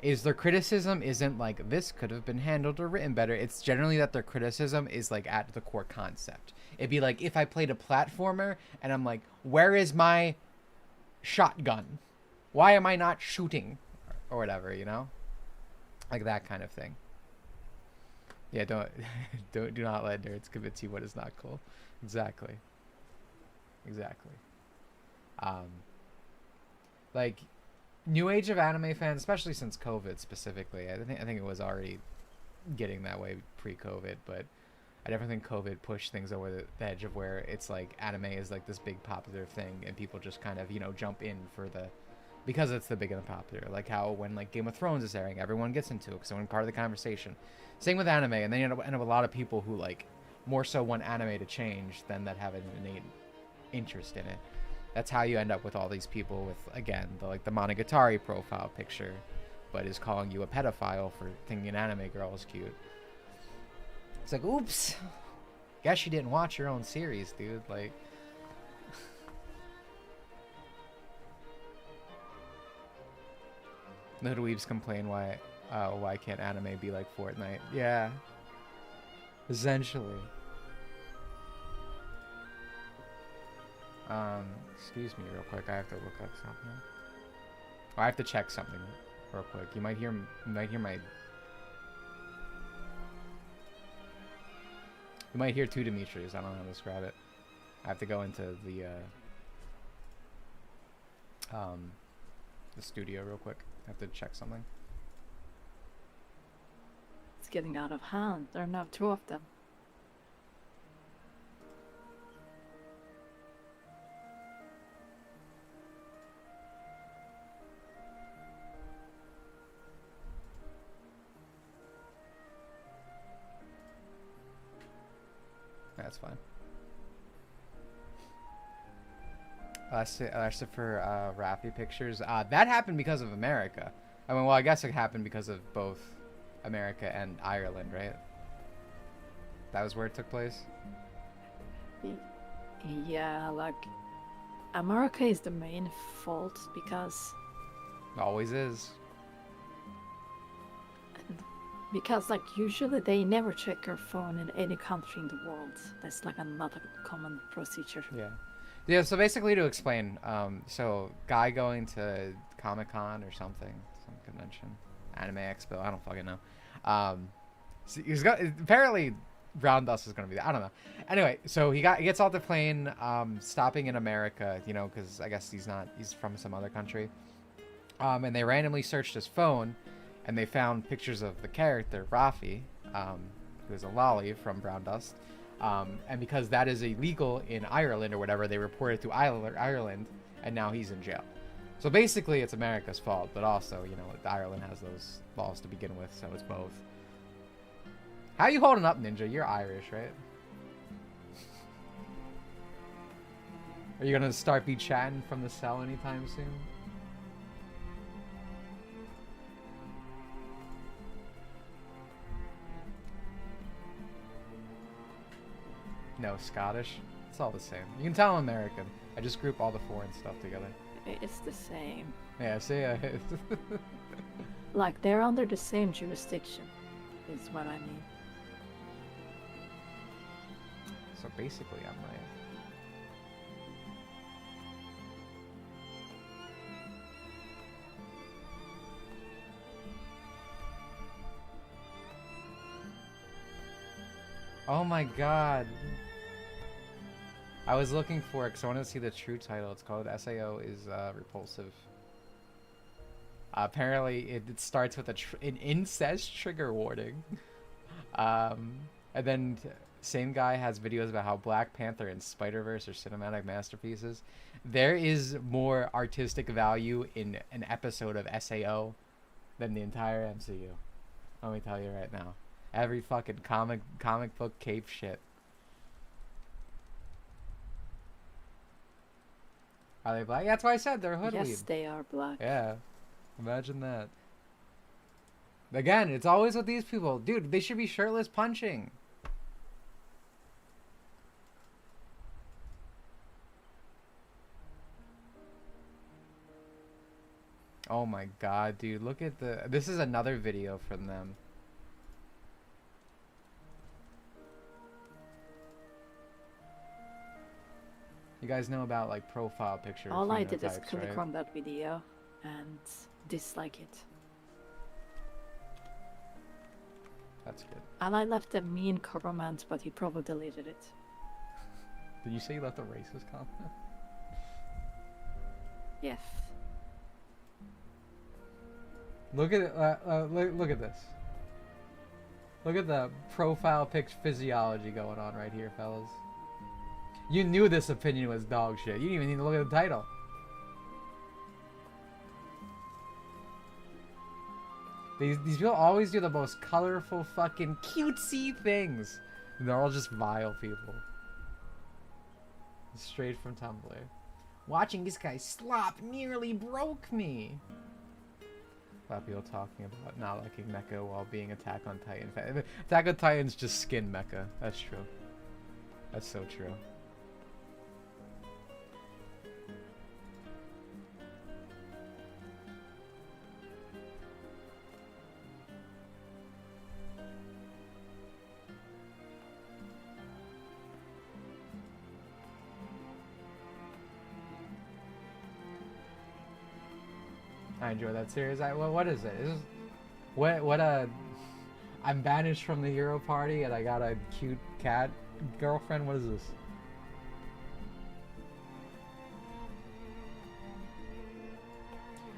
is their criticism isn't like this could have been handled or written better. It's generally that their criticism is like at the core concept. It'd be like if I played a platformer and I'm like, where is my shotgun? Why am I not shooting? Or whatever, you know? Like that kind of thing. Yeah, do not let nerds convince you what is not cool. Exactly. Like new age of anime fans, especially since COVID specifically. I think it was already getting that way pre-COVID, but I definitely think COVID pushed things over the edge of where it's like anime is like this big popular thing, and people just kind of, you know, jump in for because it's the big and the popular. Like how when like Game of Thrones is airing, everyone gets into it because they're part of the conversation. Same with anime, and then you end up with a lot of people who like more so want anime to change than that have an innate interest in it. That's how you end up with all these people with, again, the Monogatari profile picture, but is calling you a pedophile for thinking an anime girl is cute. It's like, oops, guess you didn't watch your own series, dude. Like, the dweebs complain why can't anime be like Fortnite? Yeah, essentially. Excuse me real quick. I have to look up something. Oh, I have to check something real quick. You might hear my... You might hear two Dimitris. I don't know how to describe it. I have to go into the studio real quick. I have to check something. It's getting out of hand. There are now two of them. That's fine. That's for Raffy pictures. That happened because of America. I mean, well, I guess it happened because of both America and Ireland, right? That was where it took place? Yeah, like, America is the main fault because... Always is. Because, like, usually they never check your phone in any country in the world. That's, like, another common procedure. Yeah. Yeah, so basically to explain, so guy going to Comic-Con or something, some convention, Anime Expo, I don't fucking know. So he's got, apparently Brown Dust is gonna be there. I don't know. Anyway, so he gets off the plane, stopping in America, you know, because I guess he's from some other country. And they randomly searched his phone, and they found pictures of the character Rafi, who is a lolly from Brown Dust. And because that is illegal in Ireland or whatever, they reported to Ireland, and now he's in jail. So basically, it's America's fault, but also, you know, Ireland has those laws to begin with, so it's both. How you holding up, Ninja? You're Irish, right? Are you gonna start be chatting from the cell anytime soon? No, Scottish. It's all the same. You can tell I'm American. I just group all the foreign stuff together. It's the same. Yeah, see? Like, they're under the same jurisdiction, is what I mean. So basically, I'm right. Oh my god. I was looking for it because I wanted to see the true title. It's called SAO is Repulsive. Apparently, it starts with an incest trigger warning. And then same guy has videos about how Black Panther and Spider-Verse are cinematic masterpieces. There is more artistic value in an episode of SAO than the entire MCU. Let me tell you right now. Every fucking comic book cape shit. Are they black? Yeah, that's why I said they're hoodweed. Yes, they are black. Yeah. Imagine that. Again, it's always with these people. Dude, they should be shirtless punching. Oh my god, dude. Look at the... This is another video from them. You guys know about, like, profile picture All I did is phenotypes, click right? on that video and dislike it. That's good. And I left a mean comment, but he probably deleted it. Did you say you left a racist comment? Yes. Look at it. Look at this. Look at the profile pic physiology going on right here, fellas. You knew this opinion was dog shit. You didn't even need to look at the title. These people always do the most colorful, fucking cutesy things. And they're all just vile people. Straight from Tumblr. Watching this guy slop nearly broke me. A lot of people talking about not liking mecha while being Attack on Titan. Attack on Titan's just skin mecha. That's true. That's so true. I enjoy that series. What is it? I'm banished from the hero party and I got a cute cat girlfriend. What is this?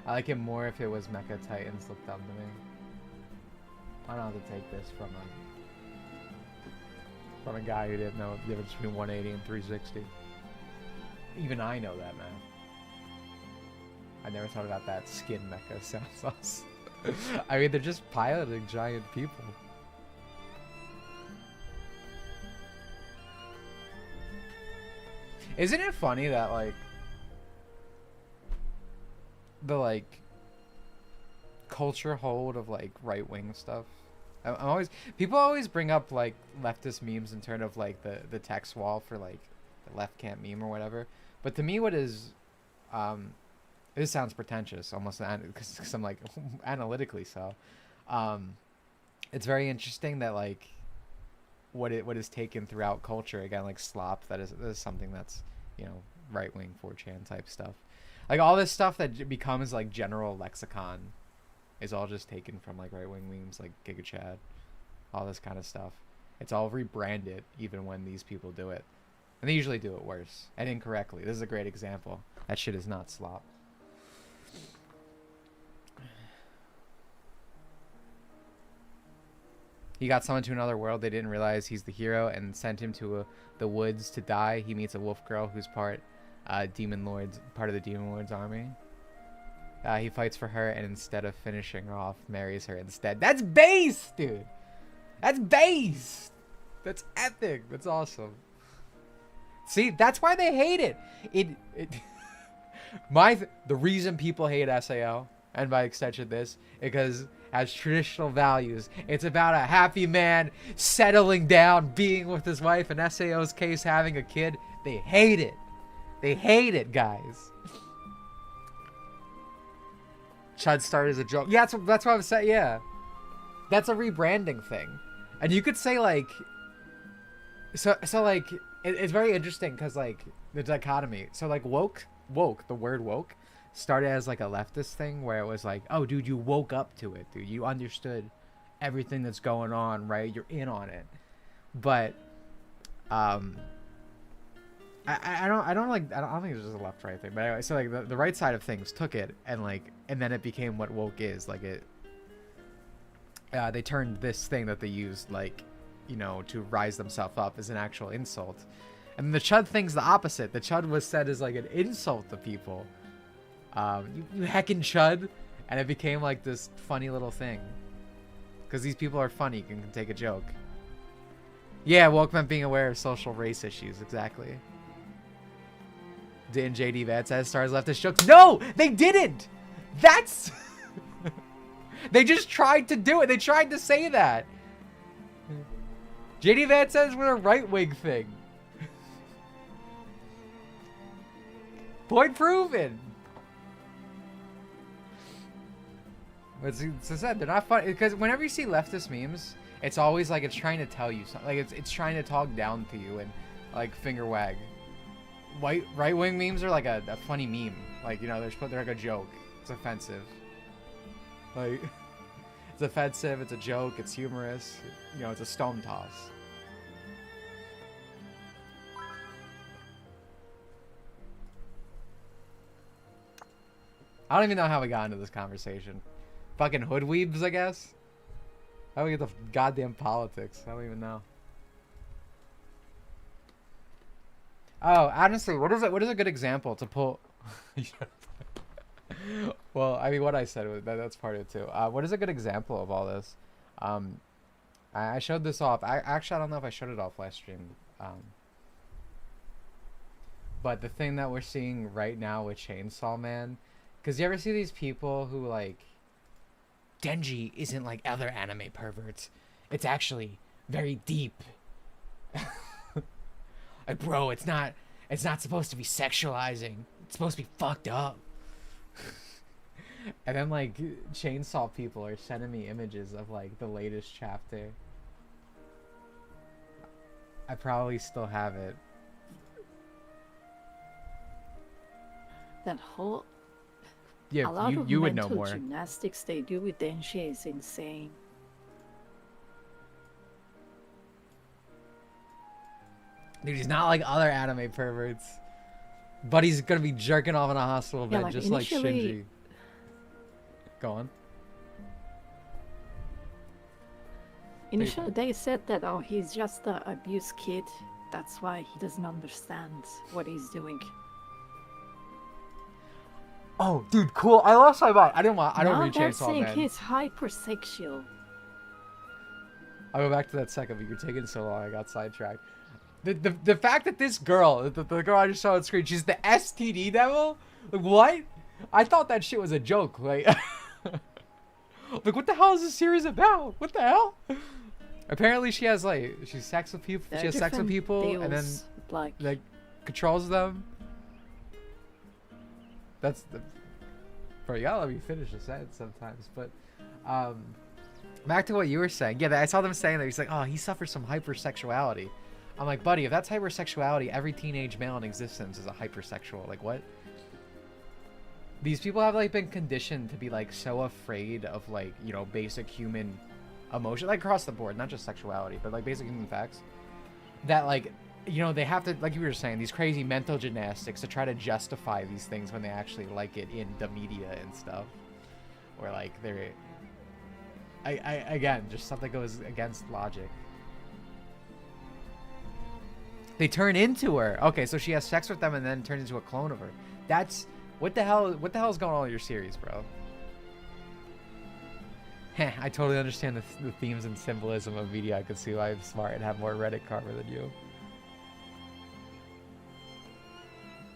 I like it more if it was Mecha Titans looked dumb to me. I don't have to take this from a guy who didn't know the difference between 180 and 360. Even I know that, man. I never thought about that. Skin mecha sounds awesome. I mean, they're just piloting giant people. Isn't it funny that, like, the, like, culture hold of, like, right-wing stuff? People always bring up, like, leftist memes in terms of, like, the text wall for, like, the left can't meme or whatever. But to me, what is, this sounds pretentious, almost, because I'm, like, analytically so. It's very interesting that, like, what is taken throughout culture, again, like, slop, that is something that's, you know, right-wing 4chan type stuff. Like, all this stuff that becomes, like, general lexicon is all just taken from, like, right-wing memes, like Giga Chad, all this kind of stuff. It's all rebranded even when these people do it. And they usually do it worse and incorrectly. This is a great example. That shit is not slop. He got summoned to another world. They didn't realize he's the hero and sent him to the woods to die. He meets a wolf girl who's part of the Demon Lord's army. He fights for her and instead of finishing her off, marries her instead. That's base, dude. That's base. That's epic. That's awesome. See, that's why they hate it. The reason people hate SAO, and by extension this, because as traditional values, it's about a happy man settling down, being with his wife. In SAO's case, having a kid. They hate it. They hate it, guys. Chud started as a joke. Yeah, that's what I was saying. Yeah, that's a rebranding thing, and you could say like, so like it's very interesting because like the dichotomy. So like woke, the word woke started as like a leftist thing where it was like, oh dude, you woke up to it, dude. You understood everything that's going on, right? You're in on it. But I don't think it's just a left right thing. But anyway, so like the right side of things took it and then it became what woke is. Like they turned this thing that they used like, you know, to rise themselves up as an actual insult. And the chud thing's the opposite. The chud was said as like an insult to people. You heckin' chud. And it became like this funny little thing. Because these people are funny and can take a joke. Yeah, woke meant being aware of social race issues. Exactly. Didn't JD Vance as stars leftist jokes? No! They didn't! That's... They just tried to do it. They tried to say that. JD Vance says we're a right-wing thing. Point proven. It's said they're not funny because whenever you see leftist memes, it's always like it's trying to tell you something. Like it's trying to talk down to you and like finger wag. Right-wing memes are like a funny meme. Like, you know, they're like a joke. It's offensive. Like, it's offensive. It's a joke. It's humorous. You know, it's a stone toss. I don't even know how we got into this conversation. Fucking hoodweebs, I guess. How do we get the goddamn politics? I don't even know. Oh, honestly, what is a good example to pull? Well, I mean, what I said that's part of it too. What is a good example of all this? I showed this off. Actually, I don't know if I showed it off last stream. But the thing that we're seeing right now with Chainsaw Man, because you ever see these people who like, Denji isn't like other anime perverts. It's actually very deep. Like, bro, it's not supposed to be sexualizing. It's supposed to be fucked up. And then like Chainsaw people are sending me images of like the latest chapter. I probably still have it. That whole yeah, a lot of you would know mental more. Gymnastics they do with Denshi is insane. Dude, he's not like other anime perverts. But he's gonna be jerking off in a hospital bed, like just like initially- Shinji. Go on. Initially, they said that, oh, he's just an abused kid. That's why he doesn't understand what he's doing. Oh, dude, cool. I lost my mind. I don't Now read they're Chainsaw saying Man. he's hypersexual. I'll go back to that second, but you're taking so long. I got sidetracked. The fact that this girl, the girl I just saw on screen, she's the STD devil? Like, what? I thought that shit was a joke. Like, like, what the hell is this series about? What the hell? Apparently, she has she's sex with people. There She are has sex with different people, and then deals, like controls them. That's the. Bro, you gotta let me finish a sentence sometimes. But, back to what you were saying. Yeah, I saw them saying that he's like, oh, he suffers from hypersexuality. I'm like, buddy, if that's hypersexuality, every teenage male in existence is a hypersexual. Like, what? These people have like been conditioned to be like so afraid of like, you know, basic human emotion, like across the board, not just sexuality, but like basic human facts, that like, you know, they have to, like you were saying, these crazy mental gymnastics to try to justify these things when they actually like it in the media and stuff, or like they're, again, just stuff that goes against logic. They turn into her. Okay, so she has sex with them and then turns into a clone of her. That's what the hell is going on with your series, bro? Heh, I totally understand the themes and symbolism of media. I could see why I'm smart and have more Reddit karma than you.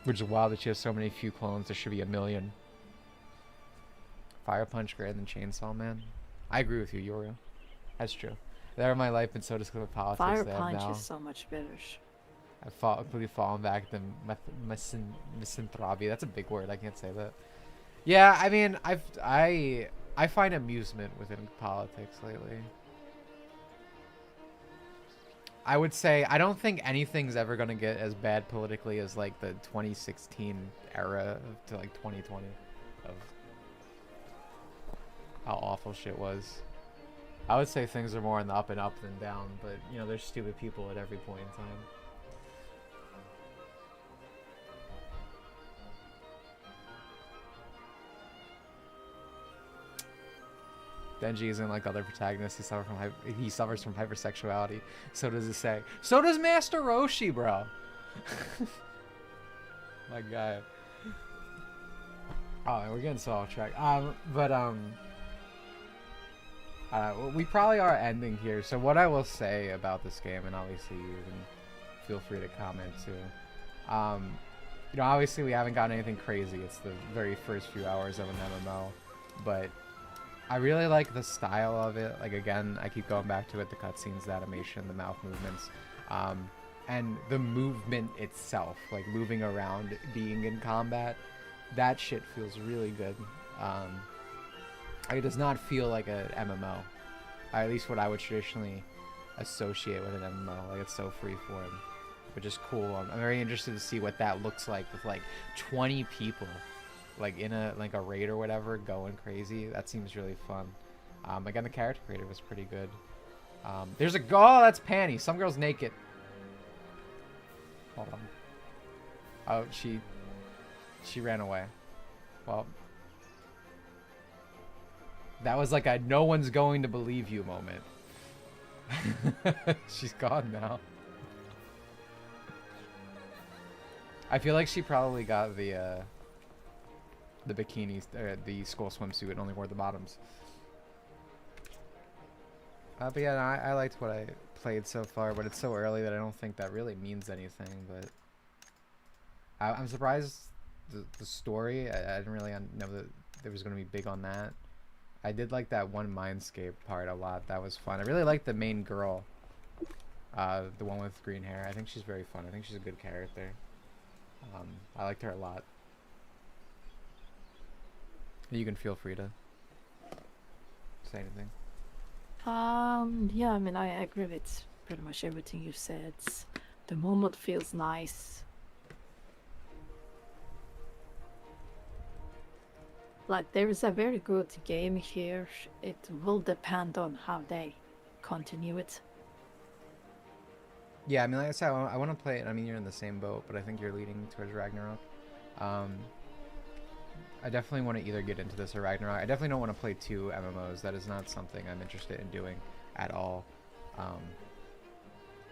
Which is wild that she has so many few clones. There should be 1 million. Fire Punch greater than Chainsaw Man. I agree with you, Yorio. That's true. They're in my life, and so does the politics. Fire they have Punch now. is so much better. I've completely fallen back to misanthropy. That's a big word. I can't say that. Yeah, I mean, I find amusement within politics lately. I would say I don't think anything's ever gonna get as bad politically as like the 2016 era to like 2020 of how awful shit was. I would say things are more on the up and up than down, but you know, there's stupid people at every point in time. Denji isn't like other protagonists. He suffers from hypersexuality. So does it say. So does Master Roshi, bro. My guy. Oh, we're getting so off track. We probably are ending here. So what I will say about this game, and obviously you can feel free to comment too. You know, obviously we haven't gotten anything crazy. It's the very first few hours of an MMO, but I really like the style of it. Like, again, I keep going back to it, the cutscenes, the animation, the mouth movements, and the movement itself, like moving around, being in combat. That shit feels really good. It does not feel like a MMO, at least what I would traditionally associate with an MMO. Like, it's so freeform, which is cool. I'm very interested to see what that looks like with like 20 people. Like in a raid or whatever, going crazy. That seems really fun. Again, the character creator was pretty good. There's oh, that's Panty. Some girl's naked. Hold on. Oh, she ran away. Well, that was like a no one's going to believe you moment. She's gone now. I feel like she probably got the bikinis, the school swimsuit, and only wore the bottoms. But yeah, no, I liked what I played so far, but it's so early that I don't think that really means anything. But I'm surprised the story. I didn't really know that there was going to be big on that. I did like that one Mindscape part a lot. That was fun. I really liked the main girl, the one with green hair. I think she's very fun. I think she's a good character. I liked her a lot. You can feel free to say anything. Yeah, I mean, I agree with pretty much everything you said. The moment feels nice. Like, there is a very good game here. It will depend on how they continue it. Yeah, I mean, like I said, I want to play it. I mean, you're in the same boat, but I think you're leading towards Ragnarok. I definitely want to either get into this or Ragnarok. I definitely don't want to play 2 MMOs. That is not something I'm interested in doing at all.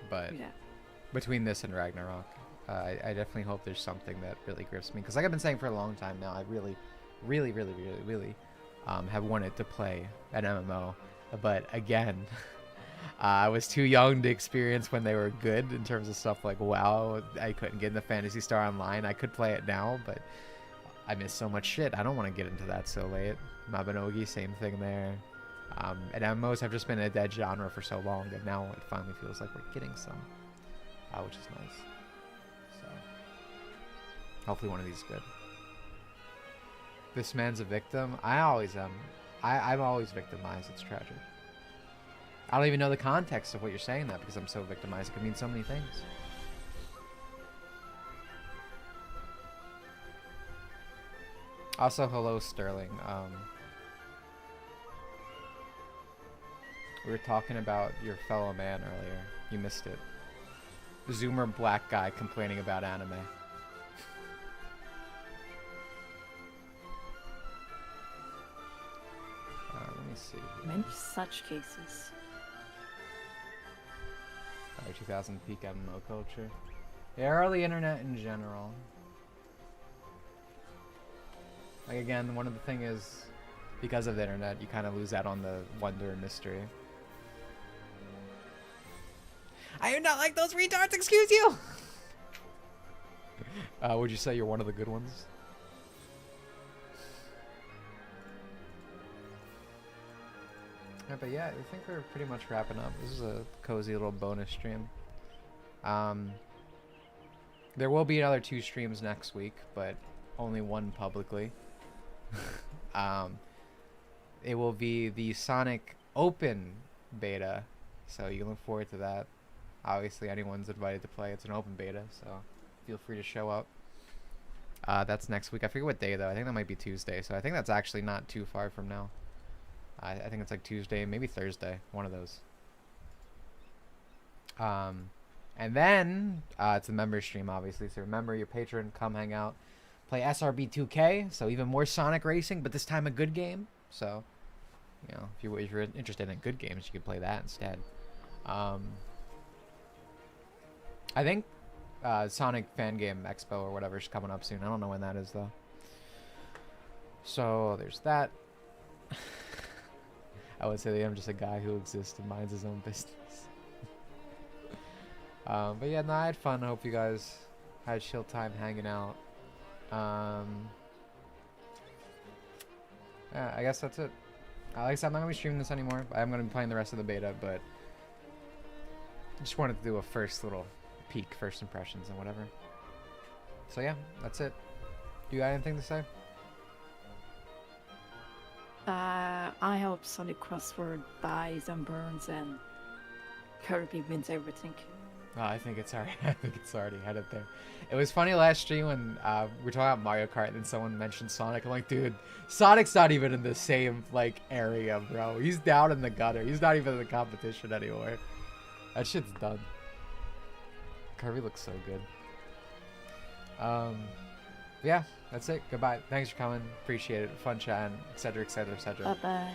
But yeah, between this and Ragnarok, I definitely hope there's something that really grips me. Because like I've been saying for a long time now, I really have wanted to play an MMO. But again, I was too young to experience when they were good in terms of stuff like WoW. I couldn't get into Phantasy Star Online. I could play it now, but I miss so much shit. I don't want to get into that so late. Mabinogi, same thing there. And MMOs have just been a dead genre for so long that now it finally feels like we're getting some, which is nice. So hopefully one of these is good. This man's a victim. I always am. I'm always victimized. It's tragic. I don't even know the context of what you're saying that because I'm so victimized. It could mean so many things. Also, hello, Sterling. We were talking about your fellow man earlier. You missed it. Zoomer black guy complaining about anime. Let me see. Many such cases. 2000 peak MMO culture. Yeah, early internet in general. Like again, one of the thing is, because of the internet, you kind of lose out on the wonder and mystery. I do not like those retards, excuse you! Would you say you're one of the good ones? Yeah, but yeah, I think we're pretty much wrapping up. This is a cozy little bonus stream. There will be another 2 streams next week, but only one publicly. It will be the Sonic Open beta, so you can look forward to that. Obviously, anyone's invited to play. It's an open beta, so feel free to show up. That's next week. I forget what day, though. I think that might be Tuesday, so I think that's actually not too far from now. I think it's like Tuesday, maybe Thursday, one of those. And then it's a member stream, obviously. So remember, your patron, come hang out, play SRB 2K. So even more Sonic racing, but this time a good game. So, you know, if you're interested in good games, you can play that instead. I think Sonic Fan Game Expo or whatever is coming up soon. I don't know when that is though. So there's that. I would say that I'm just a guy who exists and minds his own business. But yeah, no, I had fun. I hope you guys had a chill time hanging out. Yeah, I guess that's it. Like I said, I'm not going to be streaming this anymore. I'm going to be playing the rest of the beta, but I just wanted to do a first little peek, first impressions and whatever. So yeah, that's it. You got anything to say? I hope Sonic Crossword dies and burns and Kirby wins everything. Oh, I think it's already. I think it's already headed there. It was funny last stream when we were talking about Mario Kart and then someone mentioned Sonic. I'm like, dude, Sonic's not even in the same like area, bro. He's down in the gutter. He's not even in the competition anymore. That shit's done. Kirby looks so good. Yeah, that's it. Goodbye. Thanks for coming. Appreciate it. Fun chatting, etc., etc., etc. Bye bye.